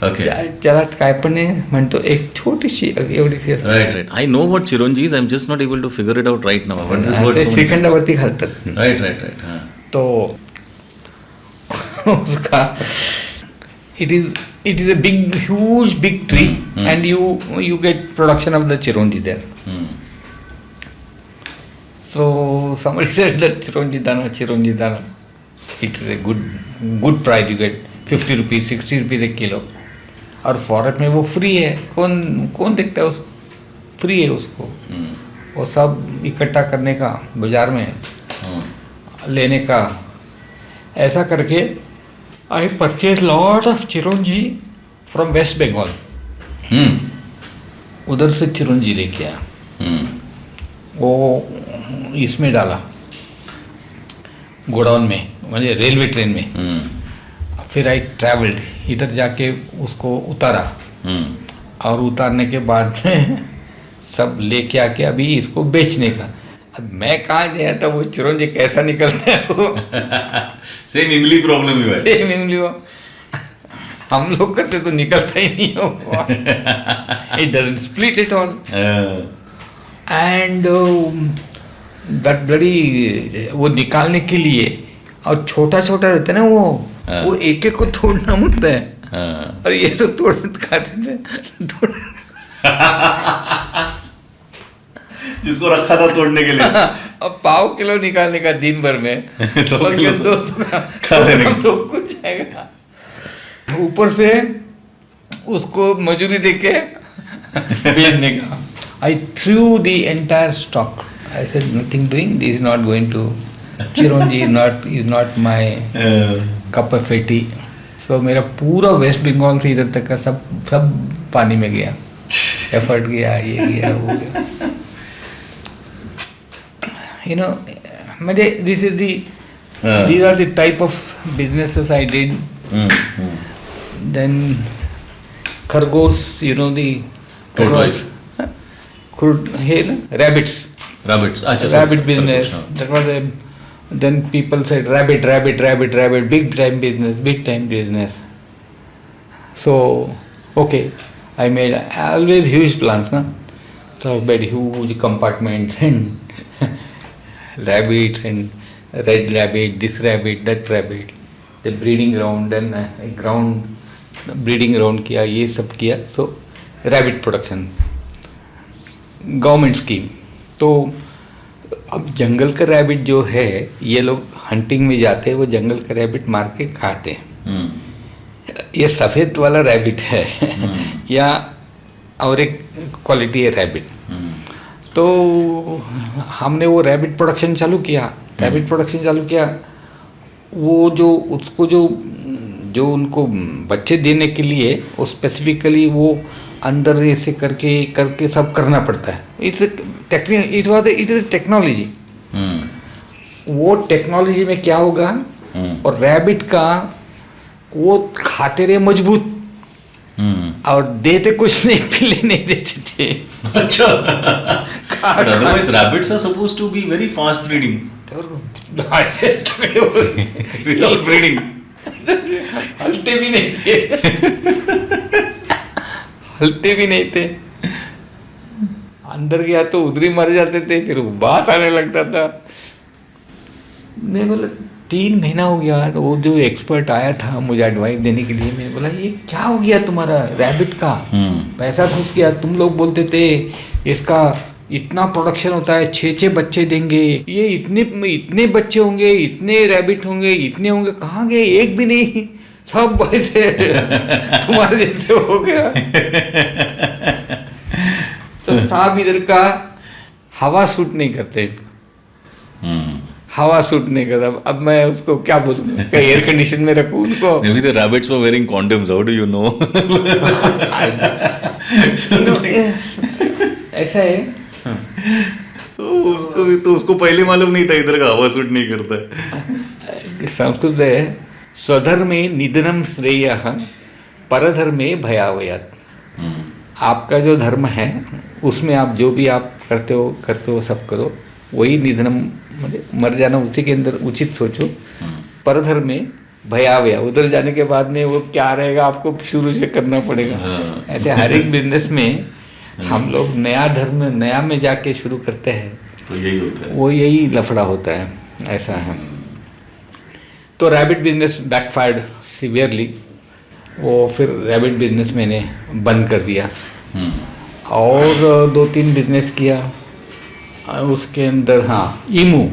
Okay. त्याला काय पण म्हणतो, एक छोटीशी एवढीशी असते. Right. I know what chironji is. I'm just not able to figure it out right now. But this word ते श्रीखंडावरती घालतात. Right. तो उसका it is a huge big tree, and you get production of the chironji there. So somebody said that chironji dana, it is a good price. You get 50 rupees, 60 rupees a kilo. और forest में वो free है. कौन देखता है उसको? Free है उसको. वो सब इकट्ठा करने का, बाजार में लेने का. ऐसा करके आई परचेज लॉट ऑफ चिरोंजी फ्रॉम वेस्ट बंगाल. उधर से चिरोंजी लेके आया. वो इसमें डाला, गोडाउन में, मतलब रेलवे ट्रेन में. फिर आई ट्रैवल्ड, इधर जाके उसको उतारा. और उतारने के बाद में सब लेके आके अभी इसको बेचने का. अब मैं कहाँ गया था, वो चिरोंजी कैसा निकलता है वो. सेम इमली प्रॉब्लम ही है. सेम इमली वो हम लोग करते तो निकलता ही नहीं हो. It doesn't split it all. And that bloody, वो निकालने के लिए, और छोटा रहता है ना वो एक को तोड़ना मुद्दा है. और ये तो तोड़ खाते थे. जिसको रखा था तोड़ने के लिए. अब पाव किलो निकालने का दिन भर में 100 किलो 200 खा लेने का. तो कुछ जाएगा. ऊपर से उसको मजूरी देके बेचने का. I threw the entire stock. I said nothing doing, this is not going to, chironji is not my cup of tea. So मेरा पूरा वेस्ट बंगाल से इधर तक का सब पानी में गया. एफर्ट गया, ये गया, वो गया. You know, these are the type of businesses I did. Then Khargos, you know, the Tortoise. Rabbits. Rabbit business. That was then people said rabbit, big time business. So, okay, I made always huge plans, na? So I made huge compartments and rabbit and red rabbit, this rabbit, that rabbit, the breeding ground, and breeding ground किया, ये सब किया. So rabbit production, government scheme. तो अब जंगल का rabbit जो है, ये लोग हंटिंग में जाते हैं, वो जंगल का रैबिट मार के खाते हैं. ये सफ़ेद वाला रैबिट है या और एक क्वालिटी है रैबिट. तो हमने वो रैबिट प्रोडक्शन चालू किया. वो जो उसको जो उनको बच्चे देने के लिए, वो स्पेसिफिकली वो अंदर ऐसे करके सब करना पड़ता है. It is technology. वो टेक्नोलॉजी में क्या होगा, और रैबिट का वो खाते रहे मजबूत, और देते कुछ नहीं, पिल्ले नहीं देते थे. अच्छा. But otherwise rabbits are supposed to be very fast breeding. Without breeding. हलते भी नहीं थे. अंदर गया तो उधर ही मर जाते थे, फिर उबास आने लगता था. मैं बोला 3 महीना हो गया. तो वो जो एक्सपर्ट आया था मुझे एडवाइस देने के लिए, मैंने बोला ये क्या हो गया तुम्हारा रैबिट का, पैसा घुस गया. तुम लोग बोलते थे इसका इतना प्रोडक्शन होता है, 6 बच्चे देंगे, ये इतने बच्चे होंगे, इतने रैबिट होंगे, इतने होंगे. कहाँ गए? एक भी नहीं, सब ऐसे तुम्हारे जैसे हो गया. तो साहब इधर का हवा सूट नहीं करते. हवा सूट नहीं करता. अब मैं उसको क्या बोलूँ, क्या एयर कंडीशन में रखूँ उनको? Maybe the rabbits were wearing condoms. How do you know? ऐसा है. तो उसको पहले मालूम नहीं था इधर का हवा सूट नहीं करता है. संस्कृत है, स्वधर्मे निधनम श्रेयः परधर्मे भयावयत्. आपका जो धर्म है उसमें आप जो भी आप करते हो सब करो, वही निधनम, मतलब मर जाना उसी के अंदर उचित सोचो. परधर्मे भया भया उधर जाने के बाद में वो क्या रहेगा आपको शुरू से करना पड़ेगा। ऐसे हर एक बिजनेस में हम लोग नया धर्म नया में जाके शुरू करते हैं तो यही होता है, वो यही लफड़ा होता है, ऐसा है। तो रैबिट बिजनेस बैकफायर्ड सीवियरली, वो फिर रैबिट बिजनेस मैंने बंद कर दिया और 2-3 बिजनेस किया। उसके अंदर हाँ emus,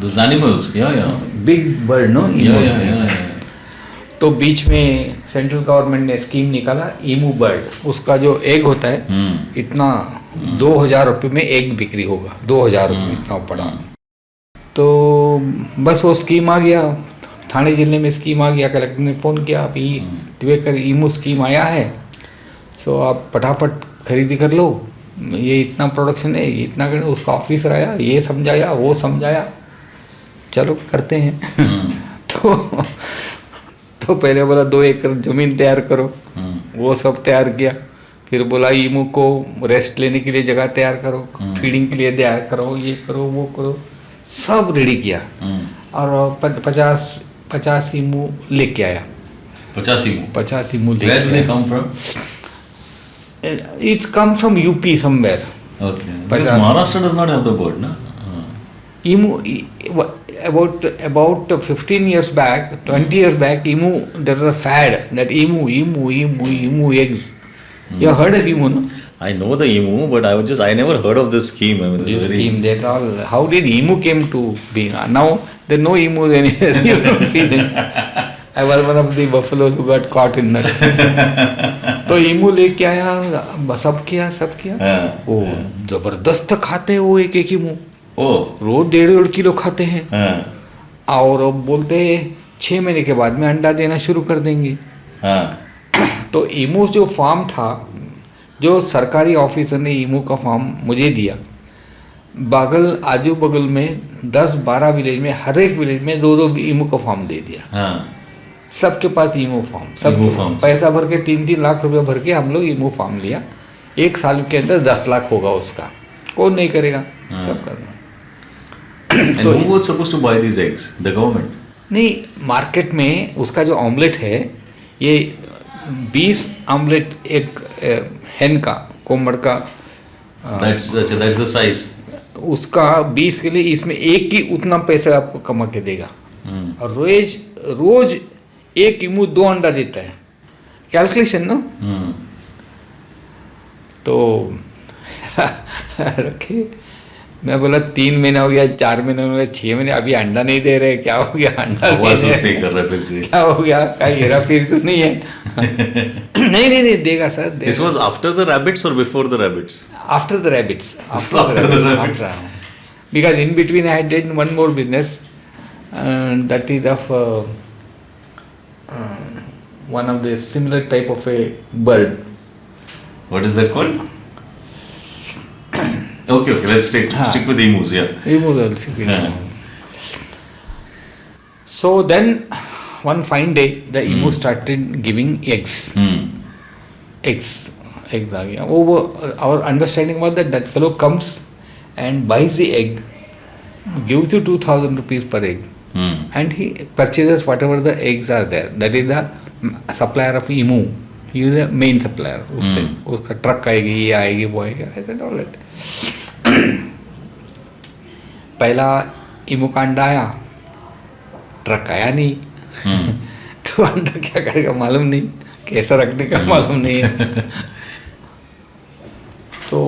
those animals, yeah, big bird no yeah. तो बीच में सेंट्रल गवर्नमेंट ने स्कीम निकाला ईमू बर्ड, उसका जो एग होता है इतना 2000 रुपये में एग बिक्री होगा, 2000 रुपये इतना पड़ा। तो बस वो स्कीम आ गया, थाने जिले में स्कीम आ गया, कलेक्टर ने फ़ोन किया अभी दिवेकर ईमू स्कीम आया है, सो आप फटाफट खरीदी कर लो, ये इतना प्रोडक्शन है, ये इतना करें। उसका ऑफिसर आया, ये समझाया वो समझाया, चलो करते हैं। तो पहले बोला 2 एकड़ ज़मीन तैयार करो, वो सब तैयार किया। फिर बोला ईमू को रेस्ट लेने के लिए जगह तैयार करो, फीडिंग के लिए तैयार करो, ये करो वो करो, सब रेडी किया और 50 ईमू लेके आया। 50 ईमू लेके Where do they come from? It comes from UP somewhere. Okay. Because Maharashtra does not have the bird, no? Emu, about 15 years back, 20 years back, emu, there was a fad that emu eggs. You have heard of emu, no? I know the emu, but I never heard of this scheme. I mean, This scheme, that all. How did emu came to be? Now there are no emus anywhere. You don't see them. I was one of the buffaloes who got caught in that. तो ईमू लेके आया, सब किया। वो जबरदस्त खाते हैं वो एक ईमू, रोज 1.5 किलो खाते हैं। और अब बोलते हैं 6 महीने के बाद में अंडा देना शुरू कर देंगे। तो ईमू जो फार्म था, जो सरकारी ऑफिसर ने ईमू का फार्म मुझे दिया, बागल आजू बगल में 10-12 विलेज में, हर एक विलेज में 2-2 ईमू का फार्म दे दिया। सबके पास ईमू फार्म, सब पैसा भर के 3-3 लाख रुपए भर के हम लोग ईमू फार्म लिया। 1 साल के अंदर 10 लाख होगा उसका, कौन नहीं करेगा, सब करना। तो who was supposed to buy these eggs? The government? नहीं, मार्केट में उसका जो ऑमलेट है, ये 20 ऑमलेट एक हेन का, कोमड़ का, that's the size. उसका 20 के लिए इसमें एक ही उतना पैसा आपको कमा के देगा। और रोज 1 ईमू 2 अंडा देता है, कैलकुलेशन ना। तो रखे, मैं बोला 3 महीना हो गया, 4 महीने हो गया, 6 महीने, अभी अंडा नहीं दे रहे, क्या हो गया? अंडा पे कर रहा फिर से, क्या हो गया? कहीं हेरा फेरी तो नहीं है? नहीं देगा sir. This was after the rabbits or before the rabbits? After the rabbits. After the rabbits. Because in between I had done one more business, that is of one of the similar type of a bird. What is that called? Okay, let's stick with emus, yeah. Emus also. So then, one fine day, the emu started giving eggs. Eggs आ गया। Our understanding was that fellow comes and buys the egg, gives you 2000 rupees per egg, and he purchases whatever the eggs are there. That is the supplier of emu. He is the main supplier. उसका truck आएगी, ये आएगी, वो आएगा, ऐसा all that. पहला ईमू का अंडा आया, ट्रक आया नहीं। तो अंडा क्या करेगा मालूम नहीं, कैसा रखने का मालूम नहीं है। तो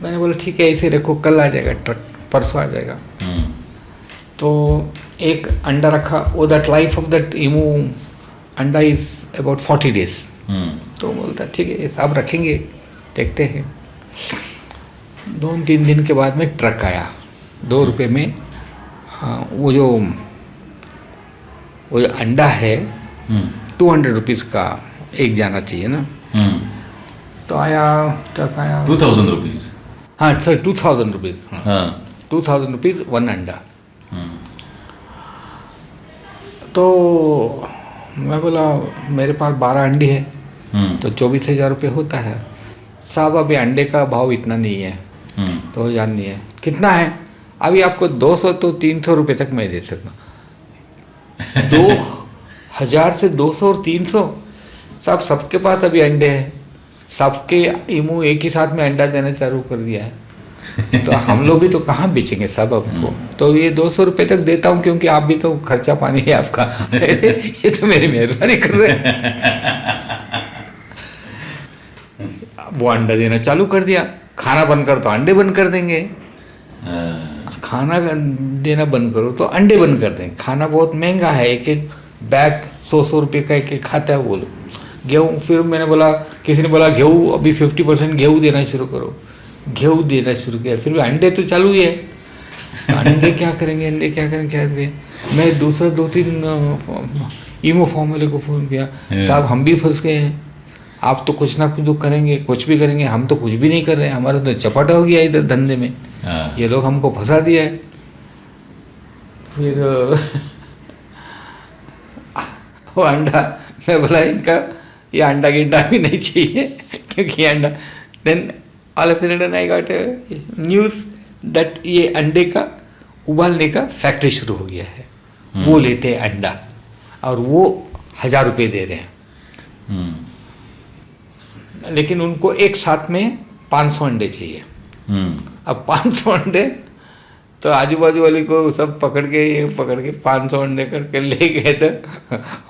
मैंने बोला ठीक है, ऐसे रखो, कल आ जाएगा ट्रक, परसों आ जाएगा। तो एक अंडा रखा, वो दैट लाइफ ऑफ दैट ईमू अंडा इज अबाउट 40 days। तो बोलता ठीक है, अब रखेंगे, देखते हैं। 2-3 दिन के बाद में ट्रक आया, 2 रुपये में। वो जो अंडा है 200 रुपीज़ का एक जाना चाहिए ना। तो आया, ट्रक आया 2000 रुपीज़। हाँ सर, 2000 रुपीज़। 2000 रुपीज़ 1 अंडा। तो मैं बोला मेरे पास 12 अंडे हैं, तो 24,000 रुपये होता है साहब। अभी अंडे का भाव इतना नहीं है, 2000 नहीं है, कितना है? अभी आपको 200 तो 300 रुपये तक मैं दे सकता हूँ। 2000 से 200 और 300, सबके पास अभी अंडे हैं, सबके इमू एक ही साथ में अंडा देना चालू कर दिया है। तो हम लोग भी तो कहाँ बेचेंगे सब आपको। तो ये 200 रुपये तक देता हूँ, क्योंकि आप भी तो खर्चा पानी है आपका। ये तो मेरी मेहरबानी कर रहे हैं। वो अंडा देना चालू कर दिया, खाना बंद कर तो अंडे बंद कर देंगे, खाना देना बंद करो तो अंडे बंद कर देंगे। खाना बहुत महंगा है, एक एक बैग 100 रुपये का एक एक खाता है वो लोग। गेहूँ, फिर मैंने बोला, किसी ने बोला गेहूँ अभी 50% गेहूँ देना शुरू करो, गेहूँ देना शुरू किया। फिर अंडे तो चालू ही है, अंडे क्या करेंगे, अंडे क्या करेंगे। मैं दूसरा 2-3 ईमो फॉर्म वाले को फ़ोन किया, साहब हम भी फंस गए हैं, आप तो कुछ ना कुछ तो करेंगे, कुछ भी करेंगे, हम तो कुछ भी नहीं कर रहे हैं, हमारा तो चपाटा हो गया इधर धंधे में, ये लोग हमको फंसा दिया है। फिर वो अंडा, मैं बोला इनका ये अंडा गिंडा भी नहीं चाहिए, क्योंकि अंडा। Then all of sudden I got news that ये अंडे का उबालने का फैक्ट्री शुरू हो गया है। वो लेते हैं अंडा और वो 1000 रुपये दे रहे हैं, लेकिन उनको एक साथ में 500 अंडे चाहिए। अब 500 अंडे तो आजू बाजू वाले को सब पकड़ के 500 अंडे करके ले गए। तो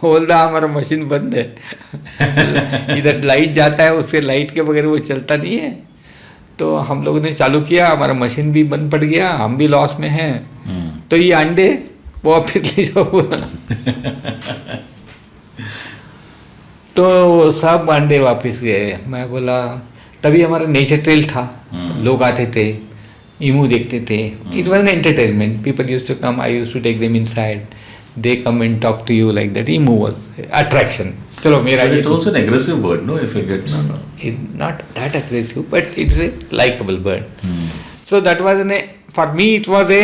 बोलता हमारा मशीन बंद है। इधर लाइट जाता है, उसके लाइट के बगैर वो चलता नहीं है। तो हम लोगों ने चालू किया, हमारा मशीन भी बंद पड़ गया, हम भी लॉस में हैं। तो ये अंडे वो वापस ले जाओ। तो सब अंडे वापस गए। मैं बोला, तभी हमारा नेचर ट्रेल था, लोग आते थे, ईमू देखते थे। It was an entertainment, people use to come, I use to take them inside, they come and talk to you like that. Emu was attraction. चलो मेरा, it's also an aggressive bird, no, if it gets, no, it's not that aggressive, but it's a likable bird. So that was for me it was a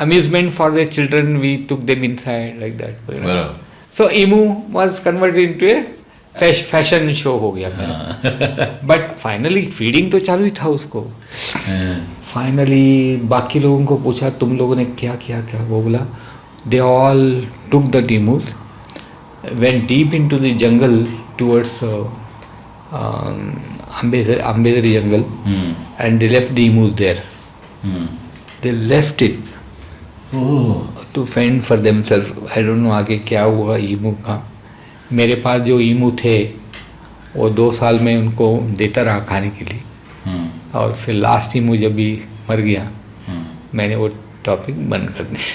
amusement for the children. We took them inside like that. Wow. So emu was converted into a fashion show हो गया मेरा। But finally feeding तो चालू ही था उसको। Finally बाकी लोगों को पूछा, तुम लोगों ने क्या किया क्या? वो बोला, they all took the emus, went deep into the jungle towards Ambedkar jungle, and they left the emus there. They left it to fend for themselves. I don't know आगे क्या हुआ ईमू का। मेरे पास जो ईमू थे वो 2 साल में उनको देता रहा खाने के लिए, और फिर लास्ट ईमू जब भी मर गया मैंने वो टॉपिक बंद कर दिया।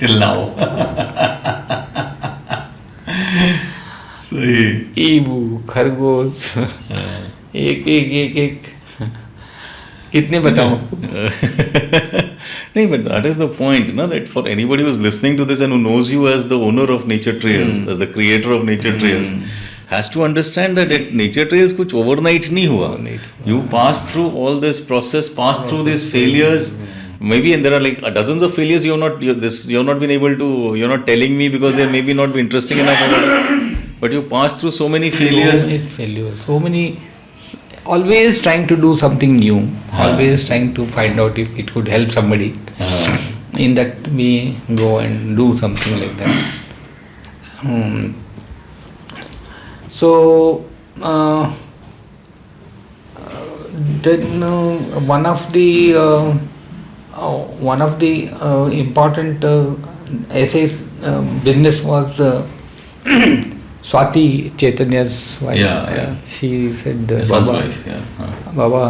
Till now. सही। ईमू, खरगोश, एक कितने बताऊं? नहीं, but that is the point, na, that for anybody who is listening to this and who knows you as the owner of Nature Trails, as the creator of Nature Trails, has to understand that at Nature Trails कुछ overnight नहीं हुआ. You passed through all this process, passed through these failures. Maybe, and there are like dozens of failures you're not been able to, you're not telling me because they maybe not be interesting enough. But you passed through so many failures. So many. Always trying to do something new. Always trying to find out if it could help somebody. In that we go and do something like that. So then one of the important essays business was Swati Chaitanya's wife. Yeah. She said, Son's Baba, wife, Baba,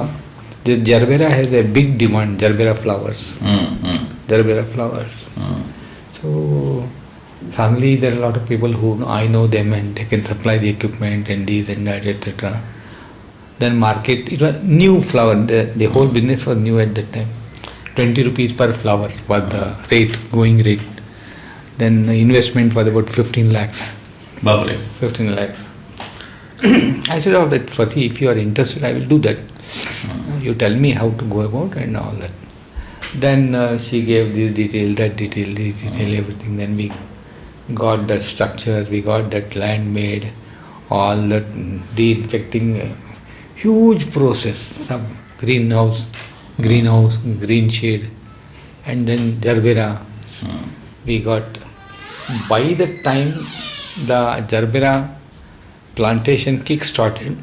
the Gerbera has a big demand. Gerbera flowers. Gerbera flowers. So suddenly there are a lot of people who I know them and they can supply the equipment and this and that, etc. Then market, it was new flower. The whole business was new at that time. 20 rupees per flower was the rate, going rate. Then the investment was about 15 lakhs. Babare. 15 lakhs. I said, oh, that Swati, if you are interested, I will do that. You tell me how to go about and all that. Then she gave this detail, that detail, this detail, everything. Then we got that structure, we got that land made, all that de-infecting, huge process, some greenhouse, green shade, and then Jarbera. We got, by the time the Jarbera plantation kick-started,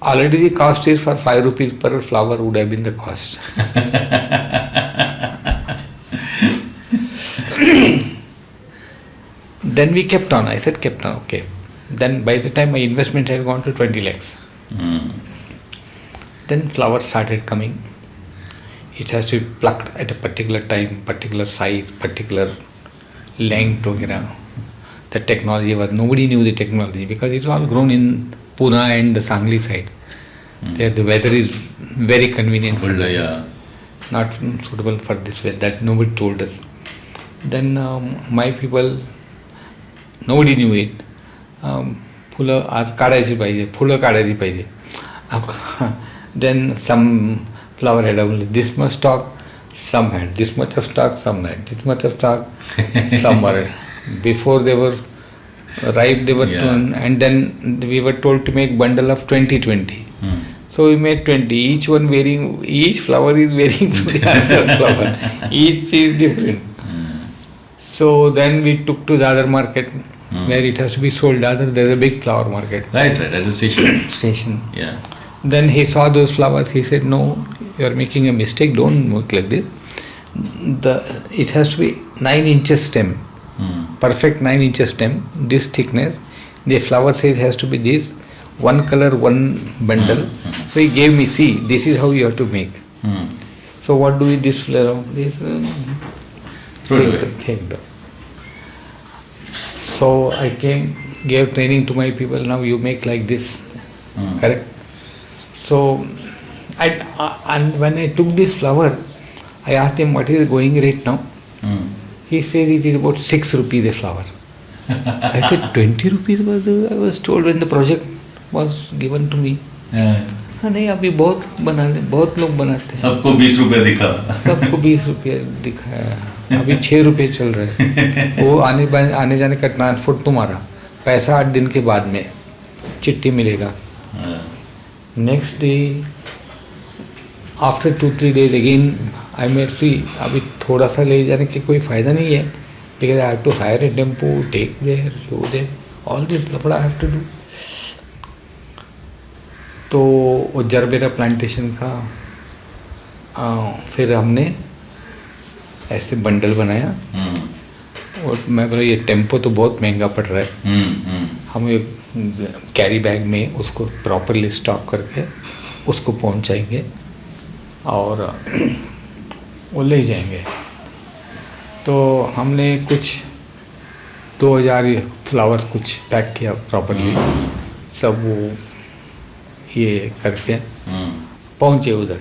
already the cost is for 5 rupees per flower would have been the cost. Then we kept on. I said kept on, okay. Then by the time my investment had gone to 20 lakhs. Then flowers started coming. It has to be plucked at a particular time, particular size, particular length, etc. The technology was, nobody knew the technology because it was all grown in Pune and the Sangli side. There the weather is very convenient for them. Not suitable for this weather. That nobody told us. Then my people, nobody knew it. फुलं आज काढायची पाहिजे, फुलं काढायची पाहिजे. Then some flower had only this much stock, some had this much of stock, some had this much of stock, some were. Before they were ripe, they were torn, and then we were told to make bundle of 20. So we made 20, each flower is varying from the other flower. Each is different. So then we took to the other market where it has to be sold. There's a big flower market. Right, at the station. Station. Yeah. Then he saw those flowers. He said, "No, you are making a mistake. Don't work like this. It has to be 9 inches stem, perfect 9 inches stem. This thickness. The flower size has to be this. One color, one bundle." So he gave me, see, this is how you have to make. So what do we this flower? Take them. So I gave training to my people. Now you make like this, correct? So, and when I took this flower, I asked him what is going rate now. He said it is about 6 rupees a flower. I said 20 rupees I was told when the project was given to me. नहीं अभी बहुत लोग बनाते हैं. सबको 20 रुपए दिखा. सबको 20 रुपये दिखाया. अभी 6 रुपये चल रहे हैं. वो आने जाने का ट्रांसपोर्ट तुम्हारा, पैसा 8 दिन के बाद में चिट्ठी मिलेगा. Next day after 2-3 days again I made see अभी थोड़ा सा ले जाने के कोई फ़ायदा नहीं है, because I have to hire a tempo, take there, show them, all this लफड़ा आई हैव टू डू. तो वो जरबेरा प्लांटेशन का फिर हमने ऐसे बंडल बनाया. और मैं बोला ये टेम्पो तो बहुत महंगा पड़ रहा है. हम एक कैरी बैग में उसको प्रॉपरली स्टॉक करके उसको पहुंचाएंगे और वो ले जाएंगे. तो हमने कुछ 2000 फ्लावर्स कुछ पैक किया प्रॉपरली, सब वो ये करके पहुंचे उधर.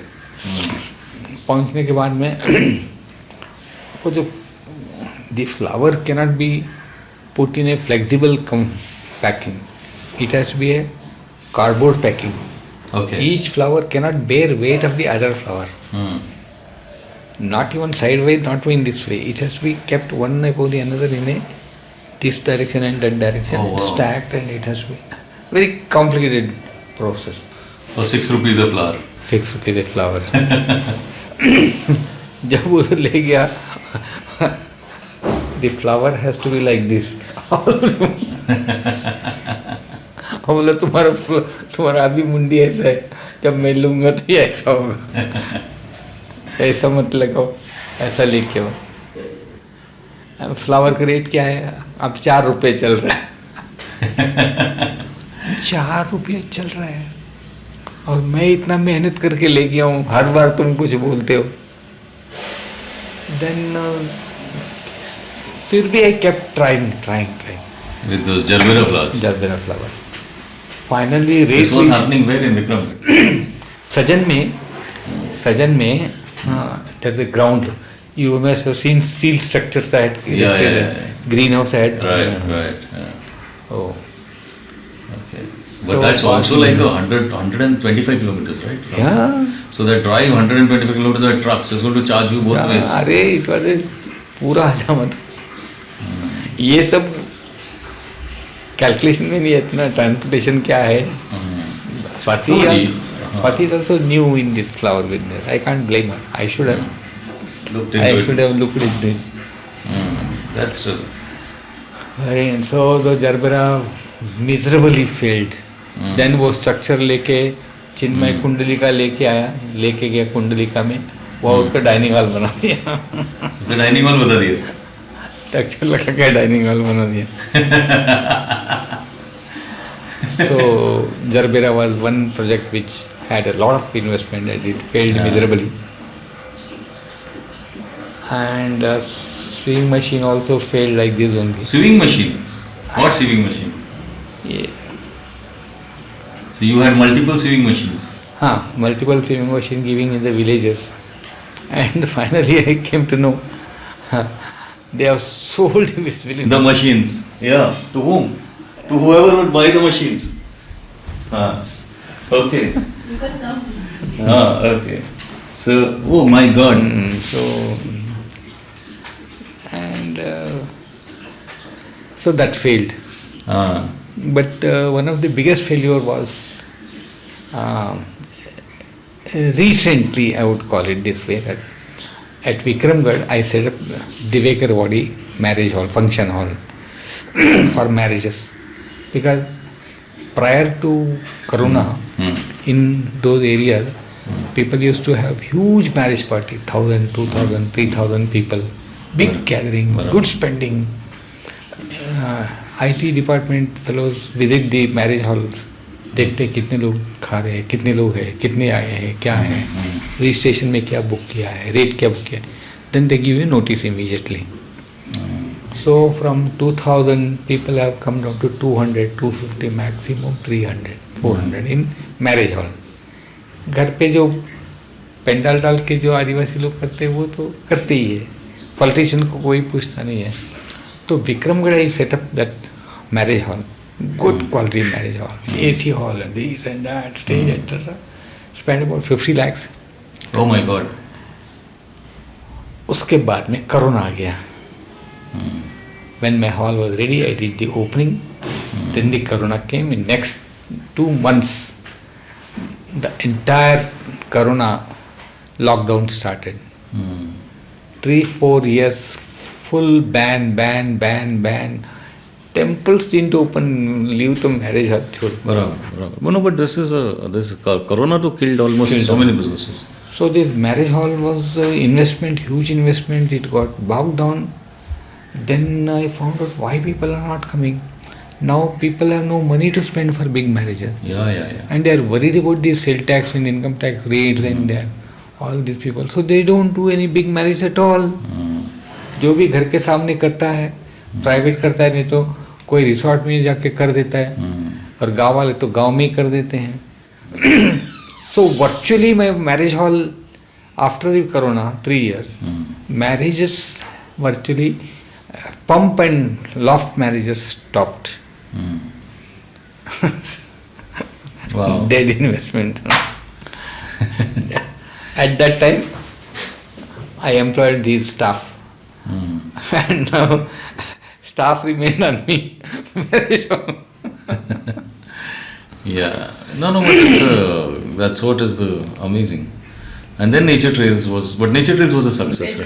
पहुंचने के बाद में वो जो the flower cannot be put in a flexible packing. It has to be a cardboard packing. Okay. Each flower cannot bear weight of the other flower. Not even sideways, not even this way. It has to be kept one above the another in a this direction and that direction, stacked, and it has to be very complicated process. For 6 rupees a flower. 6 rupees a flower. जब उधर ले गया, the flower has to be like this. बोला तुम्हारा अभी मुंडी ऐसा है, जब मैं लूँगा तो ये ऐसा होगा. ऐसा मत लगाओ, ऐसा लेके आओ. फ्लावर का रेट क्या है अब? 4 रुपये चल रहा है. 4 रुपये चल रहा है और मैं इतना मेहनत करके लेके आऊँ, हर बार तुम कुछ बोलते हो. देन फिर भी I kept trying. With those Jarbera flowers. Jarbera flowers. Finally, this was happening where in Vikram? Sajan में there's a ground. You must have seen steel structures that greenhouse had. Right. Oh. Okay. But that's also like 125 kilometers, right? Yeah. So that drive 125 kilometers by trucks is going to charge you both ways. अरे it was a पूरा हजामत. ये सब calculation में नहीं है इतना. Transportation क्या है. Swati is also new in this flower business. I can't blame her. I should have looked I into should it. have looked into it. That's true. And so the Jarbera miserably failed. Then वो structure लेके चिन्मय कुंडलिका लेके गया कुंडलिका में वो उसका dining hall बना दिया. उसका डाइनिंग हॉल बता दिया. स्ट्रक्चर लगा के डाइनिंग हॉल बना दिया. So Jarbera was one project which had a lot of investment and it failed miserably. And sewing machine also failed like this only. Sewing machine? What sewing machine? Yeah. So you had multiple sewing machines? Multiple sewing machine giving in the villages. And finally I came to know they have sold this village. The machines? Yeah. To whom? To whoever would buy the machines. Okay. You can come. Okay. So, oh my God. So that failed. But one of the biggest failure was recently, I would call it this way, that at Vikramgarh I set up Divekar Wadi marriage hall, function hall for marriages. Because prior to Corona, in those areas, people used to have huge marriage party, 1,000, 2,000, 3,000 people, big gathering, good spending. IT department fellows visit the marriage halls, देखते कितने लोग खा रहे हैं, कितने लोग हैं, कितने आए हैं, क्या है, रजिस्ट्रेशन में क्या बुक किया है, रेट क्या बुक किया है. Then they give you notice immediately. So from 2,000 people have come down to 200, 250, maximum 300, 400 in marriage hall. घर पे जो पेंडाल डाल के जो आदिवासी लोग करते हैं वो तो करते ही है, पॉलिटिशियन को कोई पूछता नहीं है. तो Vikramgarh I set up that marriage hall, good quality marriage hall, AC hall and this and that, stage, etc. Spent about 50 lakhs. Oh my God. उसके बाद में कोरोना आ गया. When my hall was ready, I did the opening. Then the corona came. In next 2 months, the entire corona lockdown started. 3-4 years, full ban. Temples didn't open, leave the marriage hall. Barabar. No, but this is Corona to killed almost so many businesses. So the marriage hall was investment, huge investment. It got bogged down. Then I found out why people are not coming. Now people have no money to spend for big marriages. Yeah. And they are worried about the sale tax and income tax rates and all these people. So they don't do any big marriage at all. जो भी घर के सामने करता है, private करता है, नहीं तो कोई रिसोर्ट में जाके कर देता है, और गांव वाले तो गांव में ही कर देते हैं. So virtually my marriage hall after the corona 3 years, marriages virtually pump and loft marriages stopped. Wow. Dead investment. At that time, I employed these staff. And now staff remained on me. Yeah. No, but that's what is the amazing. And then Nature Trails was a success.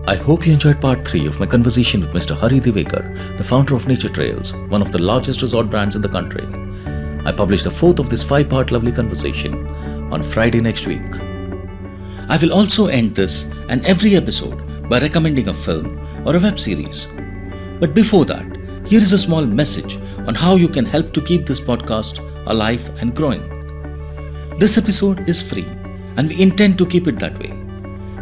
I hope you enjoyed part 3 of my conversation with Mr. Hari Divekar, the founder of Nature Trails, one of the largest resort brands in the country. I published the 4th of this 5-part lovely conversation on Friday next week. I will also end this and every episode by recommending a film or a web series. But before that, here is a small message on how you can help to keep this podcast alive and growing. This episode is free and we intend to keep it that way.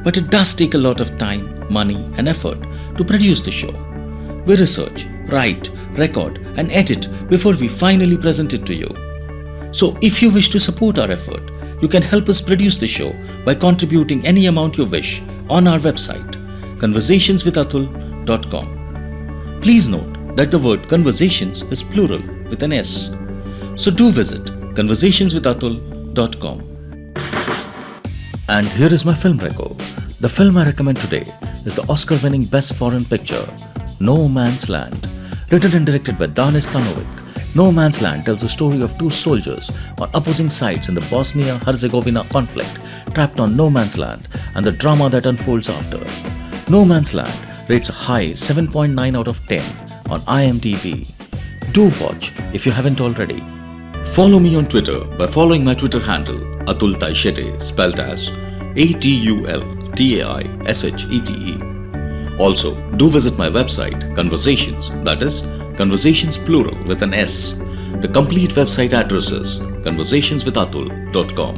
But it does take a lot of time, money and effort to produce the show. We research, write, record and edit before we finally present it to you. So if you wish to support our effort, you can help us produce the show by contributing any amount you wish on our website, conversationswithatul.com. Please note that the word conversations is plural with an S. So do visit conversationswithatul.com. And here is my film record. The film I recommend today is the Oscar-winning Best Foreign Picture, No Man's Land, written and directed by Danis Tanovic, No Man's Land tells the story of two soldiers on opposing sides in the Bosnia-Herzegovina conflict, trapped on no man's land, and the drama that unfolds after. No Man's Land rates a high 7.9 out of 10 on IMDb. Do watch if you haven't already. Follow me on Twitter by following my Twitter handle Atul Taishete, spelled as ATULTAISHETE. Also, do visit my website Conversations, that is Conversations plural with an S. The complete website address is conversationswithatul.com.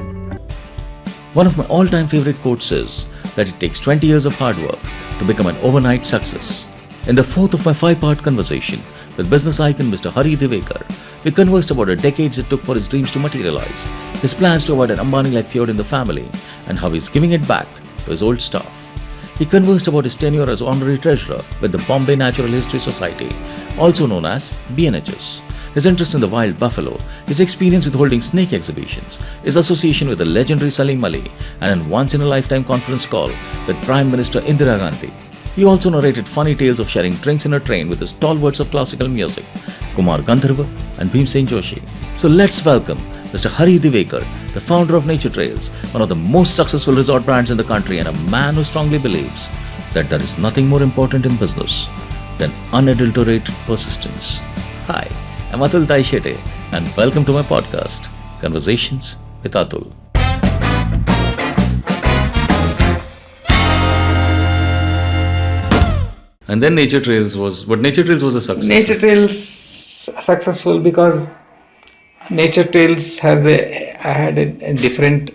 One of my all-time favorite quotes is that it takes 20 years of hard work to become an overnight success. In the fourth of my 5-part conversation with business icon Mr. Divekar, we conversed about the decades it took for his dreams to materialize, his plans to avoid an Ambani-like feud in the family, and how he's giving it back to his old staff. He conversed about his tenure as honorary treasurer with the Bombay Natural History Society, also known as BNHS, his interest in the wild buffalo, his experience with holding snake exhibitions, his association with the legendary Salim Ali, and a once-in-a-lifetime conference call with Prime Minister Indira Gandhi. He also narrated funny tales of sharing drinks in a train with the stalwarts of classical music, Kumar Gandharva and Bhimsen Joshi. So let's welcome Mr. Divekar, the founder of Nature Trails, one of the most successful resort brands in the country, and a man who strongly believes that there is nothing more important in business than unadulterated persistence. Hi, I'm Atul Taishete, and welcome to my podcast, Conversations with Atul. And then Nature Trails was a success. Nature Trails successful because Nature Trails had a different.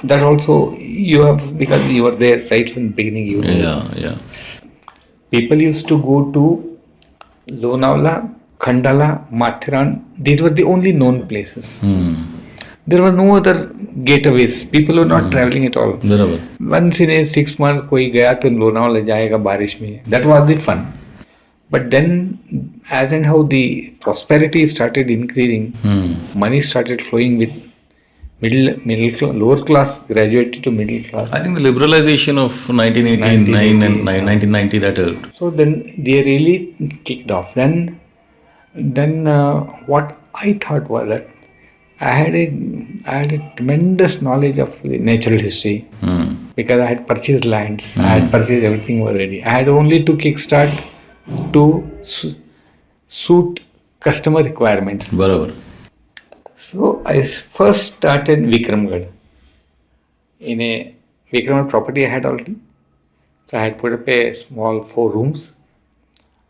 That also you have, because you were there right from the beginning. You know. Yeah. People used to go to Lonavala, Khandala, Mathiran. These were the only known places. There were no other getaways. People were not traveling at all. Barabar. Once in a 6 months, कोई गया तो लोनावाला जाएगा बारिश में. That was the fun. But then, as and how the prosperity started increasing, money started flowing with lower class graduated to middle class. I think the liberalization of 1989 and 1990 that helped. So then they really kicked off. Then what I thought was that I had a tremendous knowledge of the natural history because I had purchased lands, I had purchased everything already. I had only to kickstart to suit customer requirements. Barabar. So I first started Vikramgarh. In a Vikramgarh property I had already. So I had put up a small 4 rooms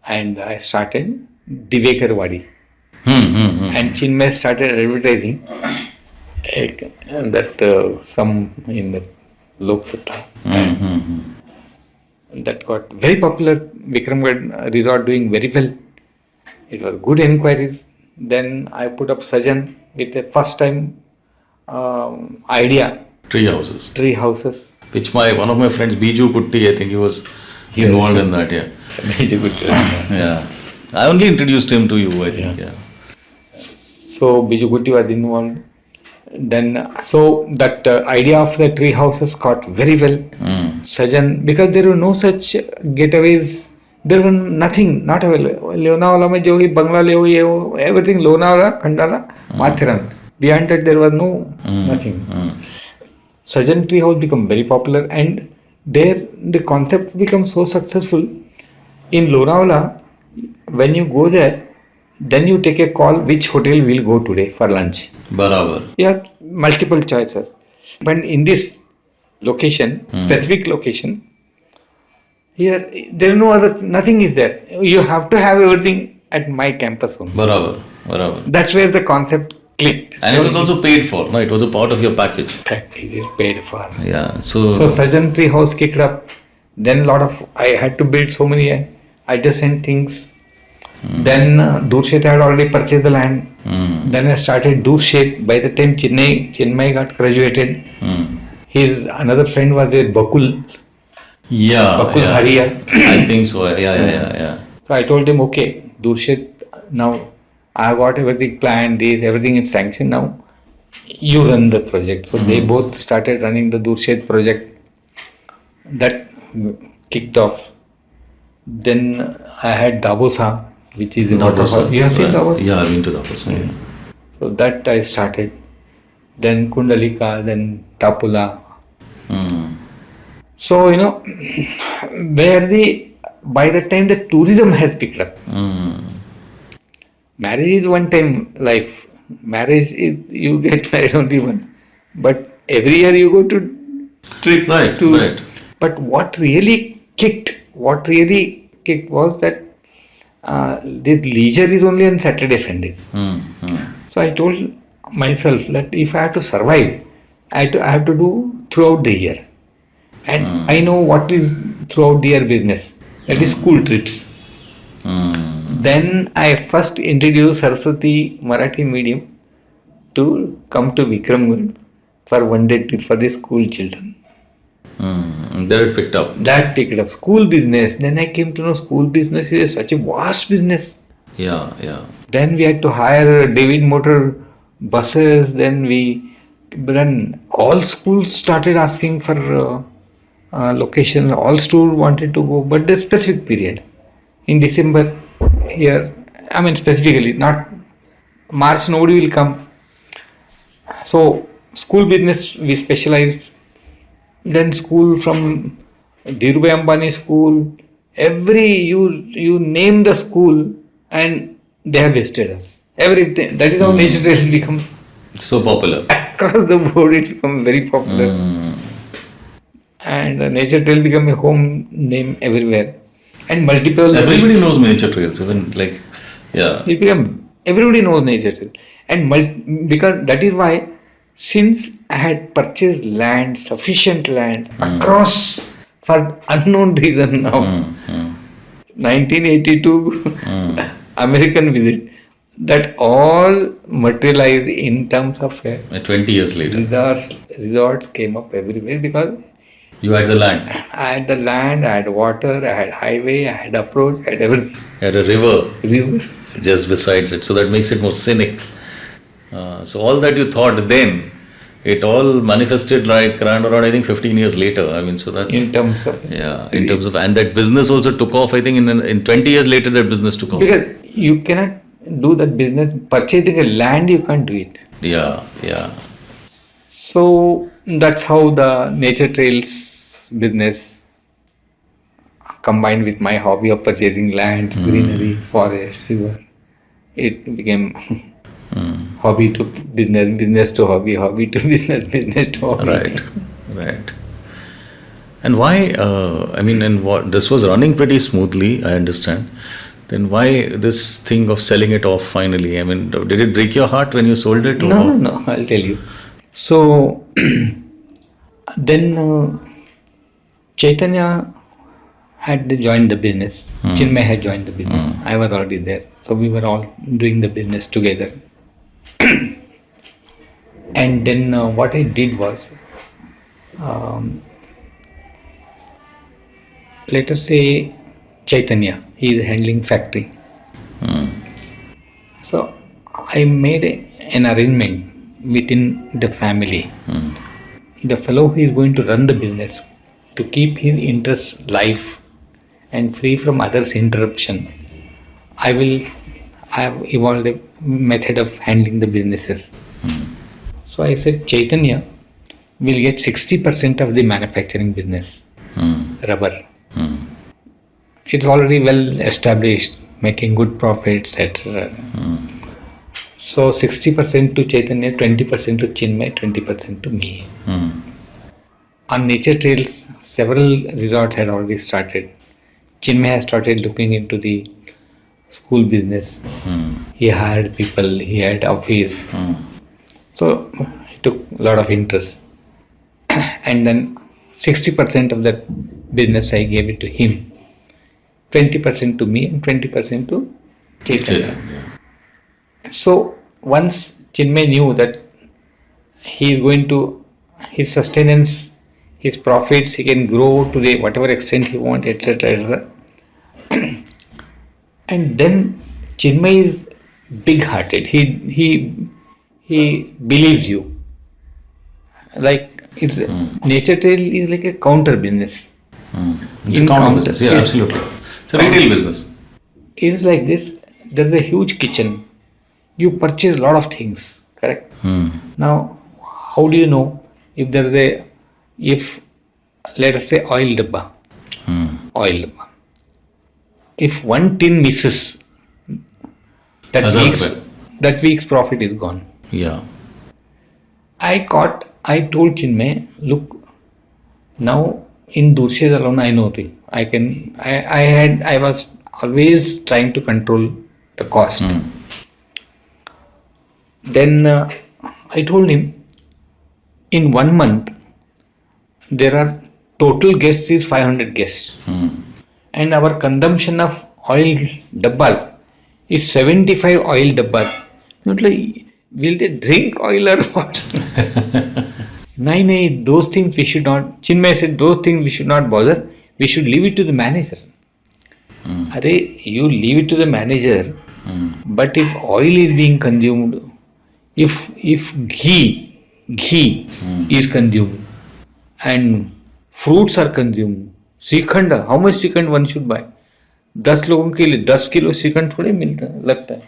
and I started Divekar Wadi. And Chinmay started advertising that some in the Lok Sabha. That got very popular. Vikramgarh resort doing very well. It was good inquiries. Then I put up Sajan with a first time idea. Tree houses. Which one of my friends, Biju Kutti, I think he was involved in that. Yeah. Biju Kutti. Yeah. I only introduced him to you, I think. Yeah. So Biju Kutti was involved. Then so that idea of the tree houses got very well. Sajan, because there were no such getaways. There were nothing, not available. Lonavala mein jo hi bangla le ye everything Lonavala, Khandala, Mathiran. Beyond that there was nothing. Sajan tree house became very popular, and there the concept became so successful. In Lonavala, when you go there, then you take a call which hotel we'll go today for lunch. Barabar. You have multiple choices. But in this location, specific location, here there is no other, nothing is there. You have to have everything at my campus only. Barabar. That's where the concept clicked. And it was also paid for. No, it was a part of your package. Package is paid for. Yeah. So Sajan Tree House kicked up. Then I had to build so many adjacent things. Then Durshet had already purchased the land. Then I started Durshet. By the time Chinmay got graduated, his another friend was there, Bakul. Bakul Haria. I think so. Yeah. So I told him, okay, Durshet, now I got everything planned, everything is sanctioned now. You run the project. So they both started running the Durshet project. That kicked off. Then I had Dabosa. which is in waterfall. You have seen the house? Yeah, I've been to the house. Yeah. So that I started. Then Kundalika, then Tapula. So, by the time the tourism has picked up, marriage is one time life. Marriage is, you get married only once. But every year you go to trip. Right. But what really kicked was that the leisure is only on Saturday, Sundays. So I told myself that if I have to survive, I have to do throughout the year. And I know what is throughout the year business. That is school trips. Then I first introduced Saraswati Marathi medium to come to Vikramgarh for one day trip for the school children. There it picked up. That picked up. School business. Then I came to know school business is such a vast business. Yeah. Then we had to hire David Motor buses. Then all schools started asking for location. All schools wanted to go, but the specific period in December here. I mean specifically, not March. Nobody will come. So school business we specialized. Then school from Dhirubhai Ambani school. You name the school and they have visited us. Everything. That is how nature trails become so popular. Across the board it become very popular. And nature trail become a home name everywhere. And multiple... Everybody knows nature trails. Even everybody knows nature trail. And because that is why since I had purchased land, sufficient land across for unknown reason now, 1982 American visit, that all materialized in terms of 20 years later. Resorts came up everywhere because you had the land. I had the land, I had water, I had highway, I had approach, I had everything. You had a river just besides it, so that makes it more scenic. So all that you thought then, it all manifested like around I think 15 years later. I mean, so that's... In terms of... And that business also took off, I think in 20 years later that business took off. Because you cannot do that business, purchasing a land you can't do it. Yeah. So that's how the nature trails business combined with my hobby of purchasing land, greenery, forest, river. It became hobby to business, business to hobby, hobby to business, business to hobby. Right. And why, this was running pretty smoothly, I understand. Then why this thing of selling it off finally? I mean, did it break your heart when you sold it? No, I'll tell you. So, then Chaitanya had joined the business. Chinmay had joined the business. I was already there. So we were all doing the business together. And then what I did was, let us say Chaitanya, he is handling factory. So I made an arrangement within the family. The fellow who is going to run the business, to keep his interest live and free from others' interruption, I have evolved a method of handling the businesses. So I said Chaitanya will get 60% of the manufacturing business, rubber. It's already well established, making good profits, etc. So 60% to Chaitanya, 20% to Chinmay, 20% to me. On nature trails, several resorts had already started. Chinmay has started looking into the school business. He hired people, he had office. So he took a lot of interest. And then 60% of that business I gave it to him. 20% to me and 20% to Chaitanya. So once Chinmay knew that he is going to, his sustenance, his profits, he can grow to the whatever extent he wants, etc. And then Chinmay is big-hearted. He believes you. Like it's nature trail is like a counter business. It's a counter business. Yeah, absolutely. It's a retail business. It is like this. there is a huge kitchen. You purchase a lot of things, correct? Now, how do you know if there is if let us say oil dabba, oil dabba. If one tin misses, that week's profit is gone. Yeah. I told Chinmay, look, now in Durshed alone I know thing. I was always trying to control the cost. Then I told him, in 1 month, there are total guests is 500 guests. And our consumption of oil dabbas is 75 oil dabbas. Not like, will they drink oil or what? No, those things we should not. Chinmay said, those things we should not bother. We should leave it to the manager. You leave it to the manager, but if oil is being consumed, if ghee is consumed and fruits are consumed, shrikhand, how much shrikhand one should buy? 10 लोगों के लिए 10 kilo shrikhand थोड़े लगता है.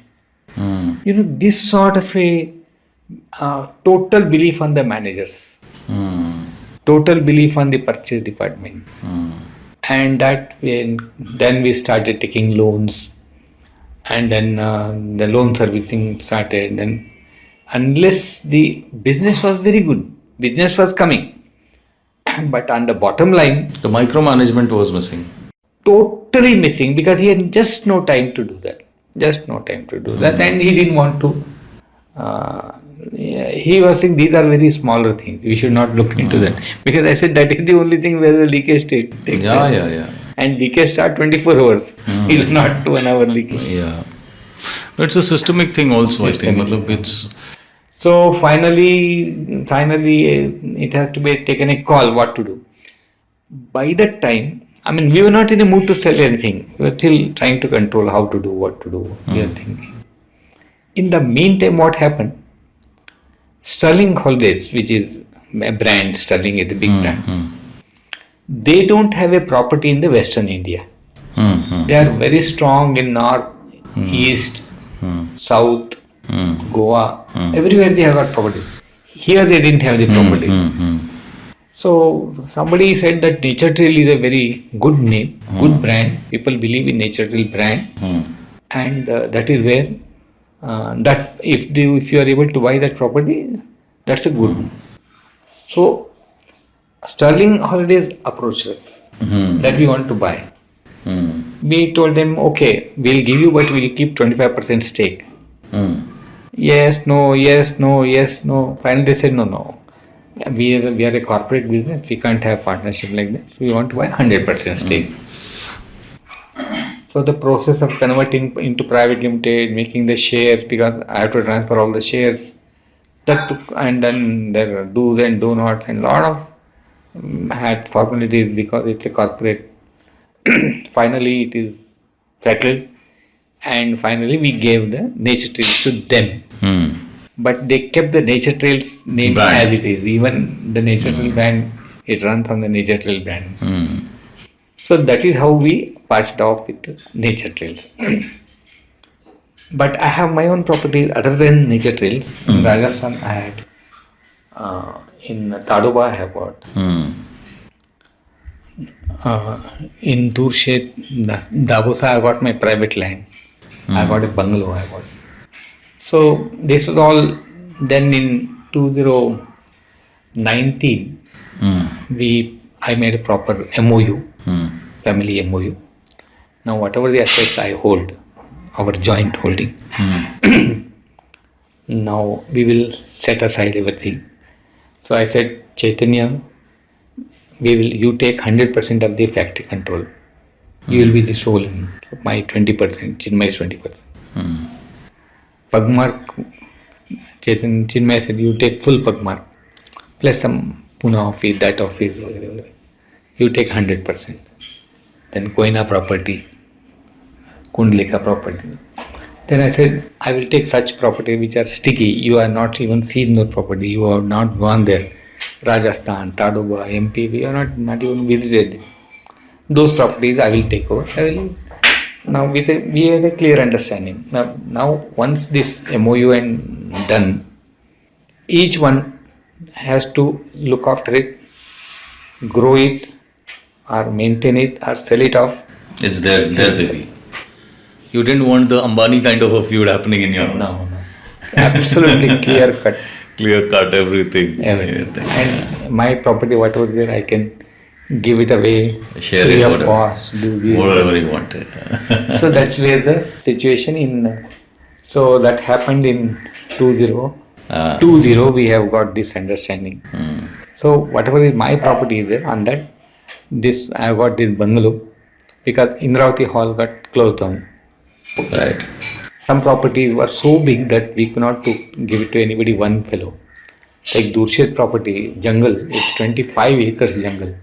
This sort of a total belief on the managers, total belief on the purchase department, and then we started taking loans, and then the loan servicing started. Then, unless the business was very good, business was coming, but on the bottom line, The micromanagement was missing. totally missing, because he had just no time to do that. And he didn't want to. He was saying these are very smaller things. We should not look into that, because I said that is the only thing where the leakage takes place. Yeah. And leakage start 24 hours. It's not 1 hour leakage. Yeah. It's a systemic thing also, I think. It's So finally, it has to be taken a call what to do. By that time, we were not in a mood to sell anything. We were still trying to control how to do, what to do. We are thinking. In the meantime, what happened? Sterling Holidays, which is a brand, Sterling is the big brand. They don't have a property in the Western India. They are very strong in North, East, South, Goa. Everywhere they have got property. Here they didn't have the property. So somebody said that Nature Trail is a very good name, good brand. People believe in Nature Trail brand, and that is where that if you are able to buy that property, that's a good one. So Sterling Holidays approached us that we want to buy. We told them, okay, we'll give you, but we'll keep 25% stake. Yes, no. Finally they said no. We are a corporate business. We can't have partnership like that. We want to buy 100% stake. So the process of converting into private limited, making the shares, because I have to transfer all the shares, that took, and then there are do's and do not, and lot of had formalities because it's a corporate. Finally it is settled, and finally we gave the Nature Trails to them. But they kept the Nature Trails name brand as it is. Even the Nature Trail brand, it runs on the Nature Trail brand. So that is how we parted off with Nature Trails. But I have my own properties other than Nature Trails. In Rajasthan I had, in Tadoba I have got. In Durshed, Dabosa I got my private land. I got a bungalow I got. So this was all. Then in 2019, I made a proper MOU, family MOU. Now whatever the assets I hold, our joint holding, now we will set aside everything. So I said, Chaitanya, you take 100% of the factory control. You will be the sole in my 20%, Chinmay's 20%. Pugmark, Chinmay said, you take full Pugmark, plus some Pune office, that office, you take 100%. Then Koina property, Kundlika property. Then I said, I will take such property which are sticky. You are not even seen the property. You have not gone there. Rajasthan, Tadoba, MP, we are not even visited. Those properties I will take over. I will Now we had a clear understanding. Now once this MOU and done, each one has to look after it, grow it, or maintain it, or sell it off. It's their baby. You didn't want the Ambani kind of a feud happening in your house. No. Absolutely clear cut. Clear cut, everything. Everything. And my property, whatever there, I can give it away Share free it, of whatever. cost. Whatever you want. So that's where the situation in. So that happened in 20. 20 we have got this understanding. So whatever is my property is there on that, this I have got this bungalow because Indravati Hall got closed down. Right. Some properties were so big that we could not give it to anybody one fellow. Like Durshet property, jungle, it's 25 acres jungle.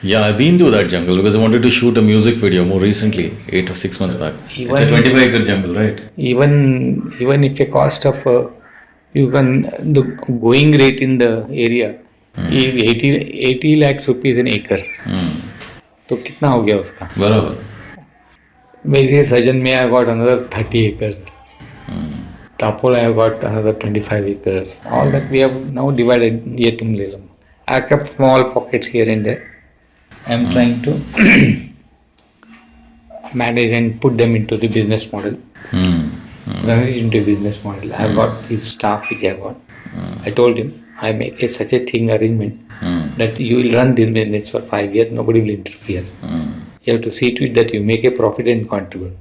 Yeah, I've been to that jungle because I wanted to shoot a music video more recently, 8 or 6 months back. It's a 25-acre jungle, right? Even if a cost of you can the going rate in the area is 80 lakhs rupees an acre. तो कितना हो गया उसका? बराबर. वैसे सजन में I got another 30 acres. Tapol I have got another 25 acres. All that we have now divided. ये तुम ले लो. I kept small pockets here and there. I am trying to manage and put them into the business model. Manage into a business model. I have got his staff which I have got. I told him I make such a thing arrangement that you will run this business for 5 years. Nobody will interfere. You have to see to it that you make a profit and contribute.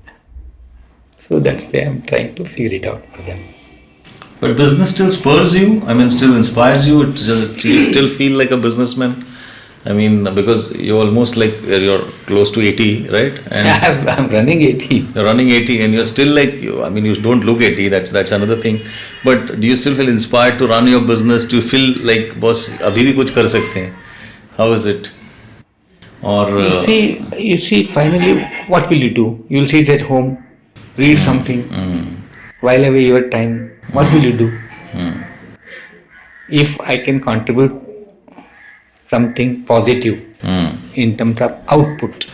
So that's why I am trying to figure it out for them. But business still spurs you? I mean, still inspires you? You still feel like a businessman? I mean, because you're almost like, you're close to 80, right? And I'm running 80. you're running 80 and you're still like, I mean, you don't look 80, that's another thing. But do you still feel inspired to run your business? Do you feel like, boss, abhi bhi kuch kar sakte hain? How is it? Or You see, finally, what will you do? You will sit at home, read something, while away your time. What will you do? If I can contribute something positive in terms of output,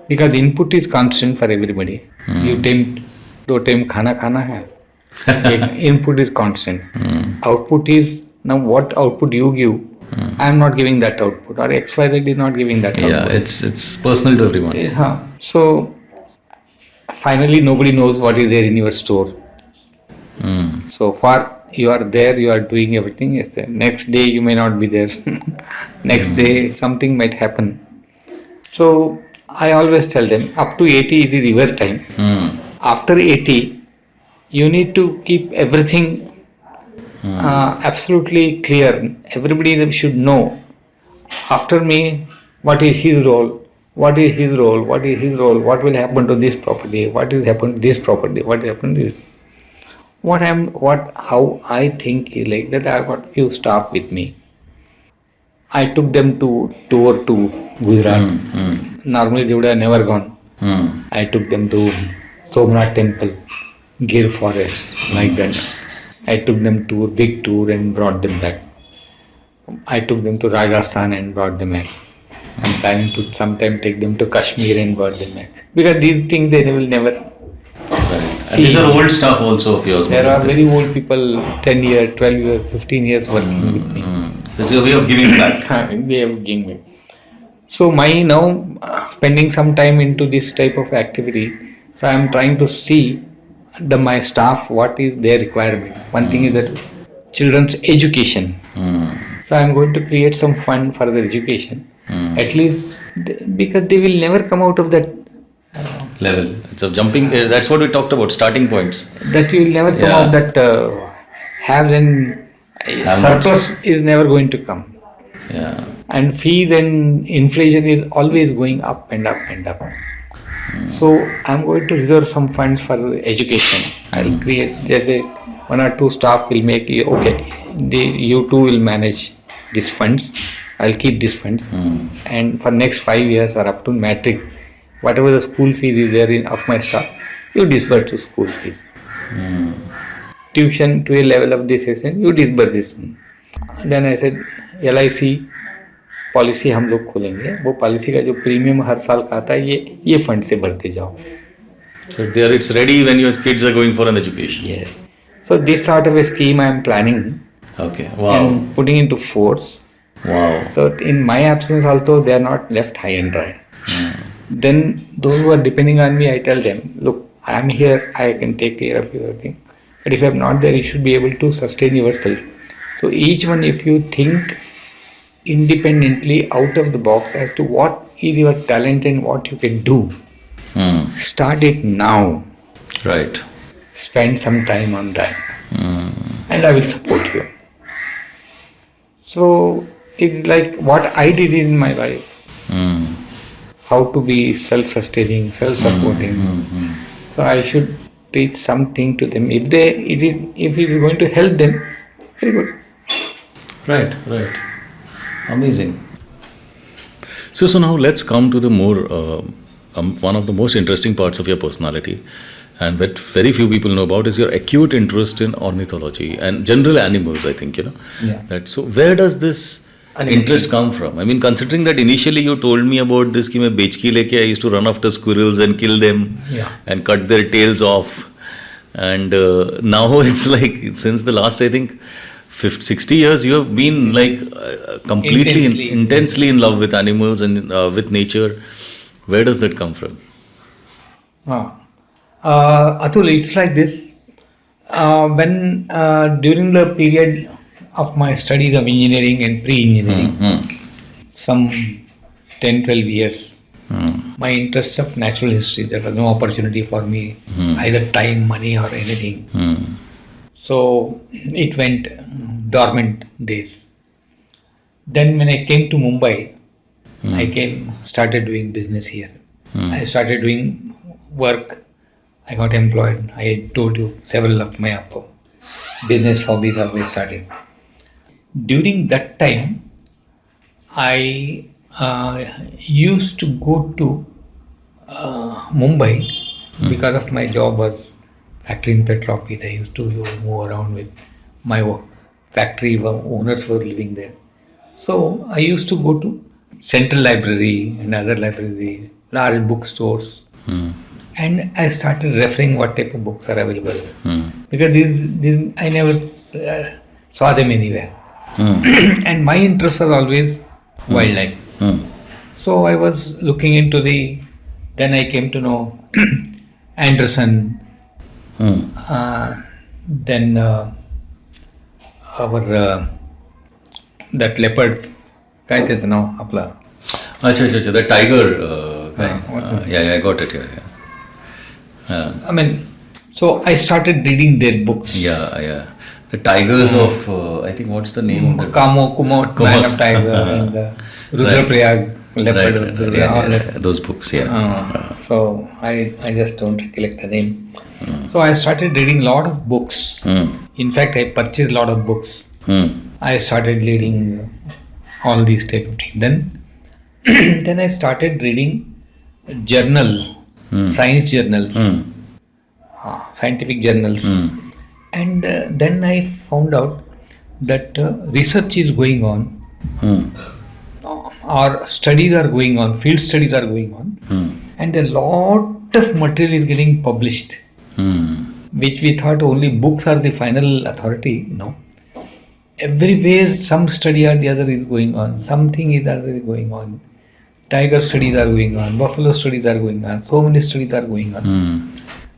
because input is constant for everybody. You time, दो time खाना खाना है. Input is constant. Output is now what output you give. I am not giving that output, or XYZ is not giving that output. yeah, it's personal to everyone. So finally, nobody knows what is there in your store. So far, you are there, you are doing everything. Yes, next day, you may not be there. Next day, something might happen. So I always tell them, up to 80, it is your time. After 80, you need to keep everything absolutely clear. Everybody should know, after me, what is his role, what is his role, what is his role, what will happen to this property, what will happen to this property, what will happen to this. How I think is like that. I got few staff with me. I took them to tour to Gujarat. Normally they would have never gone. I took them to Somnath temple, Gir forest, like that. I took them to a big tour and brought them back. I took them to Rajasthan and brought them back. I'm planning to sometime take them to Kashmir and brought them back. Because these things they will never And these are old staff also of yours. There are very old people, 10 years, 12 years, 15 years working with me. So it's a way of giving back. Way of giving back. So my now spending some time into this type of activity, so I am trying to see my staff, what is their requirement. One thing is that children's education. So I am going to create some fund for their education. At least because they will never come out of that level. It's a jumping, that's what we talked about, starting points. That you will never come out that have and surplus is never going to come. Yeah. And fees and inflation is always going up and up and up. So I'm going to reserve some funds for education. I'll create, one or two staff will make, you two will manage these funds. I'll keep these funds. And for next 5 years or up to matric, whatever the school fees is there of my staff, you disburse to school fees. Tuition to a level of this extent, you disburse this. Then I said, LIC, policy हम लोग खोलेंगे, वो policy का जो premium हर साल का आता है ये फंड से भरते जाओ. So there it's ready when your kids are going for an education. Yeah. So this sort of a scheme I am planning Okay. Wow. and putting into force. Wow. So in my absence also they are not left high and dry. Then those who are depending on me, I tell them, look, I am here, I can take care of your thing. But if I am not there, you should be able to sustain yourself. So each one, if you think independently out of the box as to what is your talent and what you can do, start it now. Right. Spend some time on that. And I will support you. So it's like what I did in my life. How to be self-sustaining, self-supporting. So I should teach something to them. If it is going to help them, very good. Right. Amazing. So now let's come to the more one of the most interesting parts of your personality, and that very few people know about, is your acute interest in ornithology and general animals. I think Yeah. that. So where does this interest come from? I mean, considering that initially you told me about this, कि मैं बेचकी लेके I used to run after squirrels and kill them and cut their tails off, and now it's like since the last, I think, 60 years you have been like completely intensely in love with animals and with nature. Where does that come from? Atul, it's like this. When during the period of my studies of engineering and pre-engineering, some 10-12 years, my interest of natural history, there was no opportunity for me, either time, money or anything. So it went dormant days. Then when I came to Mumbai, I started doing business here. I started doing work. I got employed. I told you several of my business hobbies always started. During that time, I used to go to Mumbai because of my job was factory in Petrovit. I used to move around with my factory. Owners were living there. So I used to go to Central Library and other libraries, large bookstores, and I started referring what type of books are available. Because these I never saw them anywhere. And my interests are always wildlife. So I was looking into then I came to know Anderson, then our that leopard, काय त्याचं नाव आपला? अच्छा, the tiger guy. Yeah, I got it. I mean, so I started reading their books. Yeah. The tigers of, I think, what's the name of that? Kumot, Man of Tiger, and Rudraprayag, Leopard. Yeah, those books, So I just don't recollect the name. So I started reading a lot of books. In fact, I purchased a lot of books. I started reading all these type of things. Then I started reading journals, science journals, scientific journals. And then I found out that research is going on, or studies are going on, field studies are going on, and a lot of material is getting published, which we thought only books are the final authority. No. Everywhere some study or the other is going on, something is other is going on. Tiger studies are going on, buffalo studies are going on, so many studies are going on.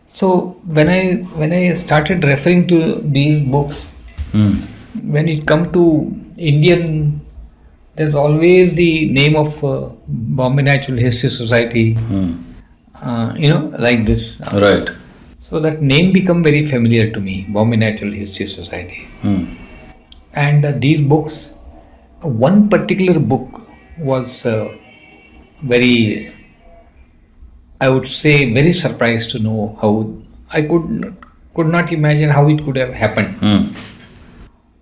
So when I started referring to these books, when it come to Indian, there's always the name of Bombay Natural History Society, like this. Right. So that name become very familiar to me, Bombay Natural History Society. And these books, one particular book was very, I would say, very surprised to know how I could not imagine how it could have happened.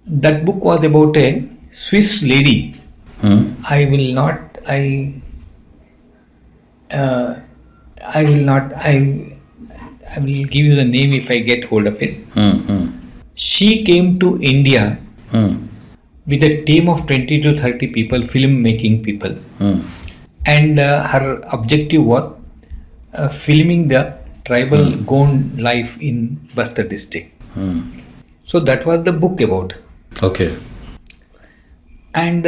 That book was about a Swiss lady. I will give you the name if I get hold of it. She came to India with a team of 20 to 30 people, film making people. And her objective was filming the tribal Gond life in Bastar district. So that was the book about. Okay. And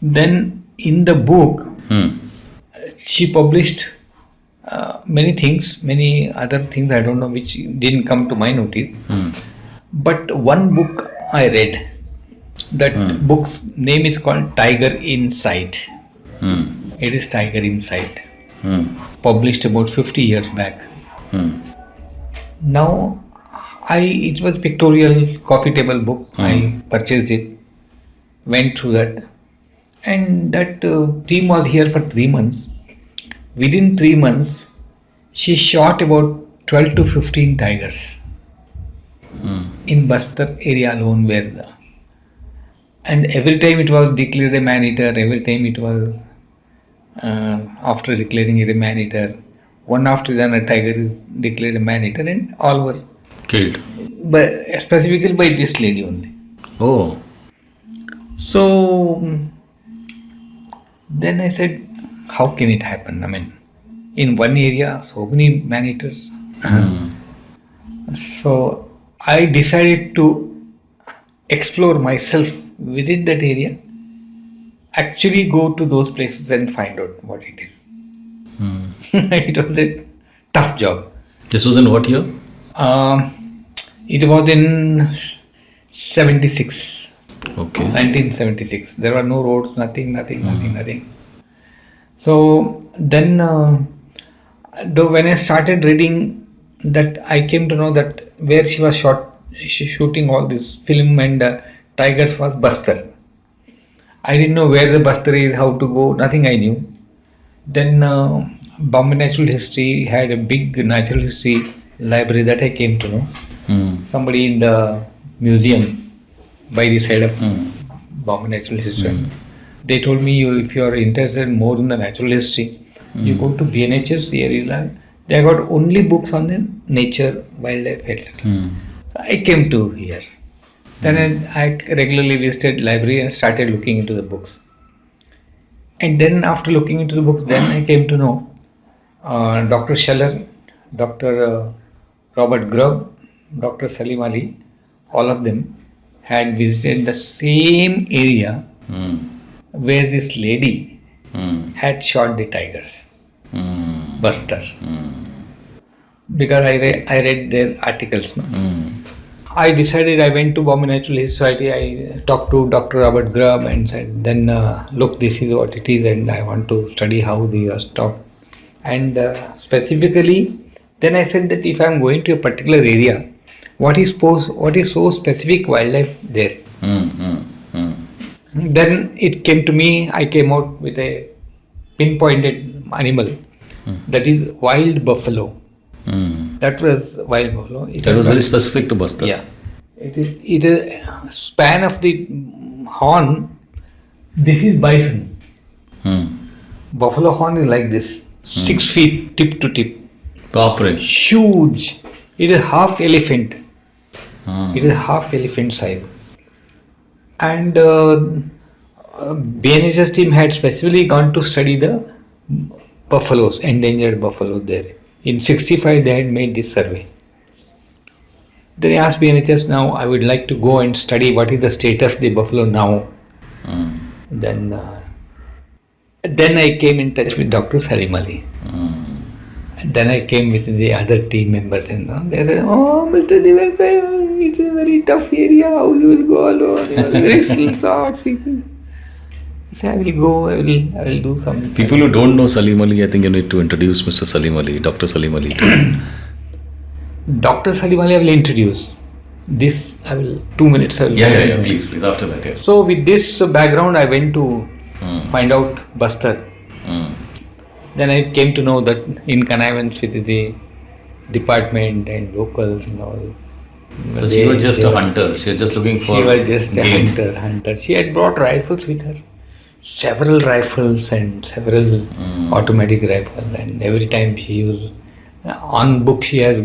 then in the book, she published many things, many other things, I don't know, which didn't come to my notice. But one book I read, that book's name is called Tiger in Sight. It is Tiger in Sight. Published about 50 years back. Now, it was pictorial coffee table book. I purchased it, went through that, and that team was here for 3 months. Within 3 months, she shot about 12 to 15 tigers in Bastar area alone. And every time it was declared a man-eater, every time it was after declaring it a man-eater, one after the other tiger is declared a man-eater, and all were Killed. Specifically by this lady only. Oh. So then I said, how can it happen? I mean, in one area, so many man-eaters. So I decided to explore myself within that area, actually go to those places and find out what it is. It was a tough job. This was in what year? It was in 76. Okay. 1976. There were no roads, nothing. So then, though when I started reading that, I came to know that where she was shooting all this film and tigers was Bastar. I didn't know where the Bastar is, how to go, nothing I knew. Then Bombay Natural History had a big natural history library that I came to know. Somebody in the museum by the side of Bombay Natural History. They told me, if you are interested more in the natural history, you go to BNHS, they got only books on the nature, wildlife, etc. I came to here. Then I regularly visited library and started looking into the books. And then after looking into the books, then I came to know Dr. Scheller, Dr. Robert Grubb, Dr. Salim Ali, all of them had visited the same area where this lady had shot the tigers, Bastar. Because I read their articles. No? I decided, I went to Bombay Natural History Society, I talked to Dr. Robert Grubb and said, then look, this is what it is and I want to study how they are stopped. And specifically, then I said that if I am going to a particular area, what is so specific wildlife there? Then it came to me, I came out with a pinpointed animal, that is wild buffalo. That was wild buffalo. That was very specific to Bastar. Yeah. It is span of the horn, this is bison. Buffalo horn is like this, 6 feet tip to tip. Baapre. Huge. It is half elephant. It is half elephant size. And BNHS team had specifically gone to study the buffaloes, endangered buffalo there. In 65 they had made this survey. Then I asked BNHS, now I would like to go and study what is the status of the buffalo now. Then I came in touch with Dr. Salim Ali. And then I came with the other team members and they said, oh, Mr. Divekar, it's a very tough area, how you will go alone, you are very short people. I said, I will go, I will do something. People who don't know Salim Ali, I think you need to introduce Mr. Salim Ali, Dr. Salim Ali. Dr. Salim Ali, I will introduce. This, 2 minutes. Yeah, please, after that. Yeah. So with this background, I went to find out Bastar. Then I came to know that in connivance with the department and locals and all. So she was just a hunter. She was just looking for She was just game. a hunter. She had brought rifles with her. Several rifles and several automatic rifles. And every time she used, on book she has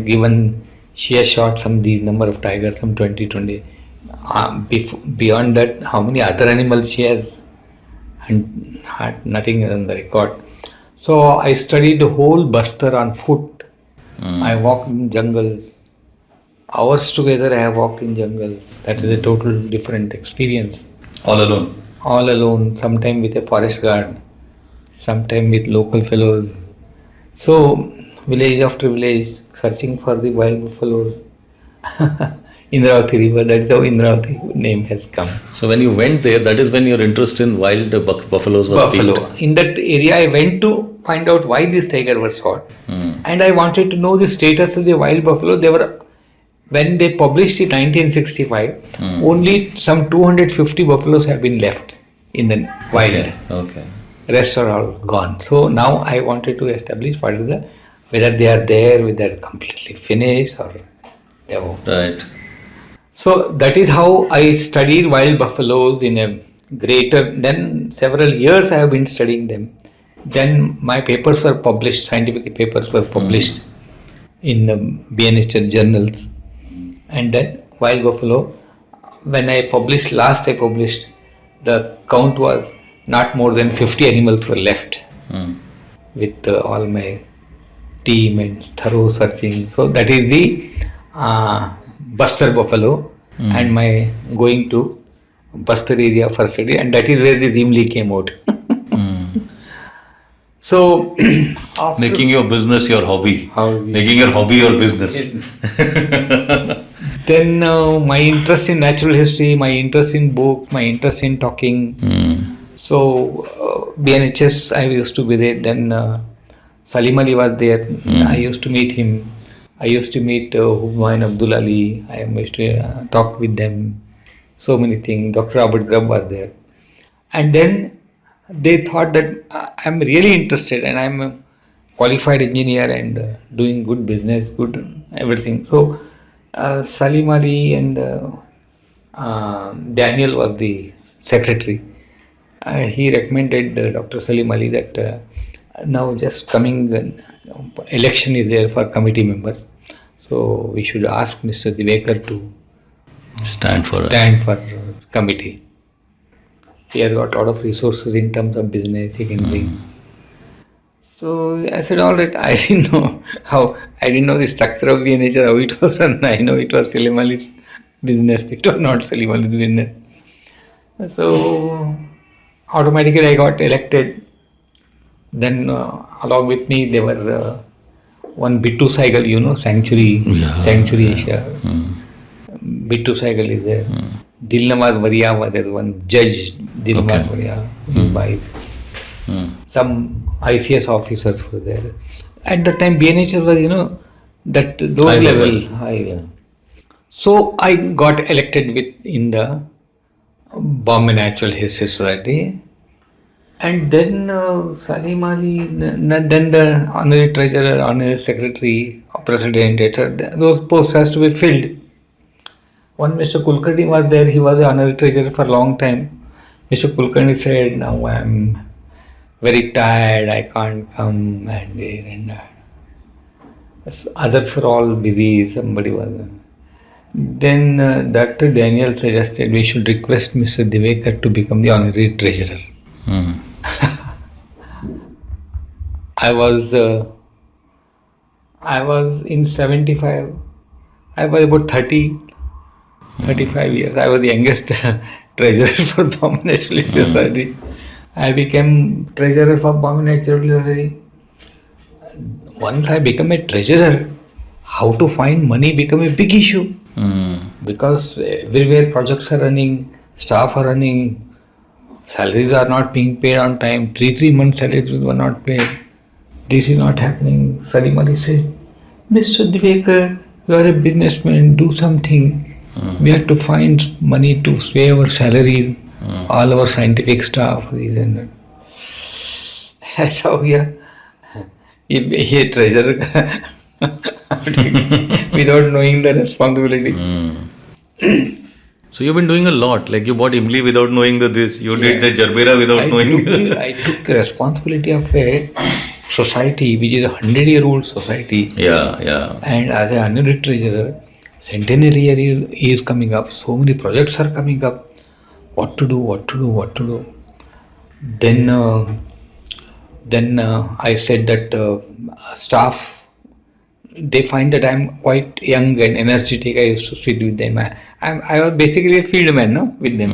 shot the number of tigers, some 20. Beyond that, how many other animals she has, and had nothing on the record. So I studied the whole Bastar on foot. I walked in jungles. Hours together I have walked in jungles. That is a total different experience. All alone? All alone, sometime with a forest guard, sometime with local fellows. So, village after village, searching for the wild buffalo. Indravati river, that is how Indravati name has come. So when you went there, that is when your interest in wild buffaloes was Buffalo. peaked? In that area, I went to find out why this tiger was shot. And I wanted to know the status of the wild buffalo. They were, when they published in 1965, only some 250 buffaloes have been left in the wild. Okay. Rest are all gone. So now I wanted to establish what is the, whether they are there, whether they are completely finished or Right. So that is how I studied wild buffaloes in a greater, then several years I have been studying them. Then my papers were published, scientific papers were published in BNHR journals. And then wild buffalo, when I published, last I published, the count was not more than 50 animals were left with all my team and thorough searching. So that is the Bastar buffalo and my going to Bastar area for study, and that is where the Zimli came out. So after Making your business your hobby. Making your hobby your business. Then my interest in natural history, my interest in books, my interest in talking. So BNHS, I used to be there. Then Salim Ali was there. I used to meet him. I used to meet Humayun Abdul Ali. I used to talk with them. So many things. Dr. Robert Grubb was there. And then they thought that I'm really interested and I'm a qualified engineer and doing good business, good everything. So Salim Ali and Daniel was the secretary. He recommended Dr. Salim Ali that now just coming election is there for committee members. So we should ask Mr. Divekar to Stand for committee. He has got a lot of resources in terms of business he can bring. So I said, all right, I didn't know the structure of BNHR, how it was run. I know it was Salim Ali's business, it was not Salim Ali's business. So automatically I got elected. Then along with me there were one Bittu cycle, Sanctuary Asia. Bittu cycle is there. Dilnawaz Variya was there, one judge, Dilnawaz Variya, his wife. Some ICS officers were there. At that time BNHR was, those high level. High. So I got elected in the Bombay Natural History Society. And then Salim Ali, then the honorary treasurer, honorary secretary, president, etc. Those posts has to be filled. One Mr. Kulkarni was there, he was the honorary treasurer for a long time. Mr. Kulkarni said, now I am very tired, I can't come, and others were all busy, somebody was. Then Dr. Daniel suggested we should request Mr. Divekar to become the honorary treasurer. I was in 75, I was about 35 years. I was the youngest treasurer for Bombay Natural Society. I became treasurer for Bombay Natural Society. Once I became a treasurer, how to find money became a big issue. Because everywhere projects are running, staff are running, salaries are not being paid on time, 3 months salaries were not paid. This is not happening. Salim Ali said, Mr. Divekar, you are a businessman, do something. We have to find money to pay our salaries, all our scientific staff, these and that. That's how he a treasurer without knowing the responsibility. So you've been doing a lot. Like you bought Imli without knowing this. You did the Jarbera without knowing. I took the responsibility of a society which is a 100-year-old society. Yeah. And as a honorary treasurer, centenary year is coming up. So many projects are coming up. What to do? Then I said that staff, they find that I'm quite young and energetic. I used to sit with them. I was basically a field man, no, with them.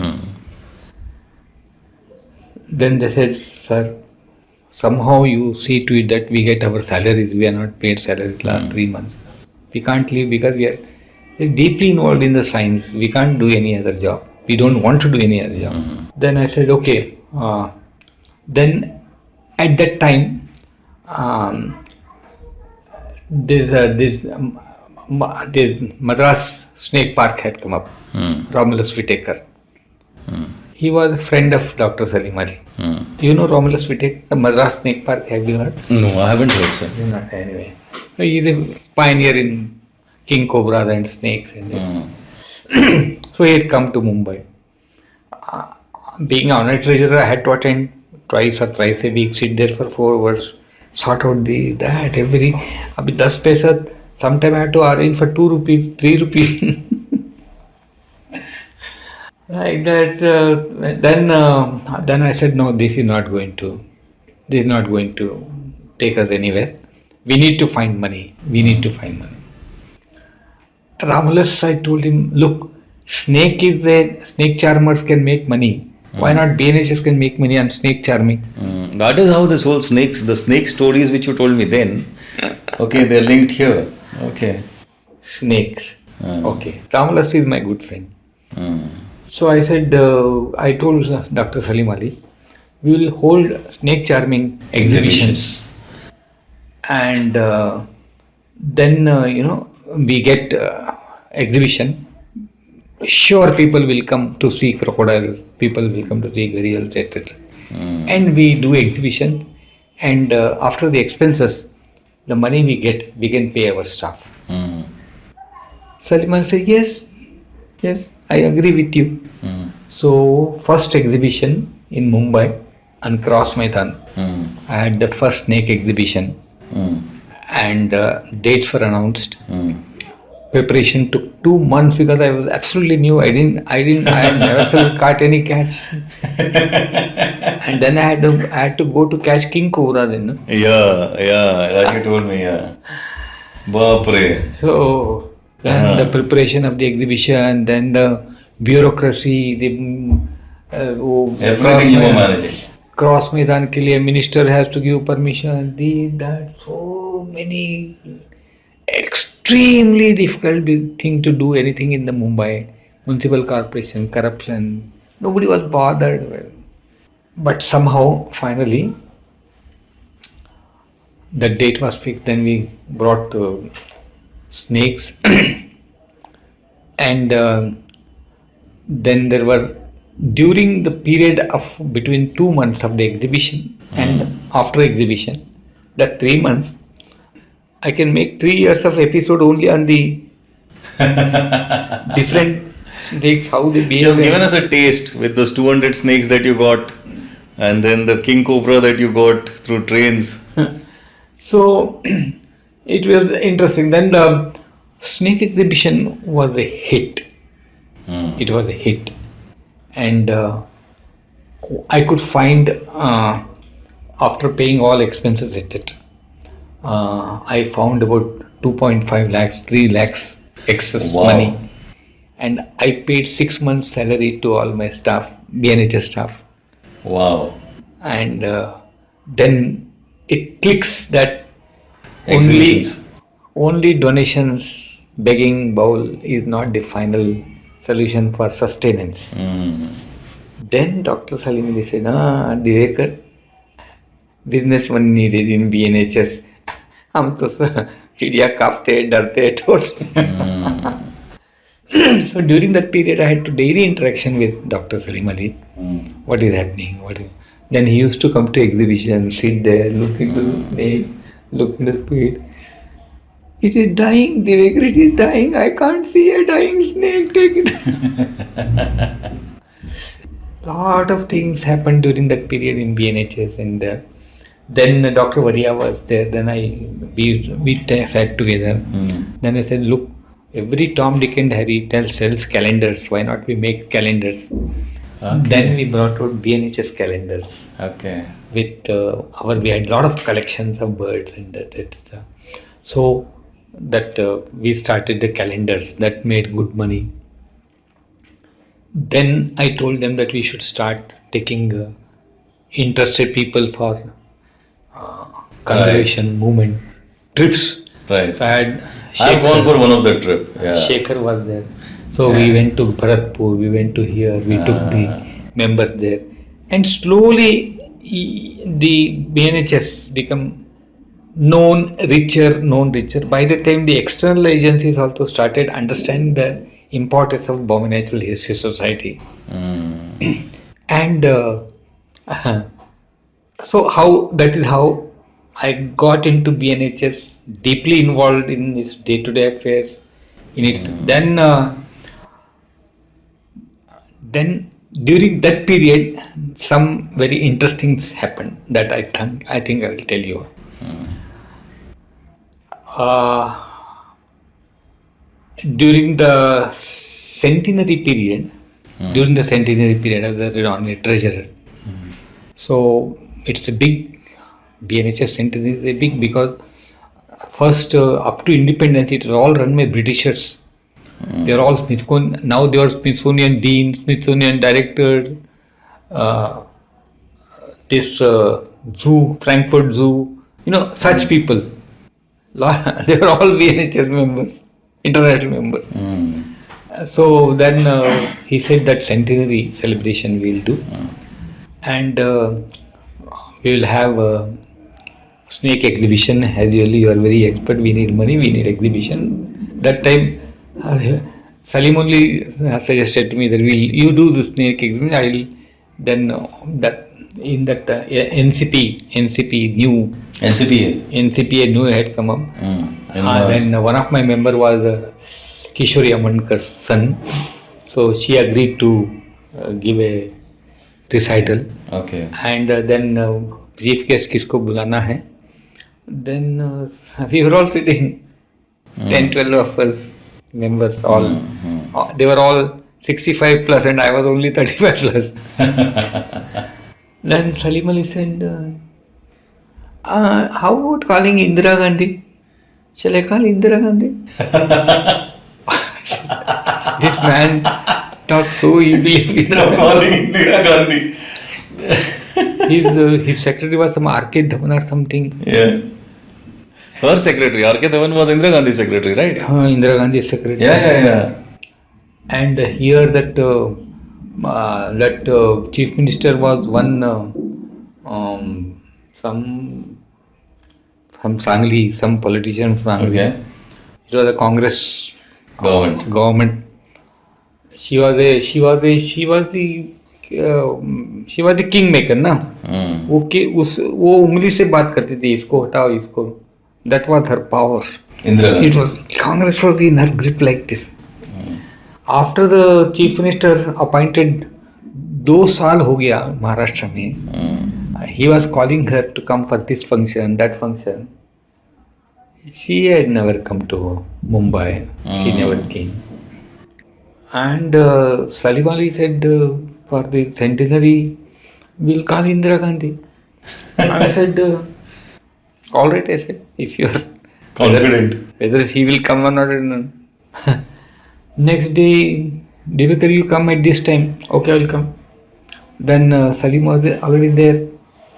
Then they said, sir, somehow you see to it that we get our salaries. We are not paid salaries last 3 months. We can't leave because we are deeply involved in the science. We can't do any other job. We don't want to do any other job. Then I said, okay. Then at that time, this Madras Snake Park had come up. Romulus Whittaker. He was a friend of Dr. Salim Ali. You know Romulus Whittaker, Madras Snake Park, have you heard? No, I haven't heard, sir. Not anyway. He is a pioneer in king cobras and snakes. And so he had come to Mumbai. Being an honor treasurer, I had to attend twice or thrice a week, sit there for 4 hours, sort out that, every. Abhi 10 paisa, sometime I had to arrange for 2 rupees, 3 rupees. Like that. Then I said, no, this is not going to take us anywhere. We need to find money. Romulus, I told him, look, snake charmers can make money. Why not BNHS can make money on snake charming? That is how this whole the snake stories which you told me then, okay, they're linked here. Okay. Snakes. Okay. Romulus is my good friend. So I said, I told Dr. Salim Ali, we will hold snake charming exhibitions. And then, we get exhibition. Sure, people will come to see crocodiles, people will come to see gharials, etc. And we do exhibition, and after the expenses, the money we get, we can pay our staff. Salman said, yes, I agree with you. So, first exhibition in Mumbai, on Cross Maidan, I had the first snake exhibition, and dates were announced. Preparation took 2 months because I was absolutely new. I had never caught any cats. And then I had to go to catch king cobra then. No? Yeah, that you told me, yeah. Bapre. So, then the preparation of the exhibition, then the bureaucracy, everything you were managing. Cross Maidan ke liye minister has to give permission, so many extremely difficult thing to do anything in the Mumbai municipal corporation, corruption. Nobody was bothered. But somehow, finally, the date was fixed. Then we brought snakes, and then there were, during the period of between 2 months of the exhibition and after exhibition, that 3 months, I can make 3 years of episode only on the different snakes, how they behave. You have given us a taste with those 200 snakes that you got, and then the king cobra that you got through trains. So, it was interesting. Then the snake exhibition was a hit. It was a hit. And I could find, after paying all expenses, etc., I found about 2.5 lakhs, 3 lakhs excess money. And I paid 6 months salary to all my staff, BNHS staff. Wow. And then it clicks that only donations, begging bowl is not the final solution for sustenance. Then Dr. Salim Ali said, Divekar, business money needed in BNHS. हम तो चिड़िया कांपते डरते ठोरते. So during that period, I had to daily interaction with Dr. Salim Ali. What is happening? Then he used to come to exhibition, sit there, look into the snake, look into the speed. It is dying, Divekar, it is dying. I can't see a dying snake. Take it. Lot of things happened during that period in BNHS, and then Dr. Varia was there. Then we sat together. Then I said, look, every Tom, Dick and Harry sells calendars. Why not we make calendars? Then we brought out BNHS calendars. Okay. With we had a lot of collections of birds and that, etc. So that we started the calendars that made good money. Then I told them that we should start taking interested people for conservation movement trips. Right. I had I've gone for one of the trip. Yeah. Shekhar was there. So we went to Bharatpur, we went to here, we took the members there. And slowly the BNHS become known richer. By the time the external agencies also started understanding the importance of Bombay Natural History Society. And so that is how I got into BNHS, deeply involved in its day-to-day affairs. Then during that period, some very interesting things happened that I think I will tell you. During the centenary period, I was a treasurer. So it's a big BNHS centenary is big because first up to independence it was all run by Britishers. They are all Smithsonian. Now they are Smithsonian Dean, Smithsonian Director, this zoo, Frankfurt Zoo, such people. They were all BNHS members, international members. So then he said that centenary celebration we will do. And we will have a snake exhibition. As you are very expert, we need money, we need exhibition. That time, Salim only suggested to me that you do the snake exhibition. I will then NCP new NCPA new had come up. Then one of my member was Kishori Amankar's son, so she agreed to give a recital. Okay. And then chief guest kisko bulana hai. Then we were all sitting, 10-12 of us members all. They were all 65 plus and I was only 35 plus. Then Salim Ali said, how about calling Indira Gandhi? Shall I call Indira Gandhi? This man talked so eagerly of Indira Gandhi. His secretary was some R.K. Dhawan or something. Yeah. Her secretary, R.K. Dhawan was Indira Gandhi's secretary, right? Indira Gandhi's secretary. Yeah. And here that chief minister was one some Sangli, some politician from Sangli. Okay. It was a Congress government. She was the kingmaker ना. वो उंगली से बात करती थी, इसको हटाओ इसको. That was her power. It was Congress was in her grip like this. After the chief minister appointed, 2 साल हो गया महाराष्ट्र में. He was calling her to come for this function, that function. She had never come to Mumbai. She never came. And Salim Ali said, for the centenary, we'll call Indira Gandhi. I said, all right, I said, if you are confident. Whether she will come or not. Next day, Divekar, you come at this time. Okay, I will come. Then Salim was already there.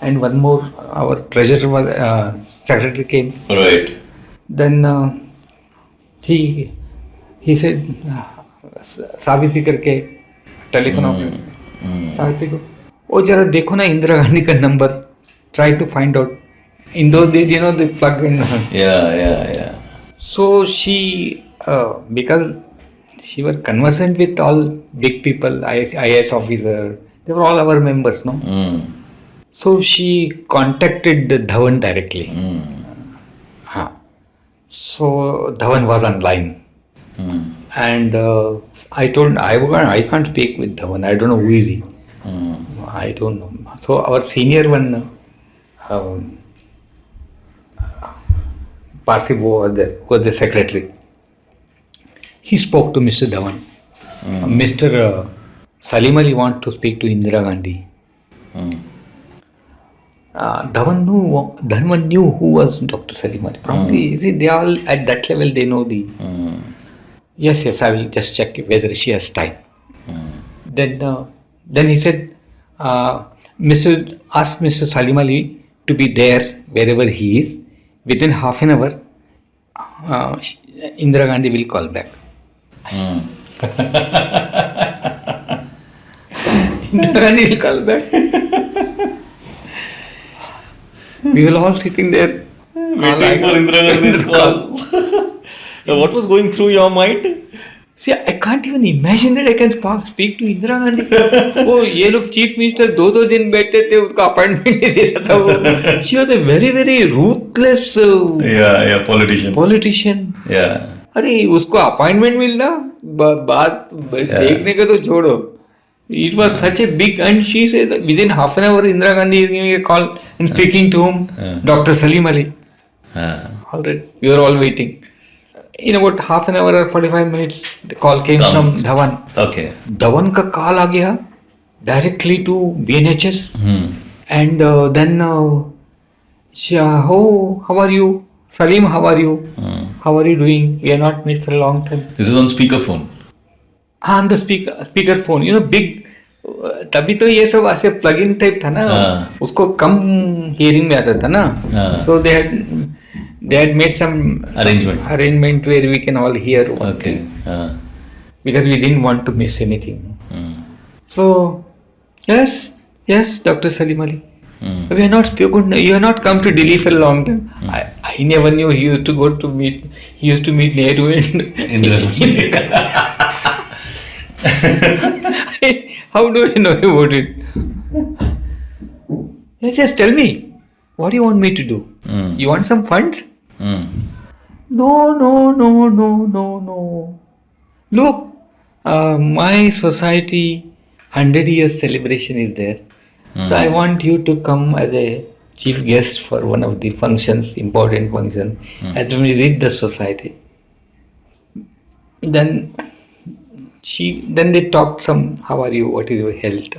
And one more, our treasurer was, secretary came. Right. Then he said, Savitri करके telephone operator Savitri को वो जरा देखो ना इंदिरा गांधी का number try to find out in दो they plug in so she because she was conversant with all big people, IAS officer, they were all our members, no? So she contacted Dhawan directly. So Dhawan was online. And I told I can't speak with Dhawan. I don't know who is he. I don't know. So our senior one, Parsi was the secretary. He spoke to Mr. Dhawan. Mr. Salim Ali want to speak to Indira Gandhi. Dhawan knew who was Dr. Salim Ali. Probably they all at that level they know the. Yes, I will just check whether she has time. Then he said, ask Mr. Salim Ali to be there wherever he is. Within half an hour, Indira Gandhi will call back. Indira Gandhi will call back. We were all sitting there. Waiting for Indira Gandhi's call. What was going through your mind? See, I can't even imagine that I can speak to Indira Gandhi. वो ये लोग chief minister 2-2 दिन बैठते थे, उसका appointment नहीं देता था वो. She was a very very ruthless politician. अरे उसको अपॉइंटमेंट मिलना बात देखने का तो छोड़ो. It was such a big, and she said within half an hour Indira Gandhi is giving a call and speaking to whom? Dr. Salim Ali. All right, we were all waiting. In about half an hour or 45 minutes, the call came from Dhawan. Okay. Dhawan का call आ गया directly to BNHS. And then how are you? Salim, how are you? How are you doing? We are not met for a long time. This is on speakerphone. On the speaker phone, big. तभी तो ये सब ऐसे plug in type था ना, उसको कम hearing में आता था ना. So they had made some arrangement where we can all hear one thing. Because we didn't want to miss anything. So yes, Dr. Salim Ali. We are not spoken. You are not come to Delhi for a long time. I never knew he used to meet Nehru and Indira. How do I know about it? Yes, just tell me. What do you want me to do? You want some funds? No. Look, my society 100 years celebration is there. So I want you to come as a chief guest for one of the functions, important function, as we read the society. Then they talked some, how are you, what is your health?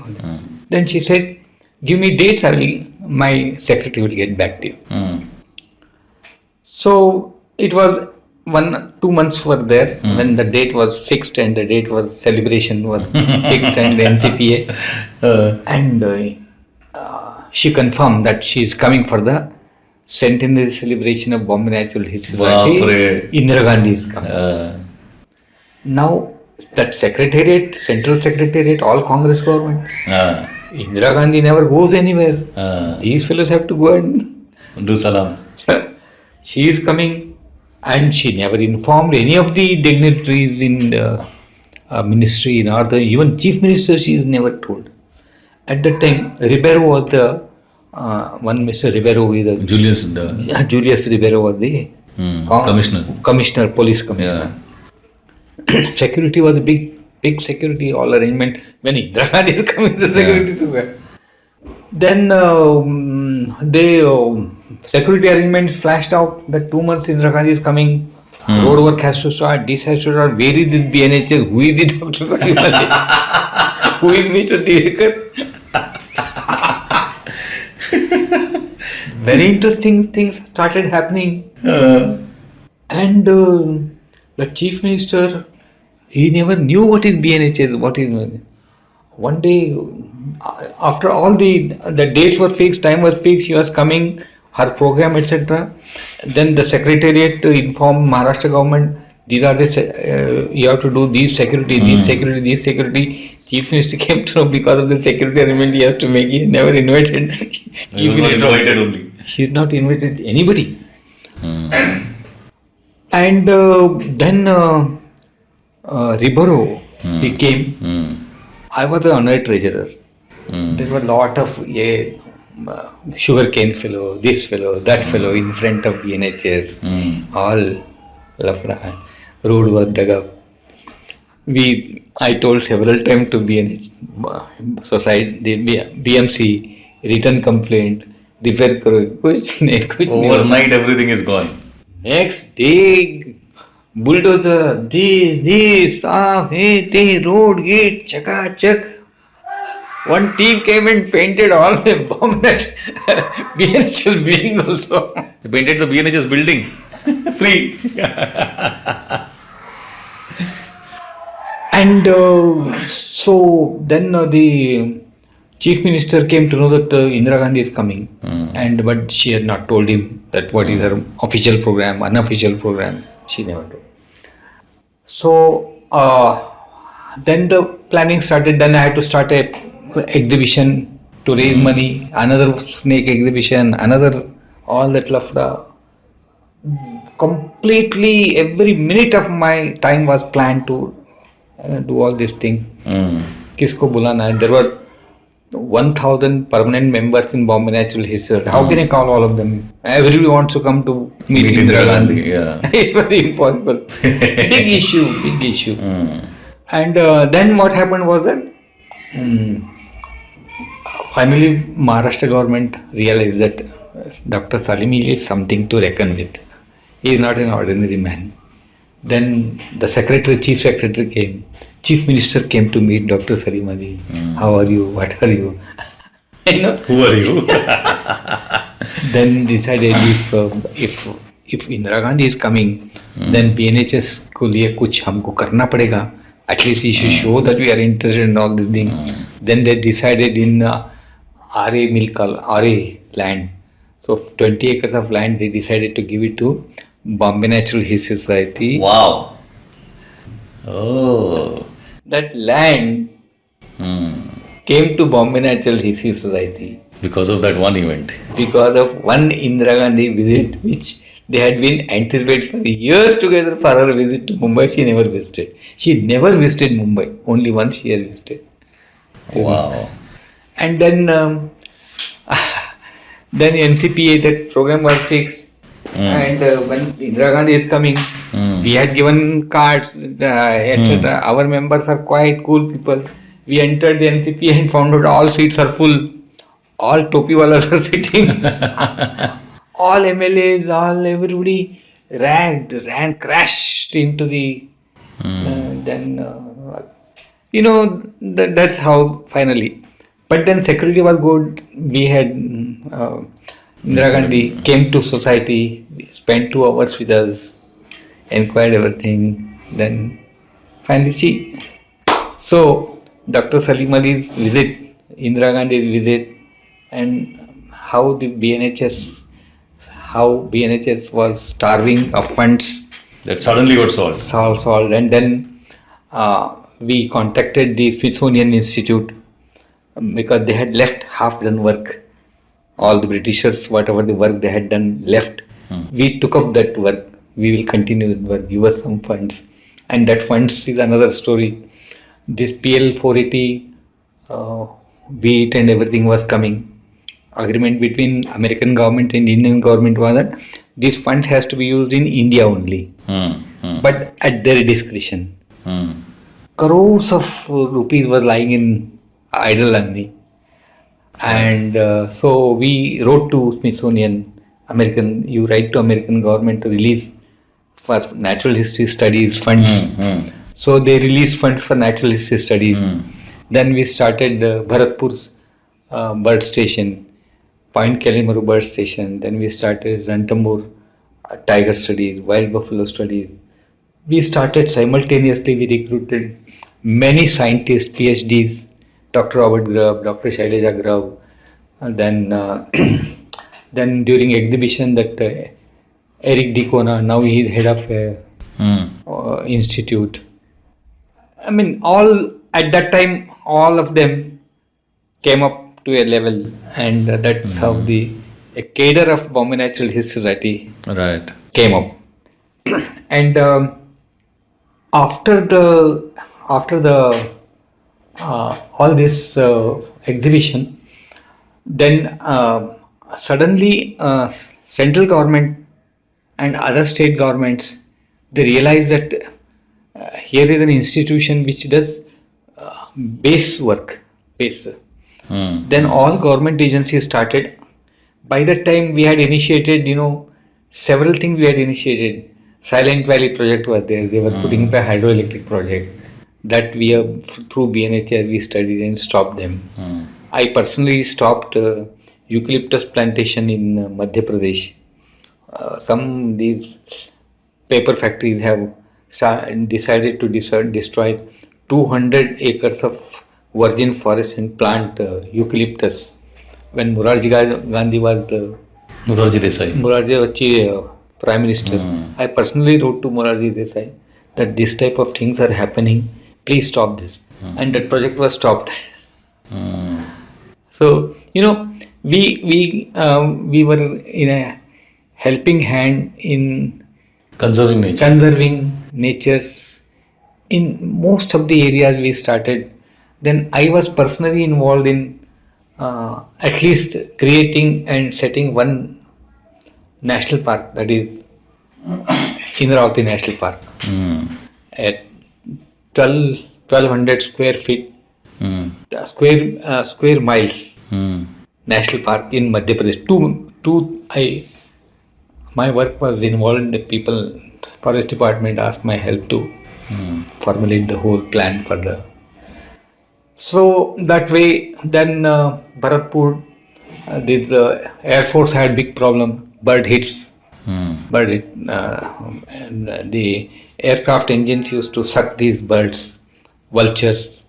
Then she said, give me dates, my secretary will get back to you. So it was 1-2 months were there when the date was fixed, and the date was celebration was fixed, and the NCPA. And she confirmed that she is coming for the centenary celebration of Bombay Natural History. Indira Gandhi is coming. Now that secretariat, central secretariat, all Congress government. Indira Gandhi never goes anywhere. These fellows have to go and do salam. She is coming, and she never informed any of the dignitaries in the ministry, nor the even chief minister. She is never told. At that time, Ribeiro was the one. Mr. Ribeiro is the Julius Ribeiro was the commissioner, police commissioner. Security was a big security all arrangement. When Indira Gandhi is coming, the security to where? Then security arrangements flashed out that 2 months Indira Gandhi is coming. Road work has to start. This has to start. Where is the BNHS? Who is the Dr. Salim Ali? Who is Mr. Divekar? Very interesting things started happening. And the chief minister, he never knew what is BNHS, what is. One day, after all the dates were fixed, time was fixed, she was coming, her program, etc. Then the secretariat informed Maharashtra government, these are the, you have to do these security, these security. Chief minister came to know because of the security arrangement he has to make. He never invited. He was not invited only. She did not invited anybody. And then Ribeiro, he came. I was the honorary treasurer. There were a lot of sugarcane fellow, this fellow, that fellow in front of BNHS. All lafra. Road was dug up. I told several times to BNH society, the BMC, written complaint, repair karo, kuch nahi. Overnight everything is gone. Next day, bulldozer, this, they road gate, chaka chak. One team came and painted all the bomb at BNHL building also. They painted the BNHS building. Free. And so then the chief minister came to know that Indira Gandhi is coming, but she had not told him that what is her official program, unofficial program. She never told. So then the planning started. Then I had to start a exhibition to raise money. Another snake exhibition. Another all that lafda. Completely every minute of my time was planned to do all these things. Kisko bulana hai? There were 1,000 permanent members in Bombay Natural History. How can I call all of them? Everybody wants to come to meet Indira Gandhi. Yeah. It's very impossible. Big issue. And then what happened was that finally Maharashtra government realized that Dr. Salimili is something to reckon with. He is not an ordinary man. Then the chief secretary came. Chief minister came to meet Dr. Salim Ali. How are you? What are you? Who are you? Then decided if Indira Gandhi is coming, then PNHS को लिए कुछ हमको करना पड़ेगा. At least we should show that we are interested in all these things. Then they decided in RA land. So 20 acres of land they decided to give it to Bombay Natural History Society. Wow. Oh. That land came to Bombay Natural History Society Because of that one event. because of one Indira Gandhi visit which they had been anticipated for years together for her visit to Mumbai. She never visited. She never visited Mumbai. Only once she has visited. Wow. And then NCPA, that program was fixed. And when Indira Gandhi is coming, we had given cards. Our members are quite cool people. We entered the NCPA and found out all seats are full. All topi walas are sitting. All MLAs, everybody crashed into the. That's how finally. But then security was good. We had Indira Gandhi came to society, spent 2 hours with us, inquired everything. Then finally she. So Dr. Salim Ali's visit, Indira Gandhi's visit, and how BNHS was starving of funds. That suddenly got solved. Solved. And then we contacted the Smithsonian Institute because they had left half done work. All the Britishers, whatever the work they had done, left. We took up that work. We will continue the work. Give us some funds. And that funds is another story. This PL 480 wheat and everything was coming. Agreement between American government and Indian government was that these funds has to be used in India only. But at their discretion. Crores of rupees was lying in idle only. And so we wrote to Smithsonian, you write to American government to release for natural history studies funds. So they released funds for natural history studies. Then we started Bharatpur's bird station, Point Kalimaru bird station. Then we started Ranthambore tiger studies, wild buffalo studies. We started simultaneously, we recruited many scientists, PhDs, Dr. Robert Grubb, Dr. Shailaja Grubb. Then during exhibition that Eric Dicona, now he is head of institute. I mean, at that time, all of them came up to a level, and that's how a cadre of Bombay Natural History Society came up. And after the all this exhibition, then suddenly central government and other state governments, they realized that here is an institution which does base work. Then all government agencies started. By that time we had initiated, several things we had initiated. Silent Valley project was there. They were putting up a hydroelectric project that we have through BNHR we studied and stopped them. I personally stopped eucalyptus plantation in Madhya Pradesh. Some these paper factories have decided to destroy 200 acres of virgin forest and plant eucalyptus. When Gandhi was Morarji Desai. Prime Minister, I personally wrote to Morarji Desai that this type of things are happening. Please stop this. And that project was stopped. So we were in a helping hand in conserving natures in most of the areas we started. Then I was personally involved in at least creating and setting one national park, that is Indravati National Park, at 1200 square feet, square miles national park in Madhya Pradesh. My work was involved. The people, forest department asked my help to formulate the whole plan for the. So that way, then Bharatpur, the Air Force had big problem. Bird hits. And the aircraft engines used to suck these birds, vultures.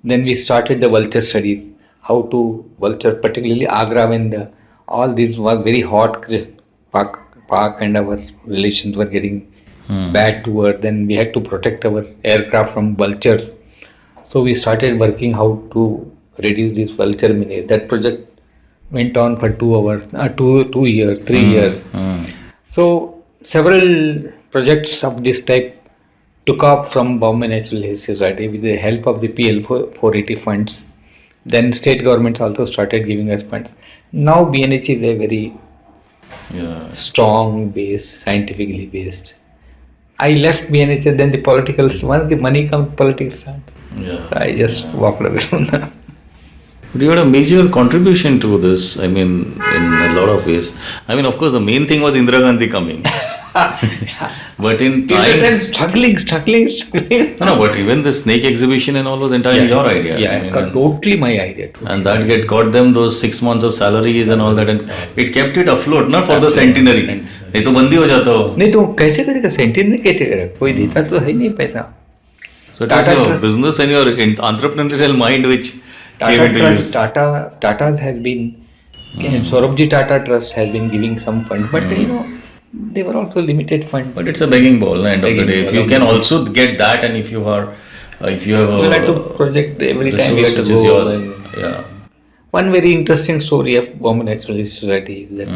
Then we started the vulture studies, how to vulture, particularly Agra, when all this was very hot park and our relations were getting bad to Earth. Then we had to protect our aircraft from vultures. So we started working how to reduce this vulture menace. That project went on for 2 years, 3 years. So several projects of this type took off from Bombay Natural History Society with the help of the PL 480 funds. Then state governments also started giving us funds. Now BNH is a very strong based, scientifically based. I left BNH, then the political, once the money comes, politics starts. I just walked away from that. But you had a major contribution to this, I mean, in a lot of ways. I mean, of course, the main thing was Indira Gandhi coming. But in time... struggling. No, but even the snake exhibition and all was entirely your idea. Yeah, totally my idea. And that got them those 6 months of salaries and all that. And it kept it afloat, na, for the centenary. नहीं तो बंदी हो जाता हो. नहीं तो कैसे करेगा सेंटिनरी कैसे करेगा कोई देता तो है नहीं पैसा. So it was your business and your entrepreneurial mind which came into use. Tata has been, Saurabhji Tata Trust has been giving some fund, but they were also limited fund. But it's a begging ball, end of the day. If you can also get that, and if you have we'll have to project every time we have to go. Yours. One very interesting story of Bombay Natural History Society is that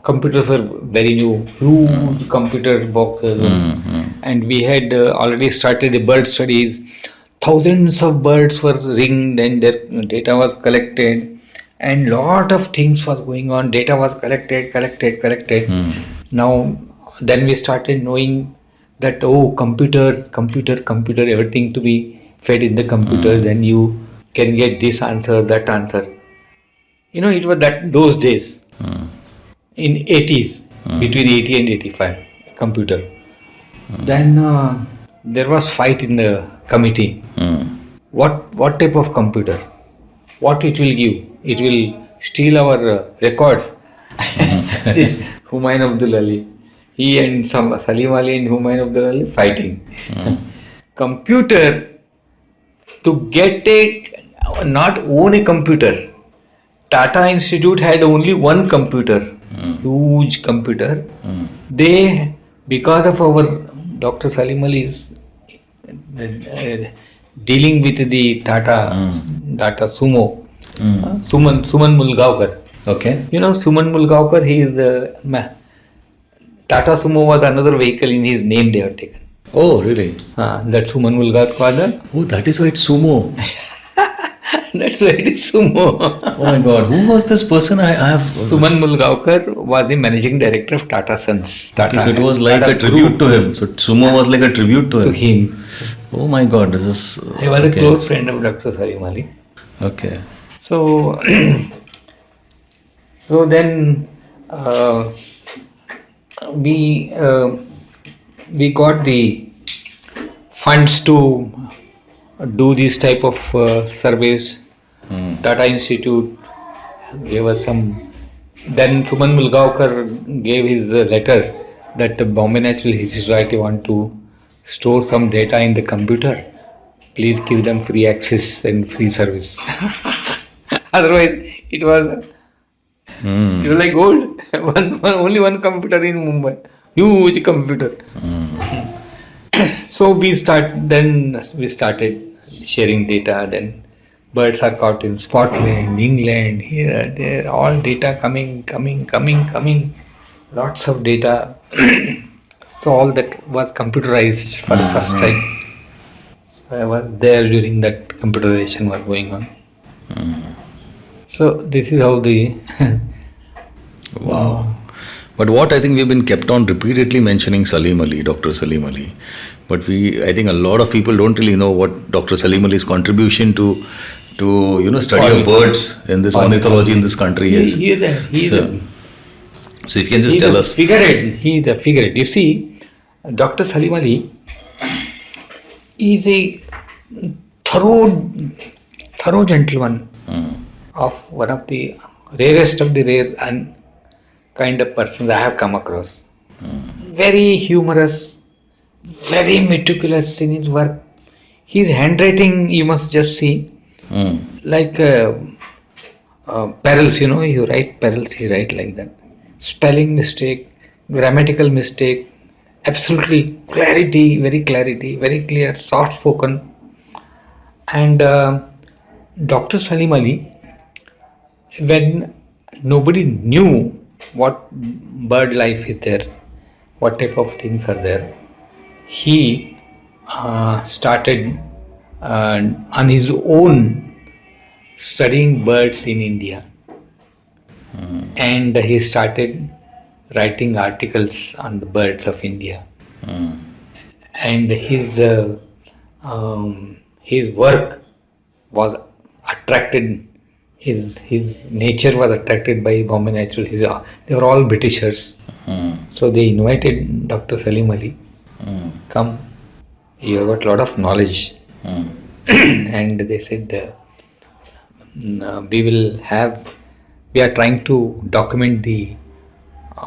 computers were very new, huge computer boxes, and we had already started the bird studies. Thousands of birds were ringed and their data was collected, and lot of things was going on. Data was collected. Now, then we started knowing that computer, everything to be fed in the computer. Then you can get this answer, that answer. It was those days in 80s, between 80 and 85, computer. Then there was fight in the committee. What type of computer? What it will give? It will steal our records. Humayun Abdul Ali. He and Salim Ali and Humayun Abdul Ali fighting. Computer, to get not own a computer. Tata Institute had only one computer, huge computer. They, because of our Dr. Salim Ali's dealing with the Tata Sumo, Suman Mulgaonkar. Okay. Suman Mulgaonkar, he is Tata Sumo was another vehicle in his name they have taken. Oh, really? That Suman Mulgaonkar. Oh, that is why it's Sumo. That's why it is Sumo. Oh my God, who was this person? I have... Suman Mulgaonkar was the managing director of Tata Sons. Okay, so it was like a tribute to him. So Sumo was like a tribute to him. Oh my God, this is... He was a close friend of Dr. Salim Ali. Okay. So then we got the funds to do these type of surveys. Tata Institute gave us some. Then Suman Mulgaonkar gave his letter that Bombay Natural History Society want to store some data in the computer. Please give them free access and free service. Otherwise, it was like gold. Only one computer in Mumbai, huge computer. So we started sharing data. Then birds are caught in Scotland, England, here, there, all data coming. Lots of data. So all that was computerized for the first time. So I was there during that computerization was going on. So this is how the Wow. But what I think we've been kept on repeatedly mentioning Salim Ali, Dr. Salim Ali. But I think a lot of people don't really know what Dr. Salim Ali's contribution to study of birds in this ornithology in this country is. So if you can just tell us. He the figurehead. You see, Dr. Salim Ali is a thorough gentleman of one of the rarest of the rare and kind of persons I have come across. Very humorous, very meticulous in his work. His handwriting, you must just see, like perils, you write perils, he write like that. Spelling mistake, grammatical mistake, absolutely very clear, soft spoken. And Dr. Salim Ali, when nobody knew what bird life is there, what type of things are there, he started on his own studying birds in India. And he started writing articles on the birds of India. And his work was attracted, his nature was attracted by Bombay Natural History. They were all Britishers. So they invited Dr. Salim Ali, come, you have got a lot of knowledge. And they said, we are trying to document the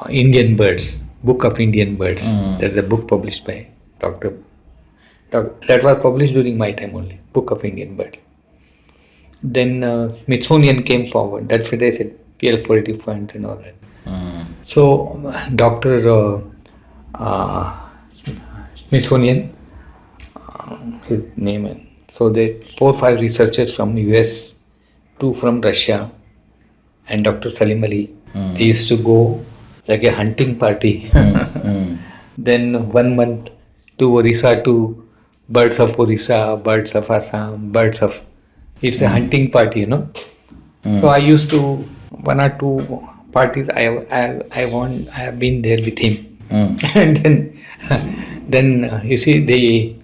Indian birds, Book of Indian Birds. That's a book published by that was published during my time only, Book of Indian Birds. Then Smithsonian came forward. That's why they said PL480 funds and all that. So Dr. Smithsonian, his name. So they 4 or 5 researchers from US, 2 from Russia, and Dr. Salim Ali. They used to go like a hunting party. Then 1 month to Orissa, to birds of Orissa, birds of Assam, it's a hunting party, So I used to 1 or 2 parties. I have been there with him. And then you see the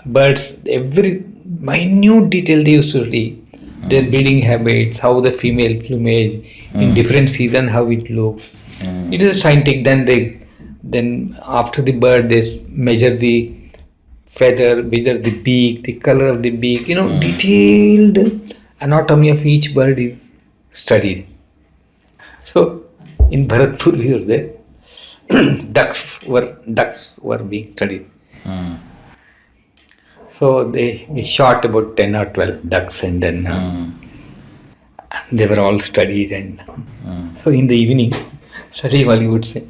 birds, every minute detail they used to read. Their breeding habits, how the female plumage in different season, how it looks. It is a scientific. Then after the bird, they measure the feather, measure the beak, the color of the beak. Detailed anatomy of each bird is studied. So in Bharatpur we were there. Ducks were being studied. So we shot about 10 or 12 ducks, and then they were all studied. And so in the evening, Salim Ali would say,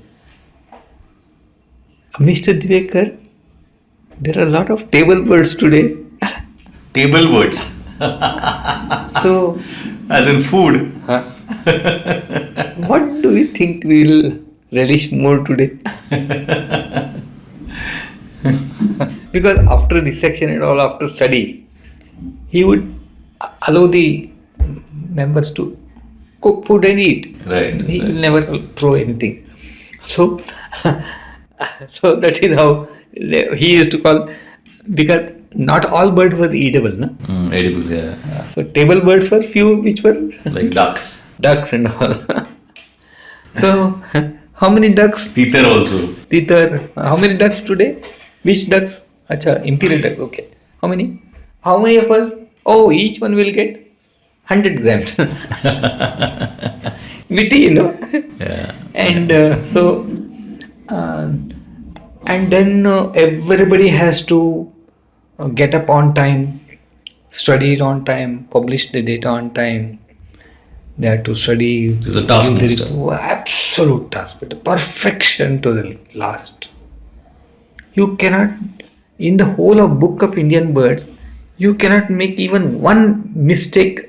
Mr. Divekar, there are a lot of table birds today. Table birds? So, as in food? What do you think we will relish more today? Because after dissection and all, after study, he would allow the members to cook food and eat. Right. He will never throw anything. So that is how he used to call, because not all birds were eatable. No? Edible, yeah. So table birds were few which were like ducks. Ducks and all. So How many ducks? Teether also. Teether. How many ducks today? Which ducks? Acha, imperial duck. Okay. How many? How many of us? Oh, each one will get 100 grams. Witty, Yeah. And and then everybody has to get up on time, study it on time, publish the data on time. They have to study. It's a taskmaster. Absolute task, but perfection to the last. You cannot, in the whole of book of Indian birds, you cannot make even one mistake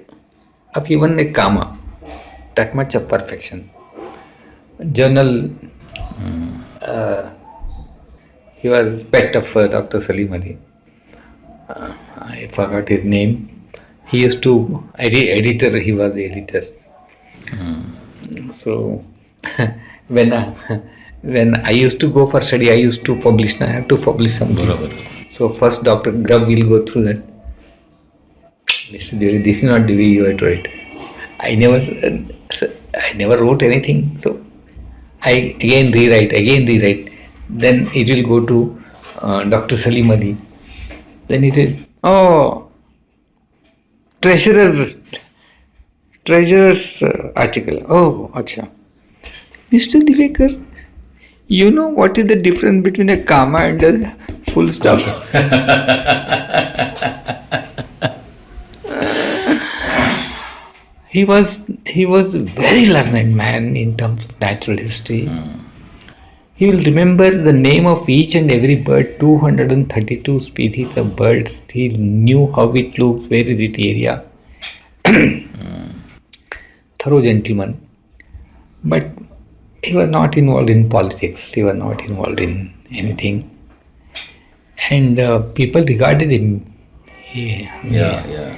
of even a comma. That much of perfection. Journal, he was pet of Dr. Salim Ali. I forgot his name. He used to, editor, he was the editor. So, when I used to go for study, I used to publish. I have to publish something. So first Dr. Grubb will go through that. This is not the way you have to write. I never wrote anything. So I again rewrite. Then it will go to Dr. Salim Ali. Then he said, "Oh, treasurer's article. Oh, acha. Mr. Divekar, you know what is the difference between a comma and a full stop?" He was very learned man in terms of natural history. He will remember the name of each and every bird, 232 species of birds. He knew how it looks, where is it area. Thorough gentleman. But he was not involved in politics. He was not involved in anything. And people regarded him. Yeah.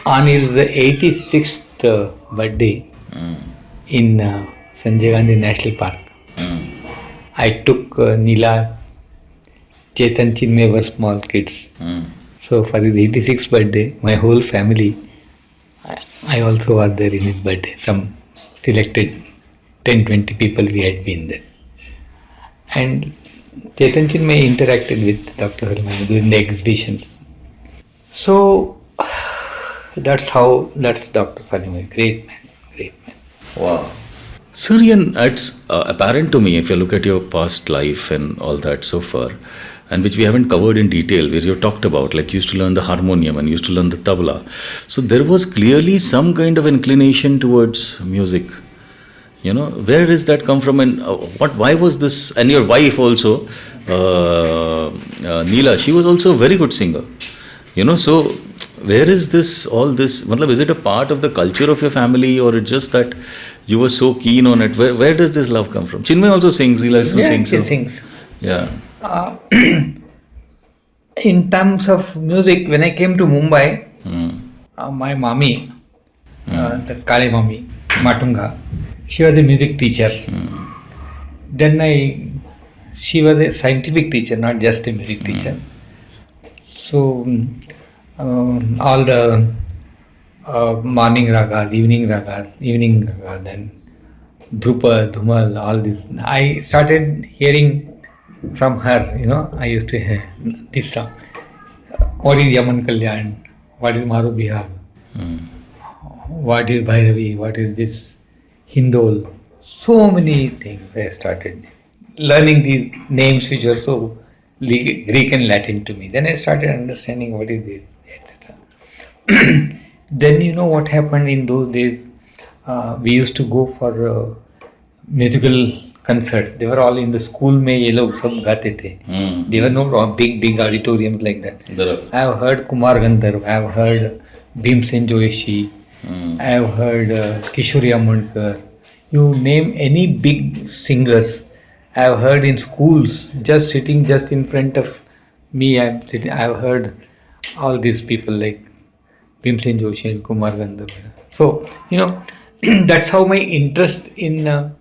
On his 86th birthday in Sanjay Gandhi National Park, I took Neela, Chetan, Chinmay were small kids. So for his 86th birthday, my whole family, I also was there in his birthday. Some selected 10-20 people we had been there. And Chetan Chinmay interacted with Dr. Salman during the exhibitions. So that's Dr. Salim, great man. Wow. Suryan, it's apparent to me if you look at your past life and all that so far, and which we haven't covered in detail, where you talked about, like you used to learn the harmonium and you used to learn the tabla. So there was clearly some kind of inclination towards music. Where does that come from, and why was this? And your wife also, Neela, she was also a very good singer. So where is this, all this, is it a part of the culture of your family, or it's just that you were so keen on it? Where does this love come from? Chinmay also sings, he likes to sing. He sings. Yeah. In terms of music, when I came to Mumbai, my mommy, the Kale mommy, Matunga, she was a music teacher. Then she was a scientific teacher, not just a music teacher. So all the morning ragas, evening ragas, then Dhrupa, Dhumal, all this. I started hearing from her, I used to hear this song. What is Yaman Kalyan? What is Maru Bihag? What is Bhairavi? What is this Hindol? So many things I started learning these names which are so Greek and Latin to me. Then I started understanding what is this, etc. Then what happened in those days, we used to go for musical concerts. They were all in the school mein ye log sab gaate the. There were no big auditoriums like that. I have heard Kumar Gandharv, I have heard Bhimsen Joshi, I have heard Kishore Amandkar. You name any big singers, I have heard in schools, just sitting just in front of me, I have heard all these people like Bhimsen Joshi and Kumar Gandharv. So, that's how my interest in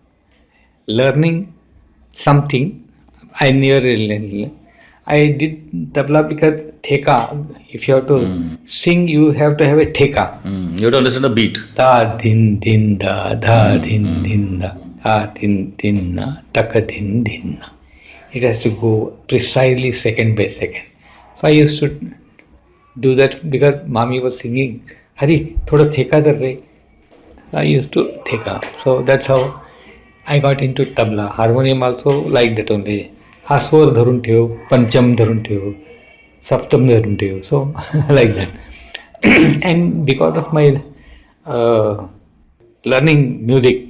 learning something, I did tabla because theka, if you have to sing, you have to have a theka. You have to understand the beat. Da, din, da, da, din, da. thin, thin, taka thin, thin. It has to go precisely second by second. So I used to do that because Mami was singing, Hari, thoda theka dar re. I used to theka. So that's how I got into tabla. Harmonium also like that only. हा स्वर धरून ठेव, पंचम धरून ठेव, सप्तम धरून ठेव. So like that. And because of my learning music,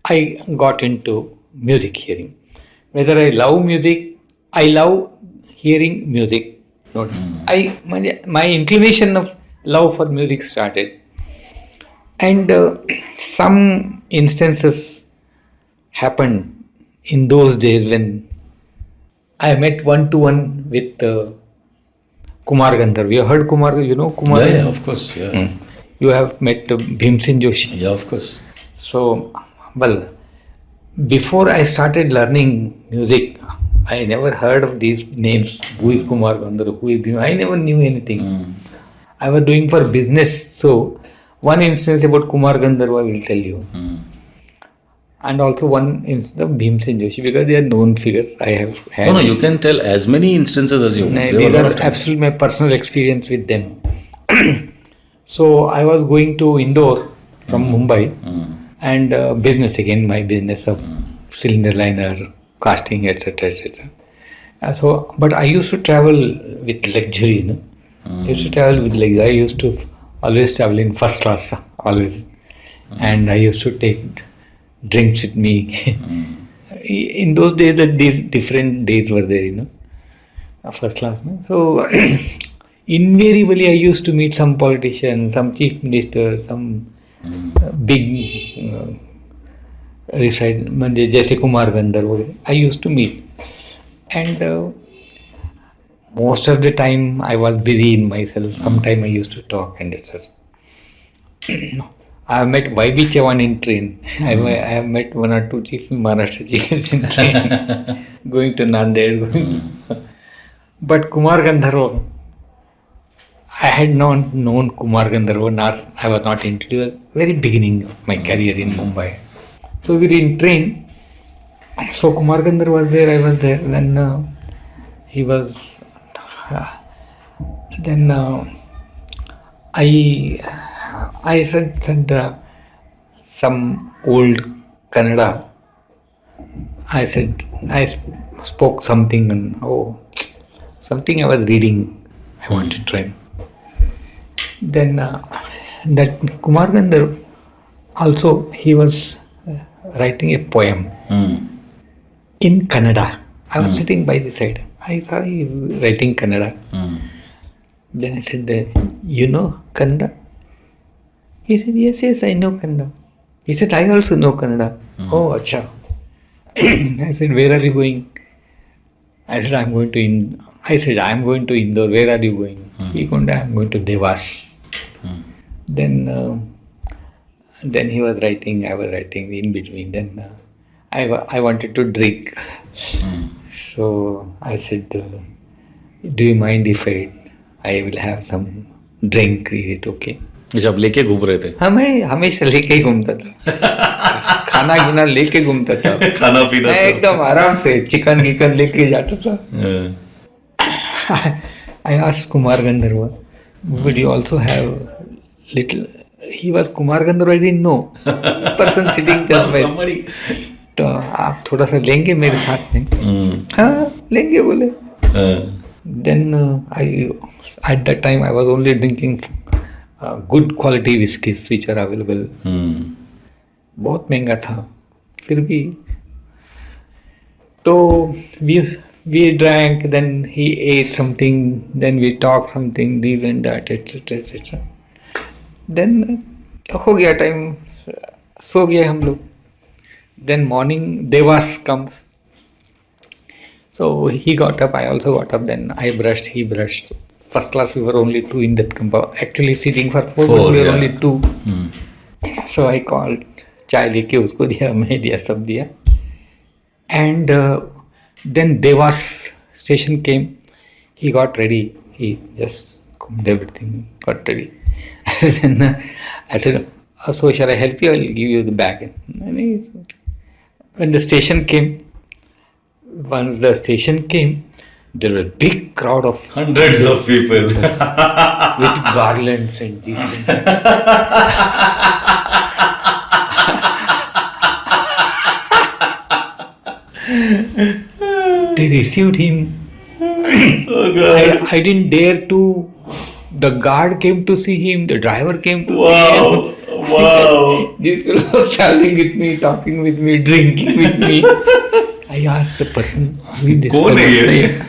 I got into music hearing. Whether I love music, I love hearing music. Not my inclination of love for music started, and some instances happened in those days when I met one-to-one with Kumar Gandharv. You heard Kumar? You know Kumar? Yeah, of course. Yeah. You have met Bhimsen Joshi. Yeah, of course. So, well, before I started learning music, I never heard of these names. Who is Kumar Gandharv? Who is Bhim? I never knew anything. I was doing for business. So, one instance about Kumar Gandharv I will tell you. And also one instance of Bhimsen Joshi, because they are known figures. I have had. No, you can tell as many instances as you want. These are absolutely my personal experience with them. So I was going to Indore from Mumbai, and business again, my business of cylinder liner, casting, etc., etc. So, but I used to travel with luxury. You know? I used to travel with luxury. I used to always travel in first class, always, and I used to take drinks with me. In those days, these different days were there, you know, first class. No? So invariably, I used to meet some politician, some chief minister, some big reside, जैसे कुमार गंधर्व वगैरह. I used to meet, and most of the time I was busy in myself. Sometime I used to talk and etc. I have met Y.B. Chavan in train. I have met one or two chief Maharashtra chiefs in train, going to Nanded. But Kumar Gandharv, I had not known Kumar Gandharv, I was not introduced at the very beginning of my career in Mumbai. So we were in train. So Kumar Gandharv was there, I was there. Then he was. Then I said some old Kannada. I spoke something, and something I was reading. I wanted to try. Then that Kumar Gandharv also, he was writing a poem in Kannada. I was sitting by the side. I saw he was writing Kannada. Then I said, you know Kannada? He said, yes, I know Kannada. He said, I also know Kannada. Oh, acha. I said, where are you going? I said, I'm going to Indore. Where are you going? He said, I'm going to Devas. Then he was writing, I was writing in between. Then I wanted to drink. So I said, do you mind if I will have some drink? Is it okay? जब लेके घूम रहे थे मैं हमेशा लेके ही घूमता था खाना गिना लेके घूमता था खाना पीना मैं एकदम आराम से चिकन गिकन लेके जाता था I asked Kumar Gandharv, would you also have little? He was Kumar Gandharv, I didn't know. Person sitting just by. तो आप थोड़ा सा लेंगे मेरे साथ में? हाँ लेंगे बोले. Then at that time I was only drinking good quality whiskeys which are available. बहुत महंगा था फिर भी. तो we drank, then he ate something, then we talked something, this and that, etc. Then हो गया टाइम, सो गए हम लोग. Then morning Devas comes. So he got up, I also got up, then I brushed, he brushed. First class we were only two in that compartment. Actually sitting for four but we were only two. So I called, चाय लेके उसको दिया, मैं दिया, सब दिया. And then Devas station came. He got ready. He just combed everything, got ready. Then I said, so shall I help you? I will give you the bag. And when the station came, once the station came, there were a big crowd of Hundreds of people. with garlands and this. They received him. Oh God. I didn't dare to. The guard came to see him. The driver came to Wow. see him. Wow. These people were traveling with me, talking with me, drinking with me. I asked the person, who is this कौन है ये? fellow?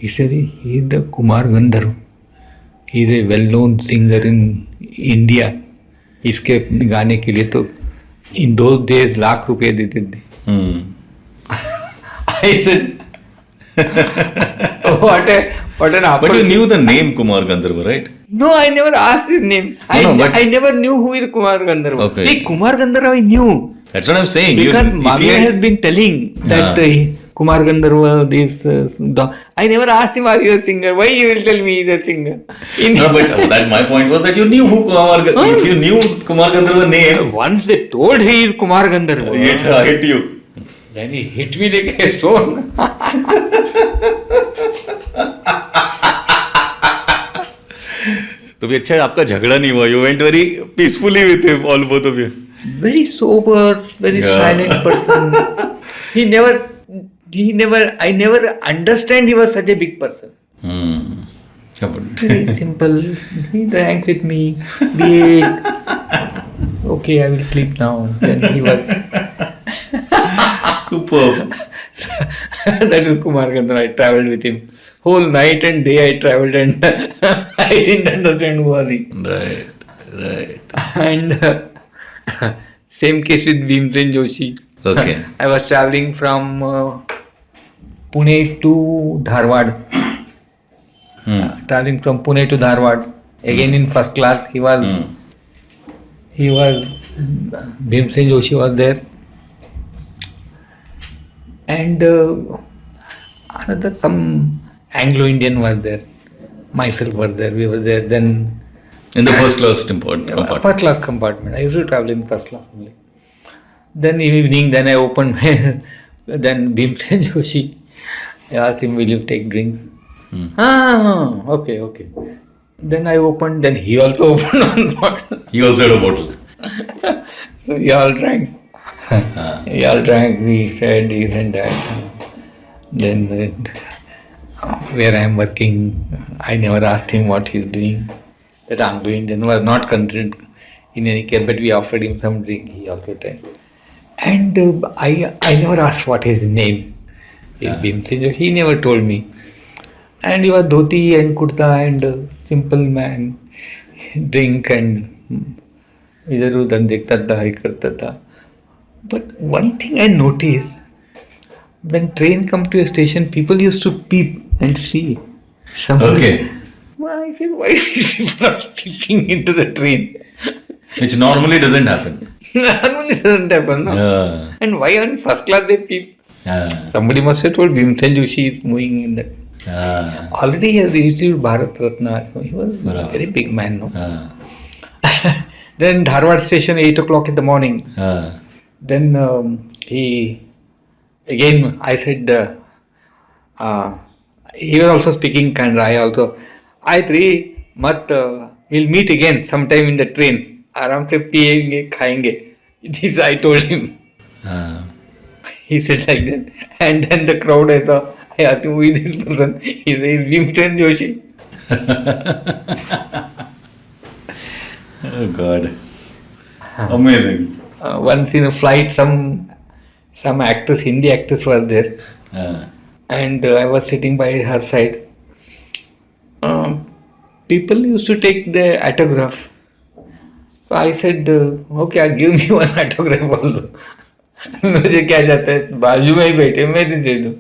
He said, he is the Kumar Gandharv. He is a well-known singer in India. इसके गाने के लिए तो in those days lakh रुपए देते थे. I said, what an apple. But you knew the name Kumar Gandharva, right? No, I never asked his name. I never knew who is Kumar Gandharv. Okay. Hey, Kumar Gandharv I knew. That's what I'm saying. Because Mami has been telling that Kumar Gandharva, I never asked him, are you a singer? Why you will tell me he's a singer? No, but that my point was that you knew who Kumar Gandharva. If you knew Kumar Gandharva name, Once they told he is Kumar Gandharva, it hit you. then he hit me like a stone. तो भी अच्छा है आपका झगड़ा नहीं हुआ. You went very peacefully with him, all both of you. Very sober, very silent person. I never understand he was such a big person. Very simple. He drank with me. We ate. Okay, I will sleep now. Then he was. Superb. That is Kumar Gandharv. I travelled with him. Whole night and day I travelled and I didn't understand who was he. Right. And same case with Bhimsen Joshi. Okay. I was travelling from Pune to Dharwad. Travelling from Pune to Dharwad. Again in first class, he was Bhimsen Joshi was there. And another some Anglo-Indian was there. Myself was there. We were there. Then In the first class compartment. first class compartment. I used to travel in first class only. Then evening, then I opened my. Then Bhimsen Joshi. I asked him, "Will you take drinks?" Okay. Then I opened. Then he also opened one bottle. He also had a bottle. So we all drank. We said this and that. Then where I am working, I never asked him what he is doing. That Anglo-Indian was not considered in any case, but we offered him some drink. He also drank. And I never asked what his name is. Bhimsen Joshi. He never told me. And he was dhoti and kurta and simple man. Drink and इधर उधर देखता था, ही करता था. But one thing I noticed, when train come to a station, people used to peep and see. Okay. I said, why people are peeping into the train? Which normally doesn't happen. Normally doesn't happen, no? Yeah. And why on first class they peep? Yeah. Somebody must have told Bhimsen Joshi is moving in that. Yeah. Already he has received Bharat Ratna, so he was a very big man, no? Yeah. Then Dharwad station, 8 o'clock in the morning. Yeah. Then I said, he was also speaking Kannada. I also, we'll meet again sometime in the train. Aram se piyenge, khayenge. This I told him. He said like that. And then the crowd I saw, I asked him, who is this person? He said, Bhimsen Joshi. Oh God. Amazing. Once in a flight, some actress, Hindi actress was there. And I was sitting by her side. People used to take the autograph. So I said, okay, give me one autograph also. मुझे क्या जाता है बाजू में ही बैठे मैं दे दूँ.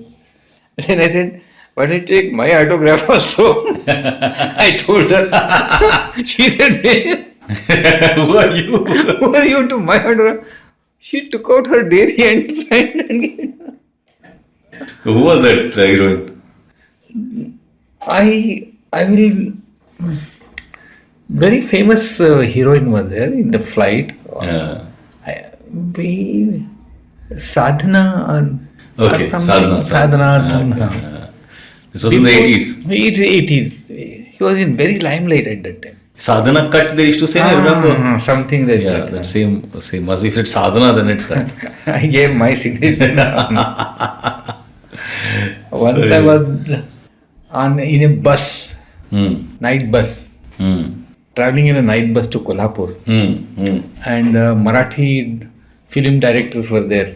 Then I said, why don't you take my autograph also? I told her. She said, Who are you? who are you to my autograph? She took out her diary and signed and gave it. So who was that heroine? I will. Very famous heroine was there in the flight. Yeah. Sadhana. Okay, Or something. Sadhana or something. This was in the 80s. 80s. He was in very limelight at that time. Sadhana cut, they used to say, I remember. Something like Yeah, that. that same. As if it's sadhana, then it's that. I gave my signature. Once I was in a bus, night bus, traveling in a night bus to Kolhapur, and Marathi film directors were there.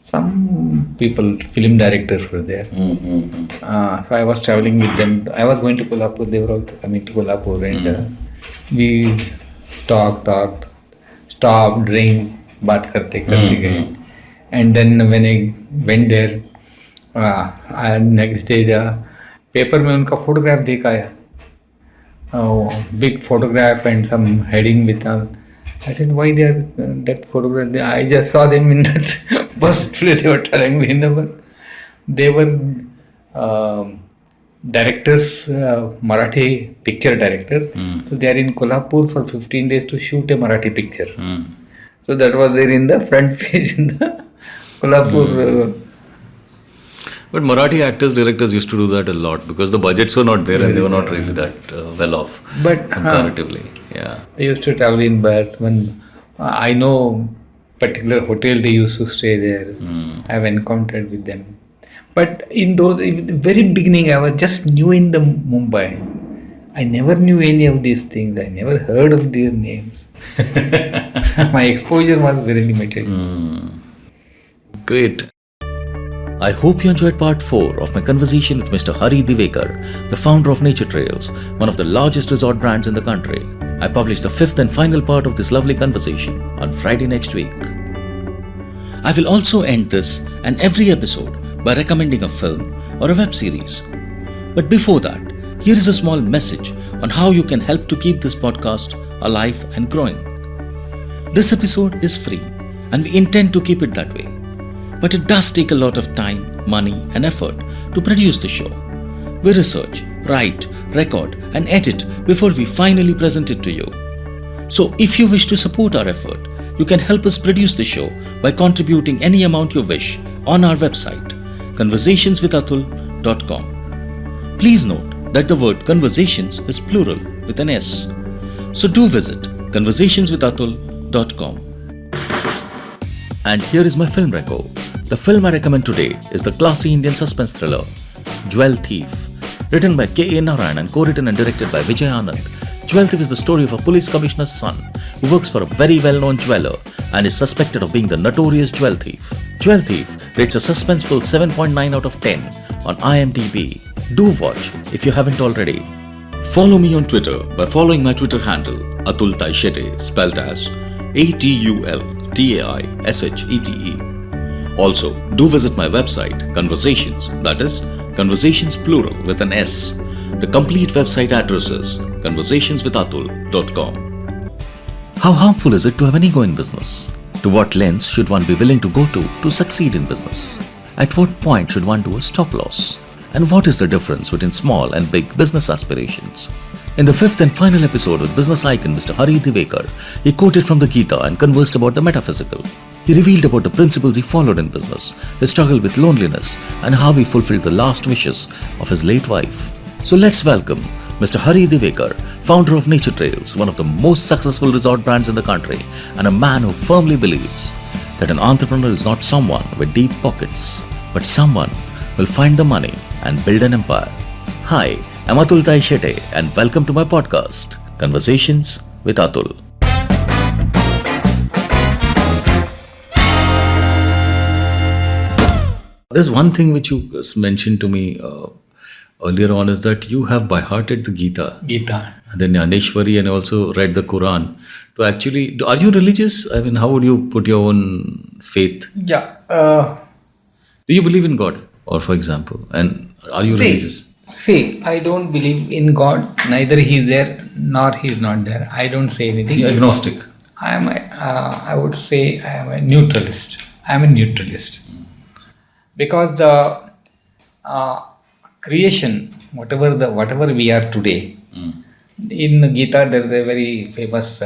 Some people, film directors were there. So I was traveling with them. I was going to Kolhapur, they were also coming to Kolhapur, and we talked, stopped, drank, baat karte gaye. And then when I went there, next day the paper में उनका photograph देखा आया, big photograph and some heading with I said, why they are that photograph? I just saw them in that bus today. They were telling me in the bus. They were directors, Marathi picture director. So they are in Kolhapur for 15 days to shoot a Marathi picture. So that was there in the front page in the Kolhapur. But Marathi actors, directors used to do that a lot because the budgets were not there and they were not really that well off comparatively. Yeah. They used to travel in bus. When I know particular hotel they used to stay there. I have encountered with them. But in the very beginning, I was just new in the Mumbai. I never knew any of these things. I never heard of their names. My exposure was very limited. Great. I hope you enjoyed part 4 of my conversation with Mr. Hari Divekar, the founder of Nature Trails, one of the largest resort brands in the country. I published the 5th and final part of this lovely conversation on Friday next week. I will also end this and every episode by recommending a film or a web series. But before that, here is a small message on how you can help to keep this podcast alive and growing. This episode is free and we intend to keep it that way. But it does take a lot of time, money and effort to produce the show. We research, write, record and edit before we finally present it to you. So if you wish to support our effort, you can help us produce the show by contributing any amount you wish on our website, conversationswithatul.com. Please note that the word conversations is plural with an S. So do visit conversationswithatul.com. And here is my film reco. The film I recommend today is the classy Indian suspense thriller, Jewel Thief. Written by K.A. Narayan and co-written and directed by Vijay Anand. Jewel Thief is the story of a police commissioner's son who works for a very well-known jeweler and is suspected of being the notorious jewel thief. Jewel Thief rates a suspenseful 7.9 out of 10 on IMDb. Do watch if you haven't already. Follow me on Twitter by following my Twitter handle, Atul Taishete, spelled as ATULTAISHETE. Also, do visit my website, Conversations, that is, Conversations plural with an S. The complete website address is conversationswithatul.com. How harmful is it to have an ego in business? To what lengths should one be willing to go to succeed in business? At what point should one do a stop loss? And what is the difference between small and big business aspirations? In the 5th and final episode with business icon Mr. Hari Divekar, he quoted from the Gita and conversed about the metaphysical. He revealed about the principles he followed in business, his struggle with loneliness, and how he fulfilled the last wishes of his late wife. So let's welcome Mr. Hari Divekar, founder of Nature Trails, one of the most successful resort brands in the country, and a man who firmly believes that an entrepreneur is not someone with deep pockets, but someone who will find the money and build an empire. Hi, I'm Atul Taishete and welcome to my podcast, Conversations with Atul. There's one thing which you mentioned to me earlier on is that you have by hearted the Gita. And then Yaneshwari and also read the Quran. To actually, are you religious? I mean, how would you put your own faith? Yeah. Do you believe in God? Or for example, and are you religious? See, I don't believe in God. Neither He is there nor He is not there. I don't say anything. So you're agnostic. I would say I am a neutralist. Because the creation, whatever we are today, in Gita there is a very famous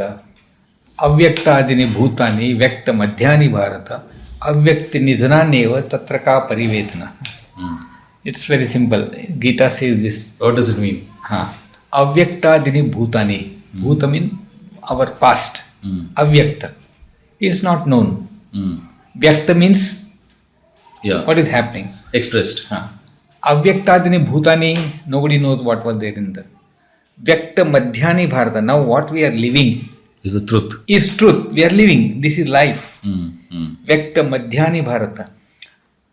Avyakta adini bhutani vyakta madhyani bharata avyakti nidhananeva tatra ka parivedana. It's very simple. Gita says this. What does it mean? Avyaktadini bhutani. Bhuta means our past. Avyakta. It's not known. Vyakta means what is happening. Expressed. Avyaktadini bhutani, nobody knows what was there in the Vyakta madhyani bharata. Now what we are living Is the truth. Is truth. We are living. This is life. Vyakta madhyani bharata.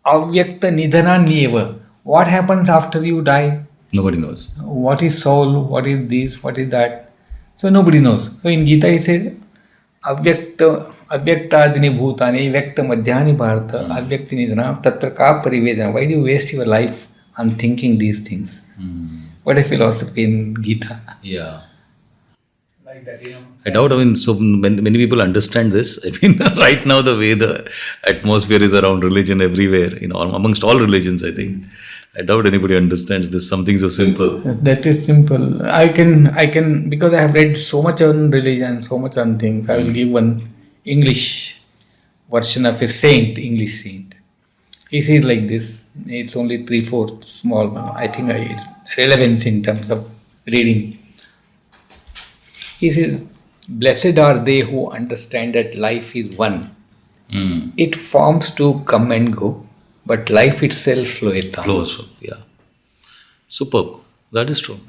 Avyakta nidhananyeva. What happens after you die? Nobody knows. What is soul? What is this? What is that? So nobody knows. So in Gita it says Avyaktadini bhutani vyakta madhyani bharata avyakti nidhana tatra ka parivedana. Why do you waste your life on thinking these things? What a philosophy in Gita. Yeah. Like that, I doubt, so many people understand this. Right now the way the atmosphere is around religion everywhere, amongst all religions, I think. I doubt anybody understands this, something so simple. That is simple. I can, because I have read so much on religion, so much on things, I will give one English version of a saint, English saint. He says like this, it's only 3/4 small, I think it's relevance in terms of reading. He says, blessed are they who understand that life is one. It forms to come and go, but life itself floweth on. Flows, yeah. Superb. That is true.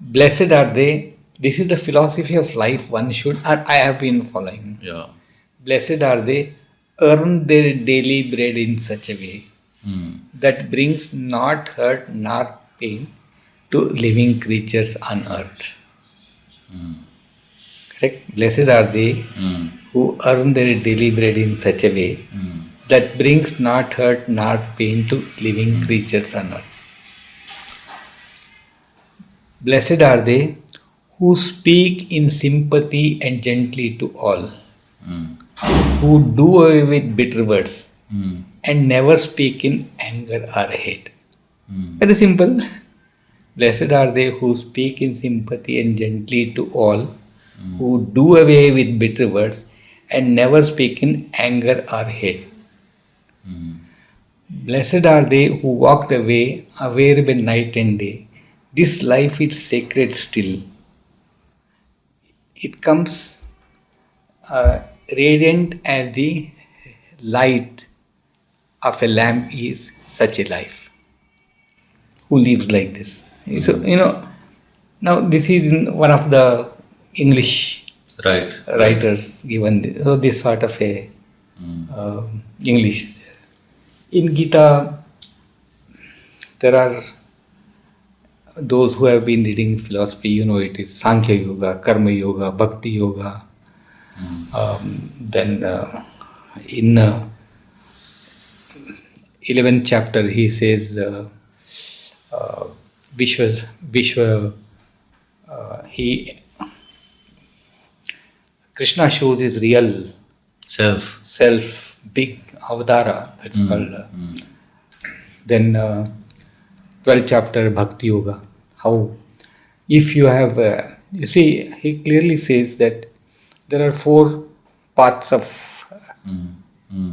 Blessed are they. This is the philosophy of life one should, I have been following. Yeah. Blessed are they, earn their daily bread in such a way that brings not hurt nor pain to living creatures on earth. Correct? Blessed are they who earn their daily bread in such a way that brings not hurt nor pain to living creatures on earth. Blessed are they who speak in sympathy and gently to all, who do away with bitter words and never speak in anger or hate. Very simple. Blessed are they who speak in sympathy and gently to all, who do away with bitter words and never speak in anger or hate. Blessed are they who walk the way, aware by night and day. This life is sacred still. It comes radiant as the light of a lamp is such a life. Who lives like this? So, now this is in one of the English writers given this sort of a English. In Gita, there are those who have been reading philosophy, it is Sankhya Yoga, Karma Yoga, Bhakti Yoga. Then in 11th chapter, he says, Krishna shows his real self, big avatara, that's called. Then 12th chapter, Bhakti Yoga. How, if you have, he clearly says that there are 4 paths of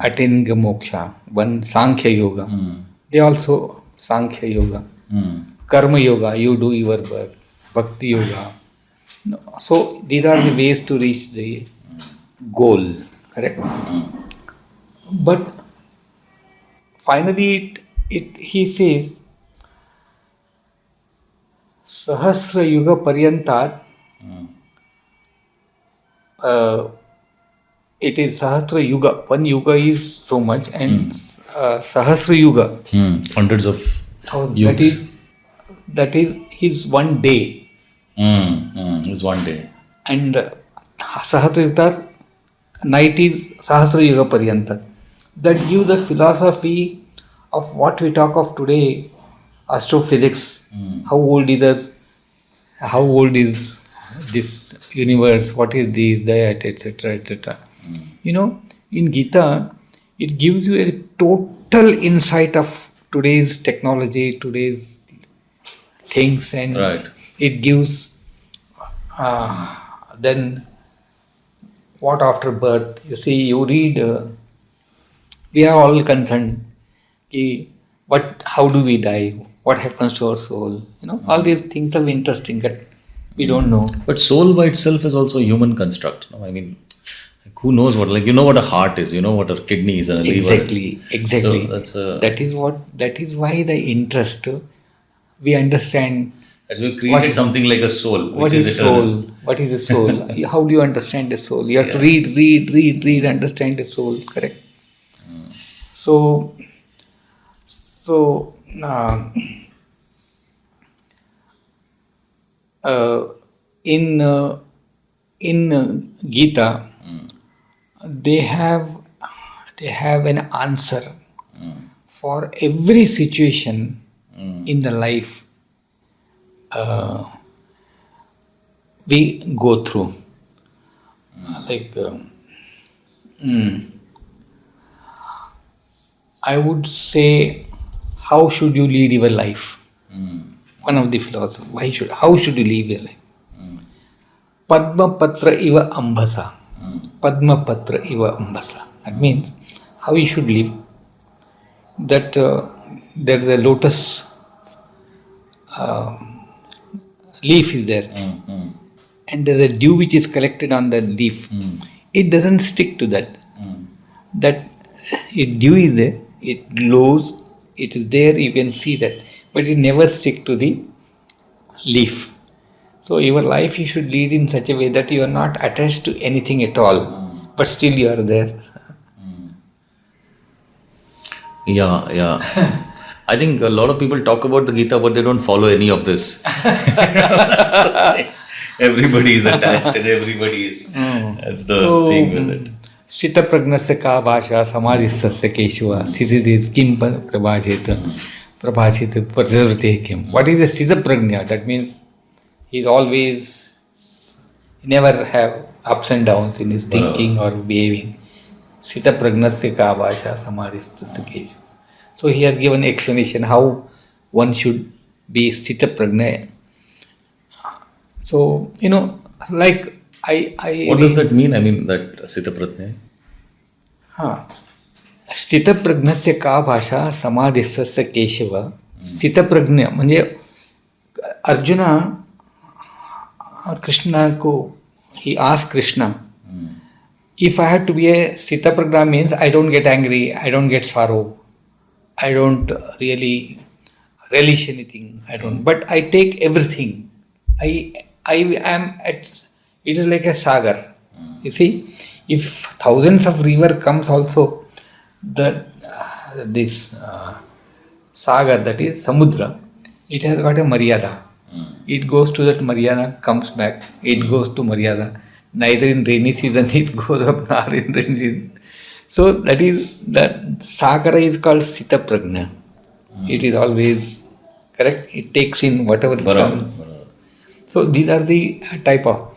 attaining moksha. One, Sankhya Yoga. They also Sankhya Yoga. Karma Yoga, you do your work. Bhakti Yoga. So these are the ways to reach the goal, correct? But finally, he says, Sahasra Yuga Paryantat, it is Sahasra Yuga. One Yuga is so much, and Sahasra Yuga. Hundreds of yugas. That is his one day. Is one day. And Sahasra Yuga, night is Sahasra Yuga Paryantat. That gives the philosophy of what we talk of today, astrophysics. How old is this universe? What is this, that, etc., etc. In Gita, it gives you a total insight of today's technology, today's things, and it gives then what after birth. You see, you read we are all concerned. How do we die? What happens to our soul? All these things are interesting that we don't know. But soul by itself is also a human construct. No? I mean, who knows what? Like, you know what a heart is, you know what a kidney is and a liver. Exactly. So that is why the interest, we understand. As we created something like a soul, which is eternal. Soul? What is the soul? How do you understand the soul? You have to read, understand the soul. Correct. So in Gita, they have an answer for every situation in the life we go through. I would say, how should you lead your life? One of the philosophers. How should you live your life? Padma patra iva ambasa. Padma patra iva ambasa. That means how you should live. That there is a lotus leaf is there, and there is a dew which is collected on the leaf. It doesn't stick to that. That dew is there, it glows, it is there, you can see that, but it never stick to the leaf. So your life you should lead in such a way that you are not attached to anything at all, but still you are there. Yeah. I think a lot of people talk about the Gita, but they don't follow any of this. Everybody is attached and everybody is. That's the thing with it. Sthita pragnasya ka bhasha samadhistasya keshava sthitidir kim prabhashita prajarvate kim. What is the sthita prajna? That means he never have ups and downs in his thinking or behaving. Sthita pragnasya ka bhasha samadhistasya keshava. So he has given explanation how one should be sthita prajna. So, like What does that mean? I mean, that sthita prajna? स्थित प्रज्ञस्य का भाषा समाधिस्थस्य केशव. स्थित प्रज्ञ म्हणजे अर्जुना कृष्णा को he asked Krishna, if I had to be a sthita prajna means I don't get angry, I don't get sorrow, I don't really relish anything, but I take everything. I am at, it is like a sagar. You see, if thousands of river comes also, this sagar, that is samudra, it has got a maryada. It goes to that maryada, comes back, it goes to maryada. Neither in rainy season it goes up nor in rainy season. So that is, that sagara is called sthita prajna. It is always correct. It takes in whatever comes. So these are the type of.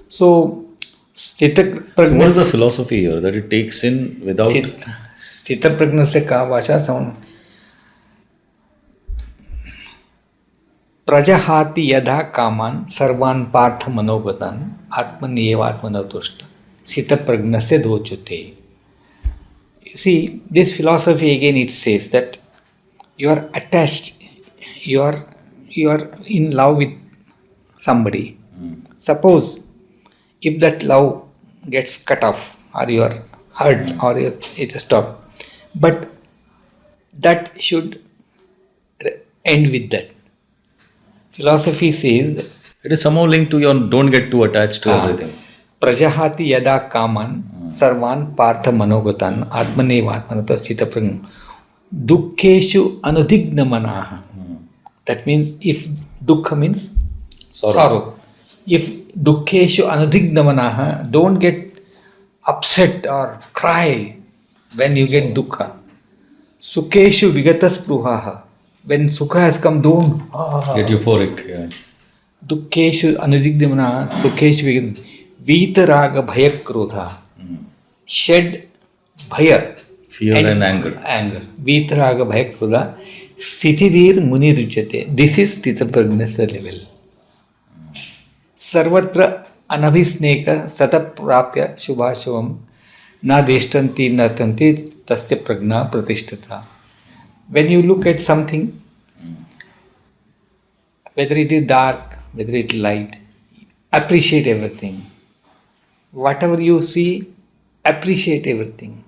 So sthita prajna. So what is the philosophy here? That it takes in without. Sthita prajna se ka bhasha sam. Prajahati yadha kaman sarvan partha manogatan atmaniyeva atmanatushta sthita prajna se dochute. See, this philosophy again, it says that you are attached, you are in love with somebody. Suppose if that love gets cut off, or you are hurt, or it stopped, but that should end with that. Philosophy says it is somehow linked to your don't get too attached to everything. Prajahati yada kaman sarvan partha manogatan atmaneva atmanata sthita prajna dukkheshu anudigna manaha. That means if dukkha means sorrow. If dukkheshu anudigna manaha, don't get upset or cry when you get dukkha. Sukheshu vigatas pruhaha. When sukha has come, don't get euphoric. Yeah. Dukkheshu anudigna manaha sukheshu vigatas. Vitaraga bhaya krodha. Shed bhaya. Fear and anger. Vitaraga bhaya krodha. Sthitidir muni ruchate. This is sthita prajnasya level. Sarvatra anabhisneka sataprapya shubhashavam na deshtanti na tanti tasya prajna pratishtata. When you look at something, whether it is dark, whether it is light, appreciate everything. Whatever you see, appreciate everything.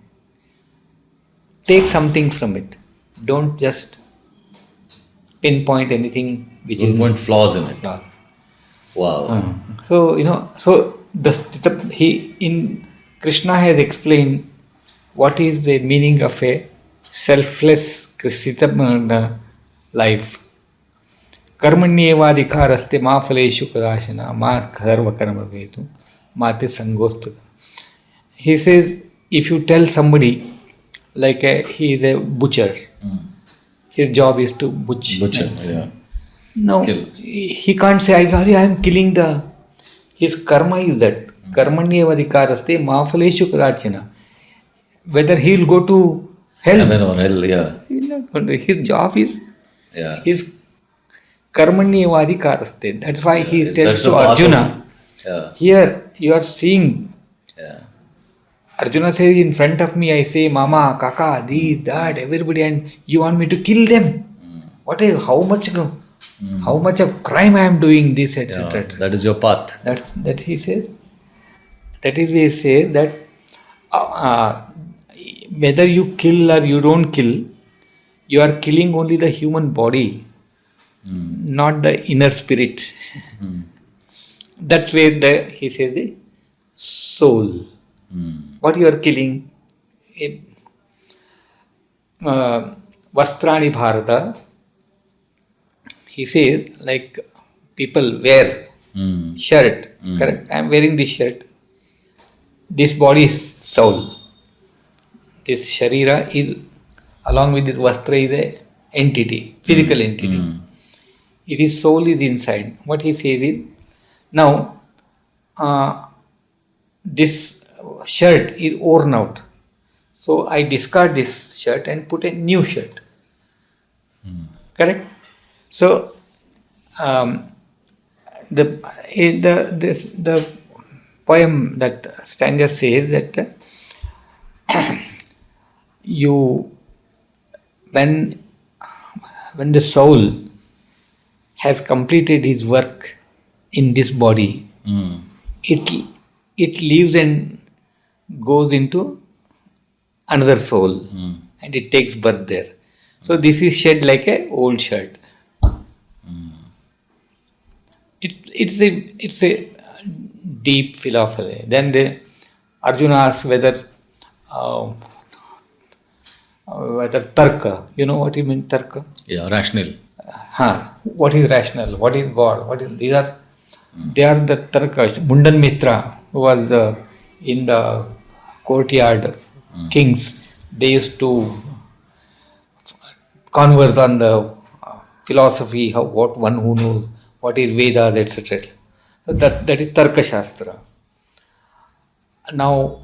Take something from it. Don't just pinpoint anything which Don't is point flaws in it. flaw. Wow. So he in Krishna has explained what is the meaning of a selfless Krisita life. Karmanyevadhikaraste ma phaleshu kadashana ma sarva karma vetu mate sangostu. He says, if you tell somebody like he is a butcher, his job is to butcher. Yeah. No, Kill. he can't say, I am killing the. His karma is that. Karmanyevadhikaraste ma phaleshu kadashana. Whether he'll go to hell, Heaven or hell, yeah. he'll not go to- his job is Yeah. his karmanyevadhikaraste. That's why he That's tells the to path Arjuna, of- yeah. here you are seeing. Yeah. Arjuna says, in front of me I say, Mama, Kaka, this, that, everybody, and you want me to kill them? What is, how much of crime I am doing, this, etc. Yeah. That is your path. That he says. That is we say that whether you kill or you don't kill, you are killing only the human body, not the inner spirit. That's where he says the soul. What you are killing? Vastrani Bharata. He says like people wear shirt. Correct. I am wearing this shirt. This body is soul. This sharira is along with the vastra is a entity, physical entity. It is soul is inside. What he says is now this shirt is worn out. So I discard this shirt and put a new shirt. Correct? So the poem that stanza says that when the soul has completed his work in this body, it leaves and goes into another soul and it takes birth there. So this is shed like a old shirt. It's a deep philosophy. Then Arjuna asks whether tarka. You know what you mean tarka? Yeah, rational. What is rational? What is God? They are the tarkas. Mundan Mitra, who was in the courtyard of kings, they used to converse on the philosophy, what one who knows, what is Vedas, etc. So that is Tarka Shastra. Now,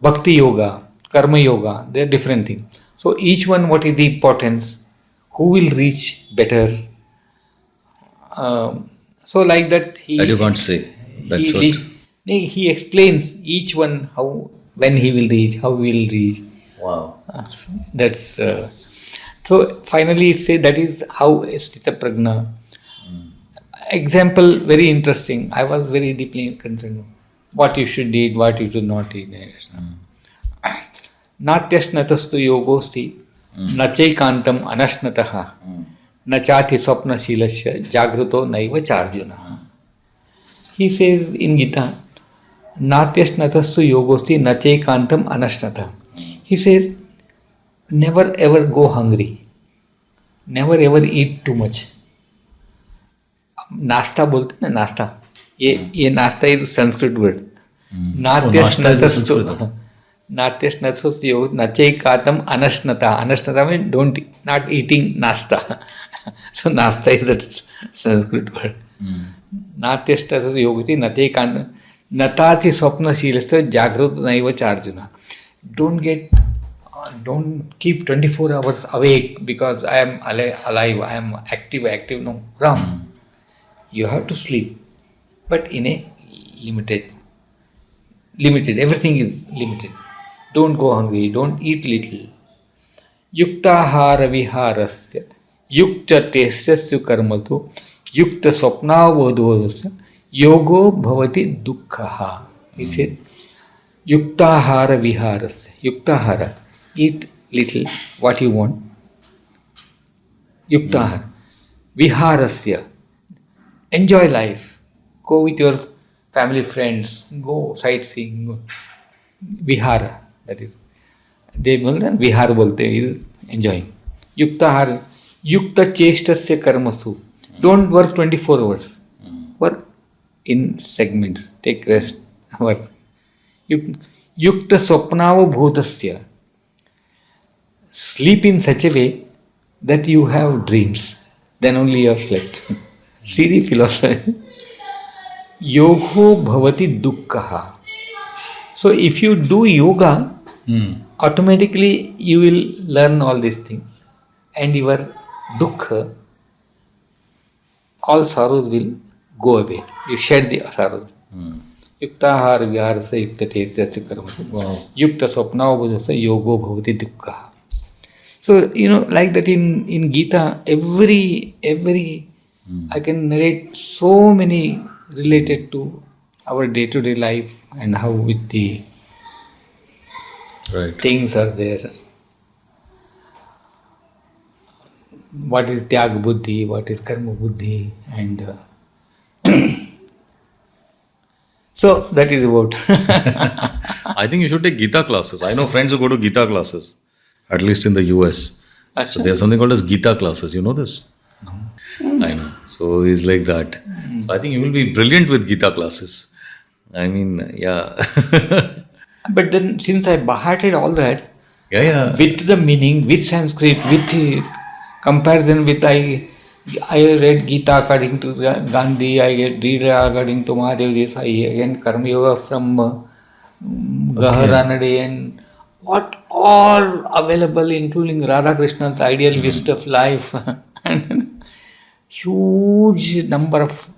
Bhakti Yoga, Karma Yoga, they are different things. So each one, what is the importance? Who will reach better? So like that That you can't say. That's what. he explains each one when he will reach, how he will reach. Wow. That's so finally it says that is how Sthita Prajna. Example very interesting. I was very deeply concerned. What you should eat, what you should not eat. Natyashnatastu yogosti nachaikantam anashnataha nachati swapna shilasya jagruto naiva charjuna. He says in Gita, Natyashnatastu yogosti nachaikantam anashnataha. He says, never ever go hungry. Never ever eat too much. नाश्ता बोलते हैं ना नाश्ता ये nashta is Sanskrit word नाट्यस्नतस्तु नचैकातम अनश्नता अनश्नता mean don't not eating nashta so nashta is that Sanskrit word नाट्यस्तु योगति नचैकांत नताति स्वप्नशीलस्त जागृत नैव चार्जुना don't keep 24 hours awake because I am alive, I am active, no, wrong. You have to sleep, but in a limited, everything is limited. Don't go hungry. Don't eat little. Yuktahara viharasya. Yukta testasya karmatu. Yukta swapnavadhodasya. Yogo bhavati dukkhaha. He said, Yuktahara viharasya. Yuktahara. Eat little what you want. Yuktahara. Viharasya. Enjoy life. Go with your family, friends. Go sightseeing. Go. Vihara. That is. They बोलते हैं विहार बोलते हैं enjoying. युक्ताहार युक्त चेष्टस्य कर्मसु. Don't work 24 hours. Work in segments. Take rest. Work. Yukta swapnavo bhutasya. Sleep in such a way that you have dreams. Then only you have slept. See the philosophy. Yogo bhavati dukkhaha. So if you do yoga, automatically you will learn all these things. And your dukkha, all sorrows will go away. You shed the sorrows. Yuktahar viharasa yukta testasya karmasa. Yukta swapnavadhodasya yogo bhavati dukkhaha. So, like that in Gita, every I can narrate so many related to our day-to-day life and how with the things are there. What is Tyag Buddhi, what is Karma Buddhi, and so that is about. I think you should take Gita classes. I know friends who go to Gita classes, at least in the US. So there's something called as Gita classes. You know this? No. I know. So he's like that. So I think you will be brilliant with Gita classes. I mean, yeah. But then since I bahated all that, with the meaning, with Sanskrit, with the comparison with I read Gita according to Gandhi, I read according to Mahadev Desai, again Karma Yoga from Gahar Ranade, and what all available, including Radha Krishna's ideal list of life, and huge number of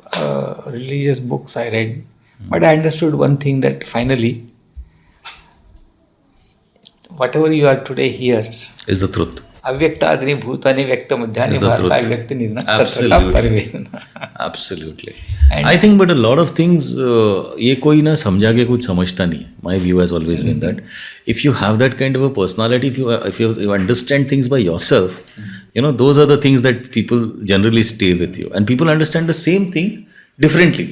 religious books I read. But I understood one thing, that finally, whatever you are today here is the truth. Avyakta bhutani vyakta madhyani bharata avyakta nidna tattva parivedana. Absolutely. I think, but a lot of things, ये कोई ना समझा के कुछ समझता नहीं है. My view has always been that if you have that kind of a personality, if you understand things by yourself, those are the things that people generally stay with you, and people understand the same thing differently.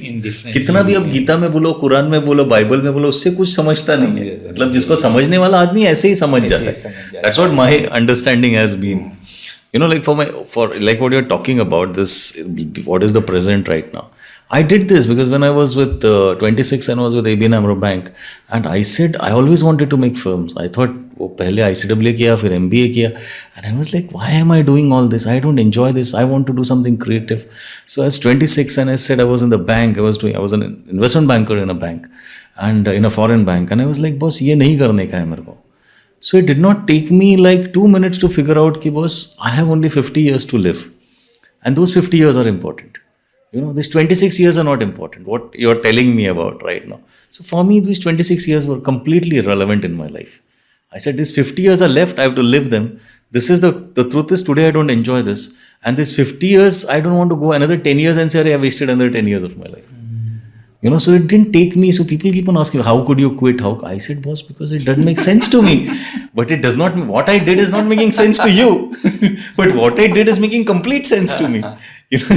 कितना भी अब गीता में बोलो, कुरान में बोलो, Bible में बोलो, उससे कुछ समझता नहीं है. मतलब जिसको समझने वाला आदमी ऐसे ही समझ जाता है. That's what my understanding has been. Like for like what you're talking about, this, what is the present right now. I did this because when I was with 26 and I was with ABN AMRO Bank, and I said I always wanted to make films. I thought वो पहले ICAA किया, फिर MBA किया, and I was like, why am I doing all this? I don't enjoy this. I want to do something creative. So I was 26 and I said I was in the bank. I was an investment banker in a bank, and in a foreign bank, and I was like, boss, ये नहीं करने का है मेरे को. So it did not take me like 2 minutes to figure out कि boss, I have only 50 years to live, and those 50 years are important. These 26 years are not important, what you're telling me about right now. So for me, these 26 years were completely irrelevant in my life. I said, these 50 years are left, I have to live them. This is the truth is, today I don't enjoy this. And these 50 years, I don't want to go another 10 years and say, I wasted another 10 years of my life. So it didn't take me. So people keep on asking, how could you quit? I said, boss, because it doesn't make sense to me. But it does not, what I did is not making sense to you. But what I did is making complete sense to me.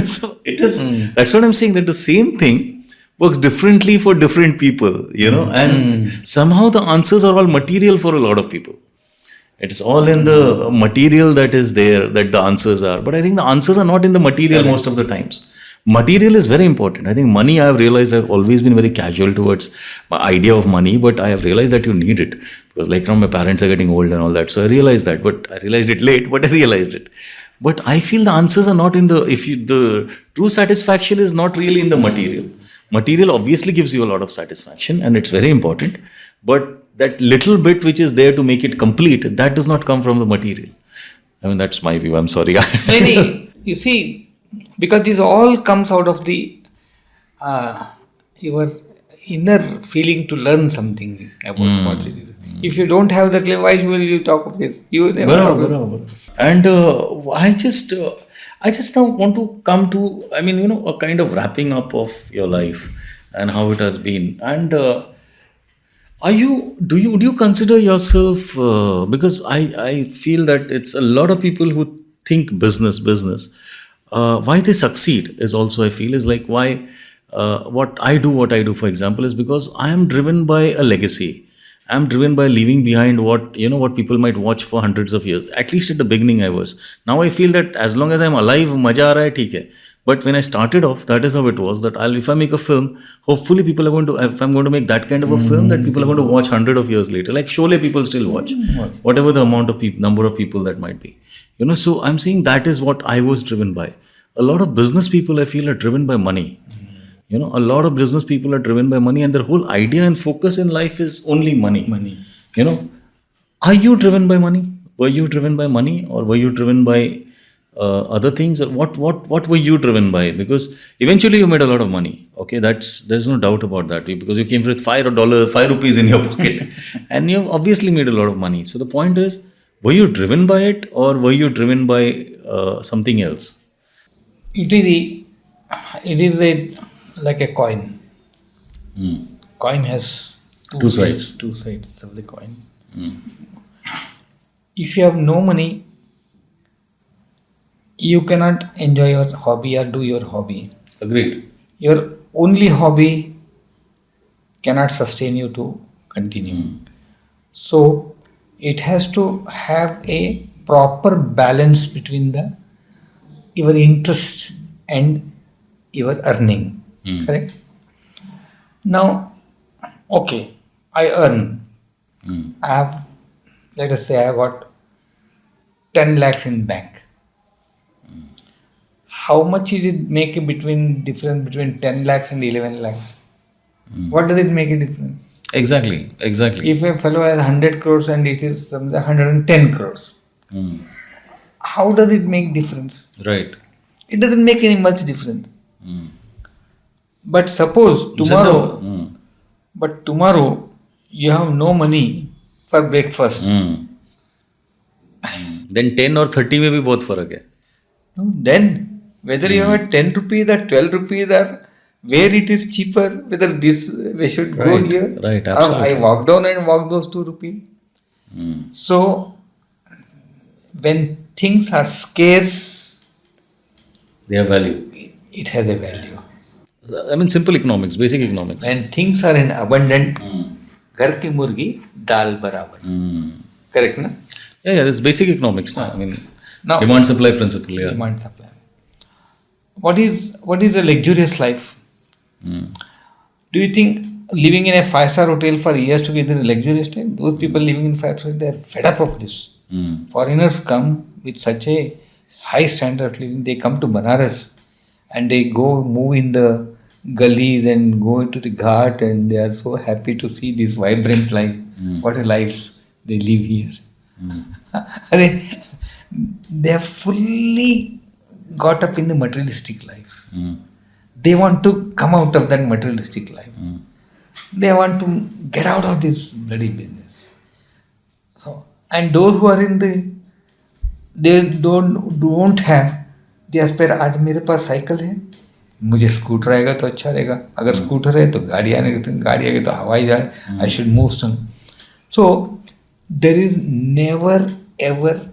So it is, that's what I'm saying, that the same thing works differently for different people, and somehow the answers are all material for a lot of people. It's all in the material that is there, that the answers are. But I think the answers are not in the material most of the times. Material is very important. I think money, I have realized, I've always been very casual towards my idea of money, but I have realized that you need it. Because like now my parents are getting old and all that. So I realized that, but I realized it late, but I realized it. But I feel the answers are not in the true satisfaction is not really in the material. Material obviously gives you a lot of satisfaction and it's very important. But that little bit which is there to make it complete, that does not come from the material. I mean, that's my view. I'm sorry. You see, because this all comes out of the your inner feeling to learn something about what it is. If you don't have that, why will you talk of this? You never talk of Barabar. And I just now want to come to, a kind of wrapping up of your life and how it has been. And would you consider yourself, because I feel that it's a lot of people who think business, why they succeed is also, I feel, is like why, what I do, for example, is because I am driven by a legacy. I'm driven by leaving behind what people might watch for hundreds of years. At least at the beginning I was. Now I feel that as long as I'm alive, maja aa raha hai, theek hai. But when I started off, that is how it was. That if I make a film, hopefully people are going to. If I'm going to make that kind of a film, that people are going to watch hundred of years later. Like Sholay, people still watch, whatever the amount of number of people that might be. So I'm saying that is what I was driven by. A lot of business people, I feel, are driven by money. A lot of business people are driven by money, and their whole idea and focus in life is only money. Are you driven by money? Were you driven by money, or were you driven by other things? Or what were you driven by? Because eventually you made a lot of money. Okay, there's no doubt about that, because you came with $5 rupees in your pocket, and you obviously made a lot of money. So the point is, were you driven by it, or were you driven by something else? It is like a coin. Coin has Two sides. Two sides of the coin. If you have no money, you cannot enjoy your hobby or do your hobby. Agreed. Your only hobby cannot sustain you to continue. So it has to have a proper balance between your interest and your earning. Correct? Now, okay, I earn. I have, let us say, I have got 10 lakhs in bank. How much is it make a difference between 10 lakhs and 11 lakhs? What does it make a difference? Exactly. If a fellow has 100 crores and it is 110 crores, how does it make difference? Right. It doesn't make any much difference. But suppose tomorrow you have no money for breakfast. Then 10 or 30 में भी बहुत फर्क है. No, then whether you have 10 rupees or 12 rupees or where it is cheaper, whether we should go here. Right, Or absolutely. I walk down and walk those 2 rupees. So when things are scarce, They have value. it has a value. Simple economics, basic economics. When things are in abundant, घर की मुर्गी दाल बराबर. Correct, na? Yeah, that's basic economics. Now, Demand supply principle. Yeah. demand supply. What is a luxurious life? Do you think living in a 5-star hotel for years together is a luxurious life? Those people living in 5-star, they are fed up of this. Foreigners come with such a high standard of living. They come to Banaras and they go move in the gullies and go into the ghat, and they are so happy to see this vibrant life. What a life they live here. They have fully got up in the materialistic life. They want to come out of that materialistic life. They want to get out of this bloody business. So, and those who are they don't have, they aspire, आज मेरे पास cycle है, मुझे scooter आएगा तो अच्छा रहेगा, अगर scooter है तो गाड़ी आएगी तो हवाई जहाज, I should move some. So there is never ever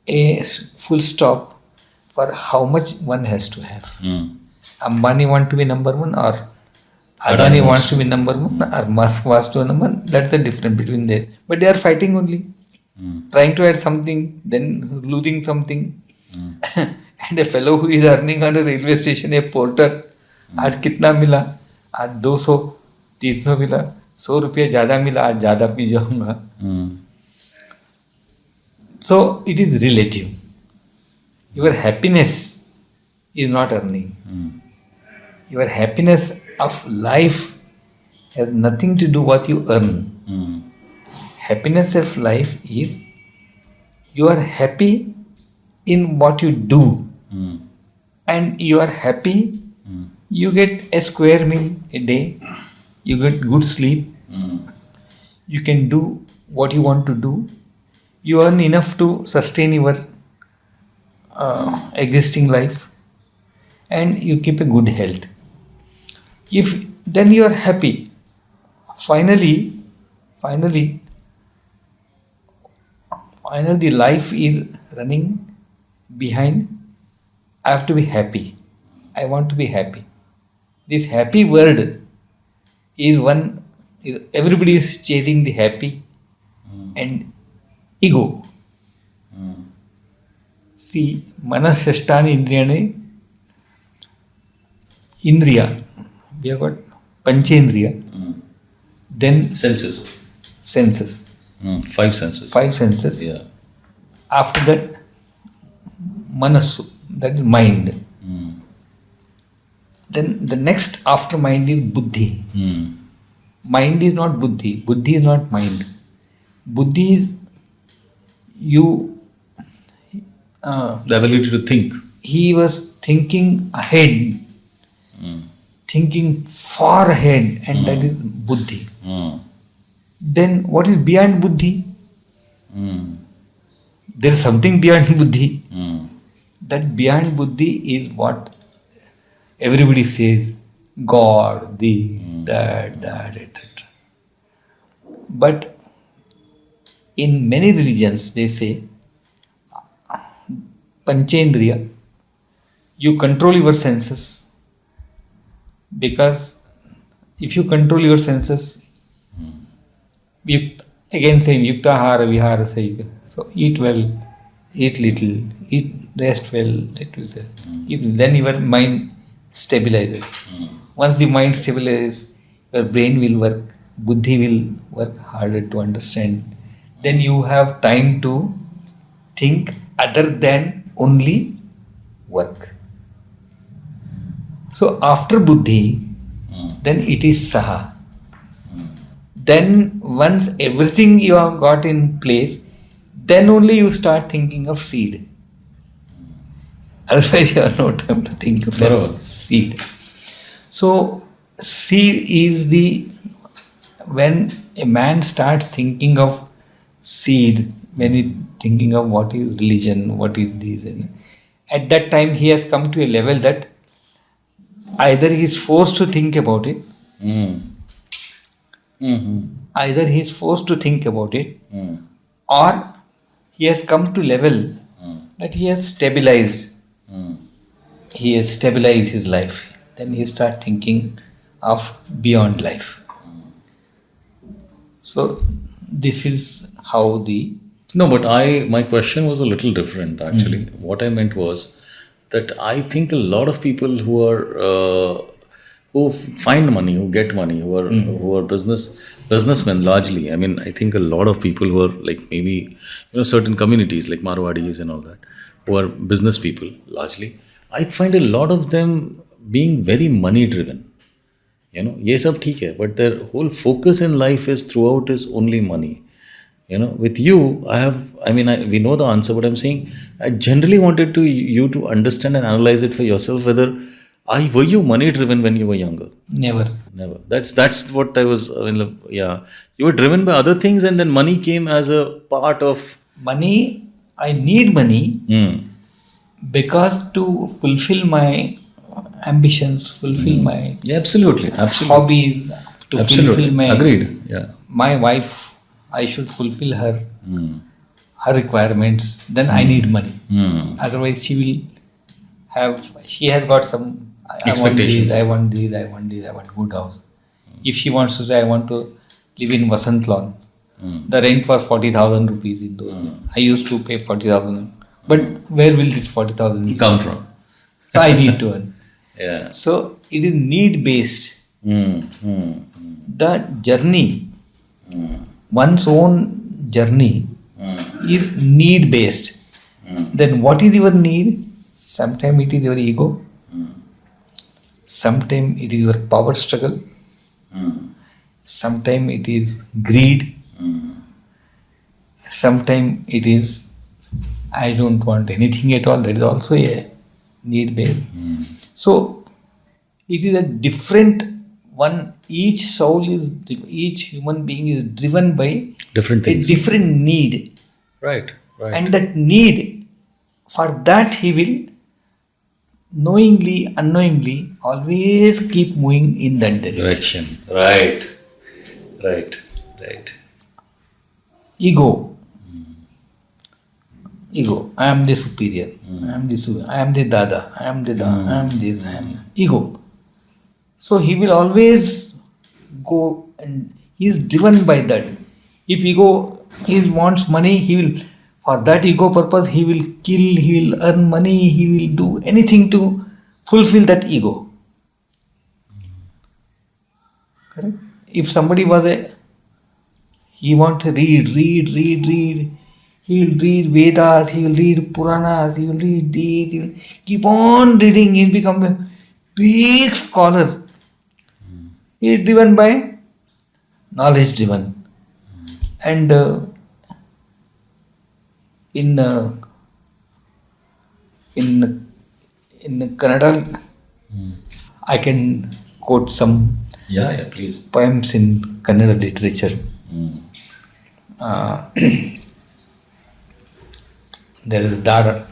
a full stop for how much one has to have. Ambani want to be number one, or Adani wants to be number one, or Musk wants to be number one. That's the difference between them. But they are fighting only, trying to add something, then losing something. And a fellow who is earning on a railway station, a porter, आज कितना मिला? आज 200, 300 मिला, 100 रुपया ज़्यादा मिला, आज ज़्यादा पी जाऊंगा. So it is relative. Your happiness is not earning. Your happiness of life has nothing to do what you earn. Happiness of life is you are happy in what you do, and you are happy. You get a square meal a day. You get good sleep. you can do what you want to do, you earn enough to sustain your existing life, and you keep a good health. If then you are happy, finally, the life is running behind. I have to be happy. I want to be happy. This happy word is one. Everybody is chasing the happy and ego. See, manas, shashtani, indriyani. Indriya. We have got panchendriya. Then Senses. senses. 5 senses. 5 senses. Yeah. After that, manasu, that is mind. Then the next after mind is buddhi. Mind is not buddhi. Buddhi is not mind. Buddhi is you. The ability to think. He was thinking ahead, thinking far ahead, and that is buddhi. Then what is beyond buddhi? There is something beyond buddhi. That beyond buddhi is what everybody says, God, this, that, etc. But in many religions they say, Panchendriya, you control your senses, because if you control your senses, again saying yuktahara vihara sayika. So eat well, eat little, eat rest well. Then your mind stabilizes. Once the mind stabilizes, your brain will work, buddhi will work harder to understand. Then you have time to think other than only work. So after buddhi, then it is saha. Then once everything you have got in place, then only you start thinking of seed. Otherwise you have no time to think of seed. So seed is when a man starts thinking of seed, when he thinking of what is religion, what is this, and at that time he has come to a level that either he is forced to think about it, either he is forced to think about it, or he has come to level that he has stabilized. He has stabilized his life. Then he start thinking of beyond life. So this is how the No, but my question was a little different actually. What I meant was that I think a lot of people who are who find money, who get money, who are businessmen largely. I mean, I think a lot of people who are like maybe certain communities like Marwadis and all that, who are business people largely. I find a lot of them being very money driven. ये सब ठीक है, but their whole focus in life is throughout is only money. With you, we know the answer, but I'm saying I generally wanted you to understand and analyze it for yourself. Were you money driven when you were younger? never. That's what I was. You were driven by other things, and then money came as a part of Money, I need money because to fulfill my ambitions, fulfill my absolutely. hobbies, to fulfill my Agreed. Yeah. my wife, I should fulfill her requirements. Then I need money. Otherwise, she has got some. I want this. I want good house. If she wants to say, I want to live in Vasant Lawn, the rent was 40,000 rupees in those days. I used to pay 40,000. But where will this 40,000 Come from? So I need to earn. Yeah. So it is need based. The journey, one's own journey, is need based. Then what is your need? Sometimes it is your ego. Sometimes it is your power struggle. Sometimes it is greed. Sometimes it is I don't want anything at all. That is also a need based. So it is a different each human being is driven by Different a things. different need, Right. Right. and that need, for that he will knowingly, unknowingly, always keep moving in that direction. Direction. Right. Right. Right. Ego, I am the superior, I am the dada, I am this, I am ego. So he will always go, and he is driven by that. If ego, he wants money, he will, for that ego purpose, he will kill, he will earn money, he will do anything to fulfill that ego. Correct? If somebody was he want to read. He will read Vedas, he will read Puranas, he will read these, he will keep on reading, he will become a big scholar. He is driven by knowledge driven. And in Kannada, I can quote some Yeah. Please. poems in Kannada literature. There is Dara.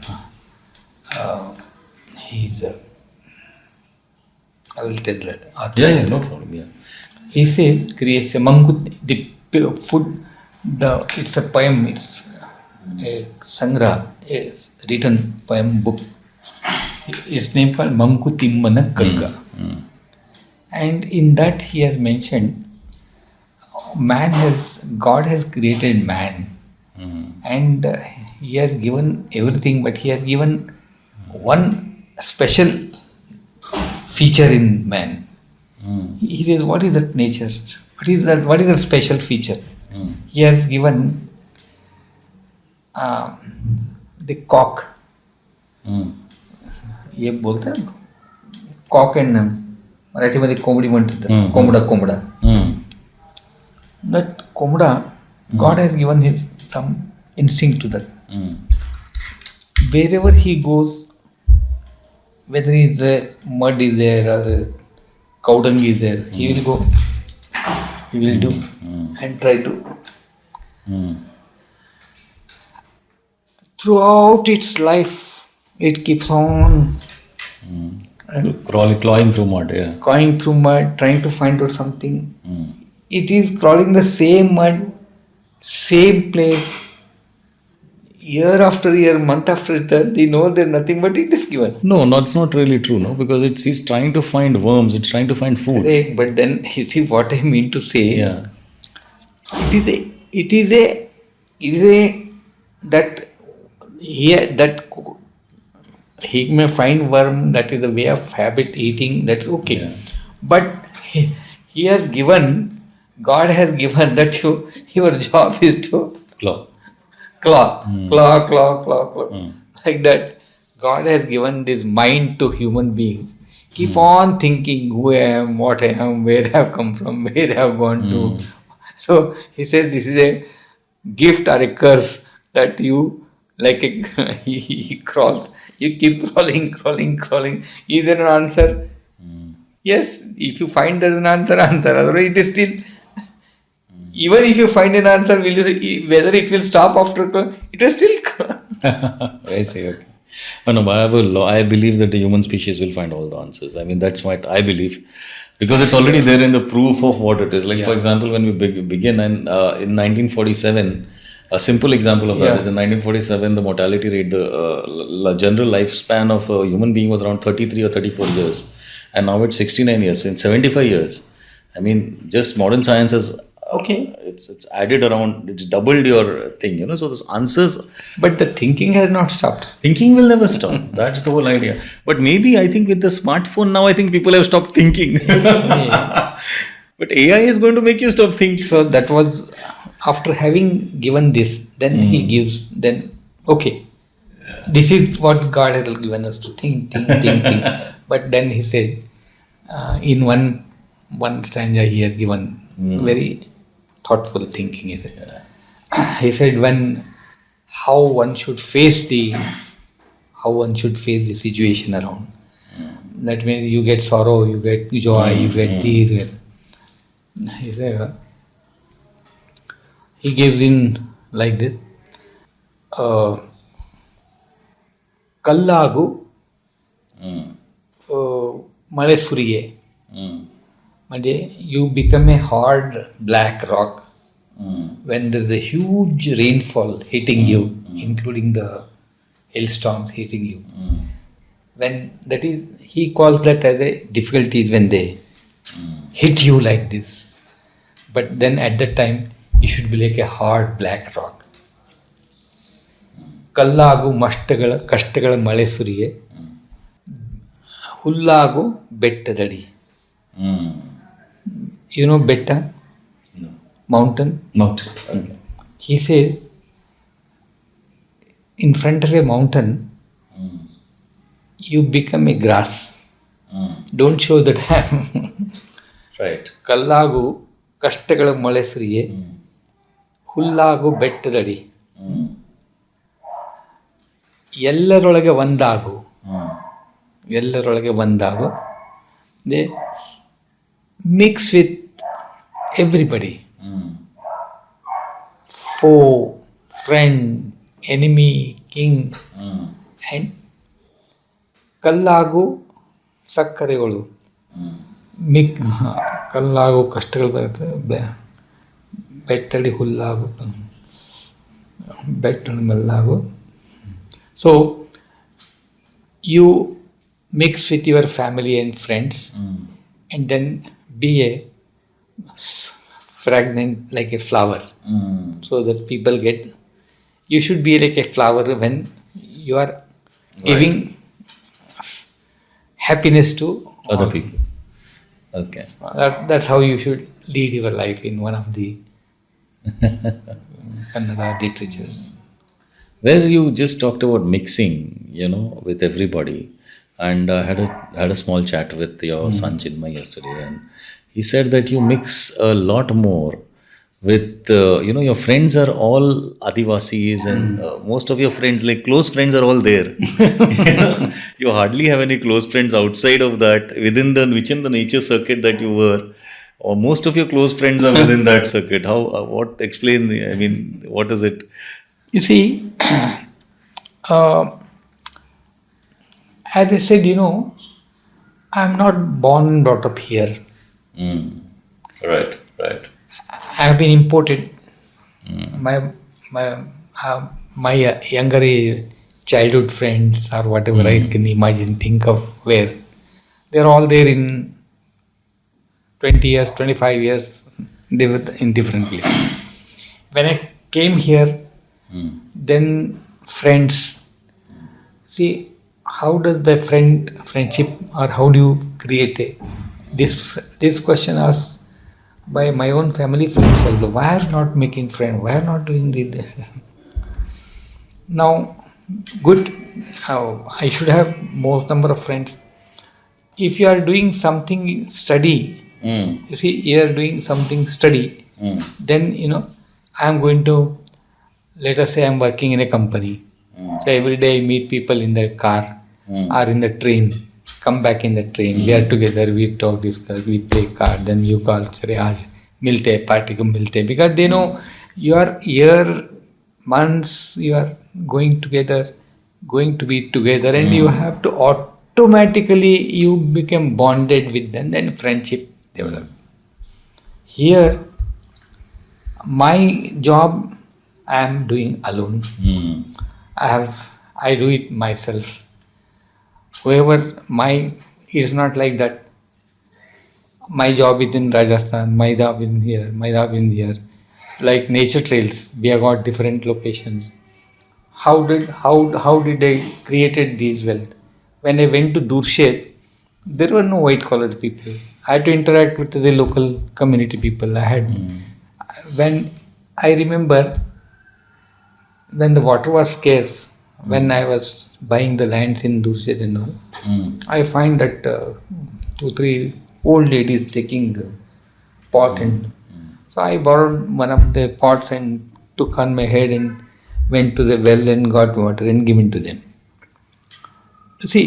He's I will tell that. Yeah. No problem. Yeah. He says, creates a Mangut, food, it's a poem, it's a sangra, a written poem book. It's named called Mankutimmana Kagga. And in that he has mentioned, God has created man, and he has given everything, but he has given one special feature in man. He says, what is that nature? What is that special feature? He has given the cock. ये बोलते हैं cock and मराठीमध्ये कोंबडी म्हणतात कोंबडा that komoda, God has given his some instinct to that. Wherever he goes, whether the mud is there or cow dung is there, he will go, he will do and try to. Throughout its life, it keeps on Clawing through mud. Yeah. going through mud, trying to find out something. It is crawling the same mud, same place, year after year, month after year. They know there's nothing but it is given. No, that's not really true, no, because he's trying to find worms, it's trying to find food. Correct, but then you see what I mean to say. Yeah. It is a that he may find worm, that is the way of habit eating, that's okay. Yeah. But he has given, God has given that your job is to Claw. claw. Like that. God has given this mind to human beings. Keep on thinking who I am, what I am, where I have come from, where I have gone to. So he said this is a gift or a curse that you, like he crawls. You keep crawling. Is there an answer? Yes, if you find there is an answer. Otherwise it is still, even if you find an answer, will you say whether it will stop after crawling? It will still crawl. I see, okay. Oh, no, but I believe that the human species will find all the answers. I mean, that's what I believe. Because it's already there in the proof of what it is. Like, for example, when we begin in 1947, a simple example of that is in 1947, the mortality rate, the general lifespan of a human being was around 33 or 34 years. And now it's 69 years. So in 75 years, I mean, just modern science has it's added around, it's doubled your thing, you know. So those answers. But the thinking has not stopped. Thinking will never stop. That's the whole idea. But maybe I think with the smartphone now, I think people have stopped thinking. But AI is going to make you stop thinking. So that was after having given this, then he gives, then okay. This is what God has given us to think. But then he said, in one stanza he has given very thoughtful thinking. He said how one should face the situation around. That means you get sorrow, you get joy, you get these. He said, he gives in like this. Uh, ಕಲ್ಲಾಗು ಮಳೆ ಸುರಿಯೆ म्हणजे you become a hard black rock when there's a huge rainfall hitting you, including the hailstorms hitting you. When that is, he calls that as a difficulty when they hit you like this. But then at that time, you should be like a hard black rock. ಕಲ್ಲಾಗು ಕಷ್ಟಗಳ ಮಳೆ ಸುರಿಯೆ ಹುಲ್ಲಾಗು ಬೆಟ್ಟದಡಿ. You know betta? No. Mountain? Okay. He says, in front of a mountain, you become a grass. Don't show that I am. Right. ಕಲ್ಲಾಗು ಕಷ್ಟಗಳ ಮಳೆ ಸುರಿಯೆ ಹುಲ್ಲಾಗು ಬೆಟ್ಟದಡಿ. ಎಲ್ಲರೊಳಗೆ ಒಂದಾಗು. ಎಲ್ಲರೊಳಗೆ ಒಂದಾಗು. They mix with everybody. Foe, friend, enemy, king, and ಕಲ್ಲಾಗು ಸಕ್ಕರೆಗಳು. ಕಲ್ಲಾಗು ಕಷ್ಟಗಳು ಬರುತ್ತೆ, ಬೆಟ್ಟಡಿ ಹುಲ್ಲಾಗು ಬೆಟ್ಟ ಮಲ್ಲಾಗು. So you mix with your family and friends and then be a fragrant like a flower, so that people get. You should be like a flower when you are giving happiness to Other all. people. Okay. That's how you should lead your life in one of the Kannada literatures. Where you just talked about mixing, with everybody, and I had a small chat with your son Chinmay yesterday, and he said that you mix a lot more with, your friends are all Adivasis, and most of your friends, like close friends, are all there. You hardly have any close friends outside of that, within the nature circuit that you were, or most of your close friends are within that circuit. How? What? Explain. I mean, what is it? You see, as I said, I'm not born and brought up here. Right. I have been imported. My younger childhood friends or whatever I can imagine, think of where. They're all there in 20 years, 25 years. They were in different places. When I came here, then friends. See, how does the friendship, or how do you create this question asked by my own family friends also. Why are not making friends? Why are not doing this? Now, good. I should have most number of friends. If you are doing something study, you see, you are doing something study, then I am going to. Let us say I am working in a company. So every day I meet people in the car or in the train. Come back in the train. We are together. We talk, discuss. We play card. Then you call. Say, "Aaj milte, party ko milte." Because they know you are year, months. You are going together, going to be together, and you have to automatically you become bonded with them. Then friendship develop. Here, my job I am doing alone. I do it myself. Whoever is not like that. My job is in Rajasthan, my job in here. Like nature trails, we have got different locations. How did I created these wealth? When I went to Durshet, there were no white collar people. I had to interact with the local community people. When I remember when the water was scarce, when I was buying the lands in Durshet and all, I find that 2-3 old ladies taking the pot, and so I borrowed one of the pots and took on my head and went to the well and got water and given to them. See,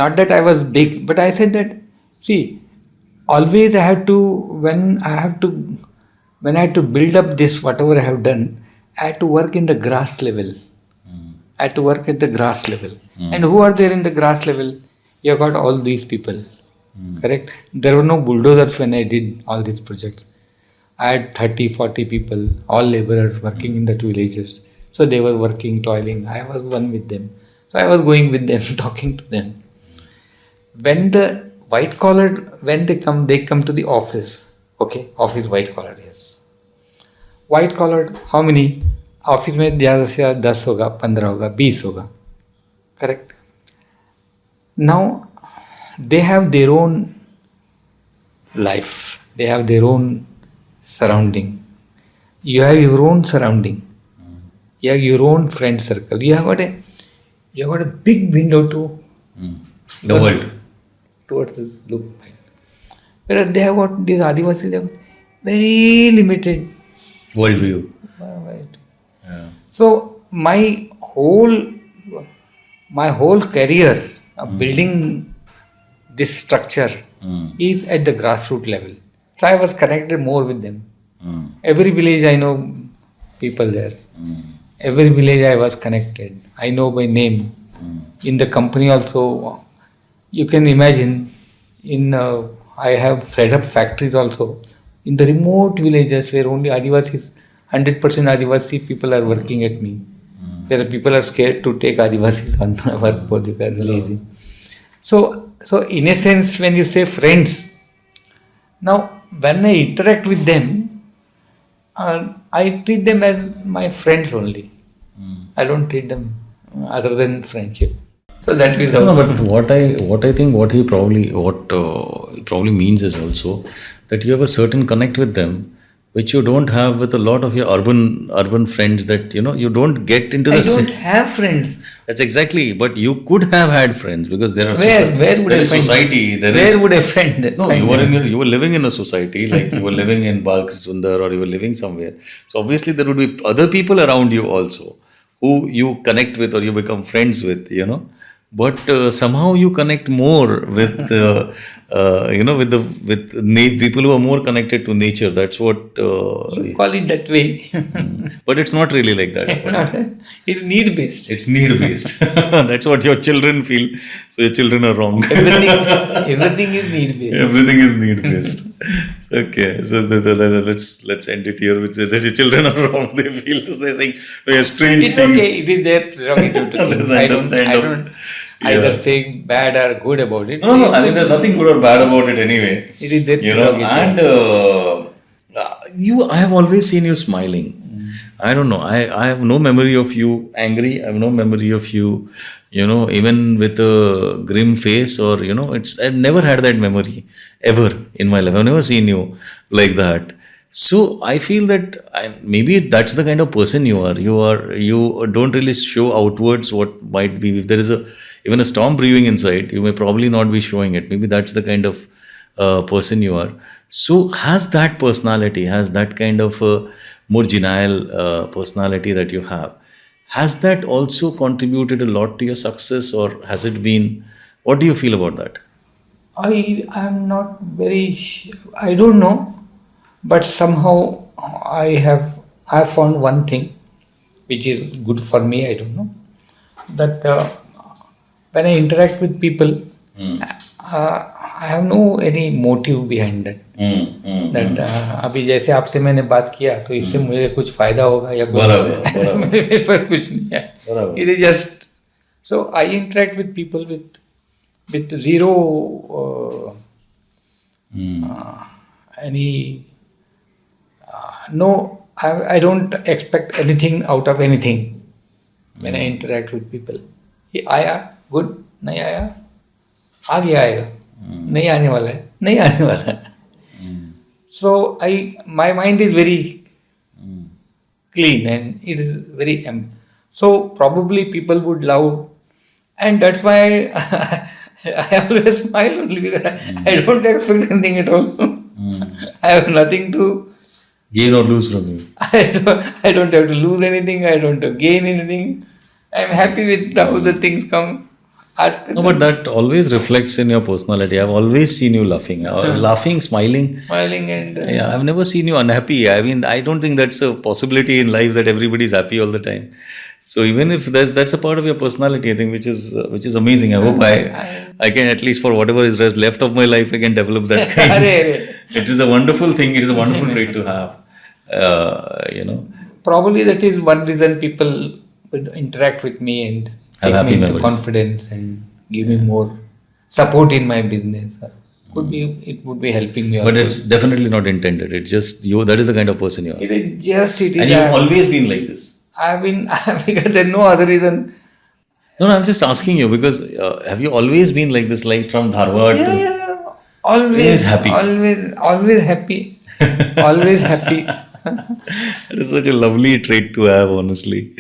not that I was big, but I said that, see, always I had to, when I had to build up this, whatever I have done, I had to work in the grass level. I had to work at the grass level. And who are there in the grass level? You have got all these people. Correct? There were no bulldozers when I did all these projects. I had 30, 40 people, all laborers working in the two villages. So they were working, toiling. I was one with them. So I was going with them, talking to them. When the white collared, when they come to the office. Okay, office white collared, yes. White collared, how many? Office में ज़्यादा से ज़्यादा 10 होगा, 15 होगा, 20 होगा. Correct? Now, they have their own life. They have their own surrounding. You have your own surrounding. You have your own friend circle. You have got a big window to the world. Towards the look. Whereas they have got, these Adivasis, they have very limited worldview. Right. Yeah. So my whole career of building this structure is at the grassroots level. So I was connected more with them. Every village I know people there. Every village I was connected. I know by name. In the company also, you can imagine. I have set up factories also in the remote villages where only Adivasis. 100% Adivasi people are working at me. There are people are scared to take Adivasis on work for they are lazy. So in a sense, when you say friends, now when I interact with them, I treat them as my friends only. I don't treat them other than friendship. So that is no, but what I think what he probably means is also that you have a certain connect with them which you don't have with a lot of your urban friends, that you don't get into the I don't have friends. That's exactly, but you could have had friends because there are where would there I is find society. Where would I find No, find you were living in a society, like you were living in Balkrisundar or you were living somewhere. So obviously there would be other people around you also who you connect with or you become friends with, But somehow you connect more with people who are more connected to nature. That's what you call it that way. But it's not really like that. It's need based. It's need based. That's what your children feel. So your children are wrong. Everything is need based. Everything is need based. Okay, so let's end it here. Which says that your children are wrong. They feel they're saying strange It's things. okay. It is their prerogative to think. I don't either say bad or good about it. No. I mean, there's nothing good or bad about it anyway. It is their prerogative. And I have always seen you smiling. I don't know. I have no memory of you angry. I have no memory of you, even with a grim face or, I've never had that memory ever in my life. I've never seen you like that. So I feel that maybe that's the kind of person you are. You don't really show outwards what might be. If there is even a storm brewing inside, you may probably not be showing it. Maybe that's the kind of person you are. So has that personality, has that kind of more genial personality that you have, has that also contributed a lot to your success, or has it been, what do you feel about that? I am not very I don't know, but somehow I found one thing which is good for me. I don't know that when I interact with people, I have no any motive behind that. That अभी जैसे आपसे मैंने बात किया तो इससे मुझे कुछ फायदा होगा या मेरे पर कुछ नहीं है. It is just so I interact with people with zero any no. I don't expect anything out of anything when I interact with people. आया गुड, नहीं आया आगे आएगा, नहीं आने वाला है नहीं आने वाला है. So my mind is very clean and it is very so probably people would love, and that's why I always smile only because I don't expect anything at all. I have nothing to gain or lose from you. I don't have to lose anything. I don't have to gain anything. I'm happy with how the things come. ask No, but that always reflects in your personality. I've always seen you laughing, laughing, smiling. smiling and Yeah, I've never seen you unhappy. I mean, I don't think that's a possibility in life that everybody's happy all the time. So even if that's a part of your personality, I think which is amazing. I hope I can, at least for whatever is left of my life, I can develop that kind. Arre. It is a wonderful thing. It is a wonderful trait to have. You know, Probably that is one reason people would interact with me and Have take happy me into memories. confidence and give me more support in my business. It would be helping me. but also. it's definitely not intended. It's just you. That is the kind of person you are, It is just it and is. you've always been like this. I've been because there's no other reason. No, I'm just asking you because have you always been like this, like from Dharwad to? Yeah. Always Always happy. Always happy. Always happy. It is such a lovely trait to have, honestly.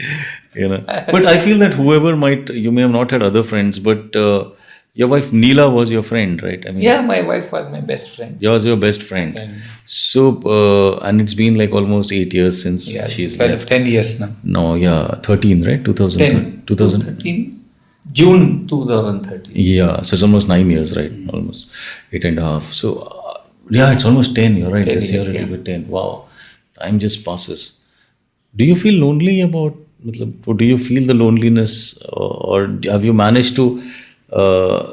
You know, but I feel that whoever you may have not had other friends, but your wife Neela was your friend, right? I mean, Yeah, my wife was my best friend. was your best friend. And So, and it's been like almost 8 years since yeah, she's 12, left. 10 years now. No, yeah, 13, right? 2000. 13, June 2013. Yeah, so it's almost 9 years, right? Almost 8.5. So, yeah, it's almost 10. You're right. 10 This year years, it will be 10. Wow, time just passes. Do you feel lonely about? Or do you feel the loneliness, or have you managed to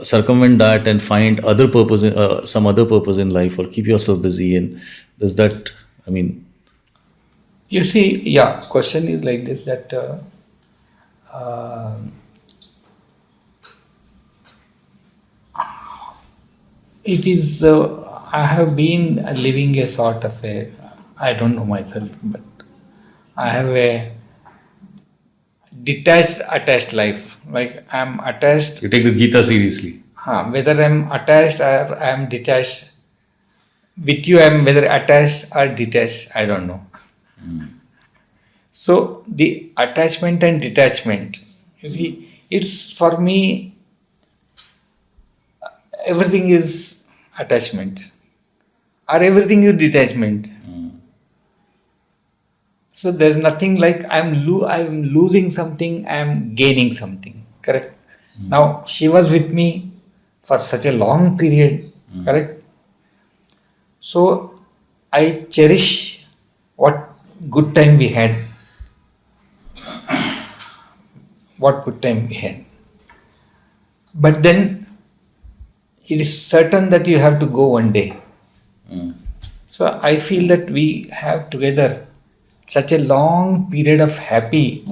circumvent that and find other purpose, some other purpose in life, or keep yourself busy? And does that? I mean, You see, yeah, question is like this that it is, I have been living a sort of a, I don't know myself, but I have a detached, attached life. Like I'm attached, you take the Gita seriously. whether I'm attached or I'm detached. With you, I'm whether attached or detached, I don't know. So the attachment and detachment, you see, it's for me, everything is attachment or everything is detachment. So there's nothing like I'm losing something, I'm gaining something. Correct. Now she was with me for such a long period. Correct. So I cherish what good time we had. What good time we had. But then it is certain that you have to go one day. So I feel that we have together such a long period of happy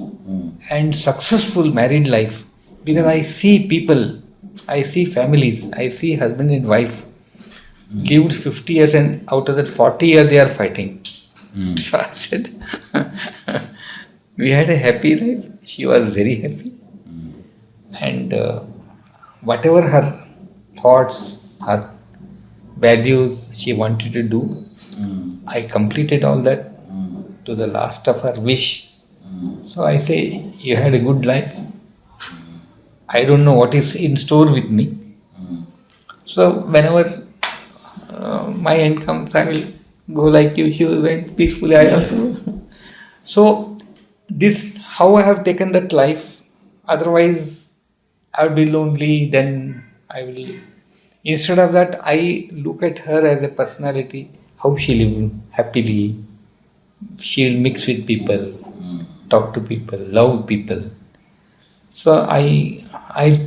and successful married life, because I see people, I see families, I see husband and wife lived 50 years and out of that 40 years they are fighting. So I said, we had a happy life, she was very happy, and whatever her thoughts, her values she wanted to do, I completed all that to the last of her wish. So I say, you had a good life. I don't know what is in store with me. So whenever my end comes, I will go like you. She went peacefully. I also. So this how I have taken that life. Otherwise, I would be lonely. Then I will. Instead of that, I look at her as a personality. How she lived happily. She will mix with people, talk to people, love people. So I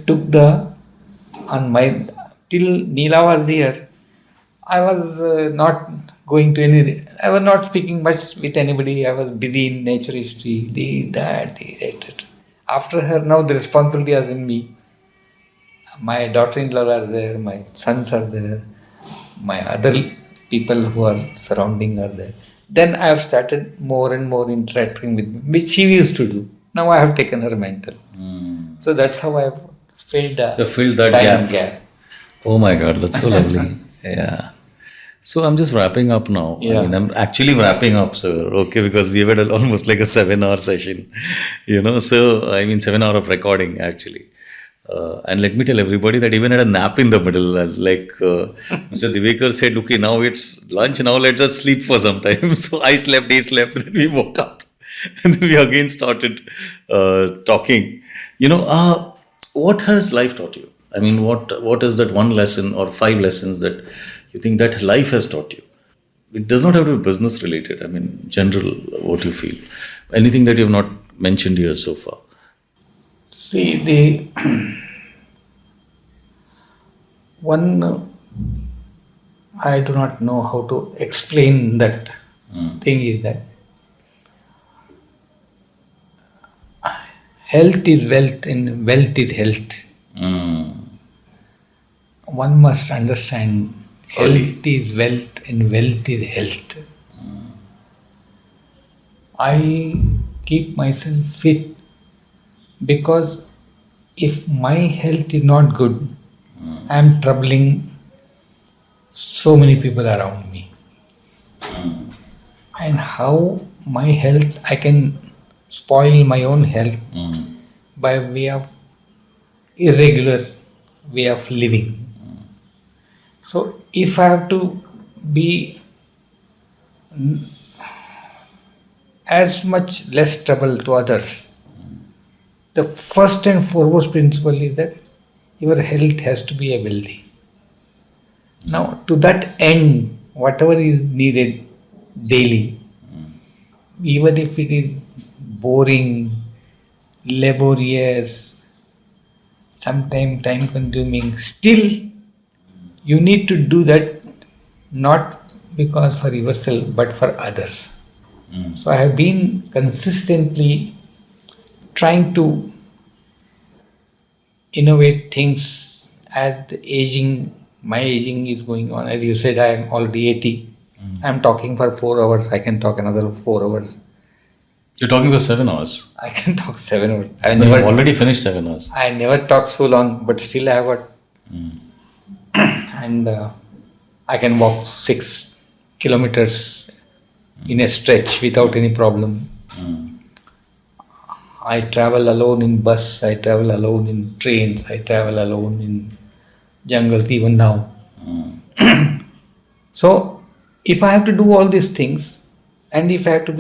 took on my, till Neela was there, I was not going to I was not speaking much with anybody. I was busy in nature history, that. After her, now the responsibility is in me. My daughter-in-law are there, my sons are there, my other people who are surrounding are there. Then I have started more and more interacting with me, which she used to do. Now I have taken her mental. So that's how I have filled that time gap. Oh my God, that's so lovely. Yeah. So I'm just wrapping up now. Yeah. I mean, I'm actually wrapping up, sir. Okay, because we had almost like a 7-hour session, So I mean, 7 hour of recording actually. And let me tell everybody that even had a nap in the middle, like Mr. Divekar said, okay, now it's lunch, now let's just sleep for some time. So I slept, he slept, then we woke up. And then we again started talking. What has life taught you? I mean, what is that one lesson or five lessons that you think that life has taught you? It does not have to be business related. I mean, general, what you feel. Anything that you have not mentioned here so far. See, the one I do not know how to explain that thing is that health is wealth and wealth is health. One must understand health is wealth and wealth is health. I keep myself fit because if my health is not good, I am troubling so many people around me. And how my health, I can spoil my own health by way of irregular way of living. So if I have to be as much less trouble to others, the first and foremost principle is that your health has to be a wealthy. Now, to that end, whatever is needed daily, even if it is boring, laborious, sometimes time consuming, still you need to do that not because for yourself but for others. So I have been consistently trying to innovate things as the my aging is going on. As you said, I am already 80. I am talking for 4 hours. I can talk another 4 hours. You're talking for 7 hours. I can talk 7 hours. No, you've already finished 7 hours. I never talked so long, but still I have got. And I can walk 6 kilometers in a stretch without any problem. I travel alone in bus, I travel alone in trains, I travel alone in jungles even now. So if I have to do all these things and if I have to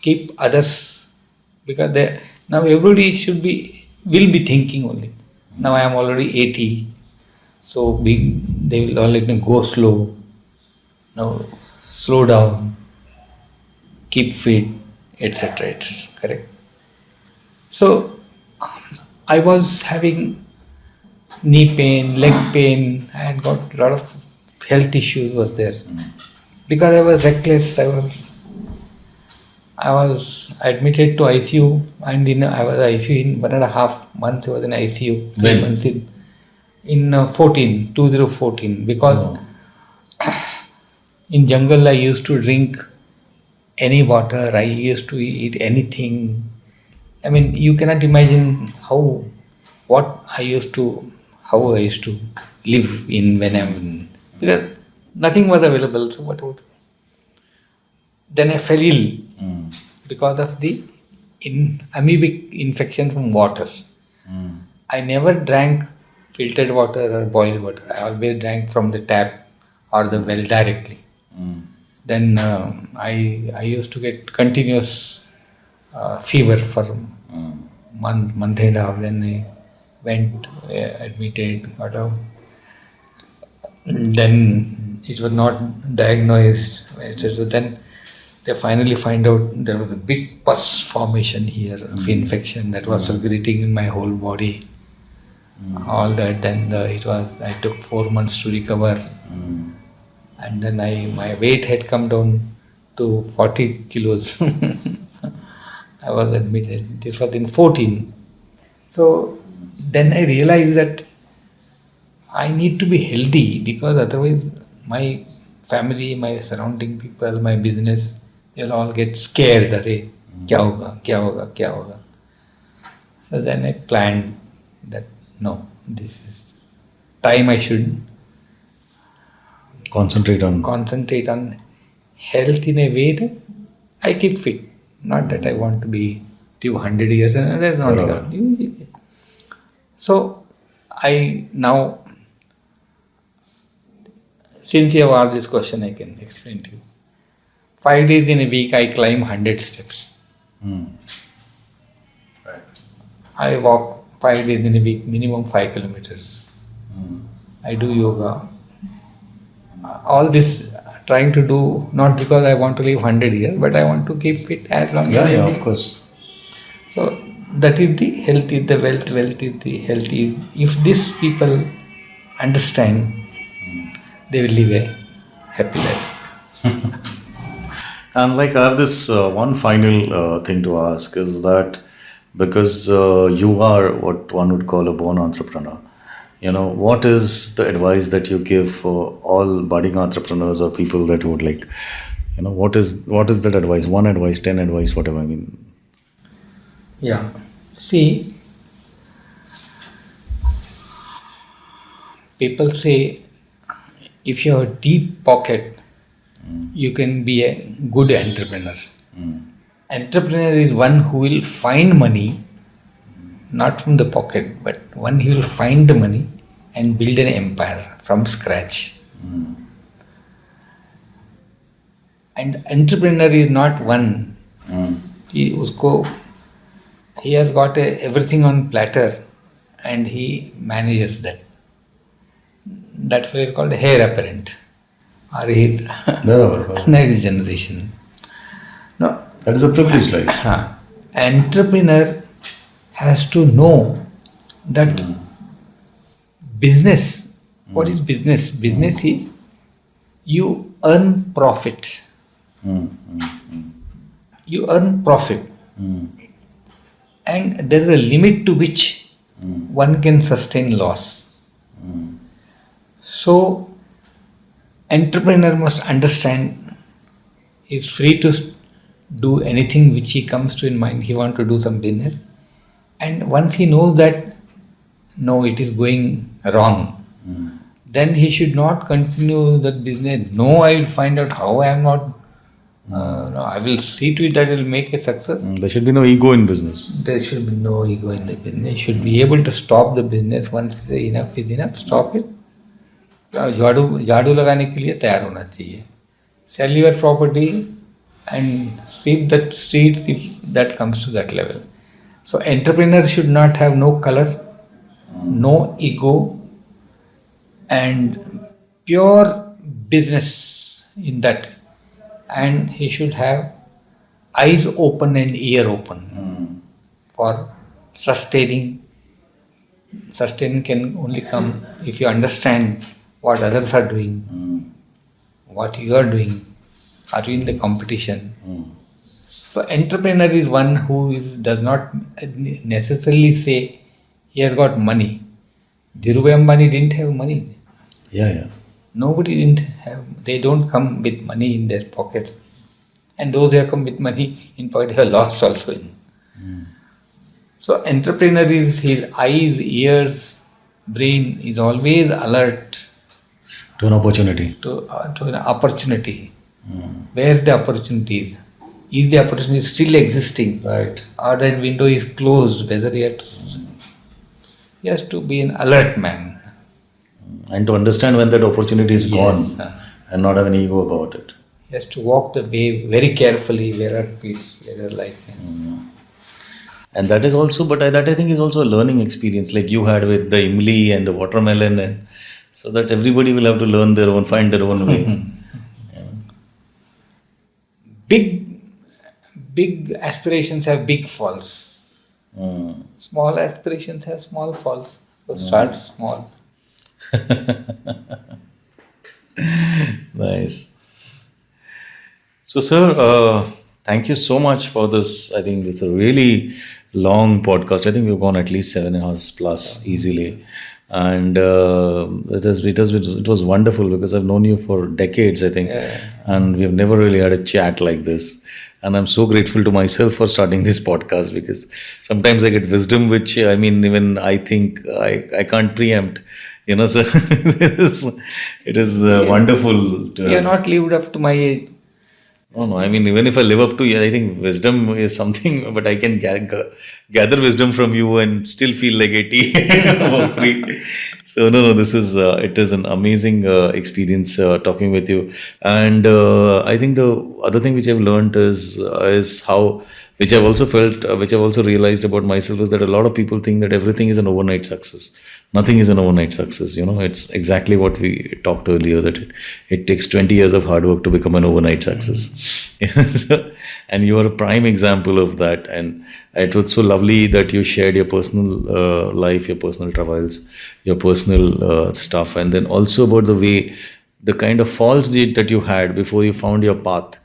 keep others, because now everybody will be thinking only. Now I am already 80, so they will all let me go slow. Now slow down, keep fit, etc. etc. Correct. So I was having knee pain, leg pain. I had got a lot of health issues was there because I was reckless. I was admitted to ICU, and I was ICU in 1.5 months. I was in ICU. 3 months in 2014, because in jungle I used to drink any water. I used to eat anything. I mean, you cannot imagine how I used to live in when I'm in, because nothing was available. So what would? Then I fell ill because of the amoebic infection from water. I never drank filtered water or boiled water. I always drank from the tap or the well directly. Then I used to get continuous fever for month and a half. Then I went admitted, got out. Then it was not diagnosed, etc. Then they finally find out there was a big pus formation here of infection that was circulating in my whole body. All that. Then I took 4 months to recover. And then my weight had come down to 40 kilos. I was admitted. This was in 14. So then I realized that I need to be healthy, because otherwise my family, my surrounding people, my business, they'll all get scared. Arey, kya hoga, kya hoga, kya hoga. So then I planned that no, this is time I should concentrate on health in a way that I keep fit. Not that I want to be 200 years and there's nothing. So I now, since you have asked this question, I can explain to you. 5 days in a week I climb 100 steps. I walk 5 days in a week, minimum 5 kilometers. I do yoga. All this trying to do not because I want to live 100 years, but I want to keep fit as long as I live. Of course. So that is the health is the wealth, wealth is the health is. If these people understand, they will live a happy life. And like I have this one final thing to ask is that because you are what one would call a born entrepreneur, what is the advice that you give for all budding entrepreneurs or people that would like, what is that advice? One advice, 10 advice, whatever. I mean, Yeah. See, people say if you have a deep pocket, you can be a good entrepreneur. Entrepreneur is one who will find money, not from the pocket, but one who will find the money and build an empire from scratch. And entrepreneur is not one. He has got everything on platter and he manages that. That fellow is called heir apparent. Or he is next generation. No, that is a privileged life. Entrepreneur has to know that business. What is business? Business is you earn profit. You earn profit. And there is a limit to which one can sustain loss. So, entrepreneur must understand he is free to do anything which he comes to in mind. He wants to do some business. And once he knows that, no, it is going wrong, then he should not continue that business. No, I will find out how I am not. No, I will see to it that I will make a success. There should be no ego in business. There should be no ego in the business. You should be able to stop the business once enough is enough. Stop it. झाड़ू लगाने के लिए तैयार होना चाहिए. Sell your property and sweep the streets if that comes to that level. So entrepreneur should not have no color, no ego, and pure business in that. And he should have eyes open and ear open for sustaining. Sustaining can only come if you understand what others are doing, what you are doing. Are you in the competition? So entrepreneur is one who does not necessarily say he has got money. Dhirubhai Ambani didn't have money. Nobody didn't have. They don't come with money in their pocket. And those who have come with money in pocket, they have lost also. So entrepreneur is his eyes, ears, brain is always alert to an opportunity. To an opportunity. Where the opportunity is. Is the opportunity still existing? Right. Or that window is closed, whether he has to be an alert man. And to understand when that opportunity is gone and not have any ego about it. He has to walk the way very carefully, where are peace, where are lightning. And that is also, but that I think is also a learning experience like you had with the imli and the watermelon, and so that everybody will have to learn their own, find their own way. Big aspirations have big falls. Small aspirations have small falls. So start small. Nice. So, sir, thank you so much for this. I think this is a really long podcast. I think we've gone at least 7 hours plus easily. And it was wonderful because I've known you for decades, I think. And we've never really had a chat like this. And I'm so grateful to myself for starting this podcast because sometimes I get wisdom which, I mean, even I think I can't preempt. So it is wonderful. You have not lived up to my age. No, I mean, even if I live up to you, I think wisdom is something, but I can gather wisdom from you and still feel like 80 for free. So, this is, it is an amazing experience talking with you. And I think the other thing which I've learned is how which I've also felt, which I've also realized about myself, is that a lot of people think that everything is an overnight success. Nothing is an overnight success. It's exactly what we talked earlier, that it takes 20 years of hard work to become an overnight success. And you are a prime example of that. And it was so lovely that you shared your personal life, your personal travails, your personal stuff, and then also about the way, the kind of falls that you had before you found your path,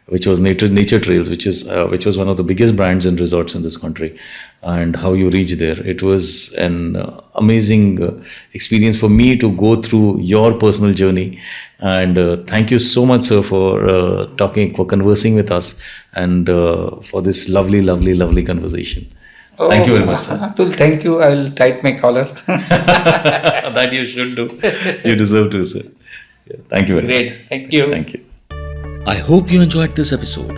which was Nature Trails, which was one of the biggest brands and resorts in this country, and how you reached there. It was an amazing experience for me to go through your personal journey. And thank you so much, sir, for conversing with us, and for this lovely conversation. Thank you very much, sir. Atul, thank you. I'll tighten my collar. That you should do. You deserve to, sir. Yeah, thank you very much. Great. Thank you. Thank you. I hope you enjoyed this episode.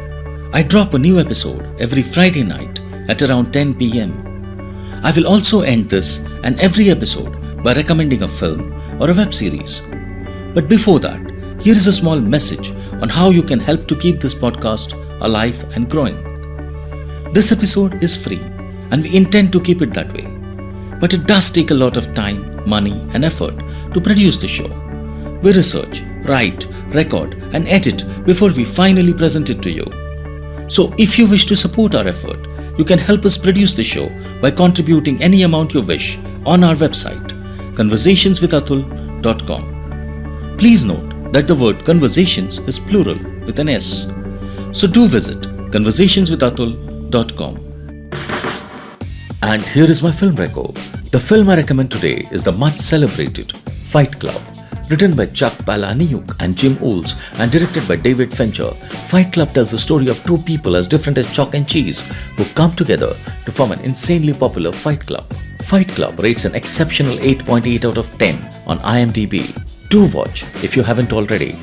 I drop a new episode every Friday night at around 10 p.m. I will also end this and every episode by recommending a film or a web series. But before that, here is a small message on how you can help to keep this podcast alive and growing. This episode is free and we intend to keep it that way. But it does take a lot of time, money and effort to produce the show. We research, write, record and edit before we finally present it to you. So if you wish to support our effort, you can help us produce the show by contributing any amount you wish on our website, conversationswithatul.com. Please note that the word conversations is plural with an S. So do visit conversationswithatul.com. And here is my film reco. The film I recommend today is the much celebrated Fight Club. Written by Chuck Palahniuk and Jim Olds and directed by David Fincher, Fight Club tells the story of two people as different as chalk and cheese who come together to form an insanely popular fight club. Fight Club rates an exceptional 8.8 out of 10 on IMDb. Do watch if you haven't already.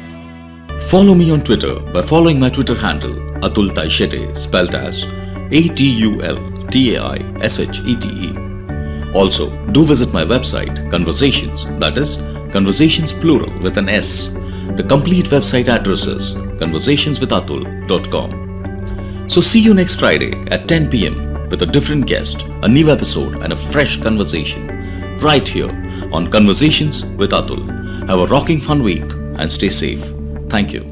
Follow me on Twitter by following my Twitter handle Atul Taishete, spelled as ATULTAISHETE. Also, do visit my website Conversations, that is Conversations plural with an S. The complete website address is conversationswithatul.com. So see you next Friday at 10 p.m. with a different guest, a new episode and a fresh conversation right here on Conversations with Atul. Have a rocking fun week and stay safe. Thank you.